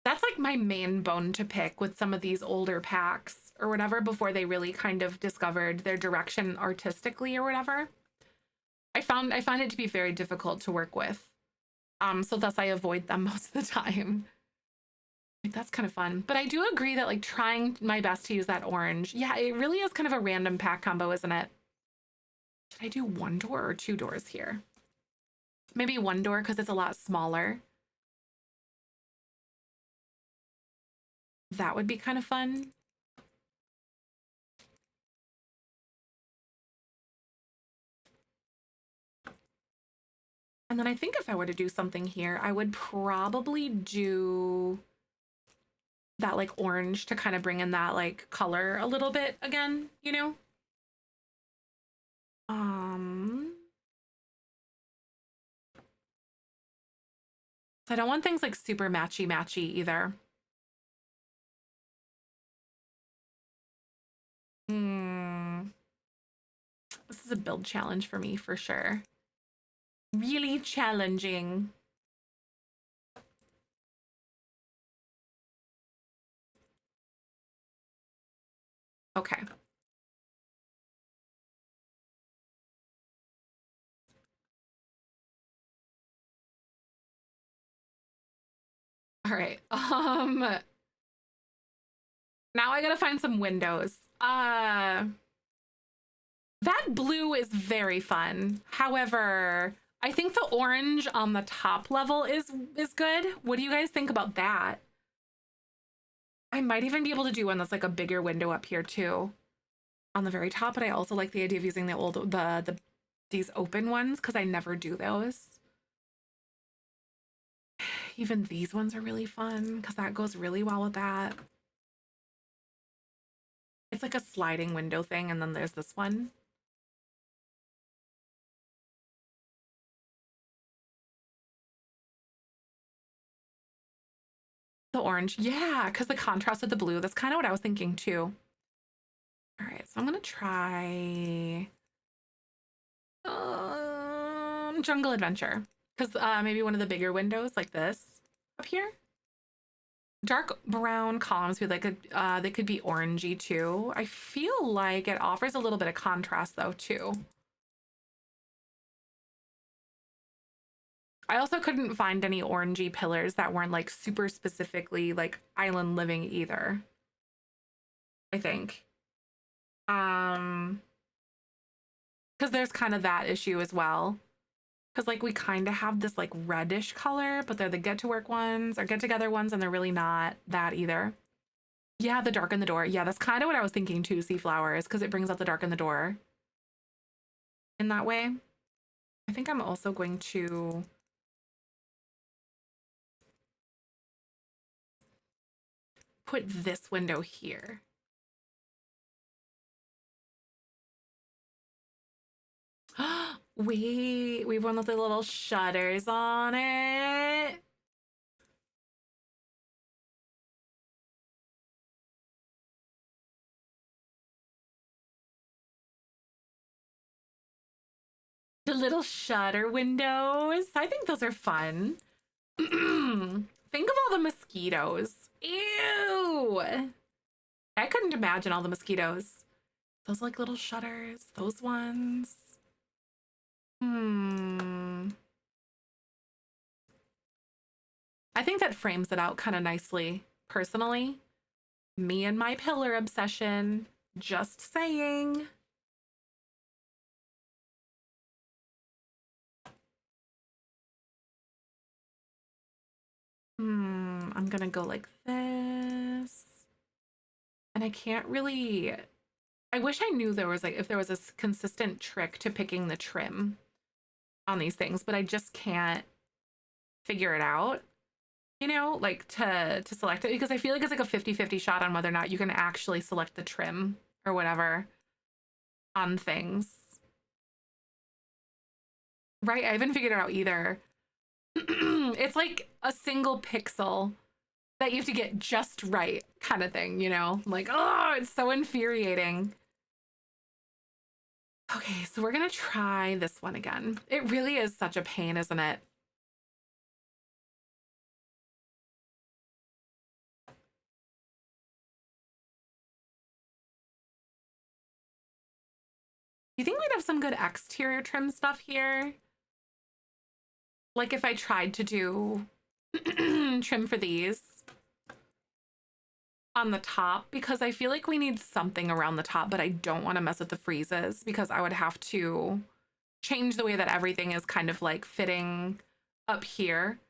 That's like my main bone to pick with some of these older packs or whatever before they really kind of discovered their direction artistically or whatever. I find it to be very difficult to work with. So thus I avoid them most of the time. Like that's kind of fun. But I do agree that like trying my best to use that orange. Yeah, it really is kind of a random pack combo, isn't it? Should I do one door or two doors here? Maybe one door because it's a lot smaller. That would be kind of fun. And then I think if I were to do something here, I would probably do that like orange to kind of bring in that like color a little bit again, you know? I don't want things like super matchy either. This is a build challenge for me for sure. Really challenging. Okay. All right. Now I gotta find some windows. That blue is very fun. However, I think the orange on the top level is good. What do you guys think about that? I might even be able to do one that's like a bigger window up here too on the very top, but I also like the idea of using these open ones because I never do those. Even these ones are really fun because that goes really well with that. It's like a sliding window thing, and then there's this one. The orange, yeah, because the contrast with the blue, that's kind of what I was thinking too. All right, so I'm gonna try Jungle Adventure because maybe one of the bigger windows like this up here. Dark brown columns with like a they could be orangey too. I feel like it offers a little bit of contrast though too. I also couldn't find any orangey pillars that weren't like super specifically like island living either. I think. Because there's kind of that issue as well. Because like we kind of have this like reddish color, but they're the get to work ones or get together ones, and they're really not that either. Yeah, the dark in the door. Yeah, that's kind of what I was thinking too, sea flowers, because it brings out the dark in the door in that way. I think I'm also going to put this window here. We one with the little shutters on it. The little shutter windows. I think those are fun. Think of all the mosquitoes. Ew. I couldn't imagine all the mosquitoes. Those like little shutters, those ones. I think that frames it out kind of nicely, personally. Me and my pillar obsession. Just saying. I'm gonna go like this. And I can't really, I wish I knew there was like, if there was a consistent trick to picking the trim on these things, but I just can't figure it out, you know, like to select it, because I feel like it's like a 50-50 shot on whether or not you can actually select the trim or whatever on things. Right, I haven't figured it out either. It's like a single pixel that you have to get just right kind of thing, you know? Like, oh, it's so infuriating. Okay, so we're gonna try this one again. It really is such a pain, isn't it? You think we'd have some good exterior trim stuff here? Like if I tried to do trim for these on the top, because I feel like we need something around the top, but I don't want to mess with the freezes because I would have to change the way that everything is kind of like fitting up here.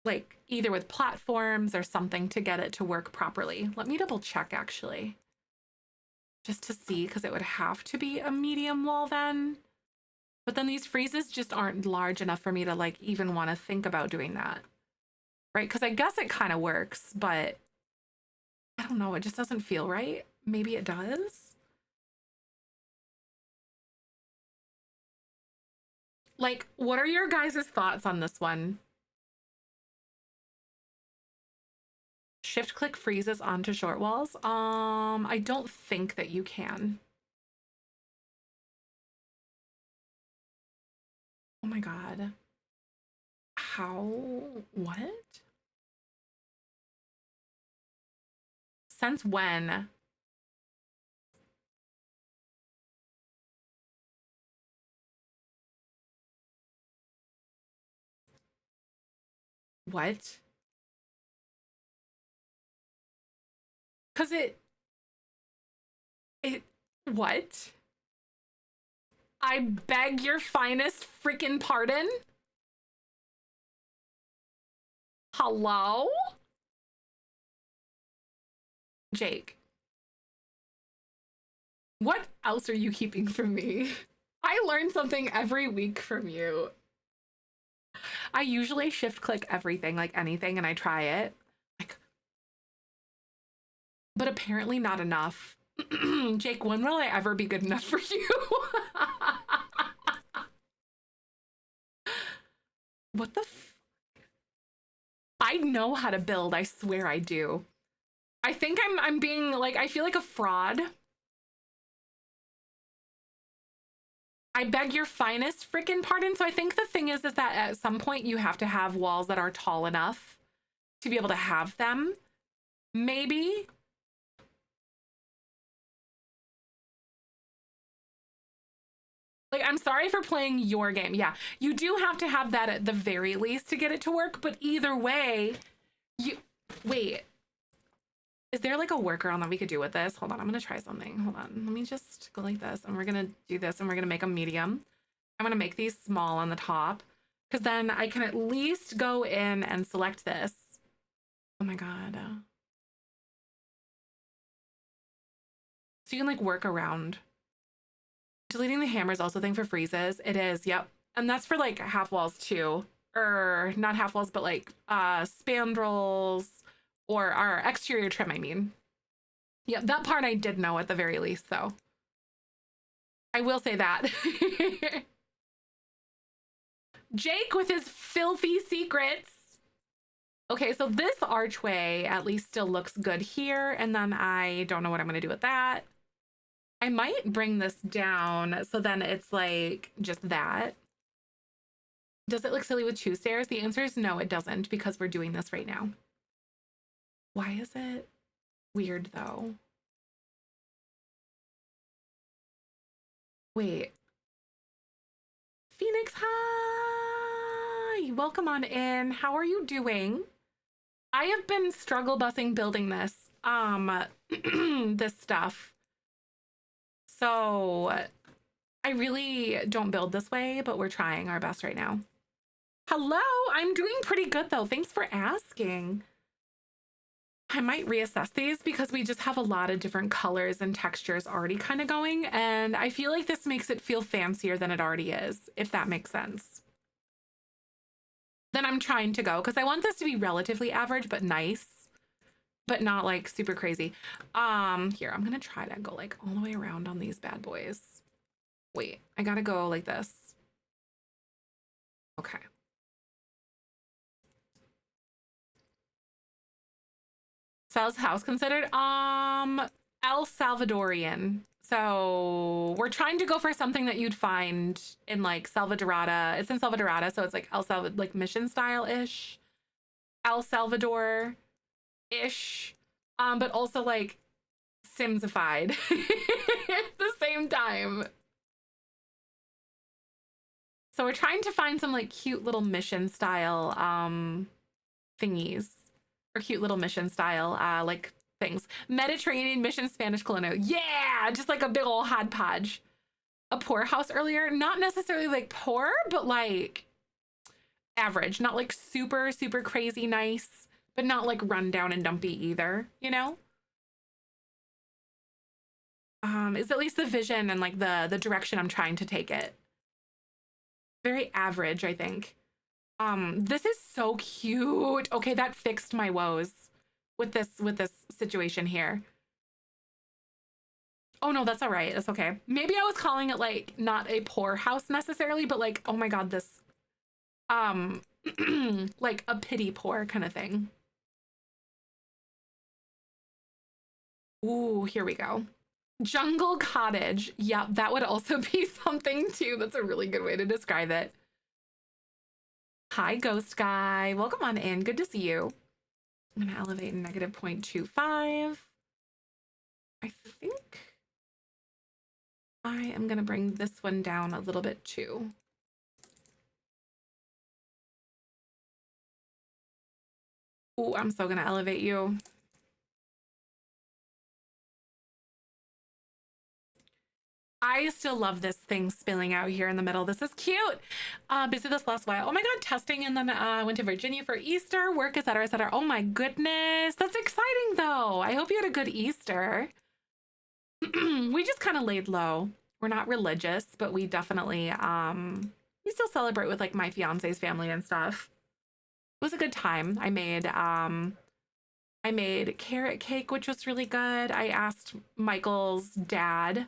Like either with platforms or something to get it to work properly. Let me double check actually. Just to see, because it would have to be a medium wall then. But then these freezes just aren't large enough for me to like even want to think about doing that. Right? Because I guess it kind of works, but I don't know. It just doesn't feel right. Maybe it does. Like, what are your guys' thoughts on this one? Shift click freezes onto short walls. I don't think that you can. Oh my God. How? What? Since when? What? Because what? I beg your finest freaking pardon? Hello? Jake. What else are you keeping from me? I learn something every week from you. I usually shift click everything, like anything, and I try it. Like, but apparently not enough. Jake, when will I ever be good enough for you? What the I know how to build, I swear I do. I think I'm being like, I feel like a fraud. I beg your finest freaking pardon. So I think the thing is that at some point you have to have walls that are tall enough to be able to have them. Maybe. Like, I'm sorry for playing your game. Yeah, you do have to have that at the very least to get it to work. But either way, wait. Is there like a workaround that we could do with this? Hold on, I'm gonna try something. Hold on, let me just go like this and we're gonna do this and we're gonna make them medium. I'm gonna make these small on the top because then I can at least go in and select this. Oh my God. So you can like work around. Deleting the hammer is also a thing for freezes. It is, yep. And that's for like half walls too. Or not half walls, but like spandrels or our exterior trim, I mean. Yeah, that part I did know at the very least, though. I will say that. Jake with his filthy secrets. Okay, so this archway at least still looks good here, and then I don't know what I'm gonna do with that. I might bring this down so then it's like just that. Does it look silly with two stairs? The answer is no, it doesn't, because we're doing this right now. Why is it weird though? Wait. Phoenix, hi! Welcome on in. How are you doing? I have been struggle busing building this, this stuff. So I really don't build this way, but we're trying our best right now. Hello, I'm doing pretty good though. Thanks for asking. I might reassess these because we just have a lot of different colors and textures already kind of going. And I feel like this makes it feel fancier than it already is, if that makes sense. Then I'm trying to go because I want this to be relatively average, but nice, but not like super crazy. Here, I'm going to try to go like all the way around on these bad boys. Wait, I got to go like this. Okay. Sal's house considered El Salvadorian. So we're trying to go for something that you'd find in like Salvadorada. It's in Salvadorada, so it's like El Salvador, like mission style ish, El Salvador ish, but also like Simsified at the same time. So we're trying to find some like cute little mission style thingies, or cute little mission style like things. Mediterranean mission Spanish colonial. Yeah, just like a big old hodgepodge. A poor house earlier, not necessarily like poor, but like average, not like super super crazy nice, but not like run down and dumpy either, you know? Is at least the vision and like the direction I'm trying to take it. Very average, I think. This is so cute. Okay, that fixed my woes with this situation here. Oh no, that's all right. That's okay. Maybe I was calling it like not a poor house necessarily, but like, oh my God, this like a pity poor kind of thing. Ooh, here we go. Jungle cottage. Yep, that would also be something too. That's a really good way to describe it. Hi, ghost guy. Welcome on in. Good to see you. I'm gonna elevate negative 0.25. I think I am gonna bring this one down a little bit too. Ooh, I'm so gonna elevate you. I still love this thing spilling out here in the middle. This is cute. Busy this last while. Oh my God, testing, and then went to Virginia for Easter, work, etc., etc. Oh my goodness, that's exciting though. I hope you had a good Easter. We just kind of laid low. We're not religious, but we definitely we still celebrate with like my fiance's family and stuff. It was a good time. I made carrot cake, which was really good. I asked Michael's dad,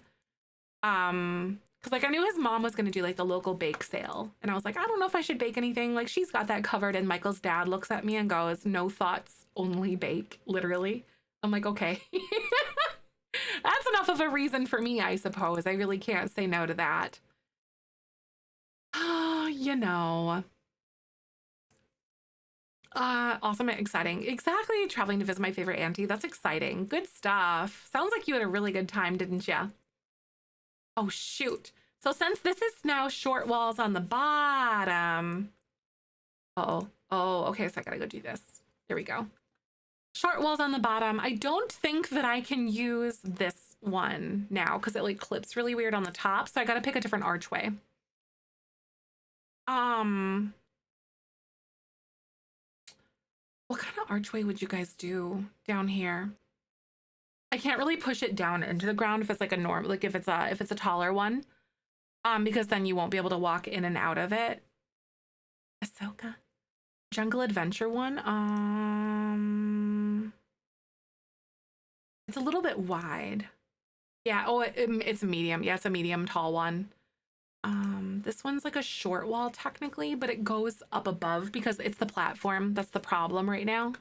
because like I knew his mom was gonna do like the local bake sale, and I was like, I don't know if I should bake anything. Like she's got that covered. And Michael's dad looks at me and goes, "No thoughts, only bake." Literally. I'm like, okay. That's enough of a reason for me, I suppose. I really can't say no to that. You know. Awesome and exciting. Exactly. Traveling to visit my favorite auntie. That's exciting. Good stuff. Sounds like you had a really good time, didn't you? Oh, shoot. So since this is now short walls on the bottom. Uh-oh. Oh, okay. So I gotta go do this. There we go. Short walls on the bottom. I don't think that I can use this one now because it like clips really weird on the top. So I gotta pick a different archway. What kind of archway would you guys do down here? I can't really push it down into the ground if it's like a norm, like if it's a taller one. Because then you won't be able to walk in and out of it. Ahsoka. Jungle Adventure one. It's a little bit wide. Yeah, oh, it's medium. Yeah, it's a medium tall one. This one's like a short wall technically, but it goes up above because it's the platform. That's the problem right now.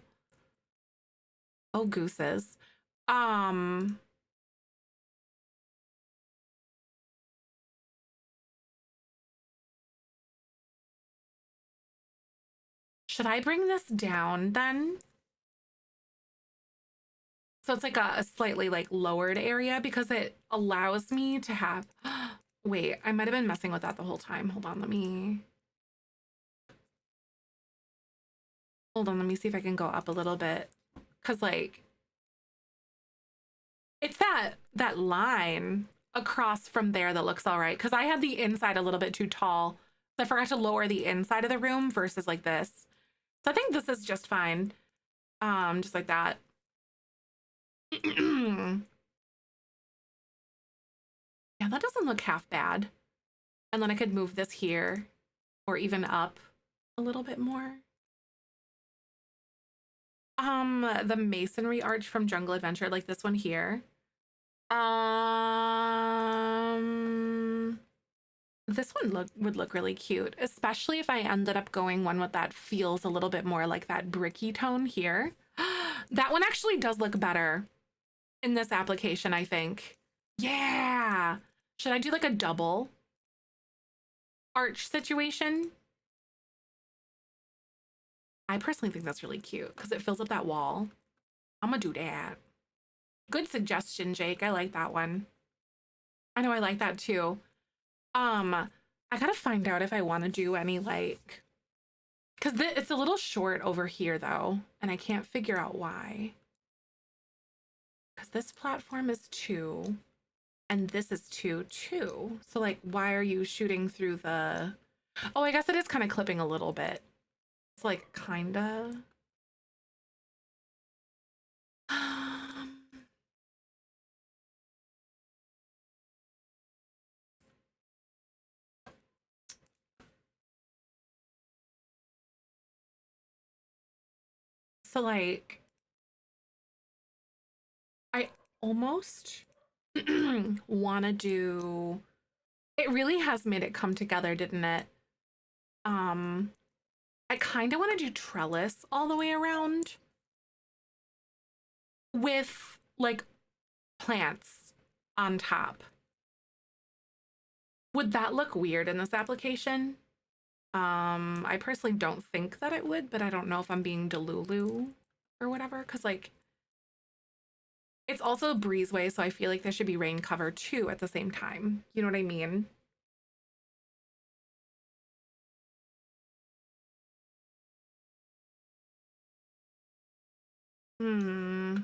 Oh, gooses. Should I bring this down then? So it's like a slightly like lowered area because it allows me to have, wait, I might have been messing with that the whole time. Hold on, let me see if I can go up a little bit. Cause like, it's that line across from there that looks all right. Cause I had the inside a little bit too tall. So I forgot to lower the inside of the room versus like this. So I think this is just fine. Just like that. Yeah, that doesn't look half bad. And then I could move this here or even up a little bit more. The masonry arch from Jungle Adventure, like this one here. This one would look really cute, especially if I ended up going one with that feels a little bit more like that bricky tone here. That one actually does look better in this application, I think. Yeah. Should I do like a double arch situation? I personally think that's really cute because it fills up that wall. I'm gonna do that. Good suggestion, Jake. I like that one. I know I like that too. I gotta find out if I want to do any like, because it's a little short over here though, and I can't figure out why. Because this platform is 2, and this is 2 too. So like, why are you shooting through the? Oh, I guess it is kind of clipping a little bit. It's like kinda. So like, I almost want to do. It really has made it come together, didn't it? Um, I kind of want to do trellis all the way around with like plants on top. Would that look weird in this application? I personally don't think that it would, but I don't know if I'm being delulu or whatever, because like it's also a breezeway, so I feel like there should be rain cover too at the same time. You know what I mean? Hmm.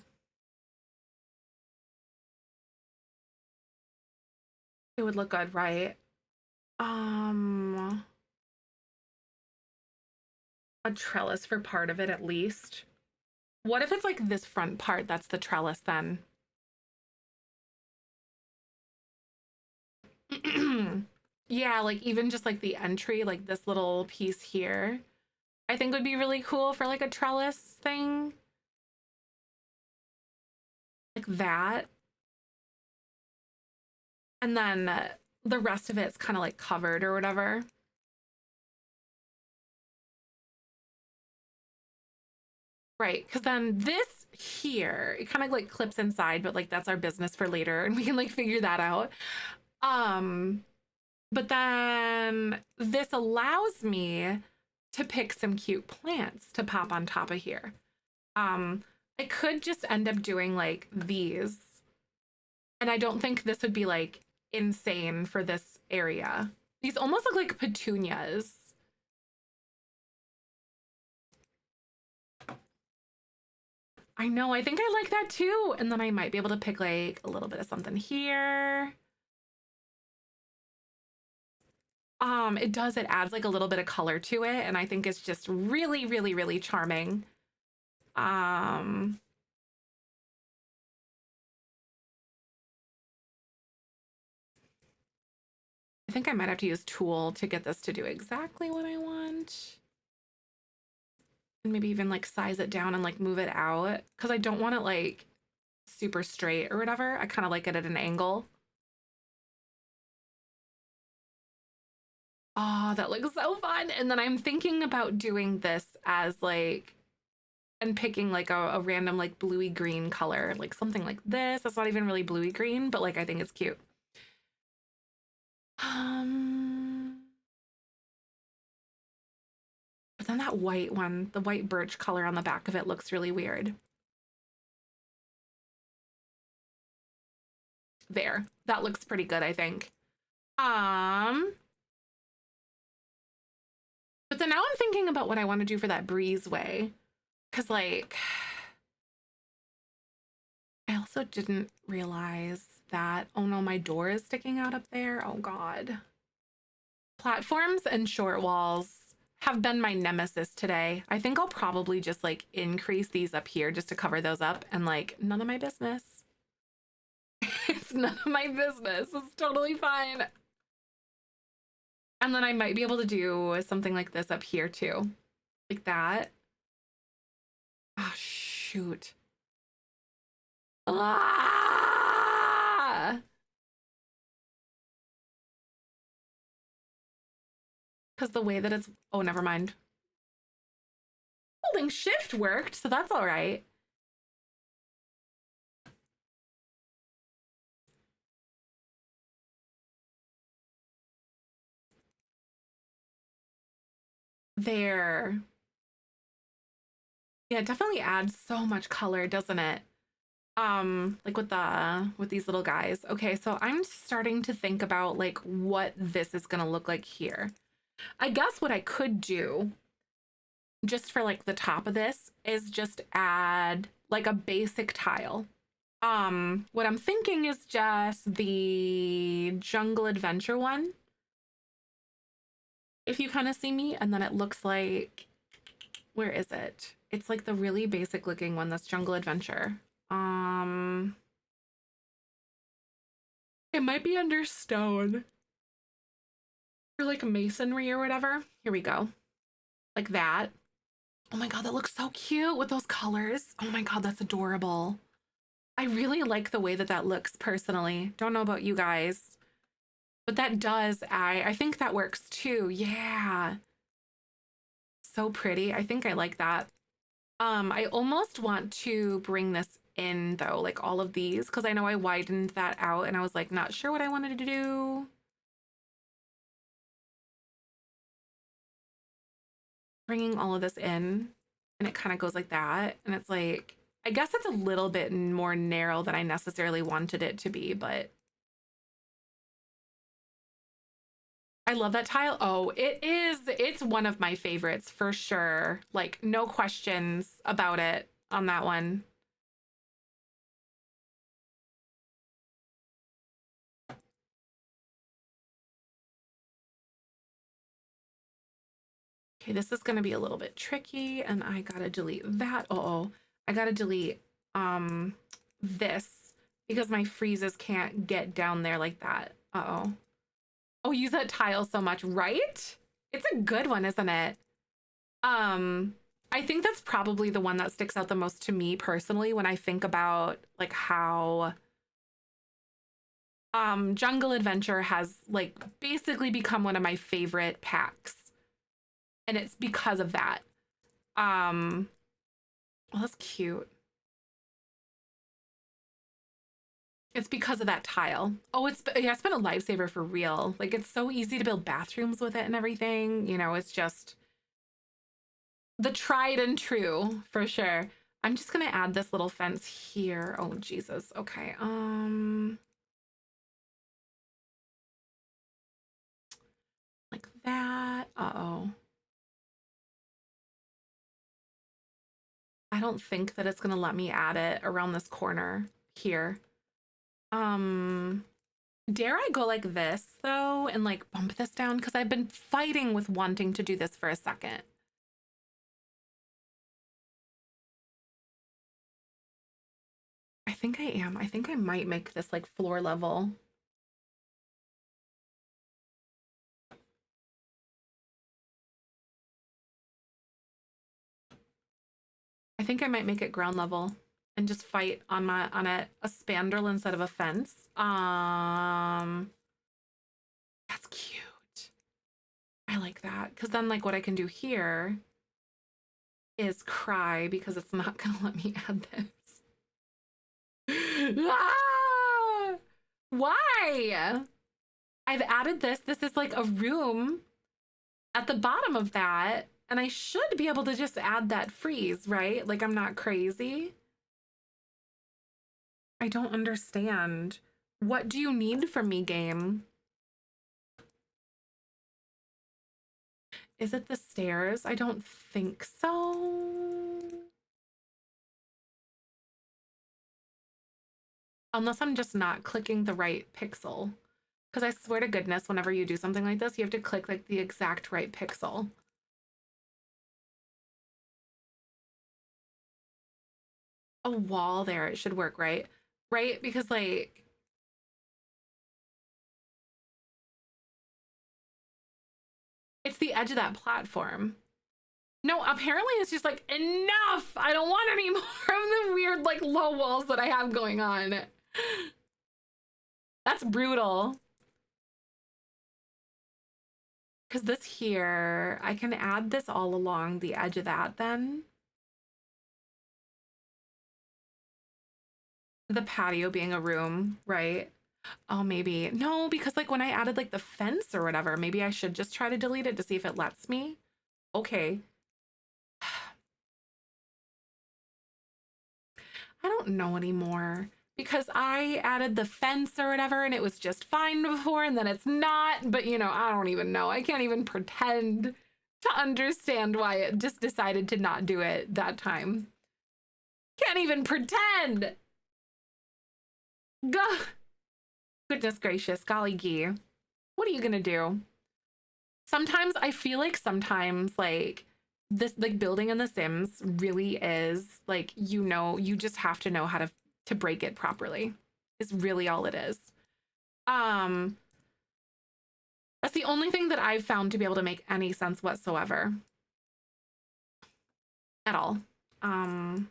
It would look good, right? Um, a trellis for part of it at least. What if it's like this front part that's the trellis then? Yeah, like even just like the entry, like this little piece here, I think would be really cool for like a trellis thing. Like that. And then the rest of it's kind of like covered or whatever. Right, because then this here, it kind of like clips inside, but like that's our business for later and we can like figure that out. Um, but then this allows me to pick some cute plants to pop on top of here. Um, I could just end up doing like these, and I don't think this would be like insane for this area. These almost look like petunias. I know, I think I like that too. And then I might be able to pick like a little bit of something here. It does, it adds like a little bit of color to it, and I think it's just really, really, really charming. Um, I think I might have to use Tool to get this to do exactly what I want. And maybe even like size it down and like move it out, because I don't want it like super straight or whatever. I kind of like it at an angle. Oh, that looks so fun. And then I'm thinking about doing this as like, and picking like a random like bluey green color, like something like this. That's not even really bluey green, but like I think it's cute. Um, but then that white one, the white birch color on the back of it looks really weird. There, that looks pretty good, I think. Um, but then now I'm thinking about what I want to do for that breezeway. Cause like, I also didn't realize that, oh no, my door is sticking out up there. Oh God. Platforms and short walls have been my nemesis today. I think I'll probably just like increase these up here just to cover those up, and like none of my business. It's none of my business. It's totally fine. And then I might be able to do something like this up here too. Like that. Oh, shoot. Ah! because the way that it's, oh, never mind. Holding shift worked, so that's all right. There. Yeah, it definitely adds so much color, doesn't it? Like with these little guys. Okay, so I'm starting to think about like what this is gonna look like here. I guess what I could do just for like the top of this is just add like a basic tile. What I'm thinking is just the jungle adventure one. If you kind of see me, and then it looks like, where is it? It's like the really basic looking one that's jungle adventure. It might be under stone or like masonry or whatever. Here we go. Like that. Oh my God, that looks so cute with those colors. Oh my God, that's adorable. I really like the way that that looks personally. Don't know about you guys, but that does, I think that works too. Yeah. So pretty. I think I like that. I almost want to bring this in though, like all of these, because I know I widened that out and I was like, not sure what I wanted to do. Bringing all of this in, and it kind of goes like that. And it's like, I guess it's a little bit more narrow than I necessarily wanted it to be, but I love that tile. Oh, it is. It's one of my favorites for sure. Like, no questions about it on that one. Okay, this is going to be a little bit tricky, and I gotta delete that. Uh-oh, I gotta delete this because my freezes can't get down there like that. Uh-oh. Oh, use that tile so much, right? It's a good one, isn't it? I think that's probably the one that sticks out the most to me personally when I think about like how Jungle Adventure has like basically become one of my favorite packs. And it's because of that. Well, that's cute. It's because of that tile. Oh, yeah, it's been a lifesaver for real. Like, it's so easy to build bathrooms with it and everything. You know, it's just the tried and true for sure. I'm just gonna add this little fence here. Oh, Jesus. Okay. Like that. Uh-oh. I don't think that it's gonna let me add it around this corner here. Dare I go like this though and like bump this down? Because I've been fighting with wanting to do this for a second. I think I am. I think I might make this like floor level. I think I might make it ground level and just fight on a spandrel instead of a fence. That's cute. I like that. Because then like what I can do here is cry because it's not gonna let me add this. Ah! Why? I've added this. This is like a room at the bottom of that. And I should be able to just add that freeze, right? Like I'm not crazy. I don't understand. What do you need from me, game? Is it the stairs? I don't think so. Unless I'm just not clicking the right pixel. Because I swear to goodness, whenever you do something like this, you have to click like the exact right pixel. A wall there, it should work, right? Right? Because like, it's the edge of that platform. No, apparently it's just like, enough! I don't want any more of the weird like low walls that I have going on. That's brutal. Because this here, I can add this all along the edge of that then. The patio being a room, right? Oh, maybe. No, because like when I added like the fence or whatever, maybe I should just try to delete it to see if it lets me. Okay. I don't know anymore because I added the fence or whatever and it was just fine before and then it's not. But you know, I don't even know. I can't even pretend to understand why it just decided to not do it that time. Can't even pretend. Gah. Goodness gracious, golly gee. What are you gonna do? Sometimes I feel like sometimes like this like building in The Sims really is like, you know, you just have to know how to break it properly. Is really all it is. Um that's the only thing that I've found to be able to make any sense whatsoever. At all. Um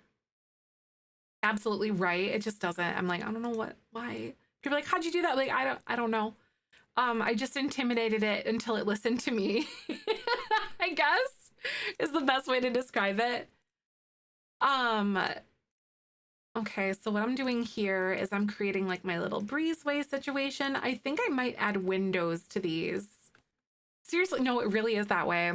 Absolutely right. It just doesn't. I'm like, I don't know why. People are like, how'd you do that? Like, I don't know. I just intimidated it until it listened to me. I guess is the best way to describe it. Um, okay, so what I'm doing here is I'm creating like my little breezeway situation. I think I might add windows to these. Seriously, no, it really is that way.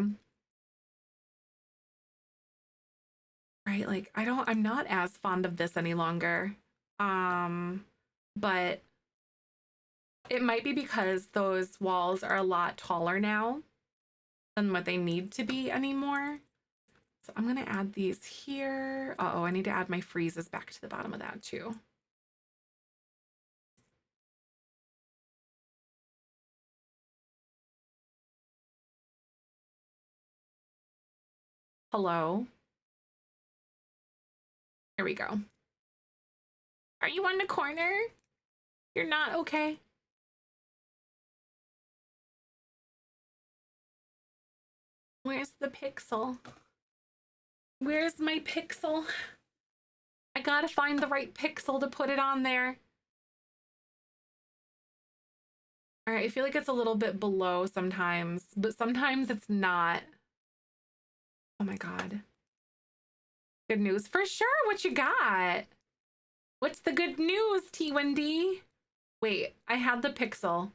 Right, like I'm not as fond of this any longer. But it might be because those walls are a lot taller now than what they need to be anymore. So I'm gonna add these here. Uh-oh, I need to add my freezes back to the bottom of that too. Hello. Here we go. Are you on the corner? You're not okay. Where's the pixel? Where's my pixel? I gotta find the right pixel to put it on there. All right, I feel like it's a little bit below sometimes, but sometimes it's not. Oh my God. Good news for sure. What you got? What's the good news, T1D? Wait, I had the pixel.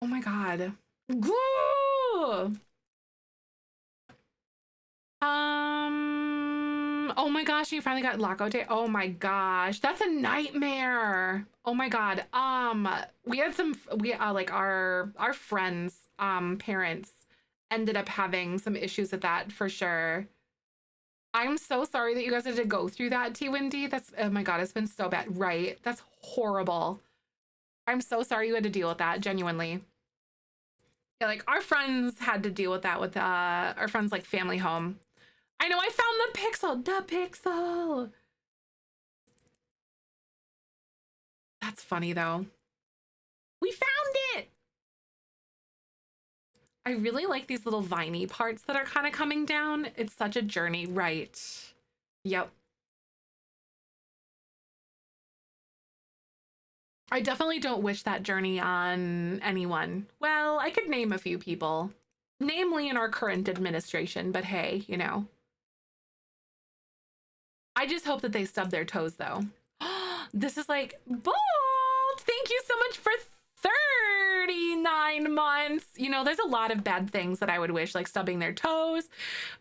Oh my God. Ooh! Oh my gosh, you finally got lockout day. Oh my gosh, that's a nightmare. Oh my God. We had we like our friends, parents ended up having some issues with that for sure. I'm so sorry that you guys had to go through that, T Windy. That's, oh my God, it's been so bad. Right? That's horrible. I'm so sorry you had to deal with that, genuinely. Yeah, like our friends had to deal with that with our friends like family home. I know, I found the pixel. The pixel. That's funny though. We found it. I really like these little viney parts that are kind of coming down. It's such a journey, right? Yep. I definitely don't wish that journey on anyone. Well, I could name a few people, namely in our current administration, but hey, you know. I just hope that they stub their toes though. This is like bold. Thank you so much for 39 months. You know, there's a lot of bad things that I would wish, like stubbing their toes,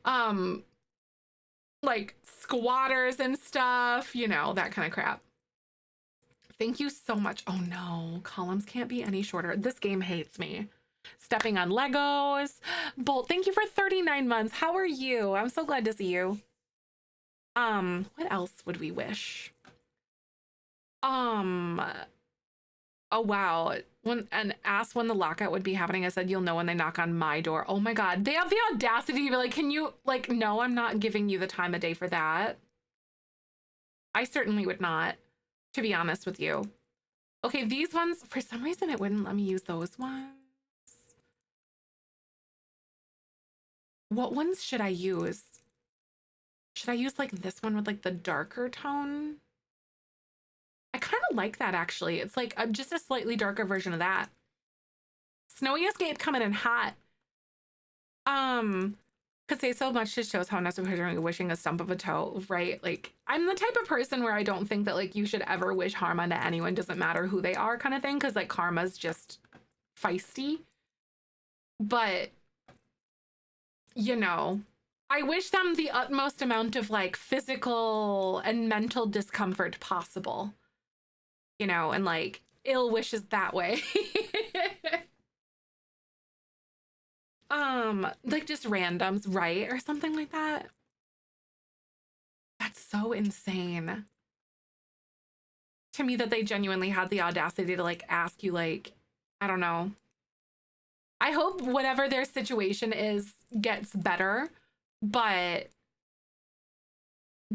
um, like squatters and stuff, you know, that kind of crap. Thank you so much. Oh no, columns can't be any shorter. This game hates me. Stepping on Legos. Bolt, thank you for 39 months. How are you? I'm so glad to see you. What else would we wish? Um, oh wow. And asked when the lockout would be happening. I said, you'll know when they knock on my door. Oh my God. They have the audacity to be like, can you, like, no, I'm not giving you the time of day for that. I certainly would not, to be honest with you. Okay, these ones, for some reason, it wouldn't let me use those ones. What ones should I use? Should I use like this one with like the darker tone? I kind of like that actually. It's like just a slightly darker version of that. Snowy Escape coming in hot. Could say so much to shows how necessarily wishing a stump of a toe, right? Like, I'm the type of person where I don't think that like you should ever wish harm onto anyone, doesn't matter who they are, kind of thing, because like karma's just feisty. But you know, I wish them the utmost amount of like physical and mental discomfort possible, you know, and like ill wishes that way. Like just randoms, right? Or something like that. That's so insane to me that they genuinely had the audacity to like ask you, like, I don't know. I hope whatever their situation is gets better, but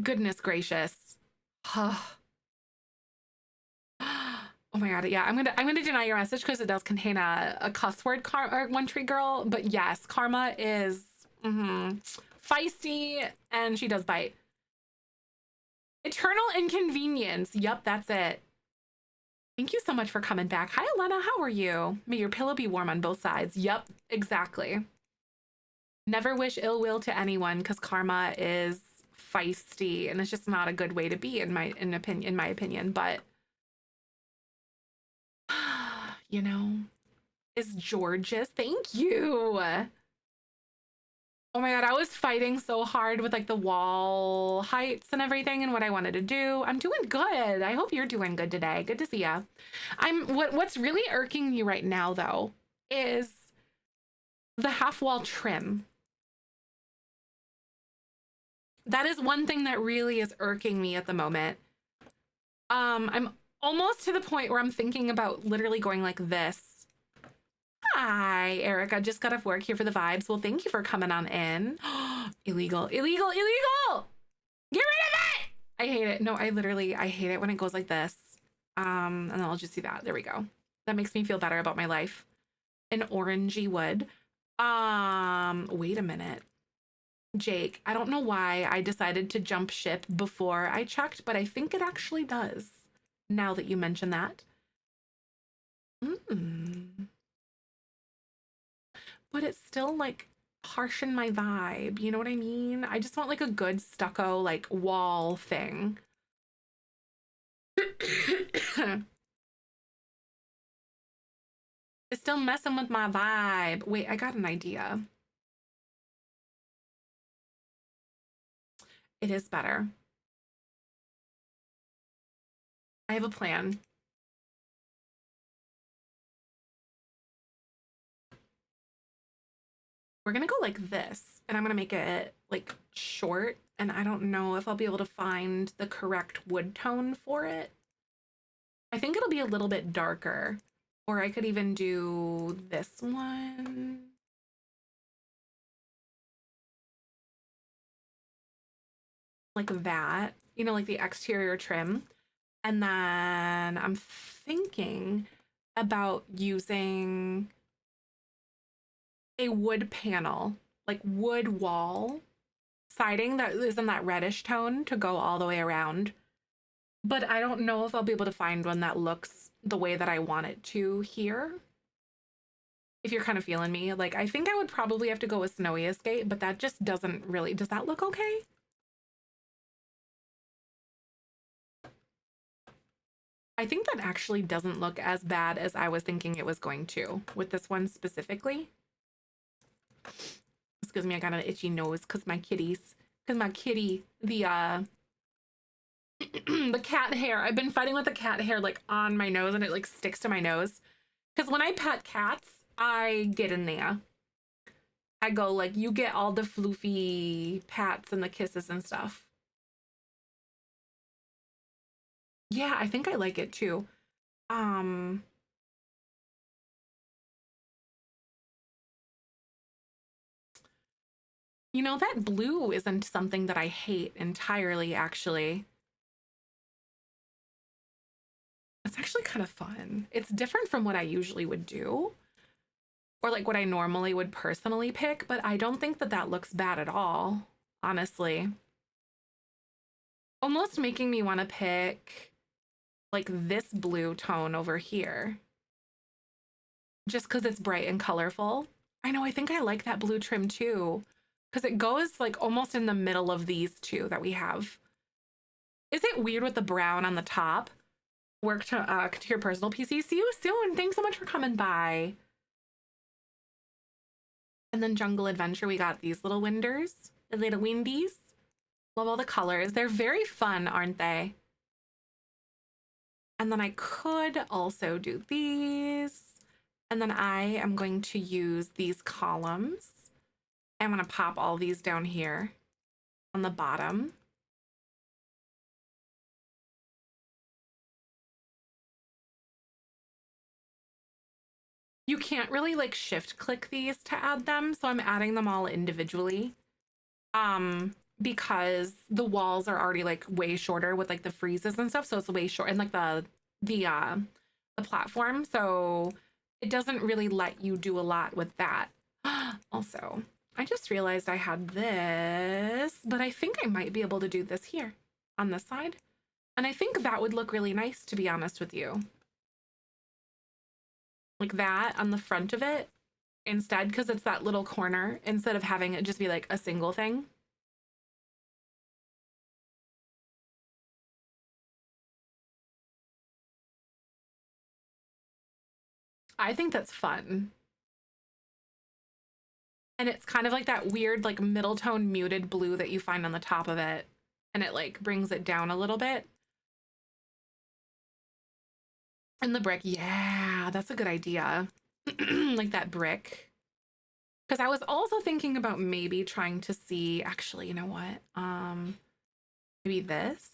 goodness gracious. Oh my god, yeah, I'm gonna deny your message because it does contain a cuss word, One Tree Girl. But yes, Karma is feisty and she does bite. Eternal Inconvenience. Yep, that's it. Thank you so much for coming back. Hi, Elena. How are you? May your pillow be warm on both sides. Yep, exactly. Never wish ill will to anyone because karma is feisty and it's just not a good way to be in my opinion. But you know, is George's. Thank you. Oh my god, I was fighting so hard with like the wall heights and everything and what I wanted to do. I'm doing good. I hope you're doing good today. Good to see ya. What's really irking me right now though is the half wall trim. That is one thing that really is irking me at the moment. I'm almost to the point where I'm thinking about literally going like this. Hi, Erica. Just got off work here for the vibes. Well, thank you for coming on in. Illegal, illegal, illegal! Get rid of it! I hate it. No, I hate it when it goes like this. And then I'll just do that. There we go. That makes me feel better about my life. An orangey wood. Wait a minute. Jake, I don't know why I decided to jump ship before I checked, but I think it actually does. Now that you mention that. But it's still like harshing my vibe. You know what I mean? I just want like a good stucco like wall thing. It's still messing with my vibe. Wait, I got an idea. It is better. I have a plan. We're gonna go like this, and I'm gonna make it like short, and I don't know if I'll be able to find the correct wood tone for it. I think it'll be a little bit darker, or I could even do this one. Like that, you know, like the exterior trim. And then I'm thinking about using a wood panel, like wood wall siding that is in that reddish tone to go all the way around. But I don't know if I'll be able to find one that looks the way that I want it to here. If you're kind of feeling me, like I think I would probably have to go with Snowy Escape, but that just doesn't really, does that look okay? I think that actually doesn't look as bad as I was thinking it was going to with this one specifically. Excuse me, I got an itchy nose because my kitty, the the cat hair. I've been fighting with the cat hair like on my nose and it like sticks to my nose. Because when I pet cats, I get in there. I go like, you get all the floofy pats and the kisses and stuff. Yeah, I think I like it too. You know, that blue isn't something that I hate entirely, actually. It's actually kind of fun. It's different from what I usually would do. or like what I normally would personally pick, but I don't think that that looks bad at all, honestly. Almost making me want to pick like this blue tone over here, just because it's bright and colorful. I know, I think I like that blue trim too, because it goes like almost in the middle of these two that we have. Is it weird with the brown on the top? Work to your personal PC. See you soon. Thanks so much for coming by. And then Jungle Adventure, we got these little winders, the little windies. Love all the colors. They're very fun, aren't they? And then I could also do these. And then I am going to use these columns. I'm going to pop all these down here on the bottom. You can't really like shift click these to add them, so I'm adding them all individually. Because the walls are already like way shorter with like the freezes and stuff, so it's way short, and like the platform, so it doesn't really let you do a lot with that. Also, I just realized I had this, but I think I might be able to do this here on this side, and I think that would look really nice, to be honest with you. Like that on the front of it instead, because it's that little corner, instead of having it just be like a single thing. I think that's fun. And it's kind of like that weird like middle tone muted blue that you find on the top of it, and it like brings it down a little bit. And the brick, yeah, that's a good idea. Like that brick. Because I was also thinking about maybe trying to see, actually, you know what? Maybe this.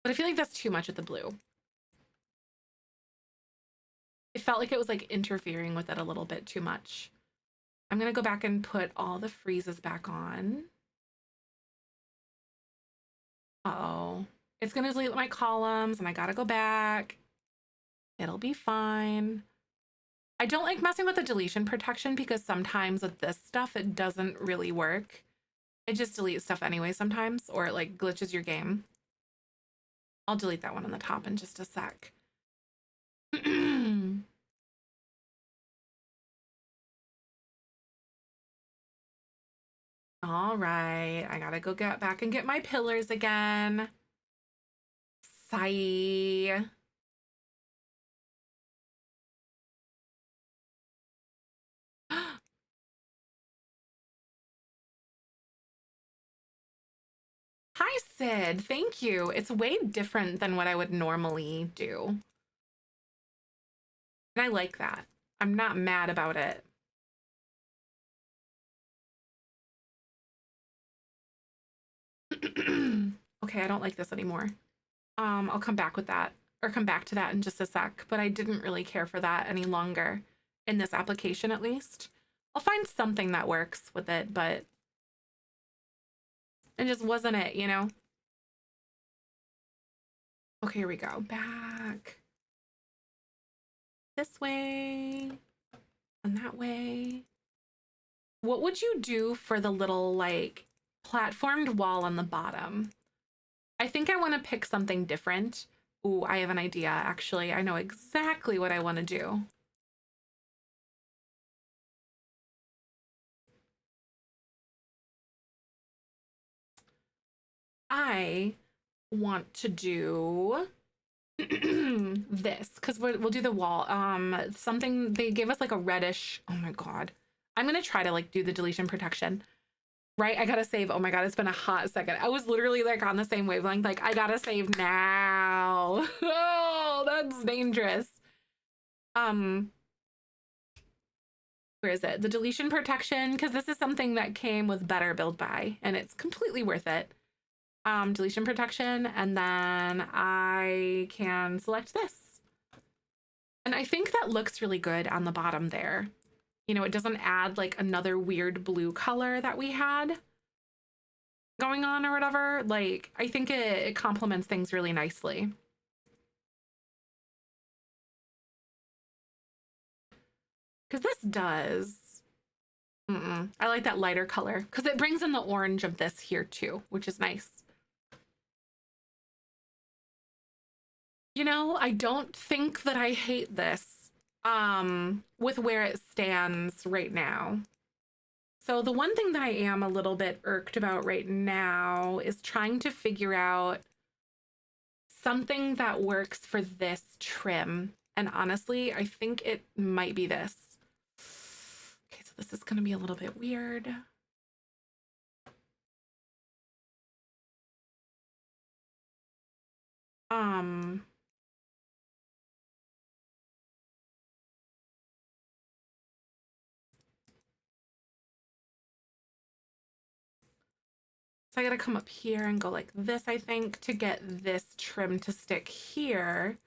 But I feel like that's too much of the blue. It felt like it was like interfering with it a little bit too much. I'm gonna go back and put all the freezes back on. Uh-oh. It's gonna delete my columns and I gotta go back. It'll be fine. I don't like messing with the deletion protection because sometimes with this stuff, it doesn't really work. It just deletes stuff anyway sometimes, or it like glitches your game. I'll delete that one on the top in just a sec. All right, I gotta go get back and get my pillars again. Sigh. Hi, Sid. Thank you. It's way different than what I would normally do. And I like that. I'm not mad about it. Okay, I don't like this anymore. I'll come back with that, or come back to that in just a sec, but I didn't really care for that any longer in this application, at least. I'll find something that works with it, but it just wasn't it, you know? Okay, here we go. Back. This way and that way. What would you do for the little like platformed wall on the bottom? I think I want to pick something different. Ooh, I have an idea, actually. I know exactly what I want to do. I want to do this, because we'll do the wall. Something, they gave us like a reddish, oh my God. I'm gonna try to like do the deletion protection. Right, I gotta save. Oh my God, it's been a hot second. I was literally like on the same wavelength, like I gotta save now. Oh, that's dangerous. Where is it? The deletion protection, because this is something that came with better build by, and it's completely worth it. Deletion protection, and then I can select this. And I think that looks really good on the bottom there. You know, it doesn't add like another weird blue color that we had going on or whatever. Like, I think it complements things really nicely. Because this does. I like that lighter color because it brings in the orange of this here too, which is nice. You know, I don't think that I hate this with where it stands right now. So the one thing that I am a little bit irked about right now is trying to figure out something that works for this trim. And honestly, I think it might be this. Okay, so this is going to be a little bit weird. So I gotta come up here and go like this, I think, to get this trim to stick here.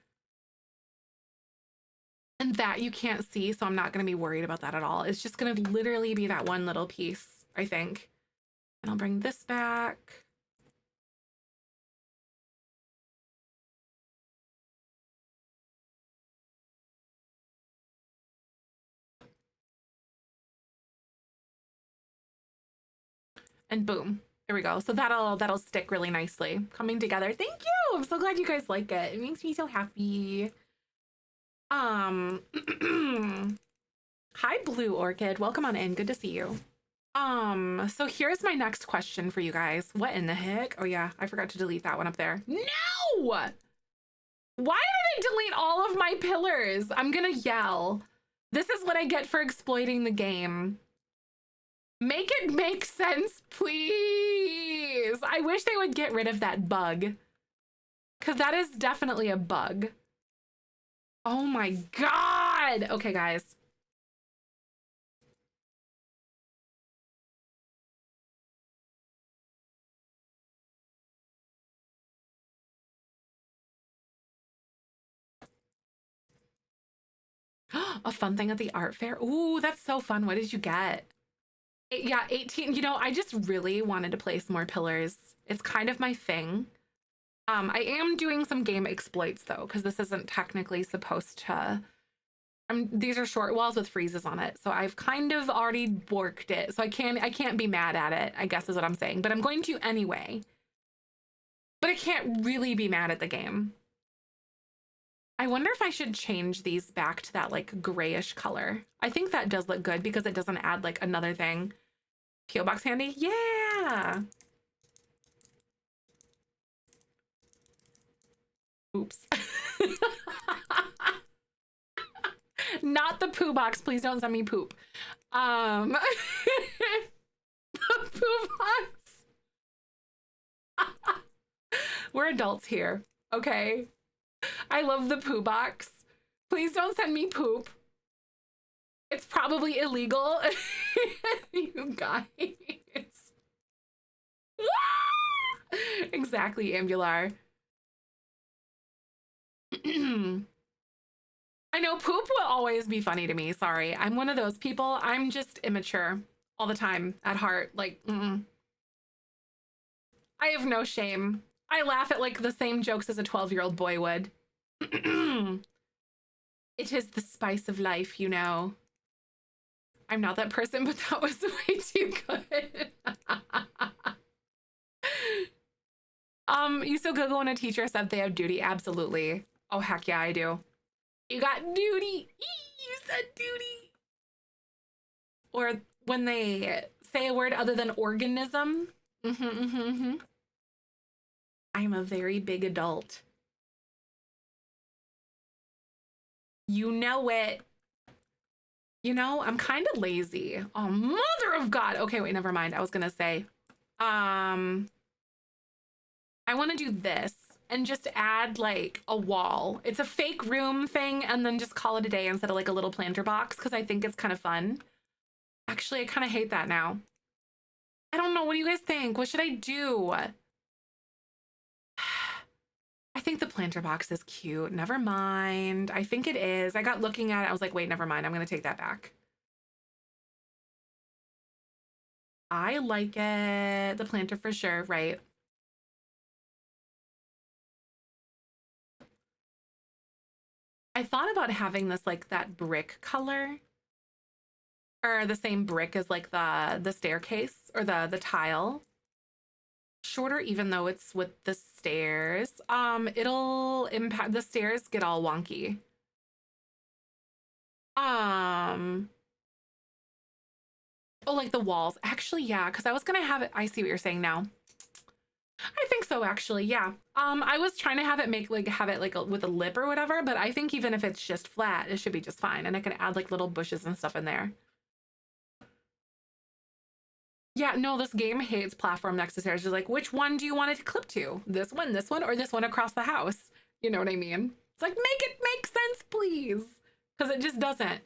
And that you can't see, so I'm not gonna be worried about that at all. It's just gonna literally be that one little piece, I think. And I'll bring this back. And boom, there we go. So that'll stick really nicely. Coming together. Thank you. I'm so glad you guys like it. It makes me so happy. Hi, Blue Orchid. Welcome on in. Good to see you. So here's my next question for you guys. What in the heck? Oh yeah, I forgot to delete that one up there. No! Why did I delete all of my pillars? I'm gonna yell. This is what I get for exploiting the game. Make it make sense, please. I wish they would get rid of that bug. Because that is definitely a bug. Oh my God. Okay, guys. A fun thing at the art fair. Ooh, that's so fun. What did you get? Yeah, 18. You know, I just really wanted to place more pillars. It's kind of my thing. I am doing some game exploits though, because this isn't technically supposed to. These are short walls with freezes on it, so I've kind of already worked it. So I can't be mad at it, I guess is what I'm saying. But I'm going to anyway. But I can't really be mad at the game. I wonder if I should change these back to that like grayish color. I think that does look good because it doesn't add like another thing. P.O. box handy? Yeah. Oops. Not the poo box. Please don't send me poop. The poo box. We're adults here. Okay. I love the poo box. Please don't send me poop. It's probably illegal. You guys. Exactly, Ambular. I know poop will always be funny to me. Sorry. I'm one of those people. I'm just immature all the time at heart. Like, I have no shame. I laugh at like the same jokes as a 12-year-old boy would. It is the spice of life, you know. I'm not that person, but that was way too good. You still Google when a teacher said they have duty? Absolutely. Oh, heck yeah, I do. You got duty. You said duty. Or when they say a word other than organism. I'm a very big adult. You know it. You know, I'm kind of lazy. Oh, mother of God. Okay, wait, never mind. I was gonna say, I want to do this and just add like a wall. It's a fake room thing and then just call it a day instead of like a little planter box because I think it's kind of fun. Actually, I kind of hate that now. I don't know. What do you guys think? What should I do? I think the planter box is cute. Never mind. I think it is. I got looking at it. I was like, wait, never mind. I'm going to take that back. I like it. The planter for sure, right? I thought about having this like that brick color, or the same brick as like the staircase or the tile. Shorter, even though it's with the stairs. It'll impact the stairs get all wonky. Oh, like the walls. Actually, yeah, because I was gonna have it. I see what you're saying now. I think so, actually, yeah. I was trying to have it with a lip or whatever, but I think even if it's just flat, it should be just fine. And I can add like little bushes and stuff in there. Yeah, no, this game hates platform next to stairs. Just like, which one do you want it to clip to? This one, or this one across the house? You know what I mean? It's like, make it make sense, please. Because it just doesn't.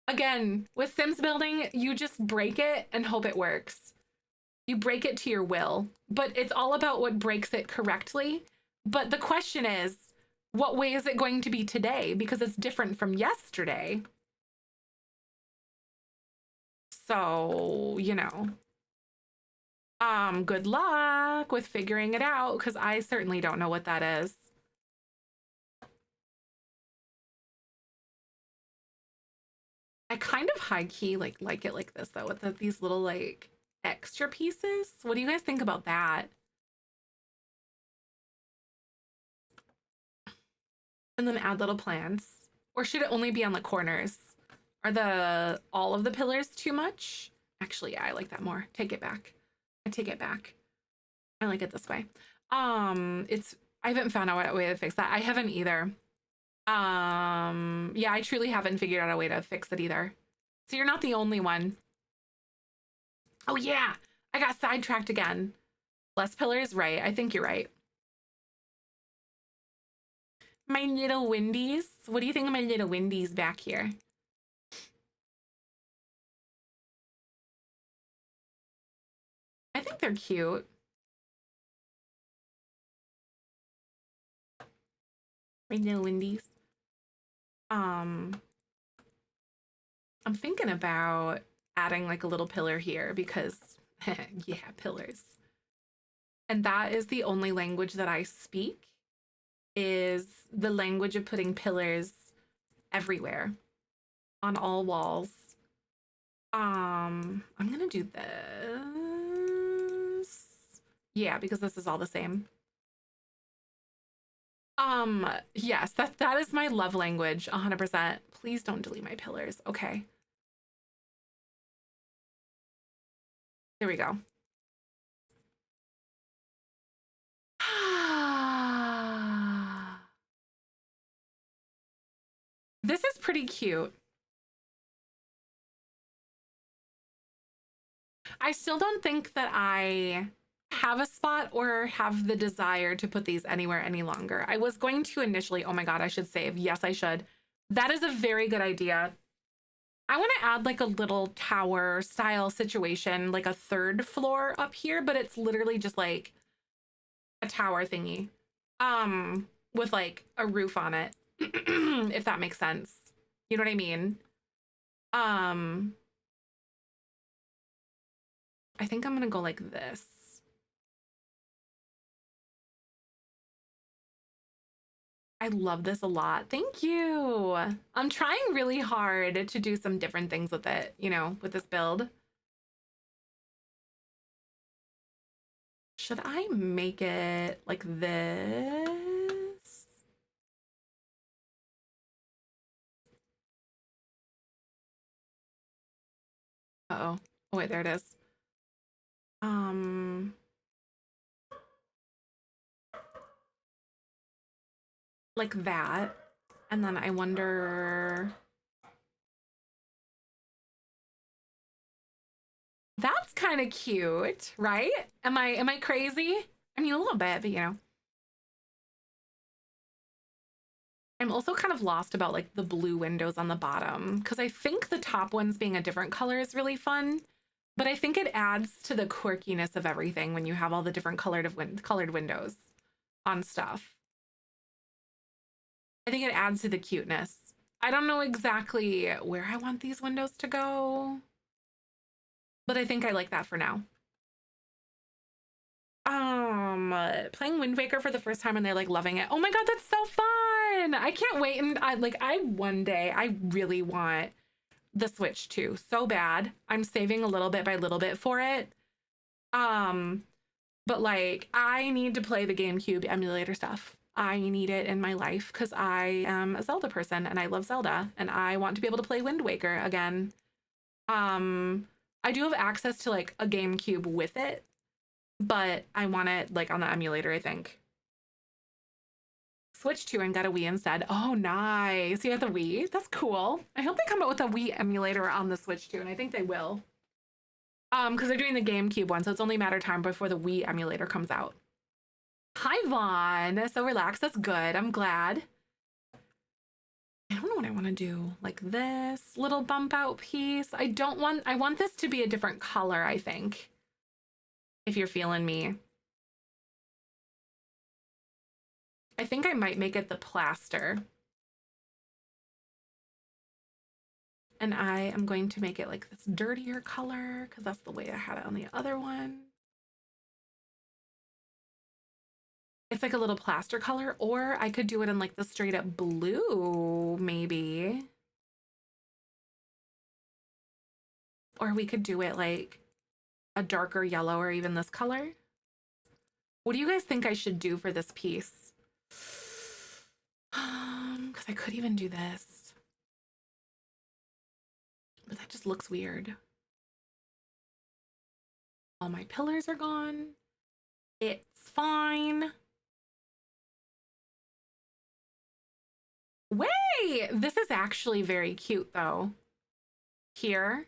Again, with Sims building, you just break it and hope it works. You break it to your will, but it's all about what breaks it correctly. But the question is, what way is it going to be today? Because it's different from yesterday. So, you know, good luck with figuring it out, because I certainly don't know what that is. I kind of high key like it like this though, with these little like extra pieces. What do you guys think about that? And then add little plants. Or should it only be on the corners? Are all of the pillars too much? Actually, yeah, I like that more. Take it back. I take it back. I like it this way. I haven't found out a way to fix that. I haven't either. Yeah, I truly haven't figured out a way to fix it either. So you're not the only one. Oh yeah, I got sidetracked again. Less pillars, right? I think you're right. My little windies. What do you think of my little windies back here? I think they're cute. My little windies. I'm thinking about adding like a little pillar here because, yeah, pillars. And that is the only language that I speak, is the language of putting pillars everywhere on all walls. I'm gonna do this. Yeah, because this is all the same. Yes, that is my love language, 100%. Please don't delete my pillars. Okay. There we go. This is pretty cute. I still don't think that I have a spot or have the desire to put these anywhere any longer. I was going to initially, oh my God, I should save. Yes, I should. That is a very good idea. I want to add like a little tower style situation, like a third floor up here, but it's literally just like a tower thingy, with like a roof on it, if that makes sense. You know what I mean? I think I'm gonna go like this. I love this a lot. Thank you. I'm trying really hard to do some different things with it, you know, with this build. Should I make it like this? Uh-oh. Oh, wait, there it is. Like that. And then I wonder, that's kind of cute, right? Am I crazy? I mean, a little bit, but you know. I'm also kind of lost about like the blue windows on the bottom, because I think the top ones being a different color is really fun, but I think it adds to the quirkiness of everything when you have all the different colored windows on stuff. I think it adds to the cuteness. I don't know exactly where I want these windows to go, but I think I like that for now. Playing Wind Waker for the first time and they're like loving it. Oh my God, that's so fun. I can't wait. And I one day I really want the Switch 2 so bad. I'm saving a little bit by little bit for it. But like, I need to play the GameCube emulator stuff. I need it in my life because I am a Zelda person and I love Zelda and I want to be able to play Wind Waker again. I do have access to like a GameCube with it, but I want it like on the emulator, I think. Switch 2 and got a Wii instead. Oh, nice. You got the Wii? That's cool. I hope they come out with a Wii emulator on the Switch 2, and I think they will. Because they're doing the GameCube one, so it's only a matter of time before the Wii emulator comes out. Hi, Vaughn. So relaxed. That's good. I'm glad. I don't know what I want to do. Like this little bump out piece. I want this to be a different color, I think. If you're feeling me. I think I might make it the plaster. And I am going to make it like this dirtier color because that's the way I had it on the other one. It's like a little plaster color, or I could do it in like the straight up blue, maybe. Or we could do it like a darker yellow or even this color. What do you guys think I should do for this piece? Because I could even do this. But that just looks weird. All my pillars are gone. It's fine. Wait, this is actually very cute though. Here.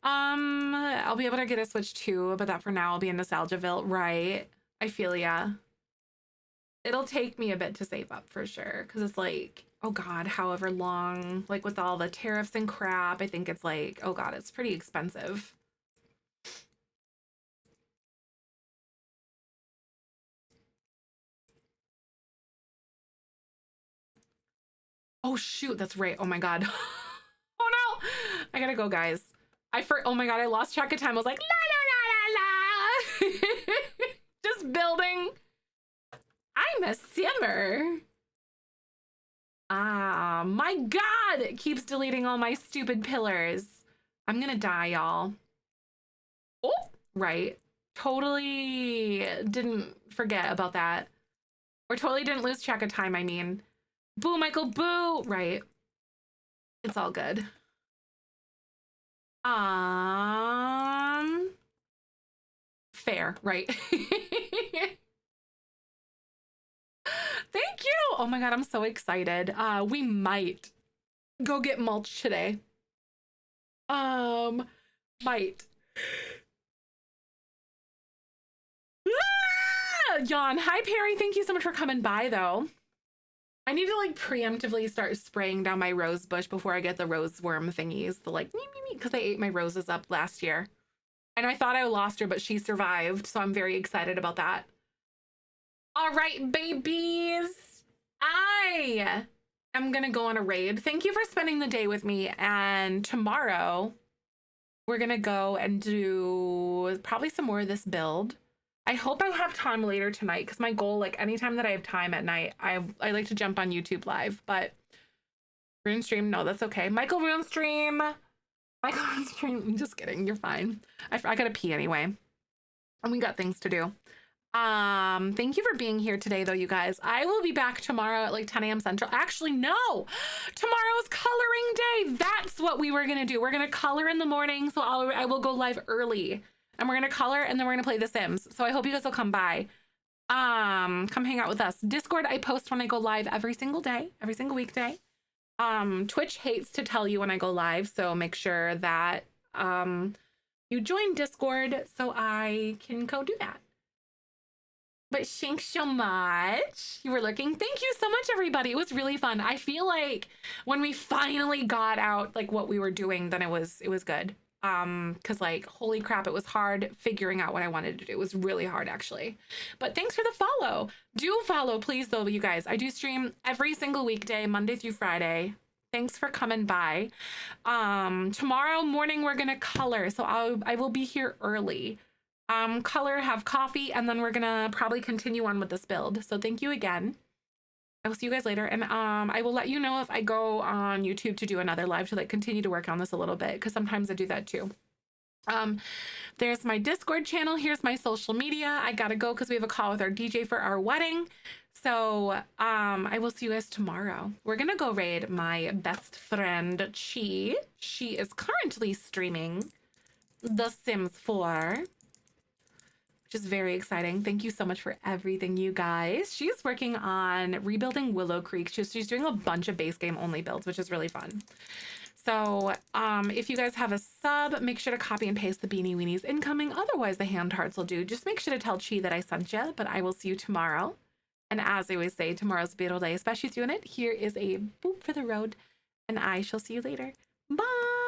I'll be able to get a Switch 2, but that for now will be a Nostalgiaville, right? I feel ya. It'll take me a bit to save up for sure, because it's like, oh god, however long, like with all the tariffs and crap, I think it's like, oh god, it's pretty expensive. Oh shoot, that's right. Oh my god. Oh no, I gotta go, guys. Oh my god, I lost track of time. I was like, la la la la la. Just building. I'm a simmer. Ah, my god, it keeps deleting all my stupid pillars. I'm gonna die, y'all. Oh, right. Totally didn't forget about that. Or totally didn't lose track of time, I mean. Boo, Michael, boo. Right. It's all good. Fair, right? Thank you. Oh my god, I'm so excited. We might go get mulch today. Might. Yawn. Hi, Perry. Thank you so much for coming by, though. I need to like preemptively start spraying down my rose bush before I get the rose worm thingies. The like, because they ate my roses up last year. And I thought I lost her, but she survived. So I'm very excited about that. All right, babies. I am going to go on a raid. Thank you for spending the day with me. And tomorrow, we're going to go and do probably some more of this build. I hope I have time later tonight because my goal, like anytime that I have time at night, I like to jump on YouTube live, but Rune stream, no, that's okay. Michael Rune stream. Michael Rune stream. I'm just kidding. You're fine. I gotta pee anyway. And we got things to do. Thank you for being here today though, you guys. I will be back tomorrow at like 10 a.m. Central. Actually, no, tomorrow's coloring day. That's what we were gonna do. We're gonna color in the morning. So I will go live early. And we're gonna color and then we're gonna play The Sims. So I hope you guys will come by. Come hang out with us. Discord, I post when I go live every single day, every single weekday. Twitch hates to tell you when I go live, so make sure that you join Discord so I can go do that. But thanks so much. You were looking. Thank you so much, everybody. It was really fun. I feel like when we finally got out like what we were doing, then it was good. Because like, holy crap, it was hard figuring out what I wanted to do. It was really hard, actually. But thanks for the follow. Do follow, please, though, you guys. I do stream every single weekday, Monday through Friday. Thanks for coming by. Tomorrow morning, we're going to color. So I will be here early. Color, have coffee, and then we're going to probably continue on with this build. So thank you again. I will see you guys later. And I will let you know if I go on YouTube to do another live to like continue to work on this a little bit, because sometimes I do that too. There's my Discord channel. Here's my social media. I gotta go because we have a call with our DJ for our wedding. So I will see you guys tomorrow. We're gonna go raid my best friend Chi. She is currently streaming The Sims 4, which is very exciting. Thank you so much for everything, you guys. She's working on rebuilding Willow Creek. She's doing a bunch of base game only builds, which is really fun. So if you guys have a sub, make sure to copy and paste the beanie weenies incoming. Otherwise, the hand hearts will do. Just make sure to tell Chi that I sent you, but I will see you tomorrow. And as I always say, tomorrow's a beautiful day, especially doing it. Here is a boop for the road, and I shall see you later. Bye.